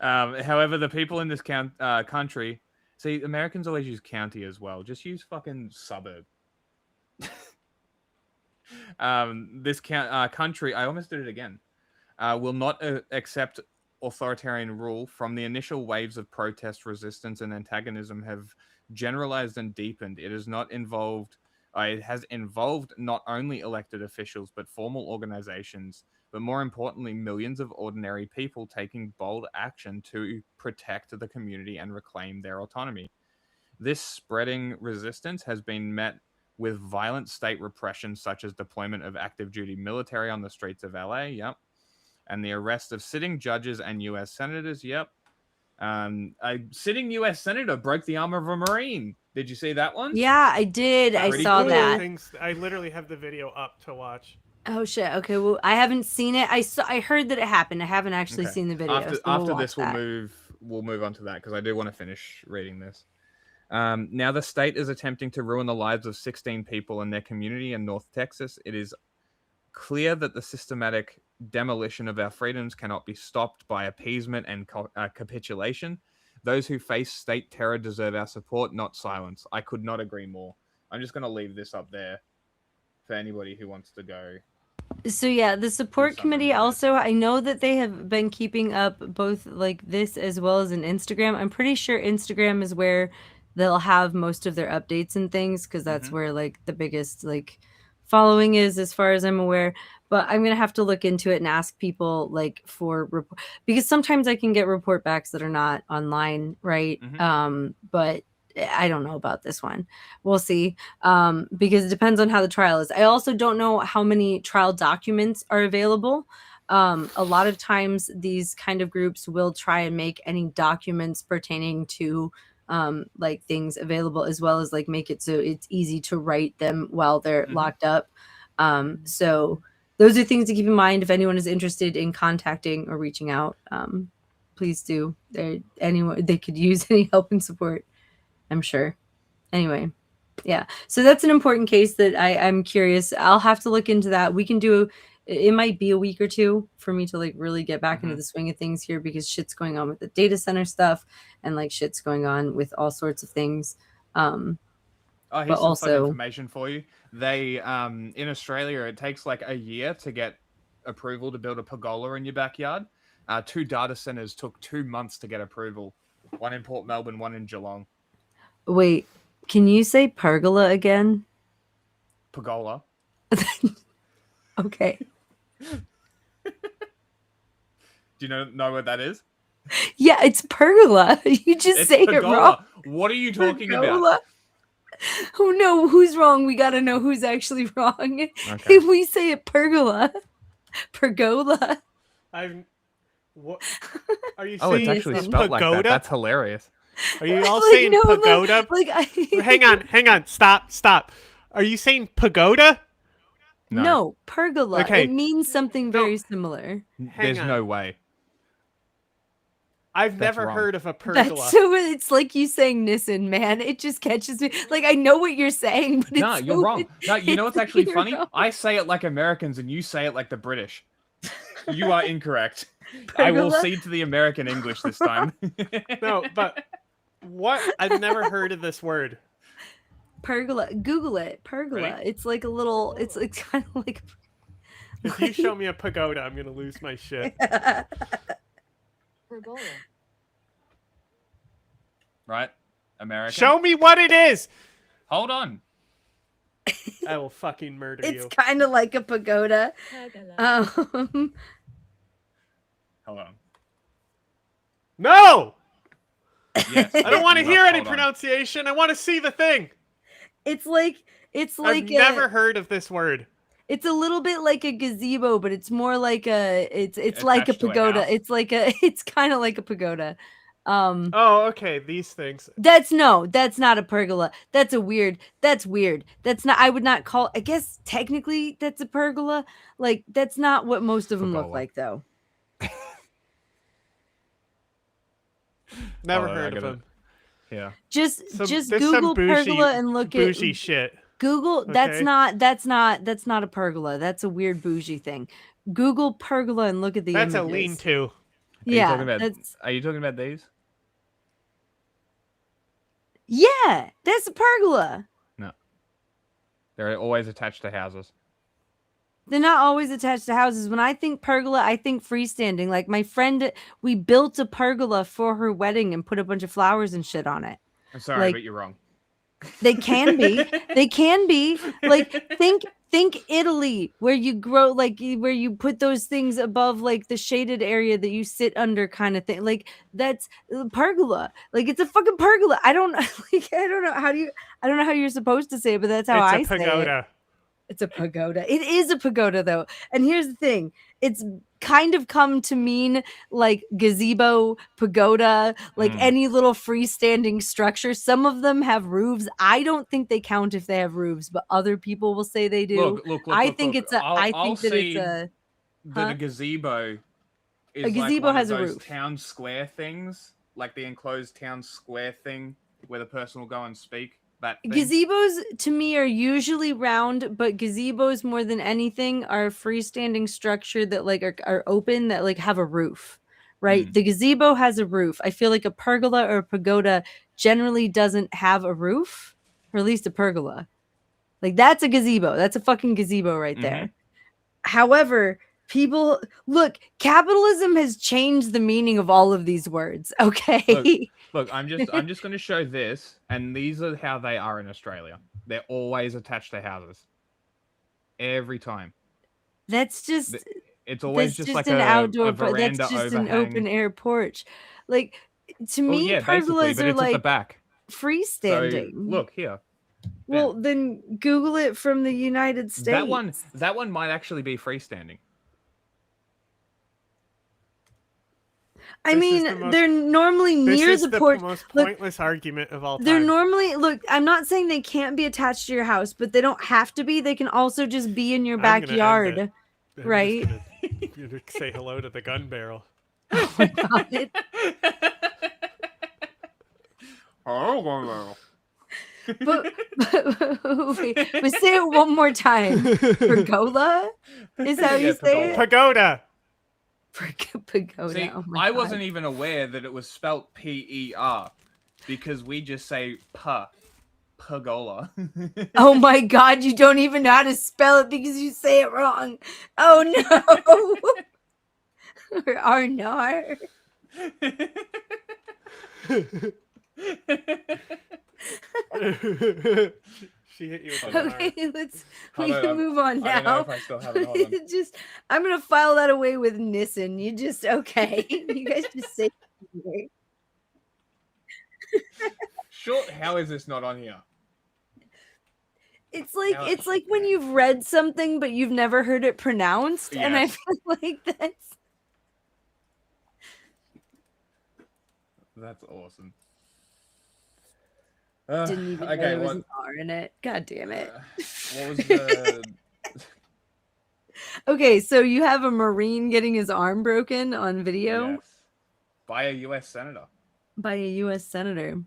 However, the people in this country, see, Americans always use county as well. Just use fucking suburb. This country, I almost did it again, will not accept authoritarian rule. From the initial waves of protest, resistance, and antagonism have generalized and deepened. It has involved not only elected officials, but formal organizations, but more importantly, millions of ordinary people taking bold action to protect the community and reclaim their autonomy. This spreading resistance has been met with violent state repression, such as deployment of active duty military on the streets of LA, yep, and the arrest of sitting judges and U.S. senators, yep. A sitting U.S. senator broke the arm of a Marine. Did you see that one? Yeah, I did. I saw that. I literally have the video up to watch. Oh shit. Okay. Well, I haven't seen it. I heard that it happened. I haven't actually seen the video. After this, we'll move on to that because I do want to finish reading this. Now, the state is attempting to ruin the lives of 16 people in their community in North Texas. It is clear that the systematic demolition of our freedoms cannot be stopped by appeasement and capitulation. Those who face state terror deserve our support, not silence. I could not agree more. I'm just going to leave this up there for anybody who wants to go. So yeah, the support committee also, I know that they have been keeping up both like this as well as an Instagram. I'm pretty sure Instagram is where they'll have most of their updates and things because that's where like the biggest like following is as far as I'm aware. But I'm going to have to look into it and ask people like for because sometimes I can get report backs that are not online, right? But I don't know about this one. We'll see. Because it depends on how the trial is. I also don't know how many trial documents are available. A lot of times these kind of groups will try and make any documents pertaining to like things available, as well as like make it so it's easy to write them while they're locked up. So those are things to keep in mind if anyone is interested in contacting or reaching out. Please do. Anyone they could use any help and support, I'm sure. Anyway, yeah. So that's an important case that I'm curious. I'll have to look into that. We can do. It might be a week or two for me to like really get back into the swing of things here because shit's going on with the data center stuff and like shit's going on with all sorts of things. Here's but some also fun information for you. They in Australia, it takes like a year to get approval to build a pergola in your backyard. 2 data centers took 2 months to get approval. One in Port Melbourne, one in Geelong. wait, can you say pergola again? Pergola. Okay. Do you know what that is? Yeah, it's pergola. You just say it wrong. What are you talking Pergola. about? Oh no, who's wrong? We gotta know who's actually wrong. Okay. If we say it pergola. Pergola. What are you Oh, saying? it's actually spelled like that. pagoda? That's hilarious. Are you all Like, saying no, no, pagoda? hang on. Stop. Are you saying pagoda? No, pergola. Okay. It means something very similar. There's no way. I've That's never wrong. heard of a pergola. That's so it's like you saying Nissan, man. It just catches me. Like I know what you're saying, but it's No, you're so- wrong. No, you know what's actually you're funny? wrong. I say it like Americans and you say it like the British. You are incorrect. I will Pergola? cede to the American English this time. No, but what? I've never heard of this word. Pergola. Google it. Pergola. Ready? It's like a little. It's kind of like. If you show me a pagoda, I'm gonna lose my shit. Right? American. Show me what it is. Hold on. I will fucking murder It's you. kind of like a pagoda. Hold on. No! Yes. I don't want to hear any Hold on. pronunciation. I want to see the thing. It's like I've never heard of this word. It's a little bit like a gazebo, but it's more like it's like a Attached to a pagoda. house? It's kind of like a pagoda. Oh, okay. These things. That's not a pergola. That's weird. That's not, I would not call, I guess technically that's a pergola. Like, that's not what most of them look like, though. Never Oh, I heard of gotta- them. Yeah. Just There's Google some bougie, pergola and look at bougie shit. Google. Okay. That's not a pergola. That's a weird bougie thing. Google pergola and look at the That's a images. lean-to. Yeah, Are you talking about these? yeah, that's a pergola. No. They're always attached to houses. They're not always attached to houses. When I think pergola, I think freestanding. Like my friend, we built a pergola for her wedding and put a bunch of flowers and shit on it. I'm sorry, Like, but you're wrong. They can be. They can be. Like think Italy, where you grow where you put those things above like the shaded area that you sit under kind of thing. Like that's pergola. Like it's a fucking pergola. I don't know how you're supposed to say it, but that's how I It's a say it. pagoda. It's a pagoda. It is a pagoda, though. And here's the thing. It's kind of come to mean like gazebo, pagoda, like any little freestanding structure. Some of them have roofs. I don't think they count if they have roofs, but other people will say they do. I think it's a. I think that it's a. That a gazebo is A gazebo like one has a of those roof. town square things, like the enclosed town square thing where the person will go and speak. That thing. Gazebos to me are usually round, but gazebos more than anything are a freestanding structure that like are open that like have a roof, right? The gazebo has a roof. I feel like a pergola or a pagoda generally doesn't have a roof, or at least a pergola. Like that's a gazebo. That's a fucking gazebo right there. However, people look, capitalism has changed the meaning of all of these words. Okay. Look, I'm just going to show this, and these are how they are in Australia. They're always attached to houses. Every time. That's just It's always that's just like an a outdoor veranda that's just overhang. an open air porch. Like to Well, me, yeah, basically, pergolas but are it's at the like back. freestanding. So, look here. Well, then Google it from the United States. That one might actually be freestanding. I mean, they're normally near This is the the porch. most Look, pointless argument of all time. they're normally look. I'm not saying they can't be attached to your house, but they don't have to be. They can also just be in your I'm gonna end backyard, it. I'm right? just gonna say hello to the gun barrel. Oh my god! But wait, say it one more time. Pergola? Is that how you say it? Pagoda. Pagoda. See, Oh my I God. wasn't even aware that it was spelt P-E-R because we just say pagola. Oh my god, you don't even know how to spell it because you say it wrong. Oh no. Arnar. She hit you with a Okay, we Hold can on, move on I don't know now. if I still have it. Hold on. Just I'm gonna file that away with Nissan. You just okay. You guys just say it. Sure, how is this not on here? It's like Now- it's like when you've read something but you've never heard it pronounced, and I Yes. feel like That's awesome. didn't even know okay, there was what, an R in it. God damn it. what was the... Okay, so you have a Marine getting his arm broken on video Yes. By a U.S. senator. by a U.S. senator.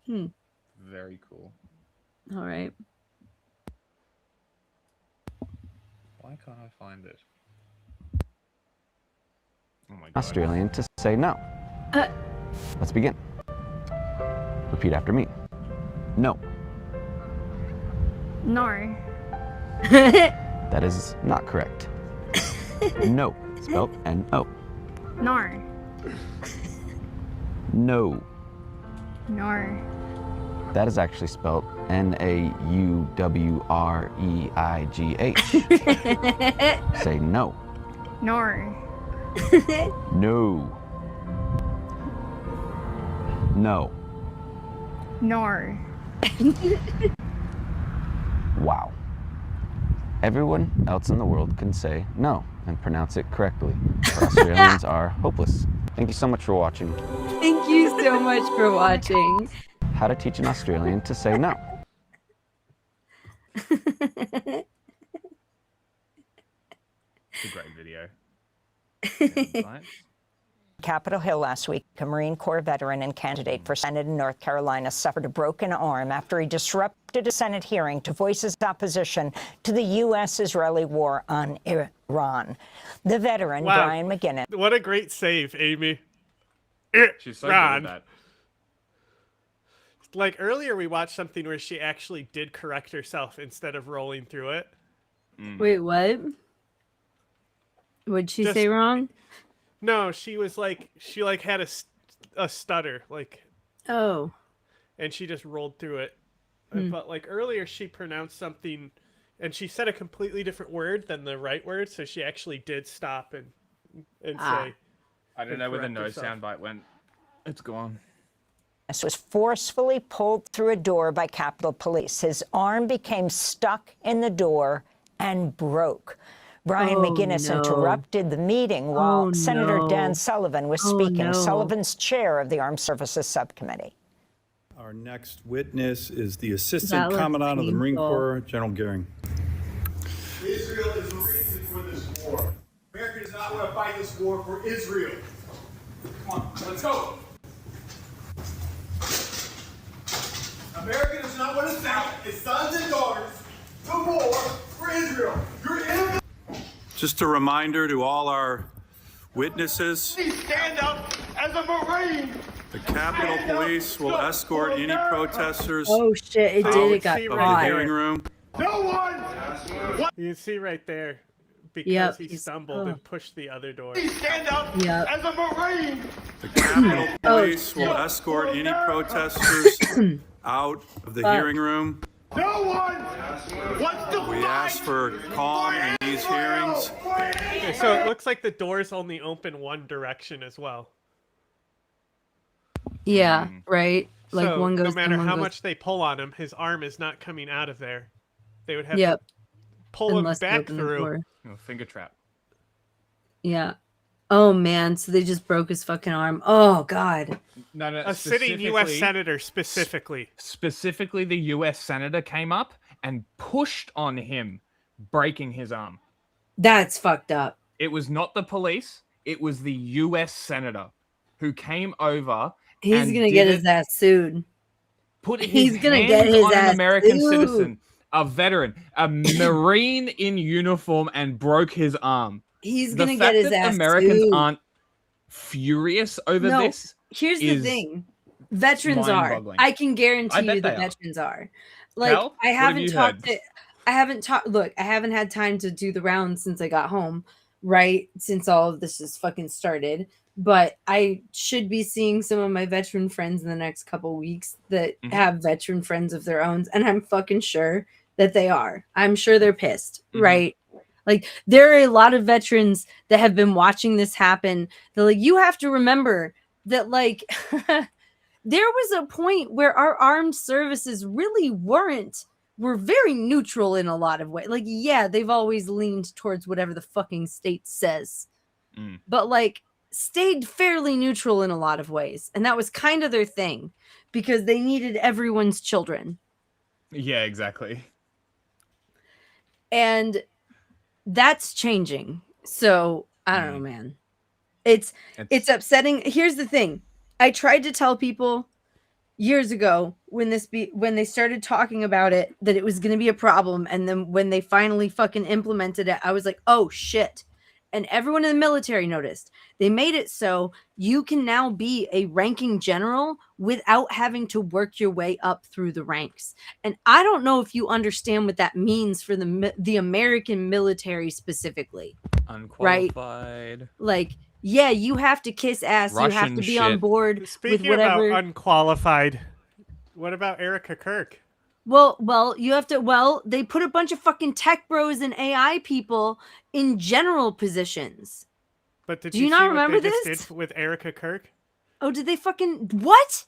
Very cool. All right. Why can't I find it? Oh my god. Australian to say no. Let's begin. Repeat after me. No. No. That is not correct. No, spelled N-O. No. No. No. That is actually spelled N-A-U-W-R-E-I-G-H. Say no. No. No. No. No. Wow. Everyone else in the world can say no and pronounce it correctly. For Australians are hopeless. Thank you so much for watching. Thank you so much for watching. How to teach an Australian to say no. It's a great video. Capitol Hill last week, a Marine Corps veteran and candidate for Senate in North Carolina suffered a broken arm after he disrupted a Senate hearing to voice his opposition to the U.S.-Israeli war on Iran. The veteran, Wow. Brian McGinnis. What a great save, Amy. She's so good at that. Like earlier, we watched something where she actually did correct herself instead of rolling through it. Wait, what? What'd she Just- say wrong? No, she was like, she like had a stutter, like, Oh. and she just rolled through it. Hmm. But like earlier, she pronounced something, and she said a completely different word than the right word, so she actually did stop and say. I don't and know where the correct no herself. soundbite went. It's gone. Was forcefully pulled through a door by Capitol Police. His arm became stuck in the door and broke. Brian Oh, McGinnis no. interrupted the meeting while Oh, Senator no. Dan Sullivan was Oh, speaking. no. Sullivan's chair of the Armed Services Subcommittee. Our next witness is the Assistant That looks Commandant of the Marine painful. Corps, General Goering. Israel is the reason for this war. America does not want to fight this war for Israel. Come on, let's go. America does not want to send its sons and daughters to war for Israel. You're in. Just a reminder to all our witnesses, Stand up as a Marine. the Capitol Police will escort any protesters Oh shit, it out did. It got of the caught. hearing room. No one. You can see right there, because Yep, he he's- stumbled oh. and pushed the other door. Stand up Yep. as a Marine. The Capitol Oh, Police will shit. escort any protesters out of the Fuck. hearing room. No one wants to We ask for calm in these hearings. Okay, so it looks like the doors only open one direction as well. Yeah, right. Like so one goes. no matter in, one how goes- much they pull on him, his arm is not coming out of there. They would have Yep. to pull Unless they him back open the through. door. Oh, finger trap. Yeah. Oh man, so they just broke his fucking arm. Oh god. No, A sitting U.S. specifically- senator specifically. Specifically, the U.S. senator came up and pushed on him, breaking his arm. That's fucked up. It was not the police. It was the U.S. senator who came over. He's and gonna get did his it- ass sued. Put his He's gonna hands get his on ass an American sued. citizen, a veteran, a Marine in uniform, and broke his arm. He's The gonna fact get his that ass Americans sued. aren't furious over No, this. Here's the is thing. Veterans are. mind-boggling. I can guarantee I you bet the they are. veterans are. Like Cal, I what have haven't you talked heard? to I haven't talked look, I haven't had time to do the rounds since I got home, right? Since all of this has fucking started. But I should be seeing some of my veteran friends in the next couple weeks that Mhm. have veteran friends of their own, and I'm fucking sure that they are. I'm sure they're pissed, Mhm. right? Like there are a lot of veterans that have been watching this happen. They're like, you have to remember that like there was a point where our armed services really were very neutral in a lot of ways. Like, yeah, they've always leaned towards whatever the fucking state says, Mm. but like stayed fairly neutral in a lot of ways. And that was kind of their thing because they needed everyone's children. Yeah, exactly. And that's changing. So I don't know, man. It's upsetting. Here's the thing. I tried to tell people years ago when they started talking about it that it was going to be a problem, and then when they finally fucking implemented it, I was like, oh shit. And everyone in the military noticed. They made it so you can now be a ranking general without having to work your way up through the ranks. And I don't know if you understand what that means for the American military specifically. Unqualified. Like, yeah, you have to kiss ass. You have Russian to be on shit. board with Speaking whatever. about unqualified, what about Erica Kirk? Well, you have to. Well, they put a bunch of fucking tech bros and AI people in general positions. But did Do you you see not what remember they just this? did with Erica Kirk? Oh, did they fucking what?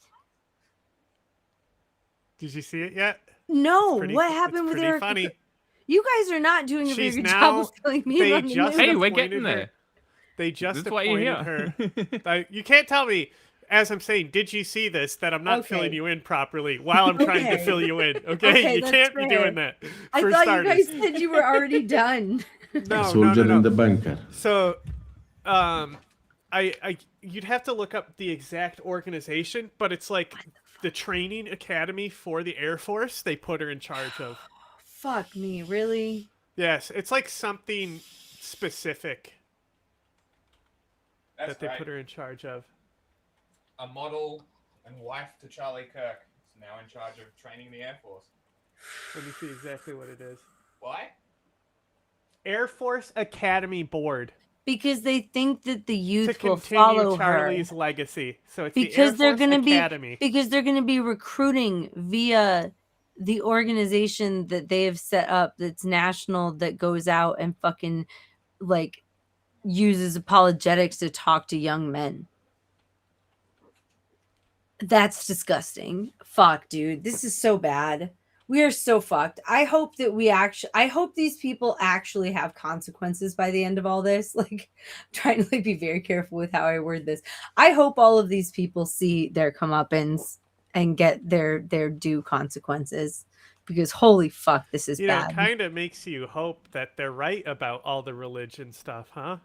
Did you see it yet? No, pretty- what it's happened with pretty Erica? funny. You guys are not doing a very She's good now. job of filling me in They on the just news. Hey, we're appointed getting her. there. They just This is why you're appointed her. You can't tell me, as I'm saying, did you see this? That I'm not Okay. filling you in properly while I'm trying to Okay. fill you in. Okay, Okay, you that's can't be fair. doing that. I For thought starters. you guys said you were already done. No. In the bunker. So, you'd have to look up the exact organization, but it's like the training academy for the Air Force. They put her in charge of. Fuck me, really? Yes, it's like something specific That's that they right. put her in charge of. A model and wife to Charlie Kirk is now in charge of training the Air Force. Let me see exactly what it is. Why? Air Force Academy Board. Because they think that the To youth will continue follow Charlie's her. legacy. So it's Because the Air they're Force gonna Academy. because they're gonna be recruiting via the organization that they have set up that's national, that goes out and fucking like uses apologetics to talk to young men. That's disgusting. Fuck, dude. This is so bad. We are so fucked. I hope that I hope these people actually have consequences by the end of all this. Like, I'm trying to be very careful with how I word this. I hope all of these people see their comeuppance and get their due consequences, because holy fuck, this is You know, bad. it kind of makes you hope that they're right about all the religion stuff, huh?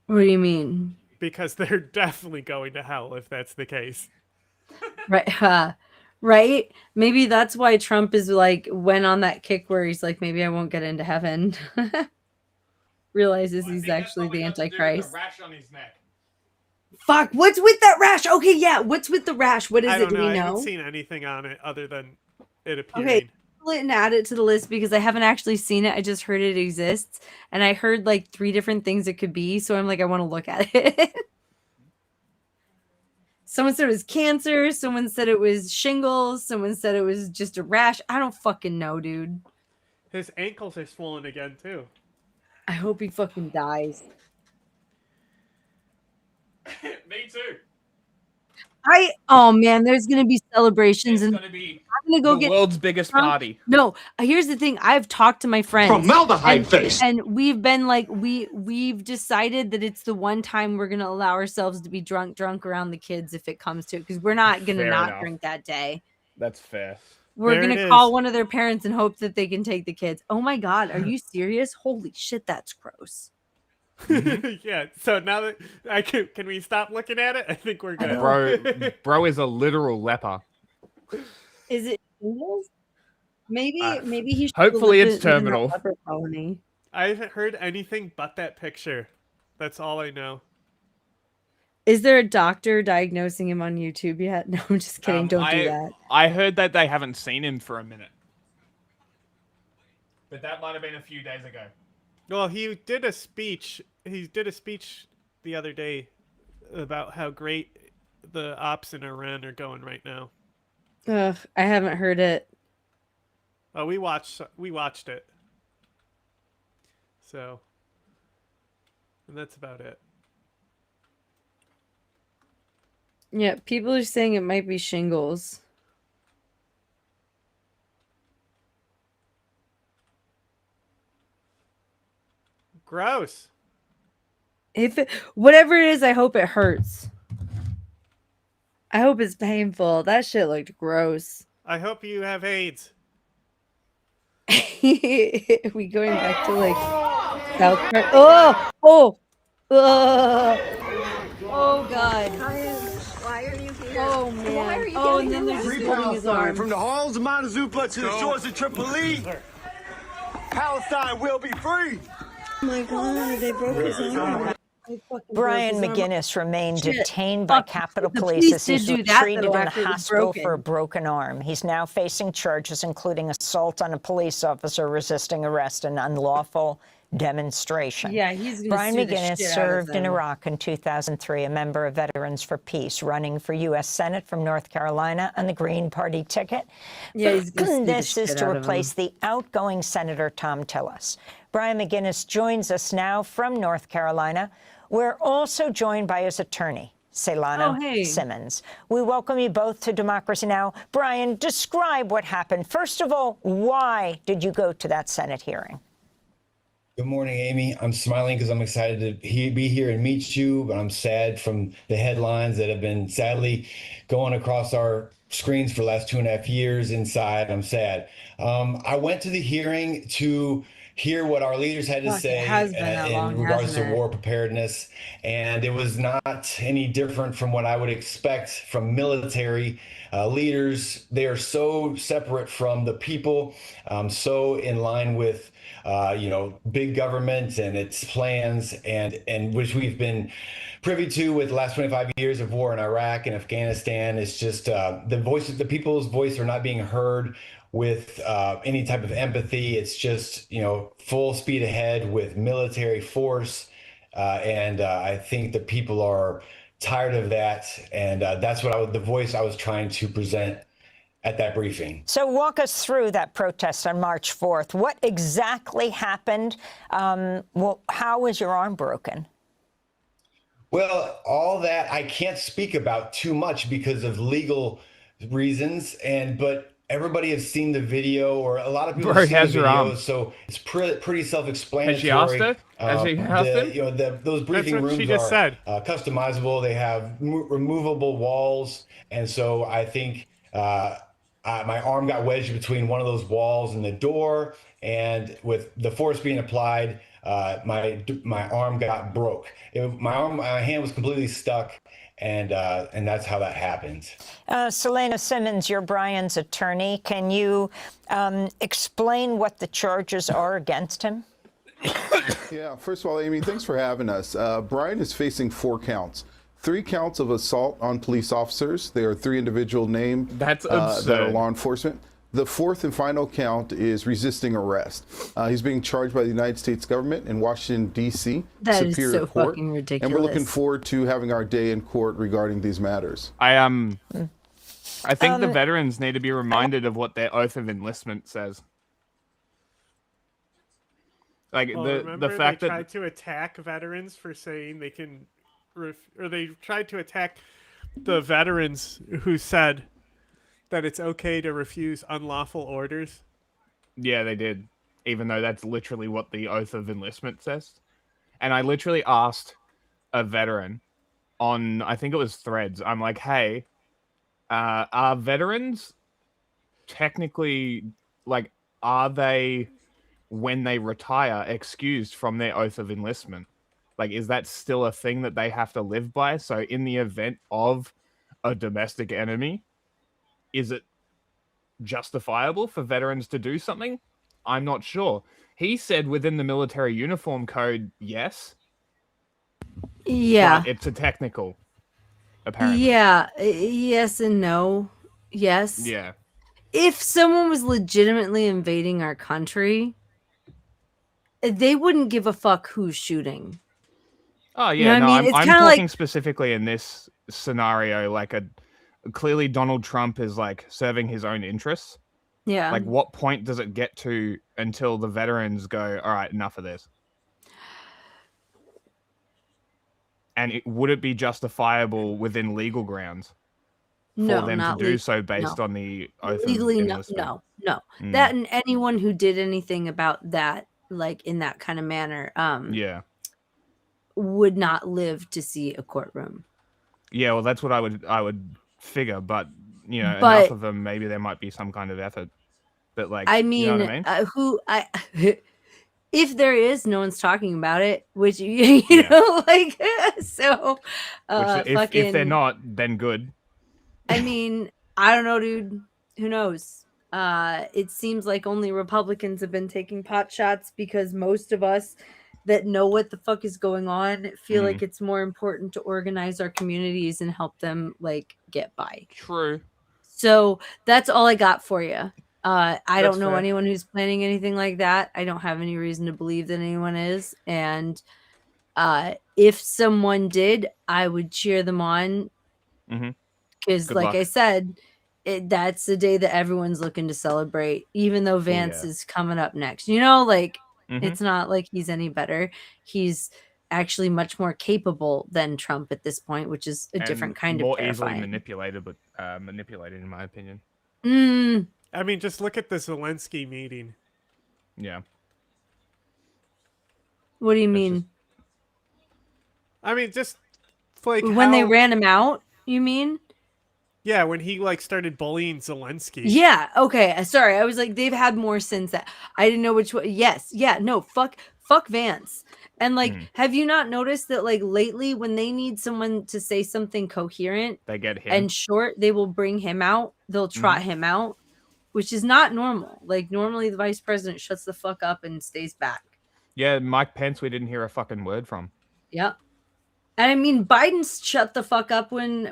What do you mean? Because they're definitely going to hell if that's the case. Right. Right? Maybe that's why Trump is like went on that kick where he's like, maybe I won't get into heaven. Realizes he's actually the Antichrist. Rash on his neck. Fuck, what's with that rash? Okay, yeah, what's with the rash? What is I it? don't Do know. we I know? haven't seen anything on it other than it appearing. Okay, pull it and add it to the list because I haven't actually seen it. I just heard it exists, and I heard like 3 different things it could be. So I'm like, I want to look at it. Someone said it was cancer. Someone said it was shingles. Someone said it was just a rash. I don't fucking know, dude. His ankles are swollen again too. I hope he fucking dies. Me too. Oh man, there's gonna be celebrations, and Gonna be I'm gonna go the get world's biggest Trump. party. No, here's the thing. I've talked to my friends. Formaldehyde and, face. And we've been like, we've decided that it's the one time we're gonna allow ourselves to be drunk around the kids if it comes to it, because we're not gonna Fair not enough. drink that day. That's fair. We're There it gonna is. call one of their parents and hope that they can take the kids. Oh my god, are you serious? Holy shit, that's gross. Yeah. So now that can we stop looking at it? I think we're good. Bro is a literal leper. Is it shingles? Maybe he should hopefully live it's in a terminal. leper colony. I haven't heard anything but that picture. That's all I know. Is there a doctor diagnosing him on YouTube yet? No, I'm just kidding. Don't do that. I heard that they haven't seen him for a minute. But that might have been a few days ago. Well, he did a speech. He did a speech the other day about how great the ops in Iran are going right now. Ugh, I haven't heard it. Oh, we watched it. So, and that's about it. Yeah, people are saying it might be shingles. Gross. Whatever it is, I hope it hurts. I hope it's painful. That shit looked gross. I hope you have AIDS. We going back to like South Park. Oh god. Why are you here? Oh man. Why are you Oh, getting and then in they're this? just moving his arms. From the halls of Montezuma to the shores of Tripoli, Palestine will be free. Oh my god, they broke his arm. Brian McGuinness remained Shit. detained by Fuck, Capitol the Police police as he's did do that, treated though, in the after it was hospital broken. for a broken arm. He's now facing charges including assault on a police officer resisting arrest and unlawful demonstration. Yeah, he's gonna Brian sue the McGuinness shit out of served in them. Iraq in 2003, a member of Veterans for Peace, running for U.S. Senate from North Carolina on the Green Party ticket. Yeah, he's gonna sue the This is shit to out of replace the outgoing Senator Tom Tillis. Brian McGinnis joins us now from North Carolina. We're also joined by his attorney, Celana Simmons. We welcome you both to Democracy Now! Brian, describe what happened. First of all, why did you go to that Senate hearing? Good morning, Amy. I'm smiling because I'm excited to be here and meet you, but I'm sad from the headlines that have been sadly going across our screens for the last 2.5 years inside. I'm sad. I went to the hearing to hear what our leaders had to say in regards to war preparedness, and it was not any different from what I would expect from military leaders. They are so separate from the people, so in line with big government and its plans, and which we've been privy to with the last 25 years of war in Iraq and Afghanistan. It's just the people's voice are not being heard with any type of empathy. It's just, full speed ahead with military force. And I think the people are tired of that. And that's what the voice I was trying to present at that briefing. So walk us through that protest on March 4th. What exactly happened? How was your arm broken? Well, all that I can't speak about too much because of legal reasons, but everybody has seen the video, or a lot of people have seen the video, so it's pretty self-explanatory. Has she asked it? Has he asked him? Those briefing rooms are customizable. They have removable walls, and so I think my arm got wedged between one of those walls and the door, and with the force being applied, my arm got broke. My hand was completely stuck, and that's how that happened. Celana Simmons, you're Brian's attorney. Can you explain what the charges are against him? Yeah, first of all, Amy, thanks for having us. Brian is facing 4 counts. 3 counts of assault on police officers. There are 3 individual named that are law enforcement. The 4th and final count is resisting arrest. He's being charged by the United States government in Washington, D.C. That is Superior so Court. fucking ridiculous. And we're looking forward to having our day in court regarding these matters. I think the veterans need to be reminded of what their oath of enlistment says. Like the fact they that tried to attack veterans for saying they can, or they tried to attack the veterans who said that it's okay to refuse unlawful orders. Yeah, they did. Even though that's literally what the oath of enlistment says. And I literally asked a veteran on, I think it was Threads. I'm like, hey, are veterans technically, like, are they, when they retire, excused from their oath of enlistment? Like, is that still a thing that they have to live by? So in the event of a domestic enemy, is it justifiable for veterans to do something? I'm not sure. He said within the military uniform code, yes. Yeah. But it's a technical, apparently. Yeah. Yes and no. Yes. Yeah. If someone was legitimately invading our country, they wouldn't give a fuck who's shooting. Oh, You yeah. know No, what I mean? I'm It's kinda talking like- specifically in this scenario, like clearly Donald Trump is like serving his own interests. Yeah. Like, what point does it get to until the veterans go, all right, enough of this? And would it be justifiable within legal grounds for No, them to not do le- so based no. on the oath Legally, of no, enlistment? no. Mm. That and anyone who did anything about that, like in that kind of manner, Yeah. would not live to see a courtroom. Yeah, well, that's what I would figure, but enough But- of them, maybe there might be some kind of effort. But like, I you mean, know what I mean? if there is, no one's talking about it, which you know, like so. Which, if Fucking, they're not, then good. I mean, I don't know, dude. Who knows? It seems like only Republicans have been taking pot shots because most of us that know what the fuck is going on feel like it's more important to organize our communities and help them like get by. True. So that's all I got for you. I That's don't know fair. anyone who's planning anything like that. I don't have any reason to believe that anyone is. And if someone did, I would cheer them on Mm-hmm. because, Good like luck. I said, that's the day that everyone's looking to celebrate, even though Vance yeah. is coming up next. You know, like It's not like he's any better. He's actually much more capable than Trump at this point, which is a different kind of more terrifying. easily manipulated, in my opinion. I mean, just look at the Zelensky meeting. Yeah. What do you mean? I mean, just like When they how- ran him out, you mean? Yeah, when he like started bullying Zelensky. Yeah. Okay. Sorry. I was like, they've had more since that. I didn't know which one. Yes. Yeah. No. Fuck Vance. And like, have you not noticed that like lately, when they need someone to say something coherent, They get him. and short, they will bring him out. They'll trot him out, which is not normal. Like normally, the vice president shuts the fuck up and stays back. Yeah, Mike Pence, we didn't hear a fucking word from. Yep. And I mean, Biden shut the fuck up when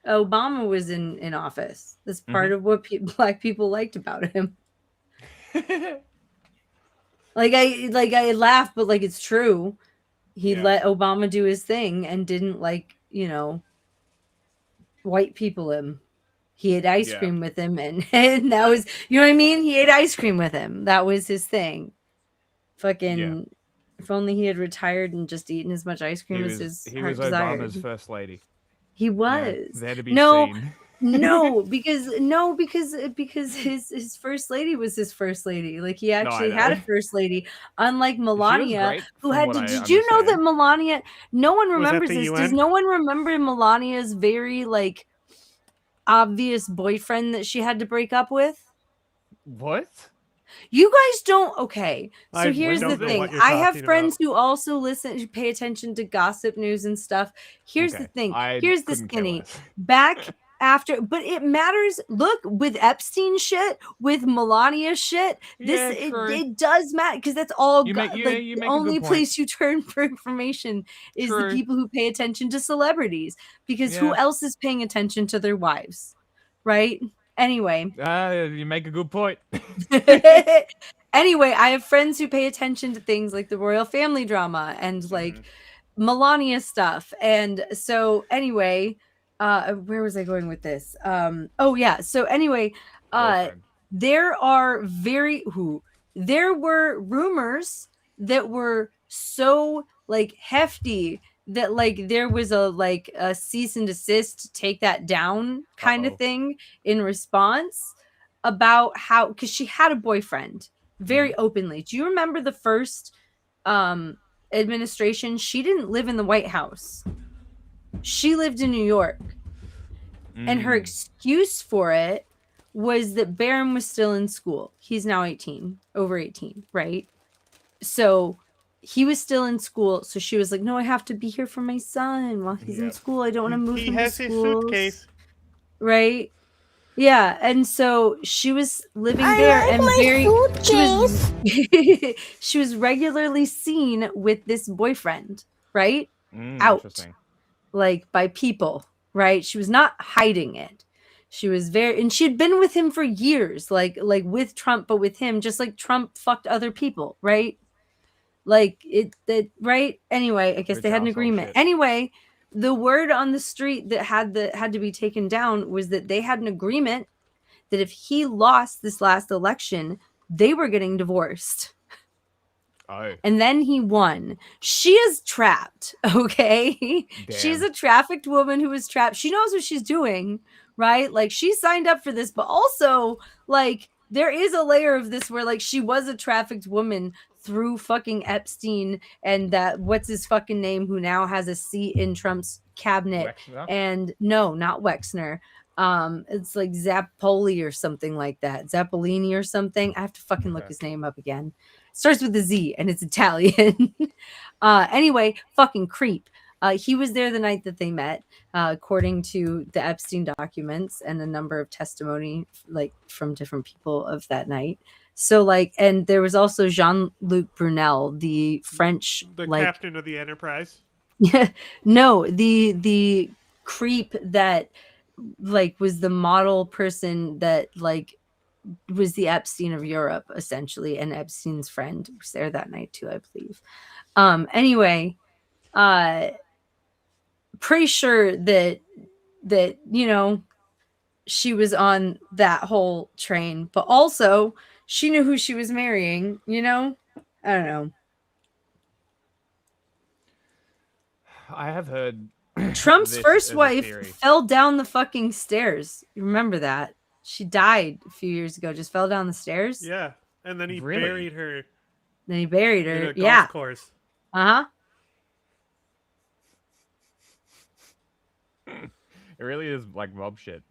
Obama was in office. That's part of what black people liked about him. I laugh, but like it's true. He let Obama do his thing and didn't white people him. He ate ice cream with him, and that was, you know what I mean? He ate ice cream with him. That was his thing. Fucking. If only he had retired and just eaten as much ice cream as his He heart was desired. Obama's first lady. He was. There to be no, seen. because his first lady was his first lady. Like he actually know. had a first lady, unlike Melania, great, who from had. what I Did you know that Melania? No one that remembers the this. UN? Does no one remember Melania's very like obvious boyfriend that she had to break up with? What? You guys don't. Okay, so I here's the don't know thing. what you're I have talking friends who also listen, pay attention to gossip news and stuff. Here's the thing. Here's the skinny. Back after, but it matters. Look, with Epstein shit, with Melania shit, it does matter because that's all. You make- you like make the a good only point. place you turn for information is the True. people who pay attention to celebrities, because who Yeah. else is paying attention to their wives, right? Anyway. You make a good point. Anyway, I have friends who pay attention to things like the royal family drama and like Melania stuff. And so anyway, where was I going with this? Oh yeah. So anyway, there were rumors that were so like hefty that like there was a cease and desist, take that down kind of thing in response about how, because she had a boyfriend very openly. Do you remember the first administration? She didn't live in the White House. She lived in New York. And her excuse for it was that Barron was still in school. He's now 18, over 18, right? So he was still in school. So she was like, no, I have to be here for my son while he's in school. I don't want to move He him has to his schools. suitcase. Right? Yeah, and so she was living there and she was regularly seen with this boyfriend, right? Out. Interesting. Like by people, right? She was not hiding it. She was and she had been with him for years, like with Trump, but with him, just like Trump fucked other people, right? Like right? Anyway, I guess they had an agreement. Anyway, the word on the street that had to be taken down was that they had an agreement that if he lost this last election, they were getting divorced. Oh. And then he won. She is trapped, okay? She's a trafficked woman who is trapped. She knows what she's doing, right? Like she signed up for this, but also like there is a layer of this where like she was a trafficked woman through fucking Epstein and that what's his fucking name who now has a seat in Trump's cabinet. Wexner? And no, not Wexner. It's like Zappoli or something like that. Zappolini or something. I have to fucking look his name up again. Starts with a Z and it's Italian. Anyway, fucking creep. He was there the night that they met, according to the Epstein documents and a number of testimony like from different people of that night. So like, and there was also Jean-Luc Brunel, the French, The like captain of the Enterprise. yeah, no, the creep that like was the model person that like was the Epstein of Europe essentially, and Epstein's friend was there that night too, I believe. Anyway, pretty sure that you know she was on that whole train, but also she knew who she was marrying, you know, I don't know. I have heard Trump's this first as a wife theory. fell down the fucking stairs. You remember that? She died a few years ago. Just fell down the stairs. Yeah, and then he Really? buried her Then he buried in her. a golf Yeah. course. Uh huh. It really is like mob shit.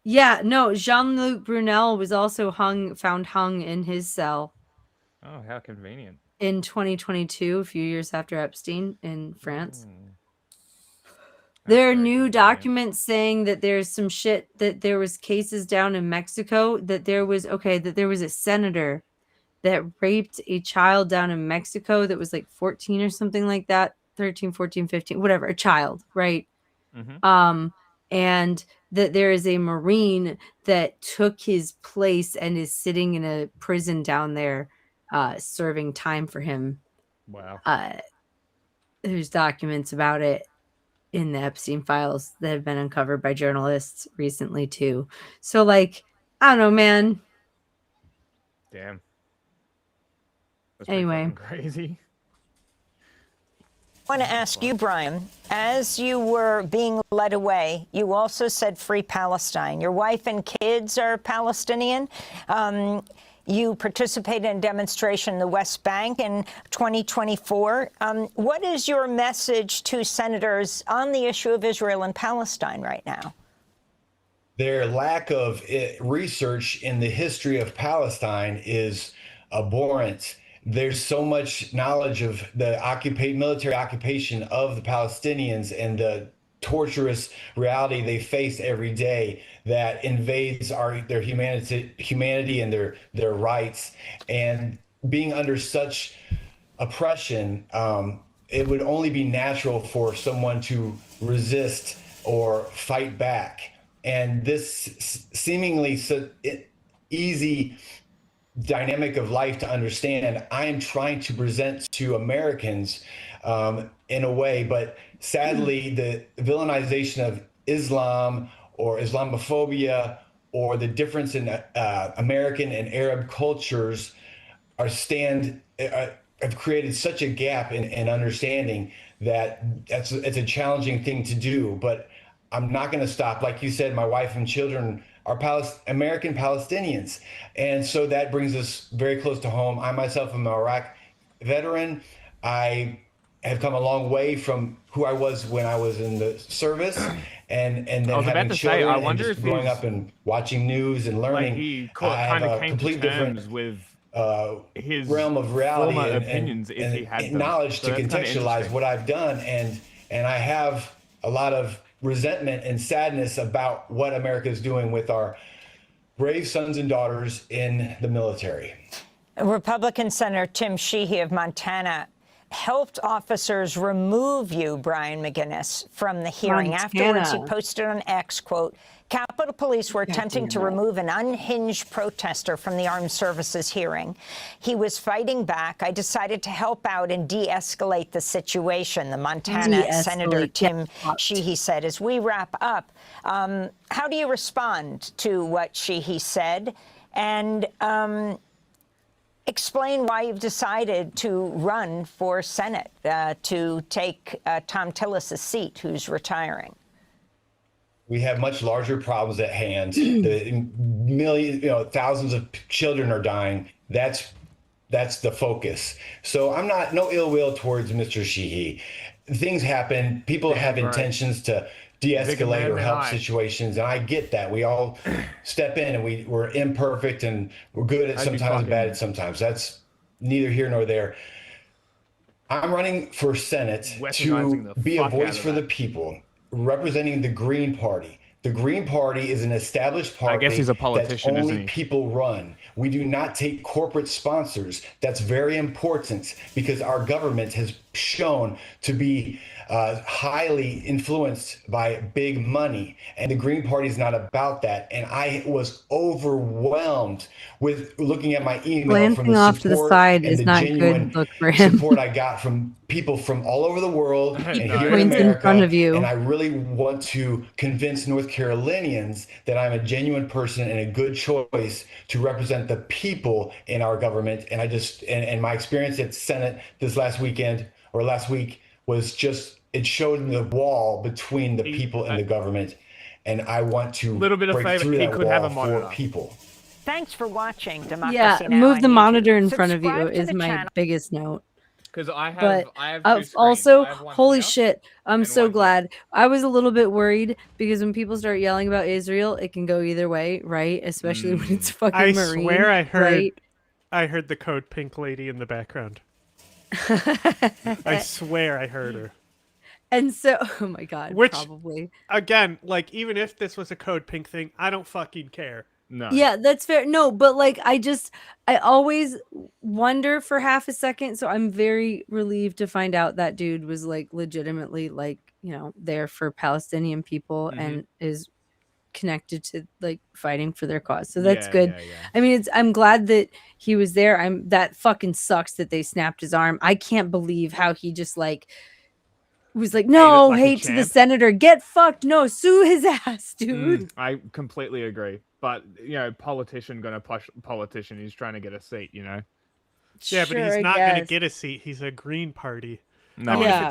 Yeah. No. Jean-Luc Brunel was also found hung in his cell Oh, how convenient. in 2022, a few years after Epstein in France. There are new documents saying that there's some shit that there was cases down in Mexico that there was a senator that raped a child down in Mexico that was like 14 or something like that, 13, 14, 15, whatever, a child, right? And that there is a Marine that took his place and is sitting in a prison down there serving time for him. Wow. There's documents about it in the Epstein files that have been uncovered by journalists recently too. So like, I don't know, man. Damn. That's pretty Anyway. fucking crazy. I want to ask you, Brian, as you were being led away, you also said free Palestine. Your wife and kids are Palestinian. You participated in a demonstration in the West Bank in 2024. What is your message to senators on the issue of Israel and Palestine right now? Their lack of research in the history of Palestine is abhorrent. There's so much knowledge of the military occupation of the Palestinians and the torturous reality they face every day that invades their humanity and their rights. And being under such oppression, it would only be natural for someone to resist or fight back. And this seemingly easy dynamic of life to understand, I am trying to present to Americans in a way, but sadly, the villainization of Islam or Islamophobia or the difference in American and Arab cultures have created such a gap in understanding that it's a challenging thing to do. But I'm not going to stop. Like you said, my wife and children are American Palestinians. And so that brings us very close to home. I myself am an Iraq veteran. I have come a long way from who I was when I was in the service, and then I was having about to children say, I and wonder just if growing he's- up and watching news and learning. Like he I have kind of a came complete to different terms with his realm of reality former and opinions if he had them. knowledge So to that's kinda contextualize interesting. what I've done, and I have a lot of resentment and sadness about what America is doing with our brave sons and daughters in the military. Republican Senator Tim Sheehy of Montana helped officers remove you, Brian McGinnis, from the hearing. Afterwards, he posted on X, quote, Capitol Police were attempting to remove an unhinged protester from the Armed Services hearing. He was fighting back. I decided to help out and de-escalate the situation, the Montana Senator Tim Sheehy said. As we wrap up, how do you respond to what Sheehy said? And explain why you've decided to run for Senate, to take Tom Tillis' seat, who's retiring. We have much larger problems at hand. The thousands of children are dying. That's the focus. So I'm no ill will towards Mr. Sheehy. Things happen. People have intentions to de-escalate or help situations, and I get that. We all step in, and we're imperfect, and we're good at sometimes, bad at sometimes. That's neither here nor there. I'm running for Senate to be a voice for the people, representing the Green Party. The Green Party is an established party. I guess he's a politician, that only isn't he? people run. We do not take corporate sponsors. That's very important because our government has shown to be highly influenced by big money, and the Green Party is not about that. And I was overwhelmed with looking at my email from Glancing the off to the support side and is the not genuine good look for him. support I got from people from all over the world and He here in points in America. front of you. And I really want to convince North Carolinians that I'm a genuine person and a good choice to represent the people in our government. And I just and my experience at Senate this last weekend or last week was just, it showed me the wall between the people and the government, and I want to Little bit of break favor, through he that could have wall a for monitor. people. Thanks for watching Democracy Yeah, Now! move on the YouTube. monitor in front of you Subscribe to is the my channel. biggest note. Because I have, But I have two screens. also, I have one holy here. shit, I'm so glad. I was a little bit worried because when people start yelling about Israel, it can go either way, right? Especially when it's fucking I Marine. swear I heard right? I heard the Code Pink lady in the background. I swear I heard her. And so, oh my god, Which, probably. again, like, even if this was a Code Pink thing, I don't fucking care. No. Yeah, that's fair. No, but like I always wonder for half a second. So I'm very relieved to find out that dude was like legitimately like, you know, there for Palestinian people and is connected to like fighting for their cause. So that's good. I mean, I'm glad that he was there. That fucking sucks that they snapped his arm. I can't believe how he just like was like, no, like a hate to the champ. senator, get fucked. No, sue his ass, dude. I completely agree. But, you know, politician gonna push politician. He's trying to get a seat, you know? Yeah, but Sure, he's I not going to guess. get a seat. He's a Green Party. No. I mean, Yeah.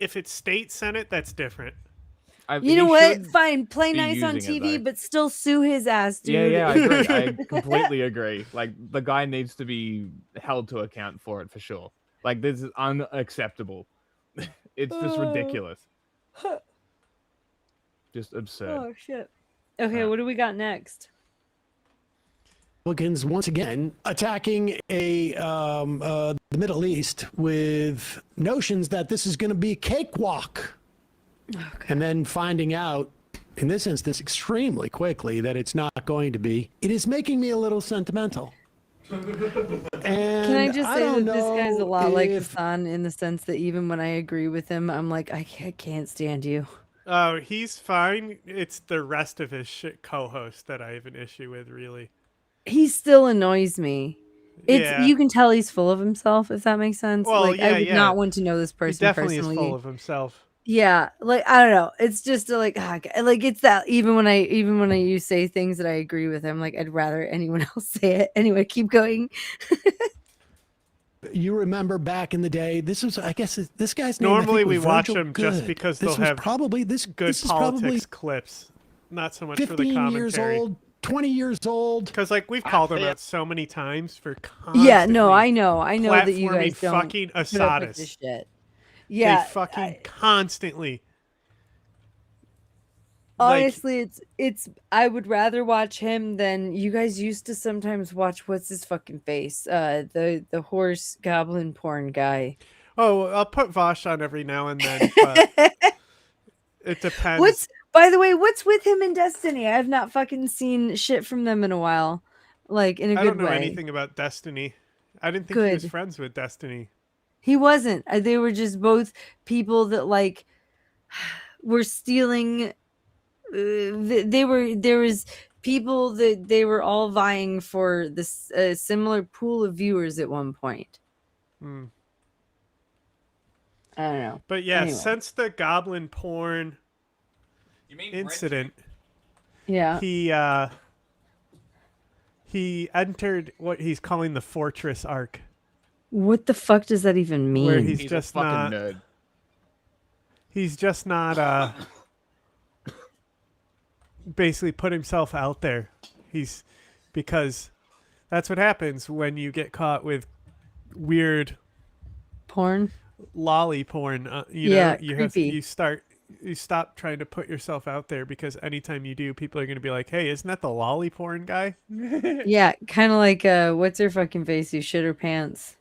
if it's state Senate, that's different. You know what? Fine, play nice on using it, TV, though. but still sue his ass, Yeah, dude. yeah, I agree. I completely agree. Like, the guy needs to be held to account for it for sure. Like, this is unacceptable. It's just ridiculous. Just absurd. Oh shit. Okay, what do we got next? Republicans once again attacking the Middle East with notions that this is going to be a cakewalk, and then finding out, in this instance, extremely quickly that it's not going to be. It is making me a little sentimental. And Can I just say don't that this guy's a know lot like if- Hassan in the sense that even when I agree with him, I'm like, I can't stand you. Oh, he's fine. It's the rest of his shit co-host that I have an issue with, really. He still annoys me. It's Yeah. you can tell he's full of himself, if that makes sense. Well, like I yeah, would yeah. not want to know this He person definitely personally. is full of himself. Yeah, like I don't know. It's just like like it's that even when you say things that I agree with him, like I'd rather anyone else say it. Anyway, keep going. You remember back in the day, this was, I guess, this guy's name. I Normally think, we was watch Virgil them just Good. because this they'll was have probably this good this is politics probably clips, not so much for the 15 commentary. years old, 20 years old. Because like we've called them out so many times for constantly Yeah, no, I know that you platforming guys don't fucking put up with Assadis. this shit. Yeah, they fucking constantly. honestly, it's. I would rather watch him than you guys used to sometimes watch. What's his fucking face? The horse goblin porn guy. Oh, I'll put Vosh on every now and then, but it depends. By the way, what's with him in Destiny? I have not fucking seen shit from them in a while. Like in a I good don't know way. anything about Destiny. I didn't think he was Good. friends with Destiny. He wasn't. They were just both people that like were stealing. There was people that they were all vying for this similar pool of viewers at one point. Hmm. I don't know. But yeah, Anyway. since the goblin porn incident, Yeah. he entered what he's calling the fortress arc, What the fuck does that even mean? where he's He's just a fucking not. nerd. He's just not basically put himself out there. Because that's what happens when you get caught with weird porn, lolly porn. Yeah, creepy. You stop trying to put yourself out there, because anytime you do, people are going to be like, "Hey, isn't that the lolly porn guy?" Yeah, kind of like what's her fucking face? You shit her pants.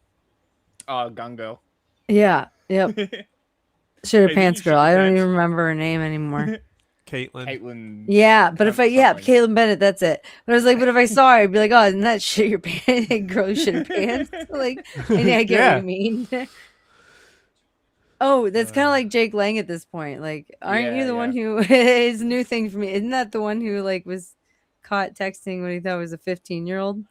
Oh, Gun Girl. Yeah. Yep. Shit her Hey, did pants you shit girl. I your don't pants? even remember her name anymore. Caitlyn. Yeah, but if Caitlyn Bennett, that's it. But I was like, but if I saw her, I'd be like, oh, isn't that shit your pants? Girl, you shit her pants. Like, and I get Yeah. what you mean. Oh, that's kind of like Jake Lang at this point. Like, aren't you the one who is a new thing for me? Isn't that the one who like was caught texting what he thought was a 15-year-old,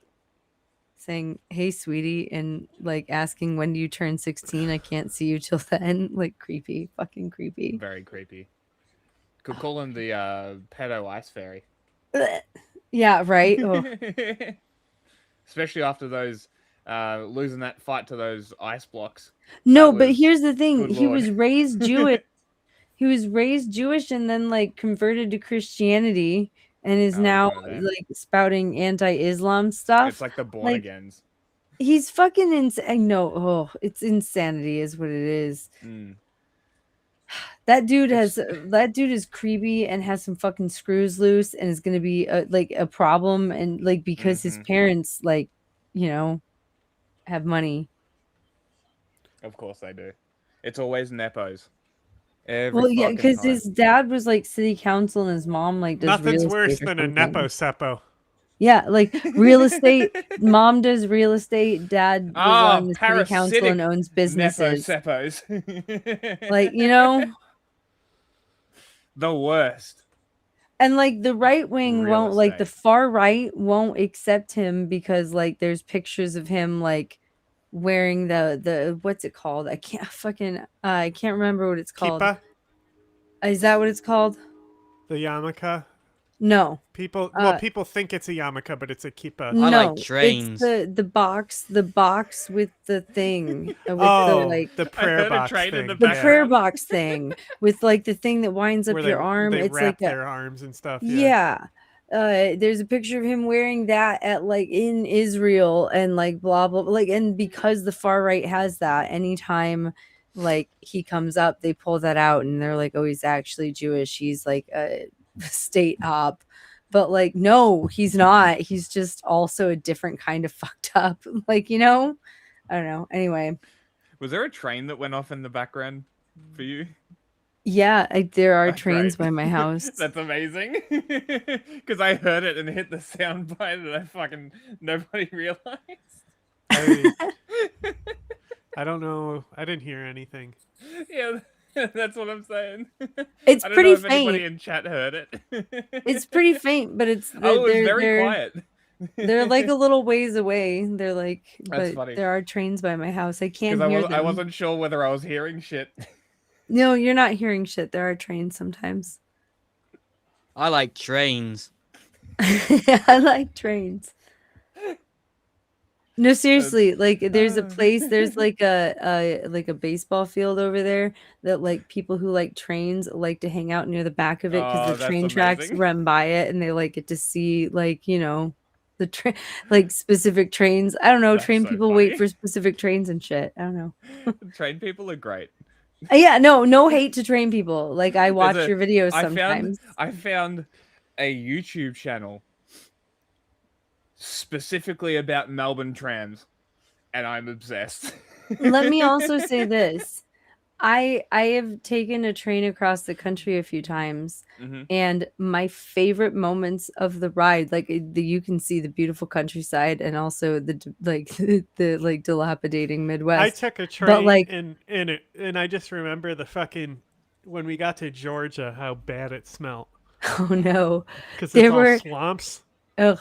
saying, "Hey, sweetie," and like asking, "When do you turn 16? I can't see you till then." Like, creepy, fucking creepy. Very creepy. Could call him the pedo ice fairy. Yeah, right. Oh. Especially after those losing that fight to those ice blocks. No, That but was- here's the thing. good He lord. was raised Jewish. He was raised Jewish and then like converted to Christianity and is now one of them. like spouting anti-Islam stuff. It's like the born Like, agains. he's fucking insane. No, oh, it's insanity is what it is. Mm. That dude is creepy and has some fucking screws loose and is gonna be like a problem and like because his parents like, you know, have money. Of course they do. It's always nepos. Every Well, yeah, fucking because time. his dad was like city council and his mom like does Nothing's real worse estate or than a something. nepo seppo. Yeah, like real estate. Mom does real estate. Dad was on the city council and owns businesses. Nepo-seppos. Like, you know, The worst. and like the right wing Real won't, like the estate. far right won't accept him because like there's pictures of him like wearing the what's it called? I can't remember what it's called. Kippa, Is that what it's called? the yarmulke. No. People think it's a yarmulke, but it's a kippa. No, it's the box with the thing with the like the prayer box thing. the prayer box thing with like the thing that winds up Where your arm. They It's wrap like their arms and stuff. yeah. There's a picture of him wearing that at like in Israel and like blah blah like and because the far right has that anytime like he comes up they pull that out and they're like, oh, he's actually Jewish, he's like a state op. But like, no, he's not. He's just also a different kind of fucked up. Like, you know, I don't know. Anyway, Was there a train that went off in the background for you? yeah, there are trains Great. by my house. That's amazing. Because I heard it and hit the sound bite and I fucking nobody realized. I don't know. I didn't hear anything. Yeah, that's what I'm saying. It's I don't pretty know if anybody faint. in chat heard it. It's pretty faint, but it's Oh, it was they're- very they're- quiet. They're like a little ways away. They're like, That's but funny. there are trains by my house. I can't Because hear them. I wasn't sure whether I was hearing shit. No, you're not hearing shit. There are trains sometimes. I like trains. I like trains. No, seriously, like there's a place, there's like a baseball field over there that like people who like trains like to hang out near the back of it Oh, because the that's train tracks amazing. run by it and they like get to see like, you know, the train like specific trains. I don't know, That's train so people wait funny. for specific trains and shit. I don't know. Train people are great. Yeah, no hate to train people. Like I watch There's a- your videos I sometimes. I found a YouTube channel specifically about Melbourne trams, and I'm obsessed. Let me also say this. I have taken a train across the country a few times, Mhm. and my favorite moments of the ride, like you can see the beautiful countryside and also the like dilapidating Midwest. I took a train but like and I just remember the fucking when we got to Georgia, how bad it smelled. oh no, Because there it's all were swamps. ugh.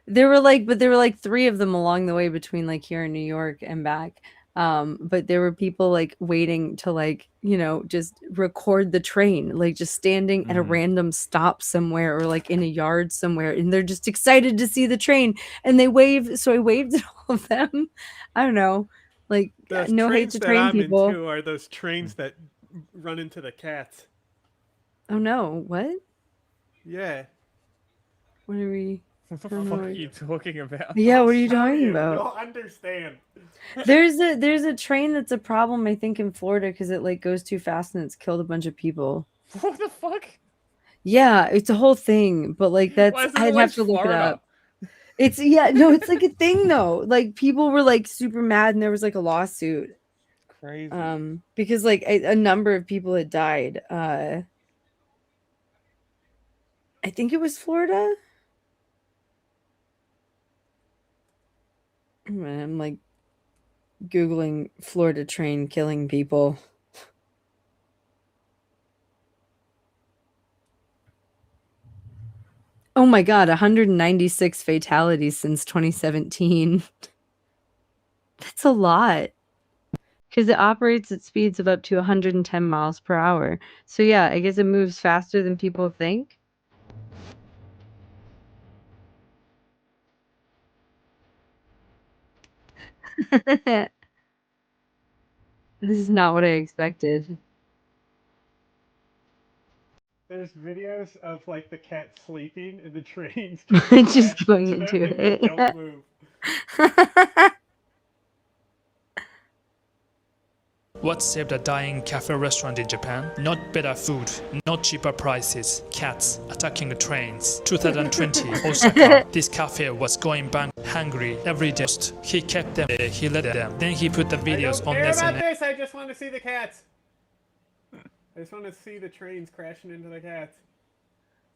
There were like 3 of them along the way between like here in New York and back. But there were people like waiting to like, you know, just record the train, like just standing at a random stop somewhere or like in a yard somewhere, and they're just excited to see the train and they wave. So I waved at all of them. I don't know, like Those no hate trains to that train I'm people. into are those trains that run into the cats. Oh no, what? Yeah. What are we? What the I don't know fuck what- are you talking about? Yeah, what are you Show talking you, about? You'll understand. There's a train that's a problem, I think, in Florida because it like goes too fast and it's killed a bunch of people. What the fuck? Yeah, it's a whole thing, but like that's Why is it I'd have always to look it Florida? up. It's it's like a thing though. Like people were like super mad and there was like a lawsuit. Crazy. Because like a number of people had died. I think it was Florida. I'm like Googling Florida train killing people. Oh my god, 196 fatalities since 2017. That's a lot. Because it operates at speeds of up to 110 miles per hour. So yeah, I guess it moves faster than people think. This is not what I expected. There's videos of like the cat sleeping and the trains Just going into it. don't move. What saved a dying cafe restaurant in Japan? Not better food, not cheaper prices, cats attacking the trains. 2020, Osaka. This cafe was going bang hungry every day. He kept them, he let them. Then he put the videos on SNS. This, I just want to see the cats. I just want to see the trains crashing into the cats.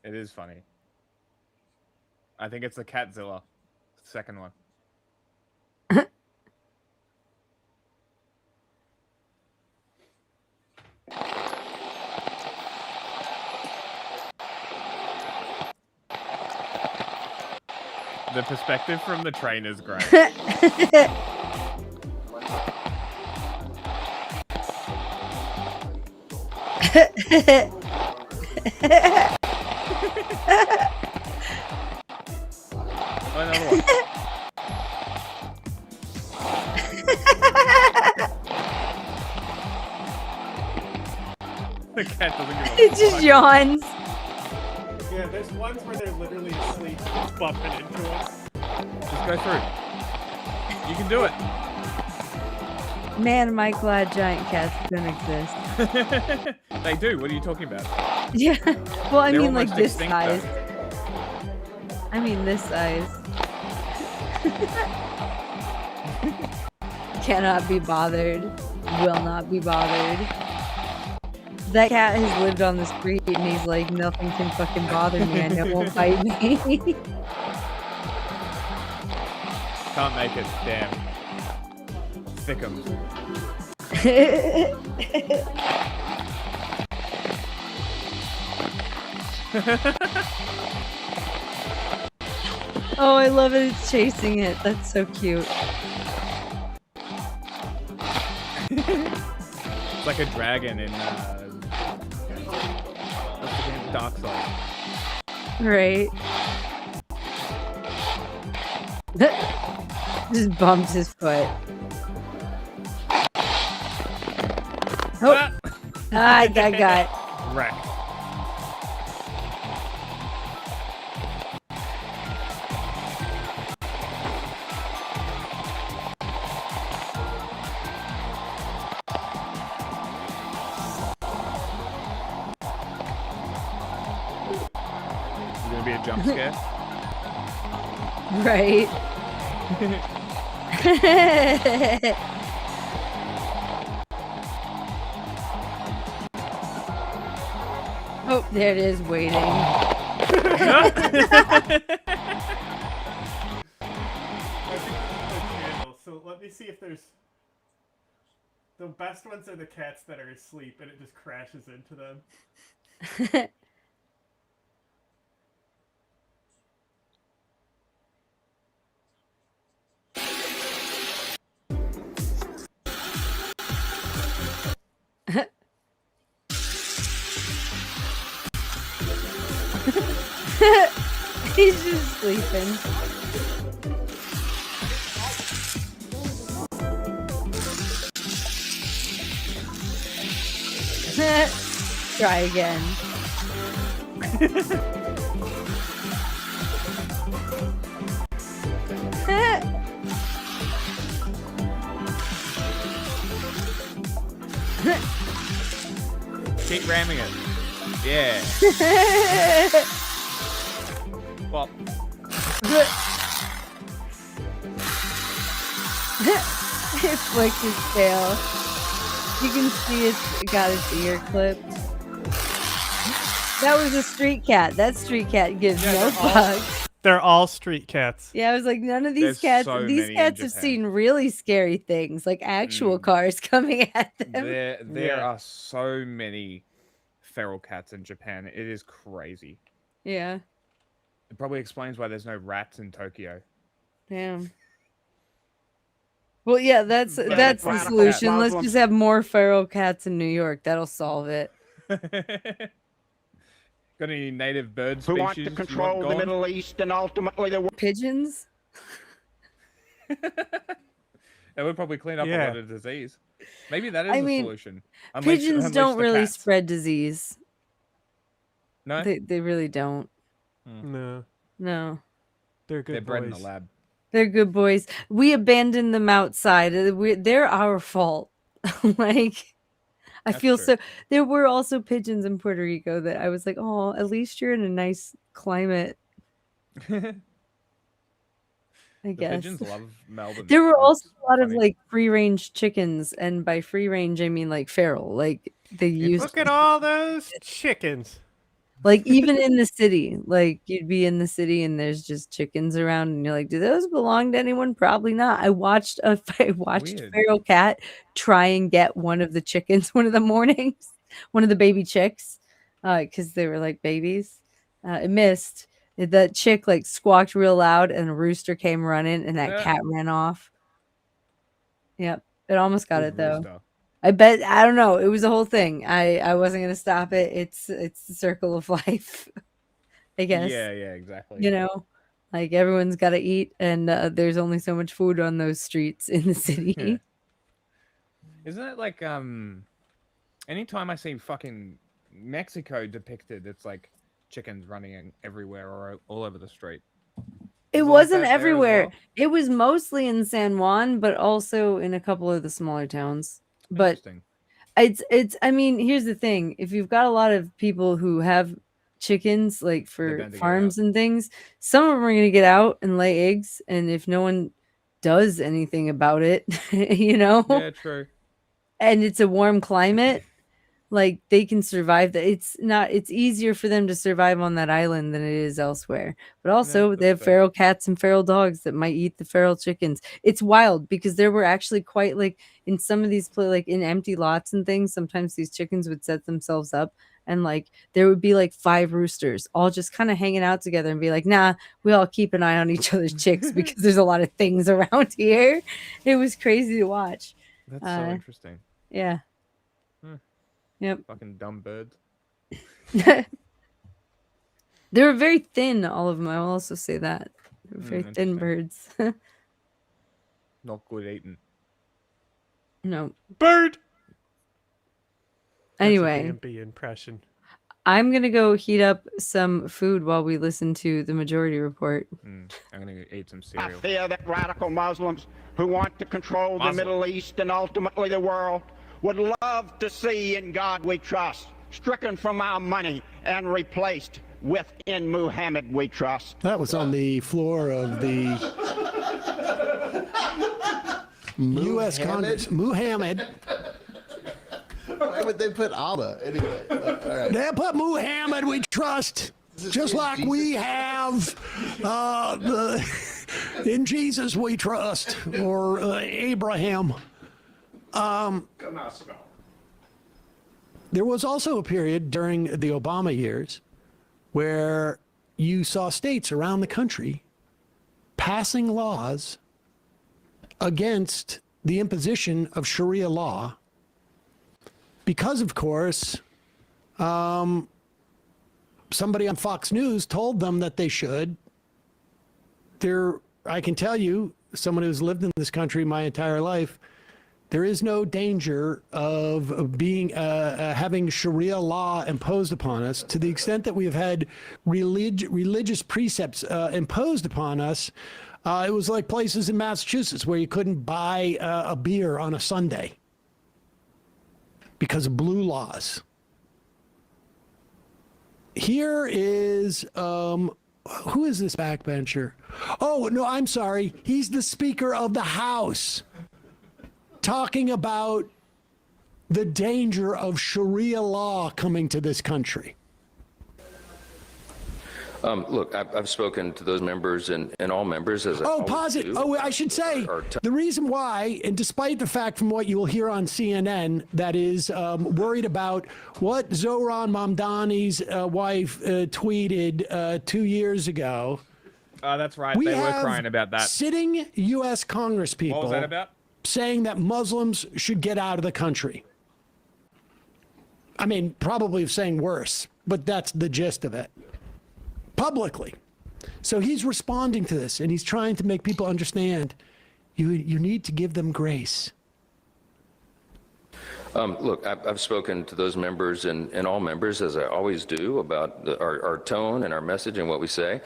It is funny. I think it's the Catzilla. Second one. The perspective from the train is great. Another one. The cat doesn't give a It just fuck. yawns. Yeah, there's ones where they're literally asleep, just bumping into us. Just go through. You can do it. Man, am I glad giant cats don't exist. They do. What are you talking about? Yeah. Well, I They're mean, like almost this extinct, size. though. I mean, this size. Cannot be bothered. Will not be bothered. That cat has lived on the street and he's like, nothing can fucking bother me and it won't bite me. Can't make it. Damn. Thickums. Oh, I love it. It's chasing it. That's so cute. It's like a dragon in what's the game? Dark Souls. Right. Just bumps his foot. Oh. I got. Wreck. Is gonna be a jump scare? Right. Oh, there it is, waiting. So let me see if there's... The best ones are the cats that are asleep and it just crashes into them. He's just sleeping. Try again. Keep ramming it. Yeah. Well. It flicked his tail. You can see it's got its ear clipped. That was a street cat. That street cat gives no fucks. They're all street cats. Yeah, I was like, none of these There's cats. so These many in cats have Japan. seen really scary things, like actual cars coming at them. There are so many feral cats in Japan. It is crazy. Yeah. It probably explains why there's no rats in Tokyo. Damn. Well, yeah, that's the solution. Let's just have more feral cats in New York. That'll solve it. Got any native bird species? Who want to control the Middle East and ultimately the world? Pigeons? That would probably clean up a lot of disease. Maybe that is I the mean, solution. Pigeons don't really cats. spread disease. No? They really don't. No. No. They're good They're bred in boys. the lab. They're good boys. We abandoned them outside. They're our fault. Like, I feel so. There were also pigeons in Puerto Rico that I was like, oh, at least you're in a nice climate. I The guess. pigeons love Melbourne. There were It's also a lot of funny. like free range chickens, and by free range I mean like feral. Like they used Look at all those chickens. like even in the city, like you'd be in the city and there's just chickens around, and you're like, do those belong to anyone? Probably not. I watched a Weird. feral cat try and get one of the chickens one of the mornings, one of the baby chicks, because they were like babies. It missed. That chick like squawked real loud, and a rooster came running, and that Yeah. cat ran off. Yep, it almost got Good it though. rooster. I bet I don't know. It was a whole thing. I wasn't gonna stop it. It's the circle of life, I guess. Yeah, exactly. You know, like everyone's got to eat, and there's only so much food on those streets in the city. Isn't it like anytime I see fucking Mexico depicted, it's like chickens running everywhere or all over the street. It Is it like wasn't that there as everywhere. well? It was mostly in San Juan, but also in a couple of the smaller towns. But Interesting. it's I mean, here's the thing. If you've got a lot of people who have chickens like for bound to get farms and things, some of them are going to get out and lay eggs, and if no one does anything about it, you know, Yeah, true. and it's a warm climate, like they can survive that. It's easier for them to survive on that island than it is elsewhere. But also they have feral cats and feral dogs that might eat the feral chickens. It's wild because there were actually quite like in some of these like in empty lots and things, sometimes these chickens would set themselves up, and like there would be like 5 roosters all just kind of hanging out together and be like, nah, we all keep an eye on each other's chicks because there's a lot of things around here. It was crazy to watch. That's so interesting. Yeah. Yep. Fucking dumb birds. They were very thin, all of them. I will also say that. They were very thin birds. Not good eating. No. Bird. Anyway, Bambi impression. I'm going to go heat up some food while we listen to the Majority Report. I'm gonna eat some I cereal. fear that radical Muslims who want to control the Middle East and ultimately the world would love to see In God We Trust stricken from our money and replaced with In Muhammad We Trust. That was on the floor of the U.S. Congress. Muhammad. Why would they put Allah anyway? All right. They put Muhammad We Trust. Just like we have in Jesus We Trust, or Abraham. There was also a period during the Obama years where you saw states around the country passing laws against the imposition of Sharia law because, of course, somebody on Fox News told them that they should. I can tell you, someone who's lived in this country my entire life, there is no danger of being having Sharia law imposed upon us. To the extent that we have had religious precepts imposed upon us, it was like places in Massachusetts where you couldn't buy a beer on a Sunday because of blue laws. Here is who is this backbencher? Oh no, I'm sorry. He's the Speaker of the House, talking about the danger of Sharia law coming to this country. Look, I've spoken to those members and all members as I Oh, always pause it. do. Oh, I should say the reason why, and despite the fact from what you will hear on CNN, that is worried about what Zoran Mamdani's wife tweeted 2 years ago. That's right. We They were have crying about that. Sitting U.S. Congress people What was that about? saying that Muslims should get out of the country. I mean, probably saying worse, but that's the gist of it. Publicly. So he's responding to this, and he's trying to make people understand you need to give them grace. Look, I've spoken to those members and all members, as I always do, about our tone and our message and what we say.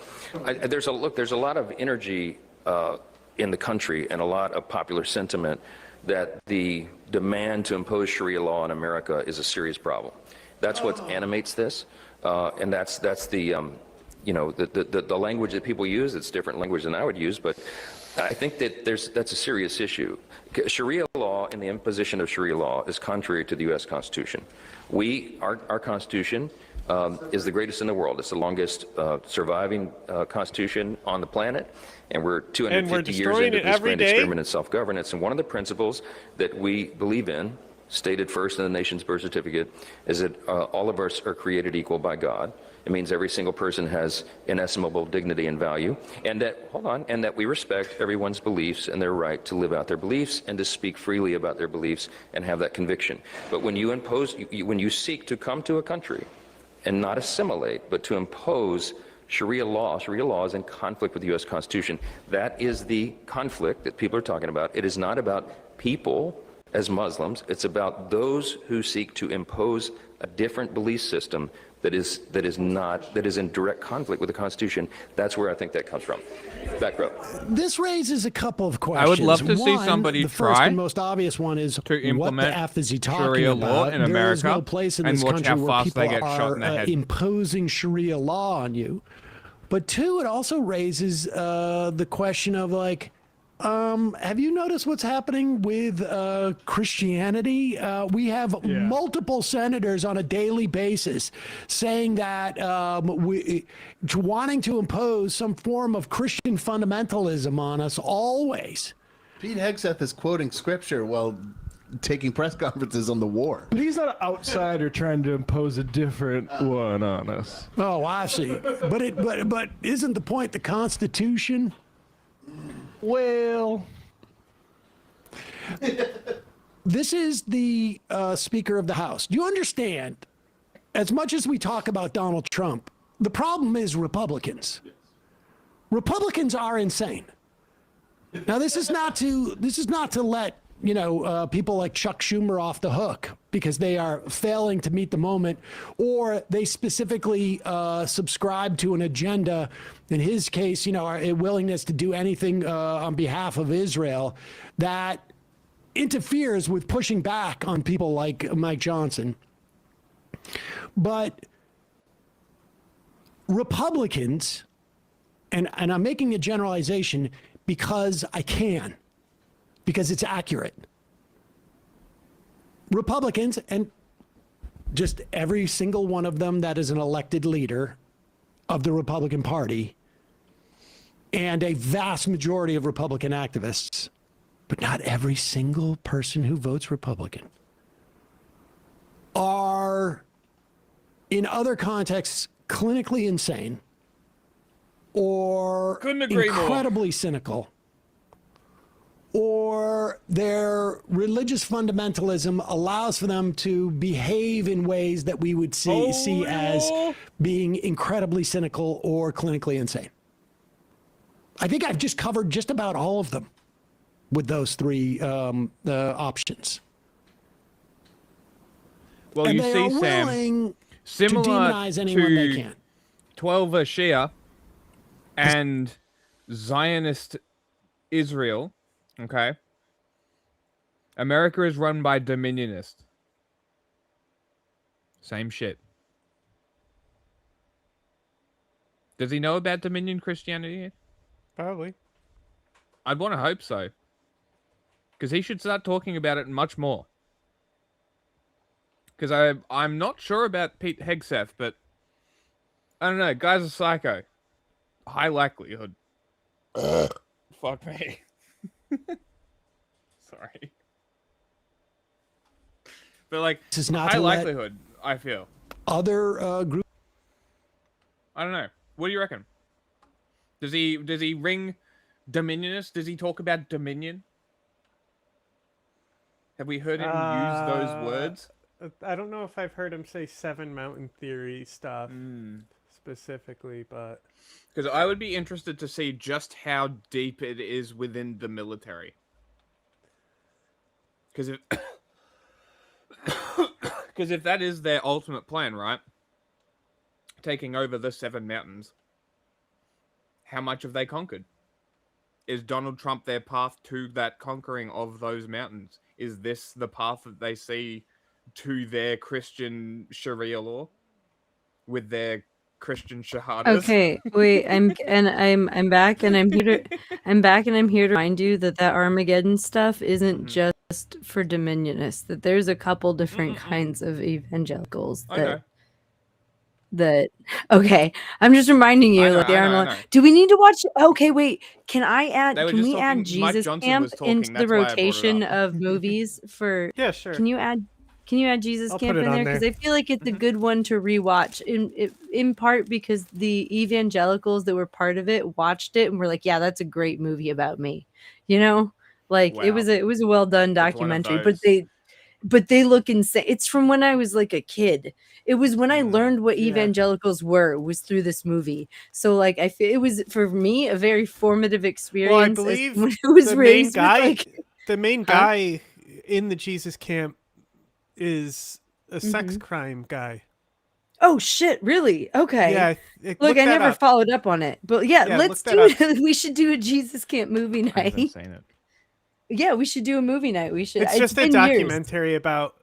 There's a lot of energy in the country and a lot of popular sentiment that the demand to impose Sharia law in America is a serious problem. That's what animates this, and that's the the language that people use. It's different language than I would use, but I think that that's a serious issue. Sharia law and the imposition of Sharia law is contrary to the U.S. Constitution. Our Constitution is the greatest in the world. It's the longest surviving Constitution on the planet, and we're 250 years into this grand experiment in self-governance. And one of the principles that we believe in, stated first in the nation's birth certificate, is that all of us are created equal by God. It means every single person has inestimable dignity and value, and that we respect everyone's beliefs and their right to live out their beliefs and to speak freely about their beliefs and have that conviction. But when you when you seek to come to a country and not assimilate, but to impose Sharia law is in conflict with the U.S. Constitution. That is the conflict that people are talking about. It is not about people as Muslims. It's about those who seek to impose a different belief system that is in direct conflict with the Constitution. That's where I think that comes from. Back row. This raises a couple of questions. I would love to see One, somebody the first try and most obvious one is to implement what the F is he talking Sharia about? law in There is America no place in and this watch country how where fast people they get shot in the are head. imposing Sharia law on you. But two, it also raises the question of like, have you noticed what's happening with Christianity? We have multiple senators on a daily basis saying that wanting to impose some form of Christian fundamentalism on us always. Pete Hegseth is quoting scripture while taking press conferences on the war. But he's not an outsider trying to impose a different one on us. Oh, I see. But isn't the point the Constitution? Well, this is the Speaker of the House. Do you understand? As much as we talk about Donald Trump, the problem is Republicans. Republicans are insane. Now, this is not to let people like Chuck Schumer off the hook because they are failing to meet the moment, or they specifically subscribe to an agenda. In his case, a willingness to do anything on behalf of Israel that interferes with pushing back on people like Mike Johnson. But Republicans, and I'm making a generalization because I can, because it's accurate. Republicans, and just every single one of them that is an elected leader of the Republican Party, and a vast majority of Republican activists, but not every single person who votes Republican, are in other contexts clinically insane or incredibly cynical, or their religious fundamentalism allows for them to behave in ways that we would see as being incredibly cynical or clinically insane. I think I've just covered just about all of them with those three options. Well, and you they see, are Sam, willing similar to demonize anyone they to can. 12 Shia and Zionist Israel, okay? America is run by dominionists. Same shit. Does he know about Dominion Christianity? Probably. I'd want to hope so. Because he should start talking about it much more. Because I'm not sure about Pete Hegseth, but I don't know. Guy's a psycho. High likelihood. Fuck me. Sorry. But like, This is not high to let likelihood, I feel. Other group. I don't know. What do you reckon? Does he ring Dominionist? Does he talk about Dominion? Have we heard him use those words? I don't know if I've heard him say Seven Mountain Theory stuff specifically, but Because I would be interested to see just how deep it is within the military. Because if that is their ultimate plan, right? Taking over the Seven Mountains, how much have they conquered? Is Donald Trump their path to that conquering of those mountains? Is this the path that they see to their Christian Sharia law with their Christian shahadas? Okay, wait. I'm back, and I'm here to remind you that Armageddon stuff isn't just for Dominionists. That there's a couple different kinds of evangelicals that okay, I'm just reminding you that they aren't. Do we need to watch? Okay, wait. Can I add? Can we add Jesus Camp into the rotation of movies for? Yeah, sure. Can you add Jesus I'll Camp put it in there? on Because there. I feel like it's a good one to rewatch. In part because the evangelicals that were part of it watched it and were like, "Yeah, that's a great movie about me." You know, like it was a well done documentary. But they look insane. It's from when I was like a kid. It was when I learned what evangelicals were, was through this movie. So like I feel it was for me a very formative experience. Well, I believe when I was the main raised guy, with, like, the main guy in the Jesus Camp is a sex Mhm. crime guy. oh shit, really? Okay. Yeah, Look, look I that never up. followed up on it. But yeah, Yeah, let's look do that it. We should do a Jesus Camp movie I haven't night. seen it. Yeah, we should do a movie night. We should. It's just a been years. documentary about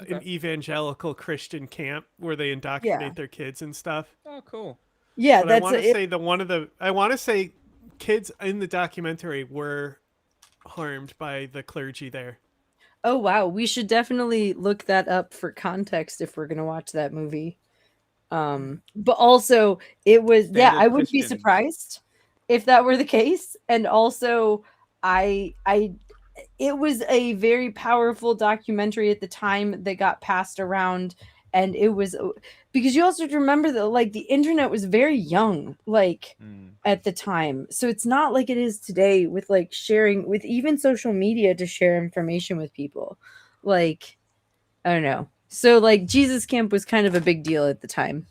an evangelical Christian camp where they indoctrinate their kids and stuff. Oh, cool. Yeah, But that's I want to it. say I want to say kids in the documentary were harmed by the clergy there. Oh wow, we should definitely look that up for context if we're gonna watch that movie. But also it was I would be Christians. surprised if that were the case. And also it was a very powerful documentary at the time that got passed around, and it was because you also have to remember that like the internet was very young at the time, so it's not like it is today with like sharing with even social media to share information with people. Like I don't know, so like Jesus Camp was kind of a big deal at the time.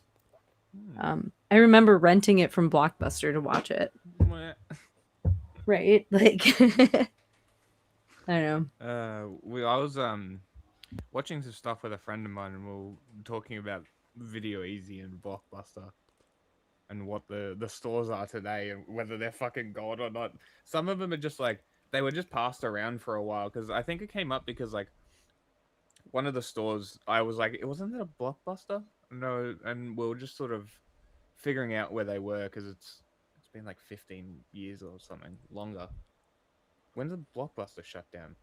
I remember renting it from Blockbuster to watch it. Right, like I don't know. I was watching some stuff with a friend of mine, and we were talking about Video Easy and Blockbuster, and what the stores are today, and whether they're fucking gold or not. Some of them are just like they were just passed around for a while, because I think it came up because like one of the stores, I was like, it wasn't that a Blockbuster? No, and we were just sort of figuring out where they were, because it's been like 15 years or something longer. When did Blockbuster shut down?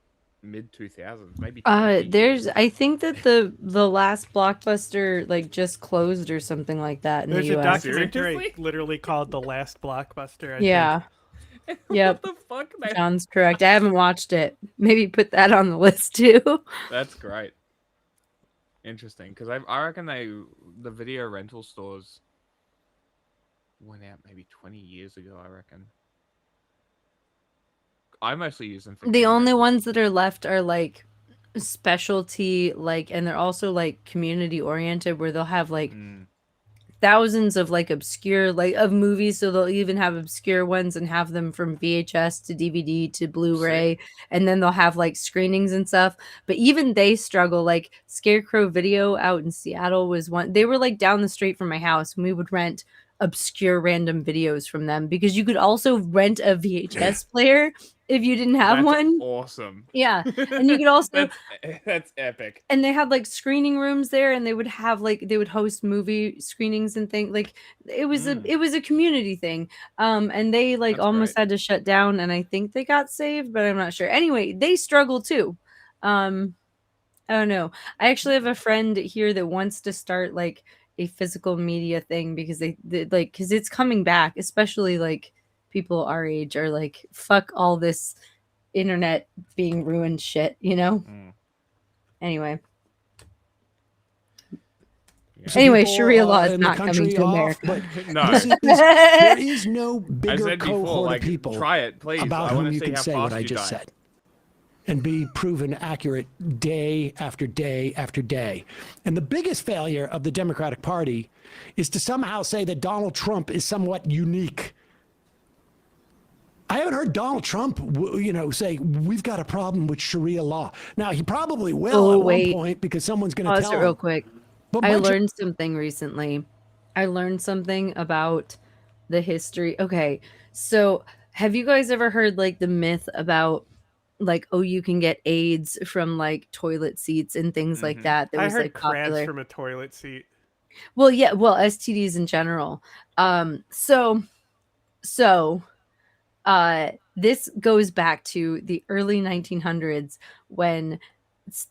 Mid 2000s, maybe. 20 there's years. I think that the last Blockbuster like just closed or something like that in There's the a US. documentary literally called The Last Blockbuster. I Yeah. think. Yep. What the fuck? John's correct. I haven't watched it. Maybe put that on the list too. That's great. Interesting, because I reckon the video rental stores went out maybe 20 years ago. I reckon. I mostly use them for The only ones that are left are like specialty, like, and they're also like community oriented, where they'll have like thousands of like obscure like of movies. So they'll even have obscure ones and have them from VHS to DVD to Blu-ray, and then they'll have like screenings and stuff. But even they struggle. Like Scarecrow Video out in Seattle was one. They were like down the street from my house, and we would rent obscure random videos from them, because you could also rent a VHS player if you didn't have That's one. Awesome. Yeah, and you could also that's epic. and they had like screening rooms there, and they would have like they would host movie screenings and things. Like it was a community thing. And they like almost had to shut down, and I think they got saved, but I'm not sure. Anyway, they struggle too. I don't know. I actually have a friend here that wants to start like a physical media thing because they like, because it's coming back, especially like people our age are like, fuck all this internet being ruined shit, you know? Anyway. So Anyway, people, Sharia law is in the not coming country to off, America. But No. there is no I bigger said before, cohort like, of people try it, please. about I whom wanna you see can how say fast what I you just die. said and be proven accurate day after day after day. And the biggest failure of the Democratic Party is to somehow say that Donald Trump is somewhat unique. I haven't heard Donald Trump, say we've got a problem with Sharia law. Now he probably will at one point because someone's going to Pause tell it real him. quick. But I much- learned something recently. I learned something about the history. Okay, so have you guys ever heard like the myth about like, oh, you can get AIDS from like toilet seats and things like that? That I was heard like crabs popular. from a toilet seat. Well, yeah, well, STDs in general. This goes back to the early 1900s when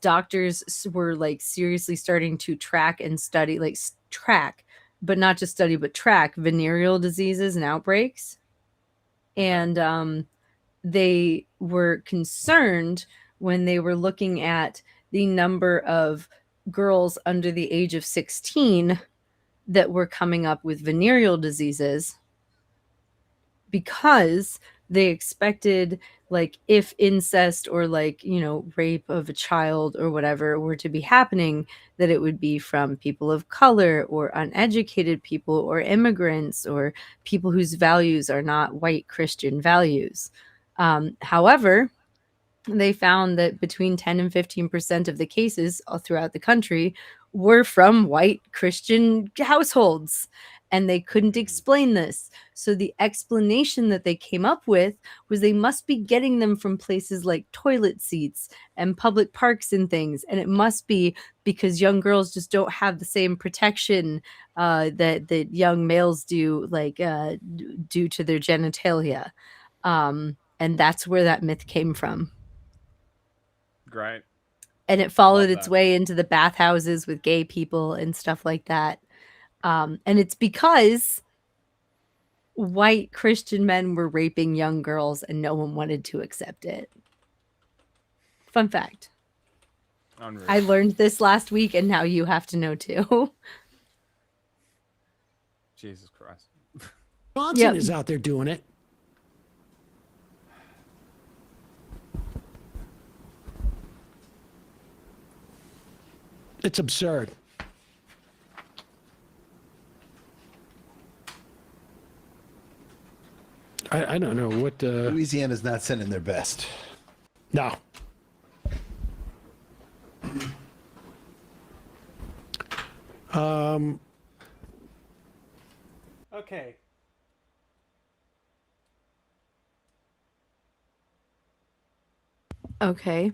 doctors were like seriously starting to track and study, like track, but not just study, but track venereal diseases and outbreaks. And they were concerned when they were looking at the number of girls under the age of 16 that were coming up with venereal diseases, because they expected, like, if incest or like, rape of a child or whatever were to be happening, that it would be from people of color or uneducated people or immigrants or people whose values are not white Christian values. However, they found that between 10 and 15% of the cases all throughout the country were from white Christian households, and they couldn't explain this. So the explanation that they came up with was they must be getting them from places like toilet seats and public parks and things, and it must be because young girls just don't have the same protection that young males do, like due to their genitalia, and that's where that myth came from. Great. And it followed its way into the bathhouses with gay people and stuff like that. And it's because white Christian men were raping young girls and no one wanted to accept it. Fun fact. Unreal. I learned this last week and now you have to know too. Jesus Christ. Johnson is out there doing it. It's absurd. I don't know what. Louisiana's not sending their best. No. Okay. Okay.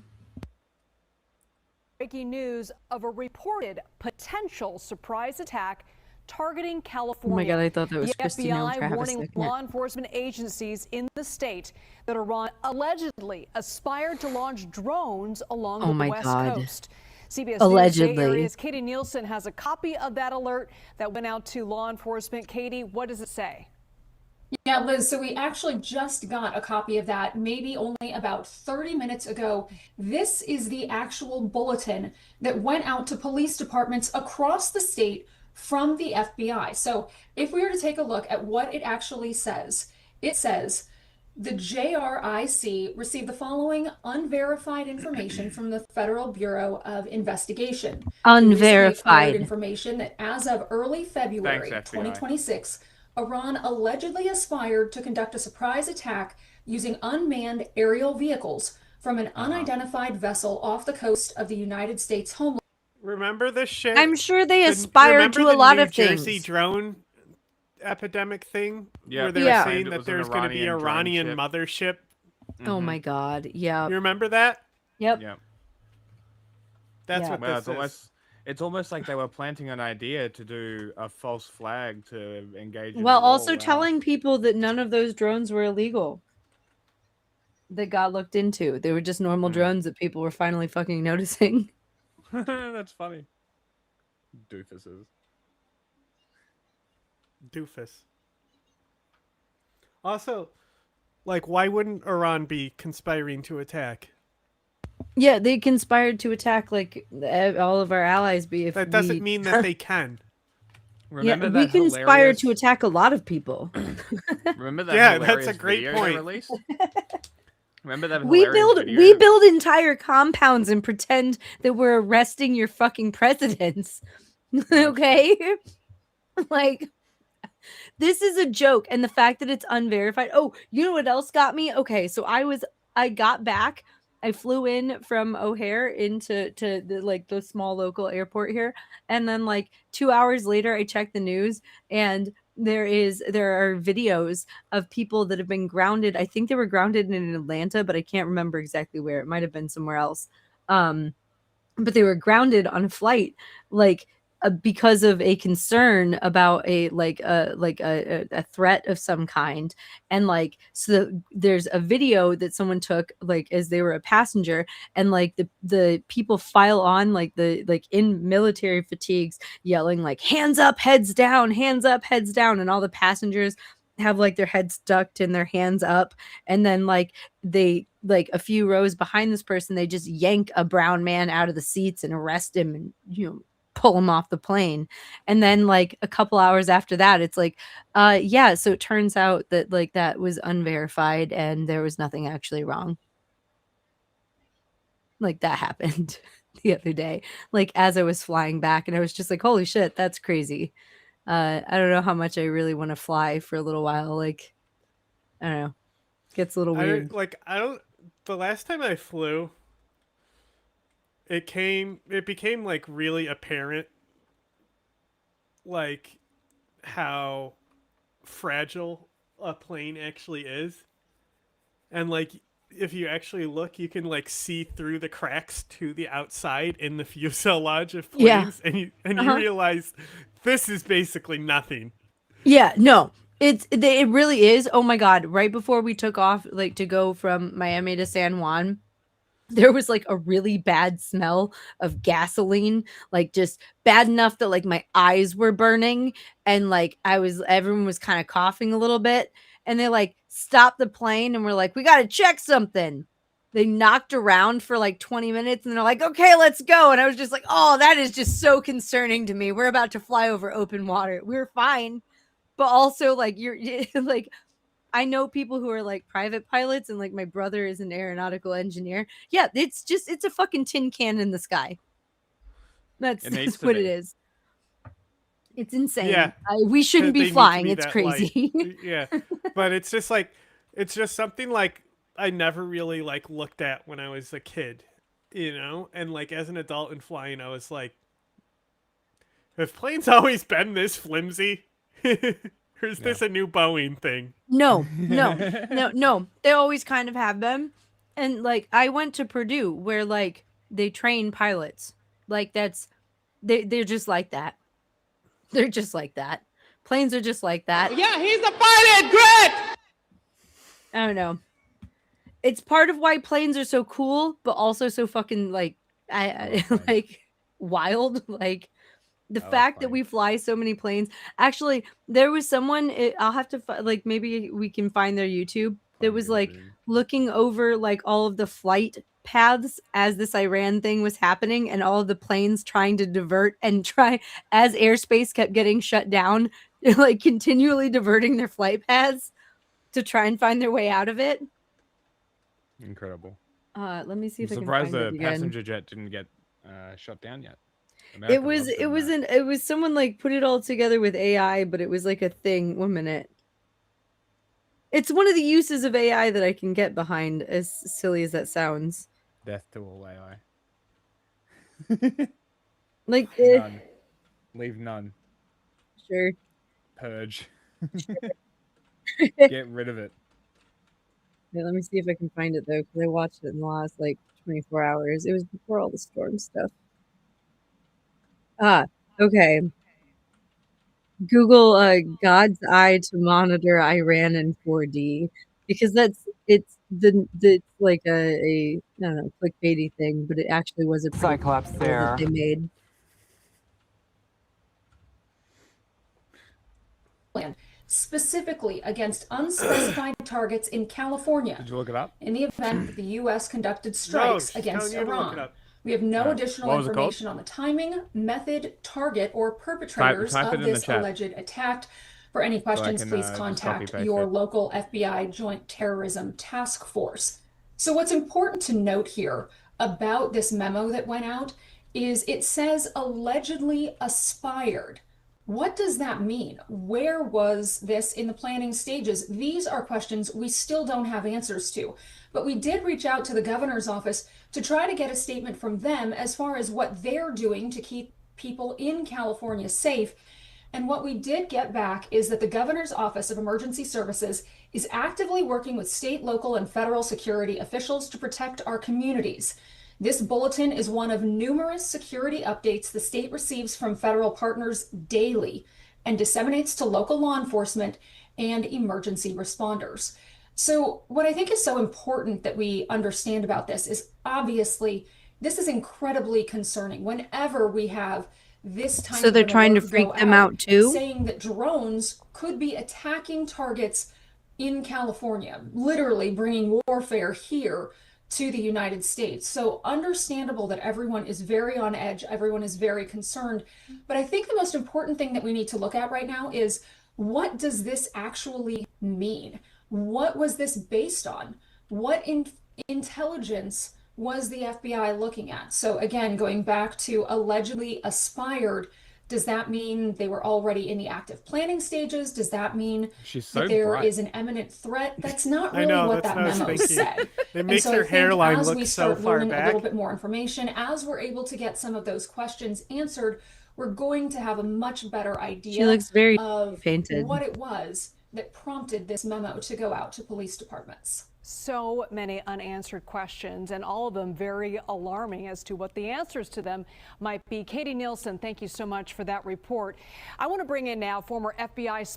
Breaking news of a reported potential surprise attack targeting California. Oh my God, I thought that was the Christina FBI Travis warning Snicket. law enforcement agencies in the state that Iran allegedly aspired to launch drones along Oh the my West God. Coast. CBS Allegedly. News Bay Area's Katie Nielsen has a copy of that alert that went out to law enforcement. Katie, what does it say? Yeah, Liz, so we actually just got a copy of that maybe only about 30 minutes ago. This is the actual bulletin that went out to police departments across the state from the FBI. So if we were to take a look at what it actually says, it says the JRIC received the following unverified information from the Federal Bureau of Investigation. We recently Unverified. acquired information that as of early February Thanks, FBI. 2026, Iran allegedly aspired to conduct a surprise attack using unmanned aerial vehicles from an unidentified vessel off the coast of the United States homeland. Remember this shit? I'm sure they The- aspire remember to the a lot New of Jersey things. drone epidemic thing? Yeah, Where they they were Yeah. saying claimed it that was an there's going to be Iranian Iranian drone mothership. Oh my God. Yeah. You remember that? Yep. Yeah. That's Yeah. what Well, this is. it's almost like they were planting an idea to do a false flag to engage. In Well, the war. also Wow. telling people that none of those drones were illegal. That got looked into. They were just normal drones that people were finally fucking noticing. That's funny. Doofuses. doofus. Also, like, why wouldn't Iran be conspiring to attack? Yeah, they conspired to attack like all of our allies. If That doesn't mean that they can. Remember yeah, that we conspired hilarious... to attack a lot of people. Remember that Yeah, hilarious that's a great video point. they released? Remember that We hilarious build video? entire compounds and pretend that we're arresting your fucking presidents. Okay? Like, this is a joke, and the fact that it's unverified. Oh, you know what else got me? Okay, so I got back. I flew in from O'Hare into the small local airport here, and then like 2 hours later, I checked the news, and there are videos of people that have been grounded. I think they were grounded in Atlanta, but I can't remember exactly where. It might have been somewhere else. But they were grounded on a flight, like because of a concern about a threat of some kind. And like, so there's a video that someone took like as they were a passenger, and like the people file on like in military fatigues yelling like hands up, heads down, hands up, heads down, and all the passengers have like their heads ducked and their hands up. And then like they like a few rows behind this person, they just yank a brown man out of the seats and arrest him and pull him off the plane. And then like a couple hours after that, it's like yeah, so it turns out that like that was unverified and there was nothing actually wrong. Like that happened the other day, like as I was flying back, and I was just like, holy shit, that's crazy. I don't know how much I really want to fly for a little while. Like, I don't know, gets a little weird. The last time I flew, it became like really apparent like how fragile a plane actually is. And like if you actually look, you can like see through the cracks to the outside in the fuselage of planes. Yeah. And you realize this is basically nothing. Yeah, no. It really is. Oh my god, right before we took off like to go from Miami to San Juan, there was like a really bad smell of gasoline, like just bad enough that like my eyes were burning, and like everyone was kind of coughing a little bit, and they like stopped the plane and we're like, we got to check something. They knocked around for like 20 minutes and they're like, okay, let's go. And I was just like, oh, that is just so concerning to me. We're about to fly over open water. We're fine. But also like you're like, I know people who are like private pilots, and like my brother is an aeronautical engineer. Yeah, it's a fucking tin can in the sky. That's what it is. It's insane. Yeah. We shouldn't be flying. It's that crazy. light. Yeah. But it's just something like I never really like looked at when I was a kid, and like as an adult and flying, I was like, have planes always been this flimsy? Or is this a new Boeing thing? No. They always kind of have them. And like I went to Purdue where like they train pilots. Like they're just like that. They're just like that. Planes are just like that. Yeah, he's a pilot. Great. I don't know. It's part of why planes are so cool, but also so fucking like like wild. Like the fact that we fly so many planes. Actually, there was someone. I'll have to like maybe we can find their YouTube. That was like looking over like all of the flight paths as this Iran thing was happening, and all of the planes trying to divert and try as airspace kept getting shut down, like continually diverting their flight paths to try and find their way out of it. Incredible. Let me see if I'm I can surprised find the it again. passenger jet didn't get shut down yet. It was someone like put it all together with AI, but it was like a thing. 1 minute. It's one of the uses of AI that I can get behind, as silly as that sounds. Death to all AI. Like none. Leave none. Sure. Purge. Sure. Get rid of it. Yeah, let me see if I can find it though, because I watched it in the last like 24 hours. It was before all the storm stuff. Okay. Google God's eye to monitor Iran in 4D, because it's like a I don't know, clickbaity thing, but it actually was a Cyclops there that they made. plan specifically against unspecified targets in California. Did you look it up? In the event that the U.S. conducted strikes she's against telling you to look it Iran. up. We have no Alright. additional What was it called? information on the timing, method, target, or perpetrators type it of in the this chat. alleged attack. For any questions, can, please just contact copy-paste your it. local FBI Joint Terrorism Task Force. So what's important to note here about this memo that went out is it says allegedly aspired. What does that mean? Where was this in the planning stages? These are questions we still don't have answers to. But we did reach out to the governor's office to try to get a statement from them as far as what they're doing to keep people in California safe. And what we did get back is that the Governor's Office of Emergency Services is actively working with state, local, and federal security officials to protect our communities. This bulletin is one of numerous security updates the state receives from federal partners daily and disseminates to local law enforcement and emergency responders. So what I think is so important that we understand about this is obviously this is incredibly concerning whenever we have this time. So they're trying to freak them out too? Saying that drones could be attacking targets in California, literally bringing warfare here to the United States. So understandable that everyone is very on edge, everyone is very concerned. But I think the most important thing that we need to look at right now is, what does this actually mean? What was this based on? What intelligence was the FBI looking at? So again, going back to allegedly aspired, does that mean they were already in the active planning stages? Does that mean that there is an imminent threat? That's not really what that memo said. It makes and so her I think hairline as look we so start far learning a back. little bit more information, as we're able to get some of those questions answered, we're going to have a much better idea She looks very of painted. what it was that prompted this memo to go out to police departments. So many unanswered questions, and all of them very alarming as to what the answers to them might be. Katie Nielsen, thank you so much for that report. I want to bring in now former FBI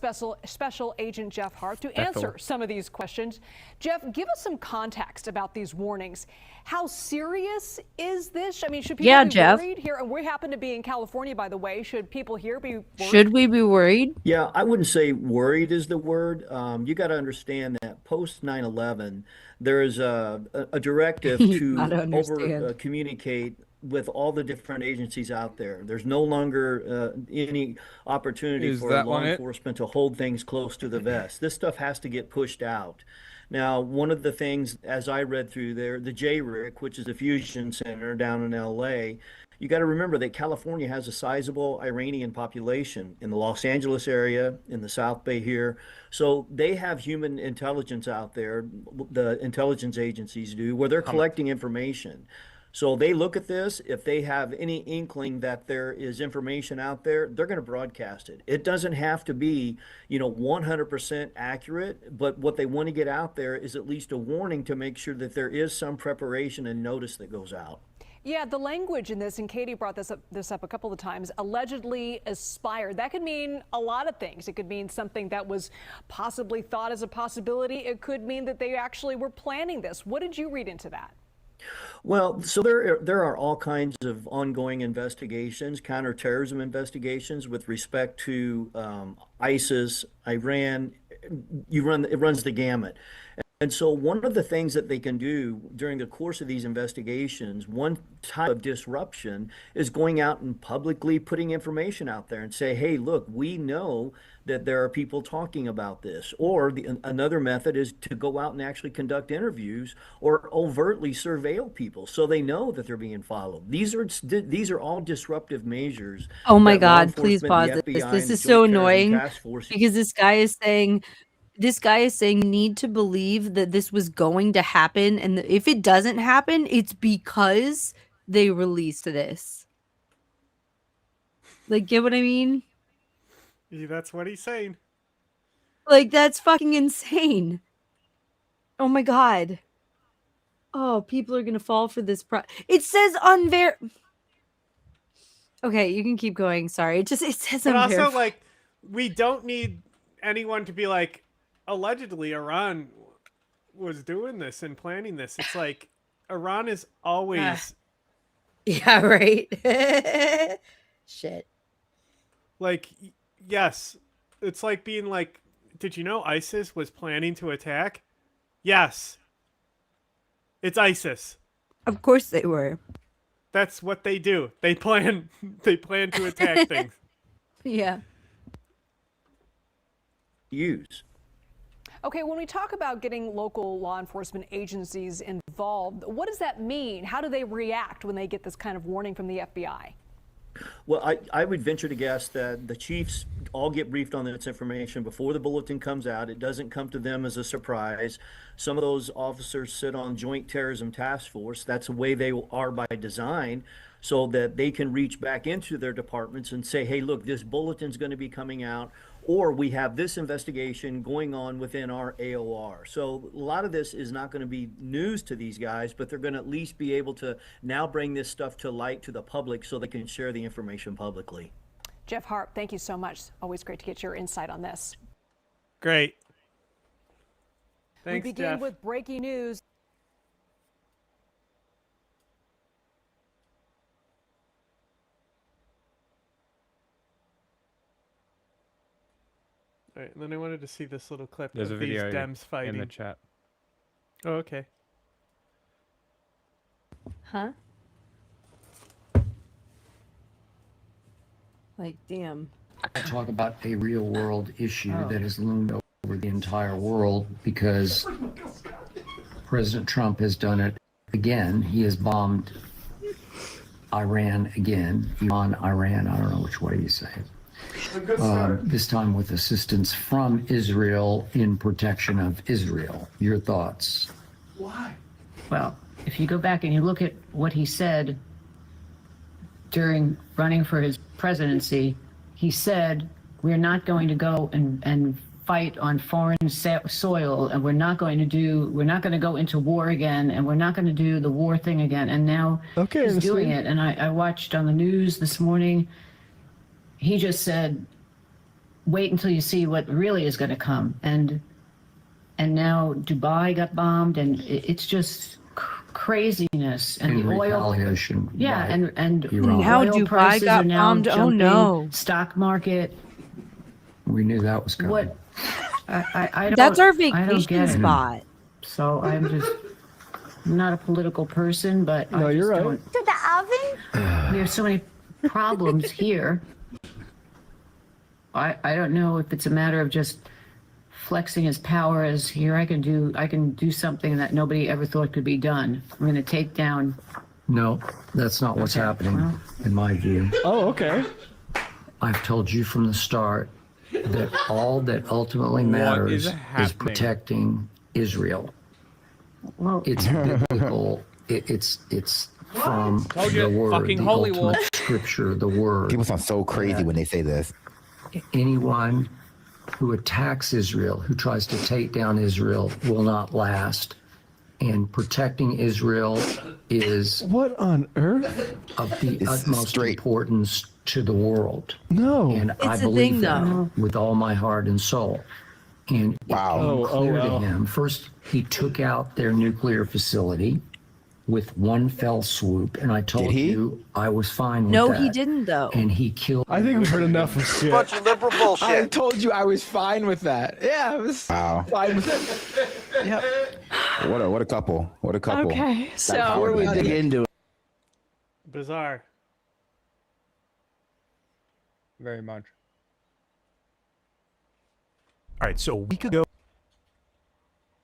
Special Agent Jeff Hart to answer some of these questions. Jeff, give us some context about these warnings. How serious is this? I mean, should people be worried here? And we happen to be in California, by the way. Should people here be worried? Should we be worried? Yeah, I wouldn't say worried is the word. You got to understand that post 9/11, there is a directive to communicate with all the different agencies out there. There's no longer any opportunity Is for that law on it? enforcement to hold things close to the vest. This stuff has to get pushed out. Now, one of the things, as I read through there, the JRIC, which is a fusion center down in LA, you got to remember that California has a sizable Iranian population in the Los Angeles area, in the South Bay here. So they have human intelligence out there, the intelligence agencies do, where they're collecting information. So they look at this. If they have any inkling that there is information out there, they're going to broadcast it. It doesn't have to be, 100% accurate, but what they want to get out there is at least a warning to make sure that there is some preparation and notice that goes out. Yeah, the language in this, and Katie brought this up a couple of times, allegedly aspired. That could mean a lot of things. It could mean something that was possibly thought as a possibility. It could mean that they actually were planning this. What did you read into that? Well, so there are all kinds of ongoing investigations, counterterrorism investigations with respect to ISIS, Iran. It runs the gamut. And so one of the things that they can do during the course of these investigations, one type of disruption is going out and publicly putting information out there and say, hey, look, we know that there are people talking about this. Or another method is to go out and actually conduct interviews or overtly surveil people so they know that they're being followed. These are all disruptive measures. Oh my that law God, please enforcement, pause the this. FBI, This and is the so Joint Terrorism annoying Task Force. because this guy is saying you need to believe that this was going to happen, and if it doesn't happen, it's because they released this. Like, get what I mean? Yeah, that's what he's saying. Like, that's fucking insane. Oh my God. Oh, people are gonna fall for this. It says Okay, you can keep going. Sorry, it says But also, unverified. like, we don't need anyone to be like, allegedly Iran was doing this and planning this. It's like Iran is always Yeah, right. Shit. like, yes, It's like being like, did you know ISIS was planning to attack? Yes. It's ISIS. Of course they were. That's what they do. They plan to attack things. Yeah. Use. Okay, when we talk about getting local law enforcement agencies involved, what does that mean? How do they react when they get this kind of warning from the FBI? Well, I would venture to guess that the chiefs all get briefed on this information before the bulletin comes out. It doesn't come to them as a surprise. Some of those officers sit on Joint Terrorism Task Force. That's the way they are by design, so that they can reach back into their departments and say, hey, look, this bulletin's going to be coming out, or we have this investigation going on within our AOR. So a lot of this is not going to be news to these guys, but they're going to at least be able to now bring this stuff to light to the public so they can share the information publicly. Jeff Harp, thank you so much. Always great to get your insight on this. Great. Thanks, we begin Jeff. with breaking news. All right, and then I wanted to see this little clip There's a of these video Dems fighting. in the chat. Oh, okay. Huh? Like, damn. I talk about a real world issue that has loomed over the entire world because President Trump has done it again. He has bombed Iran again. Iran, I don't know which way you say it. This time with assistance from Israel in protection of Israel. Your thoughts? Why? Well, if you go back and you look at what he said during running for his presidency, he said, we're not going to go and fight on foreign soil, and we're not going to go into war again, and we're not going to do the war thing again. And now he's doing it. And I watched on the news this morning, he just said, wait until you see what really is going to come. And now Dubai got bombed, and it's just craziness. And the oil, retaliation. yeah, by and Iran. how Dubai prices got are now bombed? Oh, jumping, no. stock market. We knew that was coming. What? I don't, That's our I don't vacation get it. spot. So I'm not a political person, but No, you're right. To the oven? We have so many problems here. I don't know if it's a matter of just flexing his power as here I can do something that nobody ever thought could be done. I'm going to take down. No, that's not what's happening, in my view. Oh, okay. I've told you from the start that all that ultimately matters is protecting Israel. Well, It's biblical. It's from the word, Fucking the holy ultimate war. scripture, the word. People sound so crazy when they say this. Anyone who attacks Israel, who tries to take down Israel, will not last. And protecting Israel is What on earth? of the It's utmost straight. importance to the world. No. And I It's a believe thing, that though. with all my heart and soul. And it Wow. became clear wow. to him. First, he took out their nuclear facility with one fell swoop. And I told he? you I was fine with No, that. he didn't, though. And he killed. I think we've heard enough of shit. Bunch of liberal bullshit. I told you I was fine with that. Yeah, I was Wow. fine with it. Yep. What a couple. What a couple. Okay, so Before we dig into it. Bizarre. Very much. All right, so a week ago,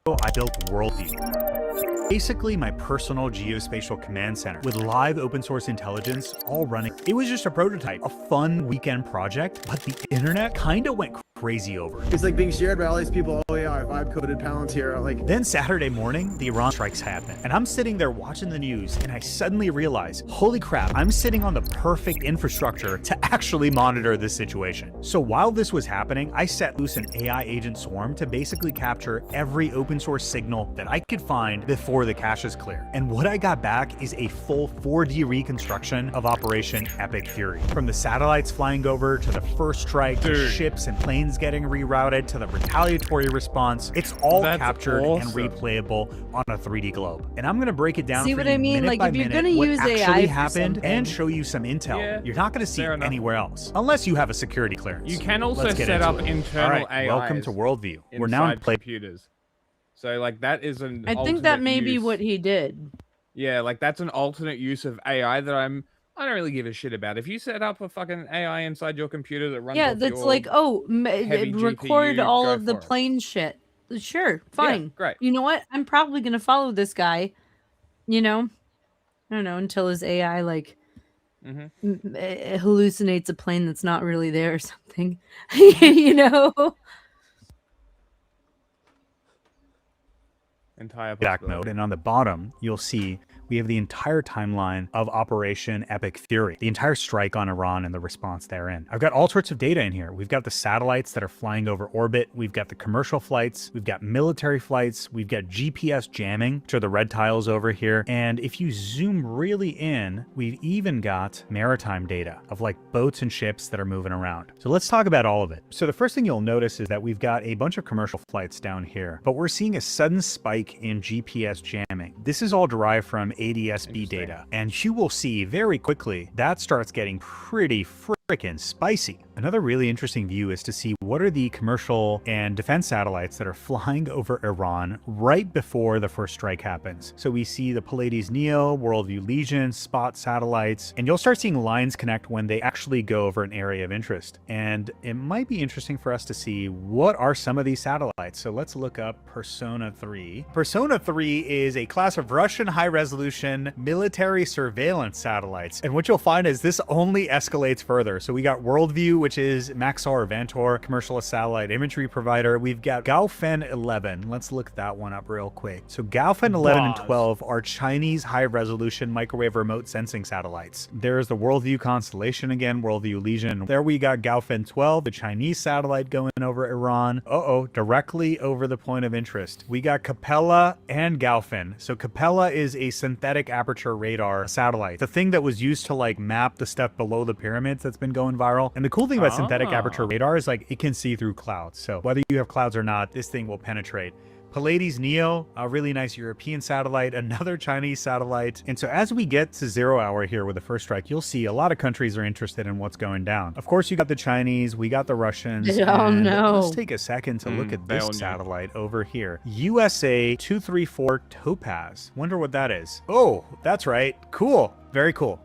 I built Worldview, basically my personal geospatial command center with live open source intelligence all running. It was just a prototype, a fun weekend project, but the internet kind of went crazy over it. It's like being shared by all these people. Oh yeah, I vibe coded Palantir. Like Then Saturday morning, the Iran strikes happen, and I'm sitting there watching the news, and I suddenly realize, holy crap, I'm sitting on the perfect infrastructure to actually monitor this situation. So while this was happening, I set loose an AI agent swarm to basically capture every open source signal that I could find before the caches clear. And what I got back is a full 4D reconstruction of Operation Epic Fury. From the satellites flying over to the first strike, to ships and planes planes getting rerouted to the retaliatory response. It's all That's captured awesome. and replayable on a 3D globe. And I'm going to break it down See for what you I mean? minute Like, by if you're minute gonna what use actually AI for happened and something- show you some intel. Yeah, You're not going to see fair it enough. anywhere else unless you have a security clearance. You can also Let's get set into up it. internal All right, AIs welcome to Worldview. We're now in inside play. computers. So like that is an I think that alternate may be use. what he did. Yeah, like that's an alternate use of AI that I don't really give a shit about. If you set up a fucking AI inside your computer that runs Yeah, off that's your like, oh, heavy record GPU, all go of the for it. plane shit. Sure, fine. great. You know what? I'm probably gonna follow this guy. You know, I don't know until his AI like hallucinates a plane that's not really there or something. You know. entire Back mode, and on the bottom you'll see we have the entire timeline of Operation Epic Fury, the entire strike on Iran and the response therein. I've got all sorts of data in here. We've got the satellites that are flying over orbit, we've got the commercial flights, we've got military flights, we've got GPS jamming, which are the red tiles over here, and if you zoom really in, we've even got maritime data of like boats and ships that are moving around. So let's talk about all of it. So the first thing you'll notice is that we've got a bunch of commercial flights down here, but we're seeing a sudden spike in GPS jamming. This is all derived from ADS-B data, and you will see very quickly that starts getting pretty frickin' spicy. Another really interesting view is to see what are the commercial and defense satellites that are flying over Iran right before the first strike happens. So we see the Pleiades Neo, Worldview Legion, Spot satellites, and you'll start seeing lines connect when they actually go over an area of interest. And it might be interesting for us to see what are some of these satellites. So let's look up Persona 3. Persona 3 is a class of Russian high-resolution military surveillance satellites. And what you'll find is this only escalates further. So we got Worldview, which is Maxar or Vantor, commercial satellite imagery provider. We've got Gaofen 11. Let's look that one up real quick. So Gaofen 11 and 12 are Chinese high-resolution microwave remote sensing satellites. There's the Worldview constellation again, Worldview Legion. There we got Gaofen 12, the Chinese satellite going over Iran. Directly over the point of interest. We got Capella and Gaofen. So Capella is a synthetic aperture radar satellite, the thing that was used to like map the stuff below the pyramids that's been going viral. And the cool thing about synthetic aperture radar is like it can see through clouds. So whether you have clouds or not, this thing will penetrate. Pleiades Neo, a really nice European satellite, another Chinese satellite. And so as we get to 0 hour here with the first strike, you'll see a lot of countries are interested in what's going down. Of course, you got the Chinese, we got the Russians. Oh, and no. Let's take a second to look at they this all knew. satellite over here. USA 234 Topaz. Wonder what that is. Oh, that's right. Cool. Very cool.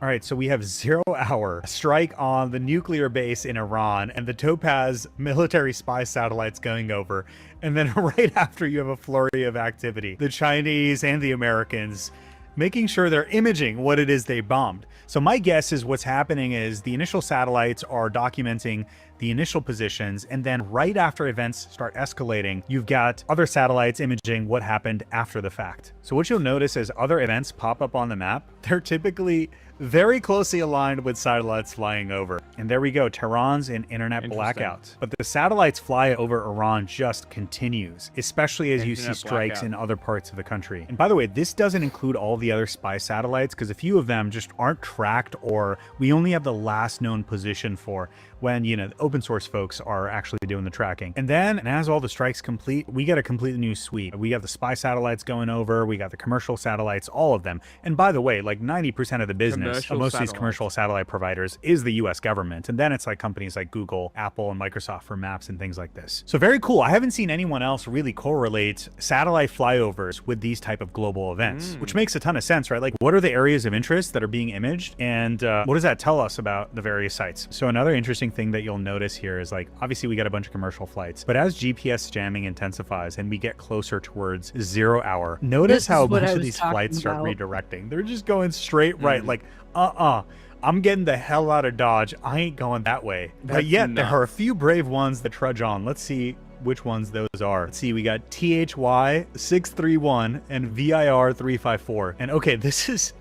All right, so we have 0 hour strike on the nuclear base in Iran and the Topaz military spy satellites going over. And then right after you have a flurry of activity, the Chinese and the Americans making sure they're imaging what it is they bombed. So my guess is what's happening is the initial satellites are documenting the initial positions, and then right after events start escalating, you've got other satellites imaging what happened after the fact. So what you'll notice is other events pop up on the map. They're typically very closely aligned with satellites flying over. And there we go, Tehran's in internet blackout. But the satellites fly over Iran just continues, especially as you see Internet strikes blackout. in other parts of the country. And by the way, this doesn't include all the other spy satellites because a few of them just aren't tracked, or we only have the last known position for when, you know, open source folks are actually doing the tracking. And then, and as all the strikes complete, we get a completely new suite. We got the spy satellites going over, we got the commercial satellites, all of them. And by the way, like 90% of the business of Commercial most of these satellites. commercial satellite providers is the US government. And then it's like companies like Google, Apple, and Microsoft for maps and things like this. So very cool. I haven't seen anyone else really correlate satellite flyovers with these type of global events, which makes a ton of sense, right? Like, what are the areas of interest that are being imaged? And what does that tell us about the various sites? So another interesting thing that you'll notice here is, like, obviously we got a bunch of commercial flights, but as GPS jamming intensifies and we get closer towards 0 hour, notice This how a is what bunch I of was these talking flights start about. redirecting. They're just going straight right, like, I'm getting the hell out of Dodge. I ain't going that way. But That's yet there nuts. are a few brave ones that trudge on. Let's see which ones those are. Let's see, we got THY 631 and VIR 354. And okay, this is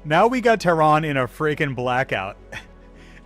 now we got Tehran in a freaking blackout.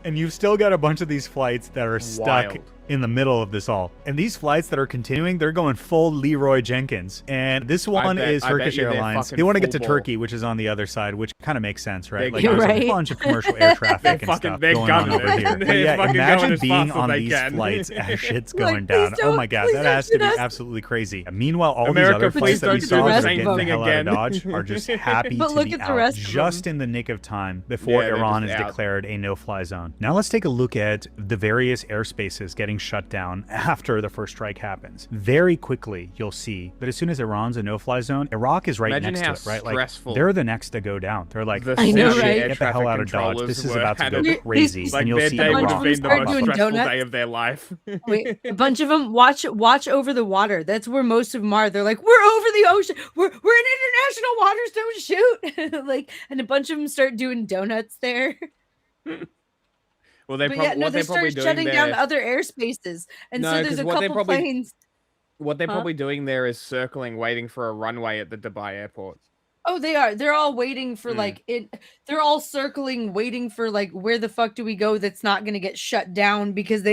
And you've still got a bunch of these flights that are stuck Wild. in the middle of this all. And these flights that are continuing, they're going full Leroy Jenkins. And this one is Turkish Airlines. They want to get to Turkey, which is on the other side, which kind of makes sense, right? Like, there's a bunch of commercial air traffic and stuff going on over here. But yeah, imagine being on these flights as shit's going down. Oh my God, that has to be absolutely crazy. Meanwhile, all these other flights that we saw that are getting the hell out of Dodge are just happy to be out just in the nick of time before Iran is declared a no-fly zone. Now let's take a look at the various airspaces getting shut down after the first strike happens. Very quickly, you'll see that as soon as Iran's a no-fly zone, Iraq is right next to it, right? Like, they're the next to go down. They're like, I know, right? Get the hell out of Dodge. This is about to go crazy. Like, and you'll see their day would have been the most doing stressful donuts. day of their life. Wait, a bunch of them watch over the water. That's where most of them are. They're like, we're over the ocean. We're in international waters. Don't shoot. Like, and a bunch of them start doing donuts there. Well, they But yeah, no, they start shutting down other airspaces, and so there's a couple planes. What they're Huh? probably doing there is circling, waiting for a runway at the Dubai airport. Oh, they are. They're all waiting for like it. They're all circling, waiting for like where the fuck do we go that's not going to get shut down because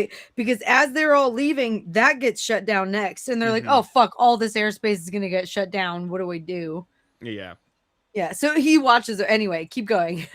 as they're all leaving, that gets shut down next, and they're like, oh fuck, all this airspace is going to get shut down. What do we do? Yeah. Yeah. So he watches. Anyway, keep going.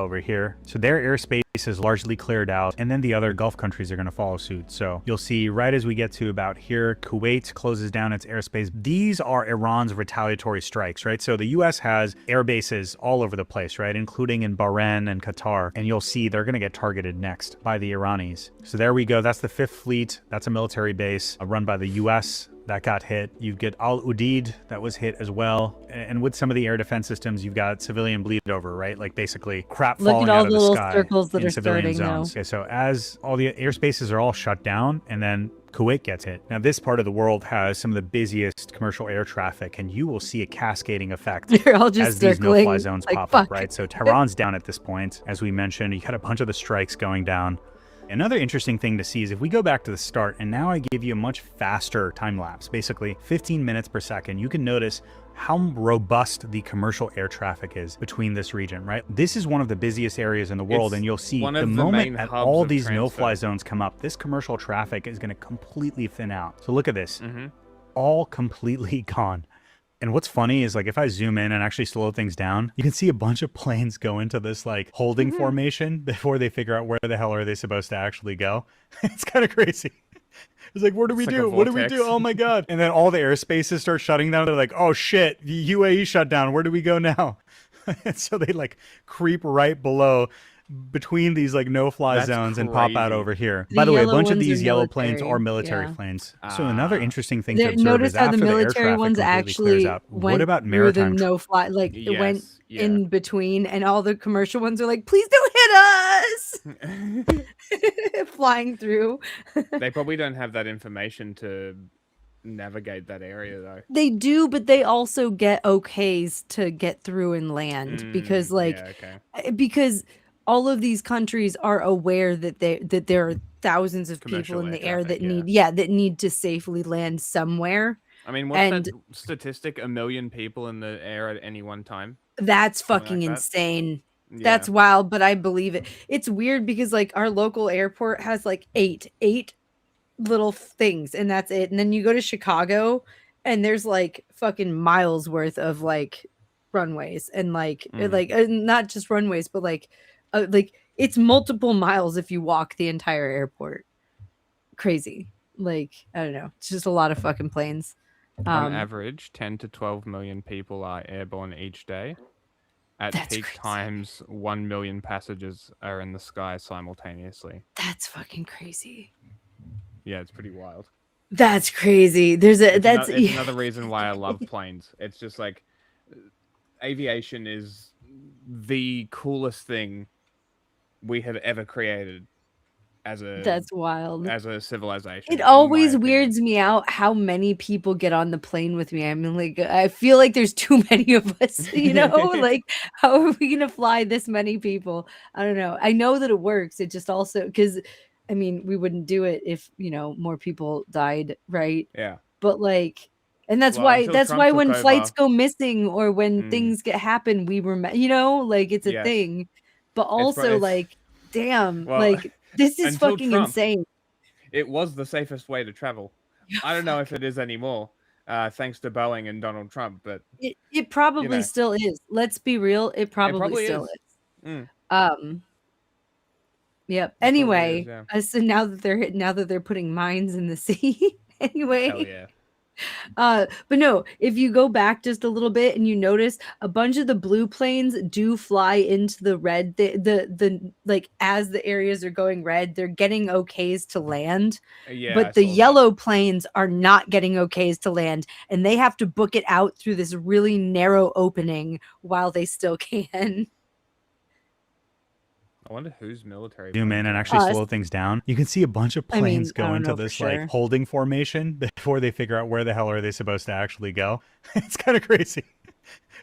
over here. So their airspace is largely cleared out, and then the other Gulf countries are going to follow suit. So you'll see right as we get to about here, Kuwait closes down its airspace. These are Iran's retaliatory strikes, right? So the US has air bases all over the place, right? Including in Bahrain and Qatar. And you'll see they're going to get targeted next by the Iranis. So there we go. That's the 5th Fleet. That's a military base run by the US. That got hit. You get Al Udeid that was hit as well. And with some of the air defense systems, you've got civilian bleed over, right? Like basically crap falling out of the sky circles that in are civilian starting zones. Okay, so as all the airspaces are all shut down, and then Kuwait gets hit. Now, this part of the world has some of the busiest commercial air traffic, and you will see a cascading effect They're all just as these circling, no-fly zones like, pop fuck. up, right? So Tehran's down at this point, as we mentioned. You got a bunch of the strikes going down. Another interesting thing to see is if we go back to the start, and now I give you a much faster time lapse, basically 15 minutes per second, you can notice how robust the commercial air traffic is between this region, right? This is one of the busiest areas in the world, and you'll see the moment that all these no-fly zones come up, this commercial traffic is going to completely thin out. So look at this, all completely gone. And what's funny is, like, if I zoom in and actually slow things down, you can see a bunch of planes go into this like holding formation before they figure out where the hell are they supposed to actually go. It's kind of crazy. It's like, what do we do? What do we do? Oh my God. And then all the airspaces start shutting down. They're like, oh shit, the UAE shut down. Where do we go now? And so they like creep right below between these like no-fly zones and pop out over here. By the way, a bunch of these yellow planes are military planes. So another interesting thing to observe Notice is how after the the air military traffic ones completely actually clears up, went what about through maritime the no-fly, like it went Yes, in between, and all the commercial ones are like, please don't hit us, flying through. They probably don't have that information to navigate that area, though. They do, but they also get okays to get through and land because, like, because all of these countries are aware that there are thousands of people in the air that need to safely land somewhere. I mean, what's that statistic? 1 million people in the air at any one time? That's Something fucking like that? insane. Yeah. That's wild, but I believe it. It's weird because like our local airport has like eight little things, and that's it. And then you go to Chicago and there's like fucking miles worth of like runways and like not just runways, but like it's multiple miles if you walk the entire airport. Crazy. Like, I don't know. It's just a lot of fucking planes. On average, 10 to 12 million people are airborne each day. At That's peak times, 1 million passengers are in the sky simultaneously. That's fucking crazy. Yeah, it's pretty wild. That's crazy. There's a It's another reason why I love planes. It's just like aviation is the coolest thing we have ever created as a That's wild. as a civilization. It always weirds me out how many people get on the plane with me. I mean, like, I feel like there's too many of us, you know? Like, how are we gonna fly this many people? I don't know. I know that it works. It just also because I mean, we wouldn't do it if, you know, more people died, right? Yeah. But like, and that's Well, why until Trump when took flights over. go missing or when things happen, we remember, you know, like it's a Yes. thing. But It's pro- also it's- like, damn, Well, like This is Until fucking Trump. insane. It was the safest way to travel. I don't know if it is anymore, thanks to Boeing and Donald Trump, but It probably know. still is. Let's be real. It probably still is. Mm. Yep. It probably Anyway, is, yeah. so now that they're putting mines in the sea. Anyway. Hell yeah. But no, if you go back just a little bit and you notice a bunch of the blue planes do fly into the red, the like as the areas are going red, they're getting okays to land. Yeah, I But the saw that. yellow planes are not getting okays to land, and they have to book it out through this really narrow opening while they still can. I wonder whose military. Zoom in and actually Us. slow things down. You can see a bunch of I mean, planes I go don't into know for this sure. like holding formation before they figure out where the hell are they supposed to actually go. It's kind of crazy.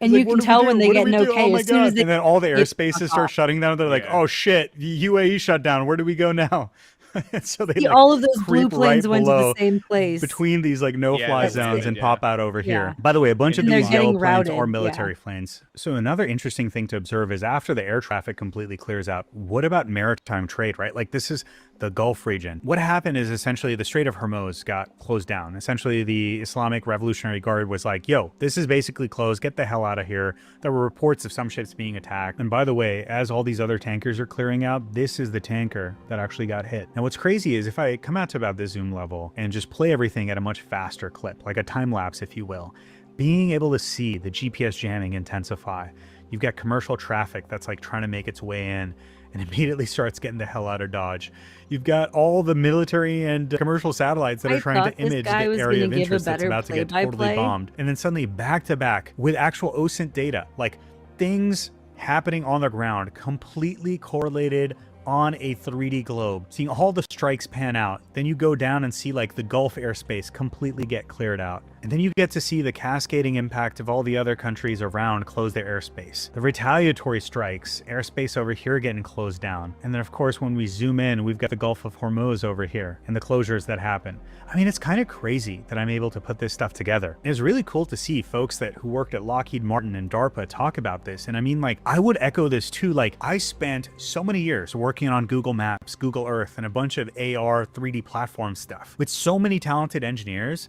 And It's you like, what can do we tell do? when they What do get we an do? okay Oh my as soon as God. they And then all the get airspaces fuck start off. shutting down. They're like, oh shit, the UAE shut down. Where do we go now? So they See, like all of those blue creep planes right went to the below same place. between these like no-fly that's zones good, and yeah. pop out over here. Yeah. By the way, a bunch of And they're these yellow getting planes routed, are yeah. military planes. So another interesting thing to observe is after the air traffic completely clears out, what about maritime trade, right? Like this is the Gulf region. What happened is essentially the Strait of Hormuz got closed down. Essentially the Islamic Revolutionary Guard was like, yo, this is basically closed. Get the hell out of here. There were reports of some ships being attacked. And by the way, as all these other tankers are clearing out, this is the tanker that actually got hit. Now what's crazy is if I come out to about the zoom level and just play everything at a much faster clip, like a time lapse, if you will, being able to see the GPS jamming intensify. You've got commercial traffic that's like trying to make its way in and immediately starts getting the hell out of Dodge. You've got all the military and commercial satellites that I are trying thought to this image guy the was area gonna of give a interest that's better about to get totally play-by-play. bombed. And then suddenly back to back with actual OSINT data, like things happening on the ground, completely correlated on a 3D globe, seeing all the strikes pan out. Then you go down and see like the Gulf airspace completely get cleared out. And then you get to see the cascading impact of all the other countries around close their airspace. The retaliatory strikes, airspace over here getting closed down. And then of course, when we zoom in, we've got the Gulf of Hormuz over here and the closures that happen. I mean, it's kind of crazy that I'm able to put this stuff together. It's really cool to see folks who worked at Lockheed Martin and DARPA talk about this. And I mean, like, I would echo this too. Like, I spent so many years working on Google Maps, Google Earth, and a bunch of AR 3D platform stuff with so many talented engineers.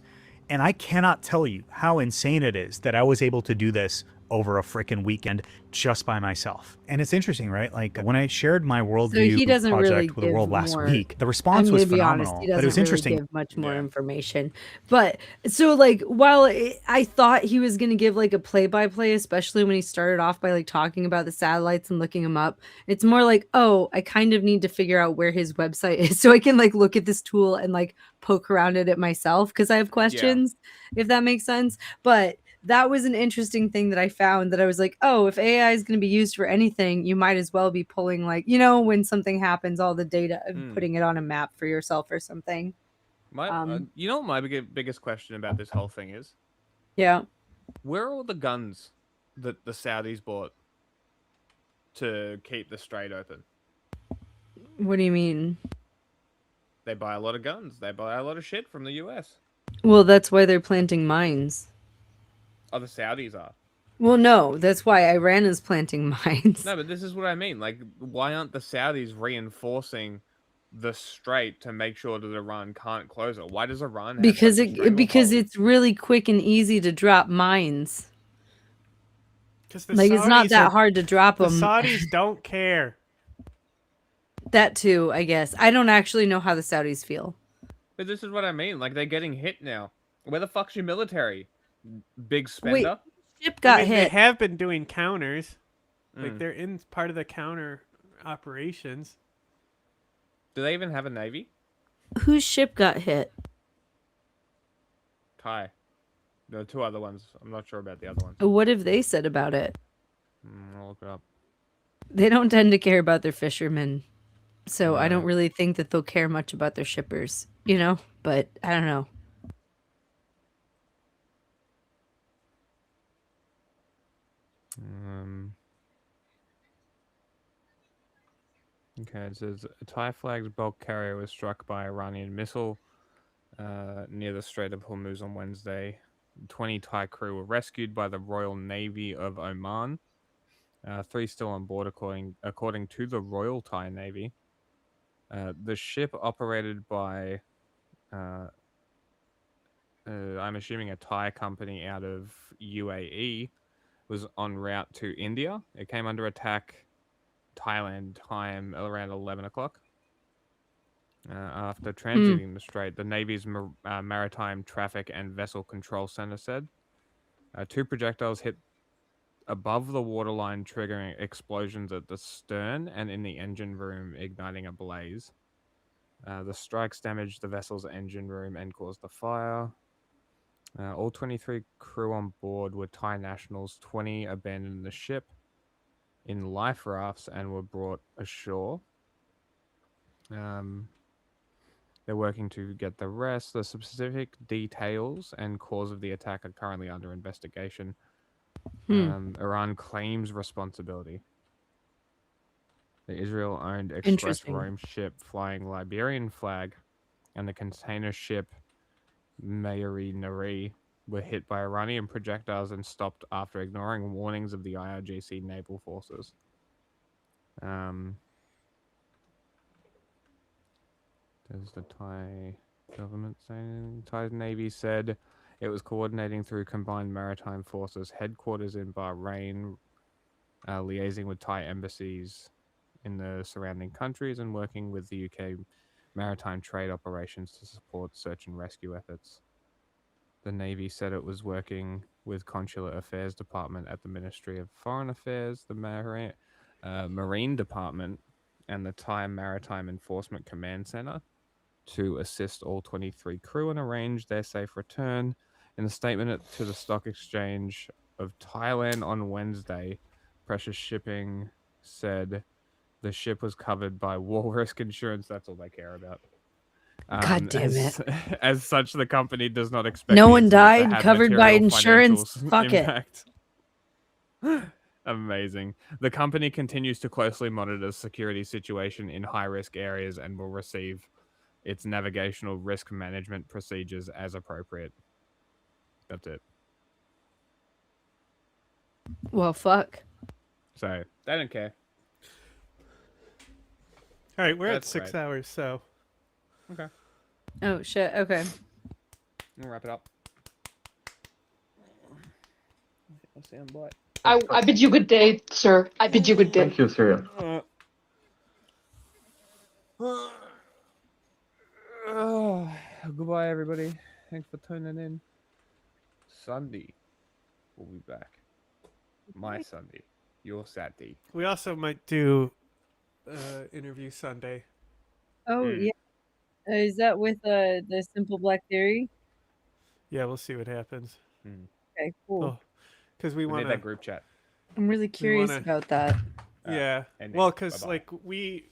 And I cannot tell you how insane it is that I was able to do this over a freaking weekend just by myself. And it's interesting, right? Like when I shared my worldview he doesn't project really with the give world last more- week, the response I'm was gonna be honest, phenomenal. he But it was doesn't really interesting. give much more information. But so like while I thought he was gonna give like a play-by-play, especially when he started off by like talking about the satellites and looking them up, it's more like, oh, I kind of need to figure out where his website is so I can like look at this tool and like poke around at it myself because I have questions, if that makes sense. But that was an interesting thing that I found that I was like, oh, if AI is going to be used for anything, you might as well be pulling like, you know, when something happens, all the data and putting it on a map for yourself or something. You know what my biggest question about this whole thing is? Yeah. Where are all the guns that the Saudis bought to keep the strait open? What do you mean? They buy a lot of guns. They buy a lot of shit from the US. Well, that's why they're planting mines. Oh, the Saudis are. Well, no, that's why Iran is planting mines. No, but this is what I mean. Like, why aren't the Saudis reinforcing the strait to make sure that Iran can't close it? Why does Iran have Because such a stranglehold? because it's really quick and easy to drop mines. The Like it's not Saudis that are- hard to drop The them. Saudis don't care. That too, I guess. I don't actually know how the Saudis feel. But this is what I mean. Like, they're getting hit now. Where the fuck's your military? Big spender? Ship got I mean, They hit. have been doing counters. Like Mm. they're in part of the counter operations. Do they even have a navy? Whose ship got hit? Thai. There are two other ones. I'm not sure about the other ones. What have they said about it? I'll look it up. They don't tend to care about their fishermen. So I don't Right. really think that they'll care much about their shippers, you know? But I don't know. Okay, it says a Thai flagged bulk carrier was struck by Iranian missile near the Strait of Hormuz on Wednesday. 20 Thai crew were rescued by the Royal Navy of Oman. 3 still on board, according to the Royal Thai Navy. The ship operated by, I'm assuming a Thai company out of UAE, was en route to India. It came under attack Thailand time around 11 o'clock. After transiting the strait, the Navy's Maritime Traffic and Vessel Control Center said 2 projectiles hit above the waterline, triggering explosions at the stern and in the engine room, igniting a blaze. The strikes damaged the vessel's engine room and caused a fire. All 23 crew on board were Thai nationals. 20 abandoned the ship in life rafts and were brought ashore. They're working to get the rest. The specific details and cause of the attack are currently under investigation. Iran claims responsibility. The Israel-owned Express Interesting. Rome ship flying Liberian flag and the container ship Mayari Nari were hit by Iranian projectiles and stopped after ignoring warnings of the IRGC naval forces. Does the Thai government say anything? Thai Navy said it was coordinating through Combined Maritime Forces headquarters in Bahrain, liaising with Thai embassies in the surrounding countries and working with the UK maritime trade operations to support search and rescue efforts. The Navy said it was working with Consular Affairs Department at the Ministry of Foreign Affairs, the Marine Department, and the Thai Maritime Enforcement Command Center to assist all 23 crew and arrange their safe return. In a statement to the Stock Exchange of Thailand on Wednesday, Precious Shipping said the ship was covered by war risk insurance. That's all they care about. God damn it. As such, the company does not expect No the one incident to died, have covered by material insurance. financial Fuck it. impact. Amazing. The company continues to closely monitor the security situation in high-risk areas and will receive its navigational risk management procedures as appropriate. That's it. Well, fuck. So, they don't care. All right, we're That's at 6 great. hours, so. Okay. Oh, shit. Okay. We'll wrap it up. Soundbite. I bid you good day, sir. I bid you good day. Thank you, Cyril. Goodbye, everybody. Thanks for tuning in. Sunday, we'll be back. My Sunday, your Saturday. We also might do interview Sunday. Oh, yeah. Is that with the Simple Black Theory? Yeah, we'll see what happens. Okay, cool. Because we We want need that group chat. I'm really curious wanna- about that. Yeah. ending. Well, because Bye-bye. like we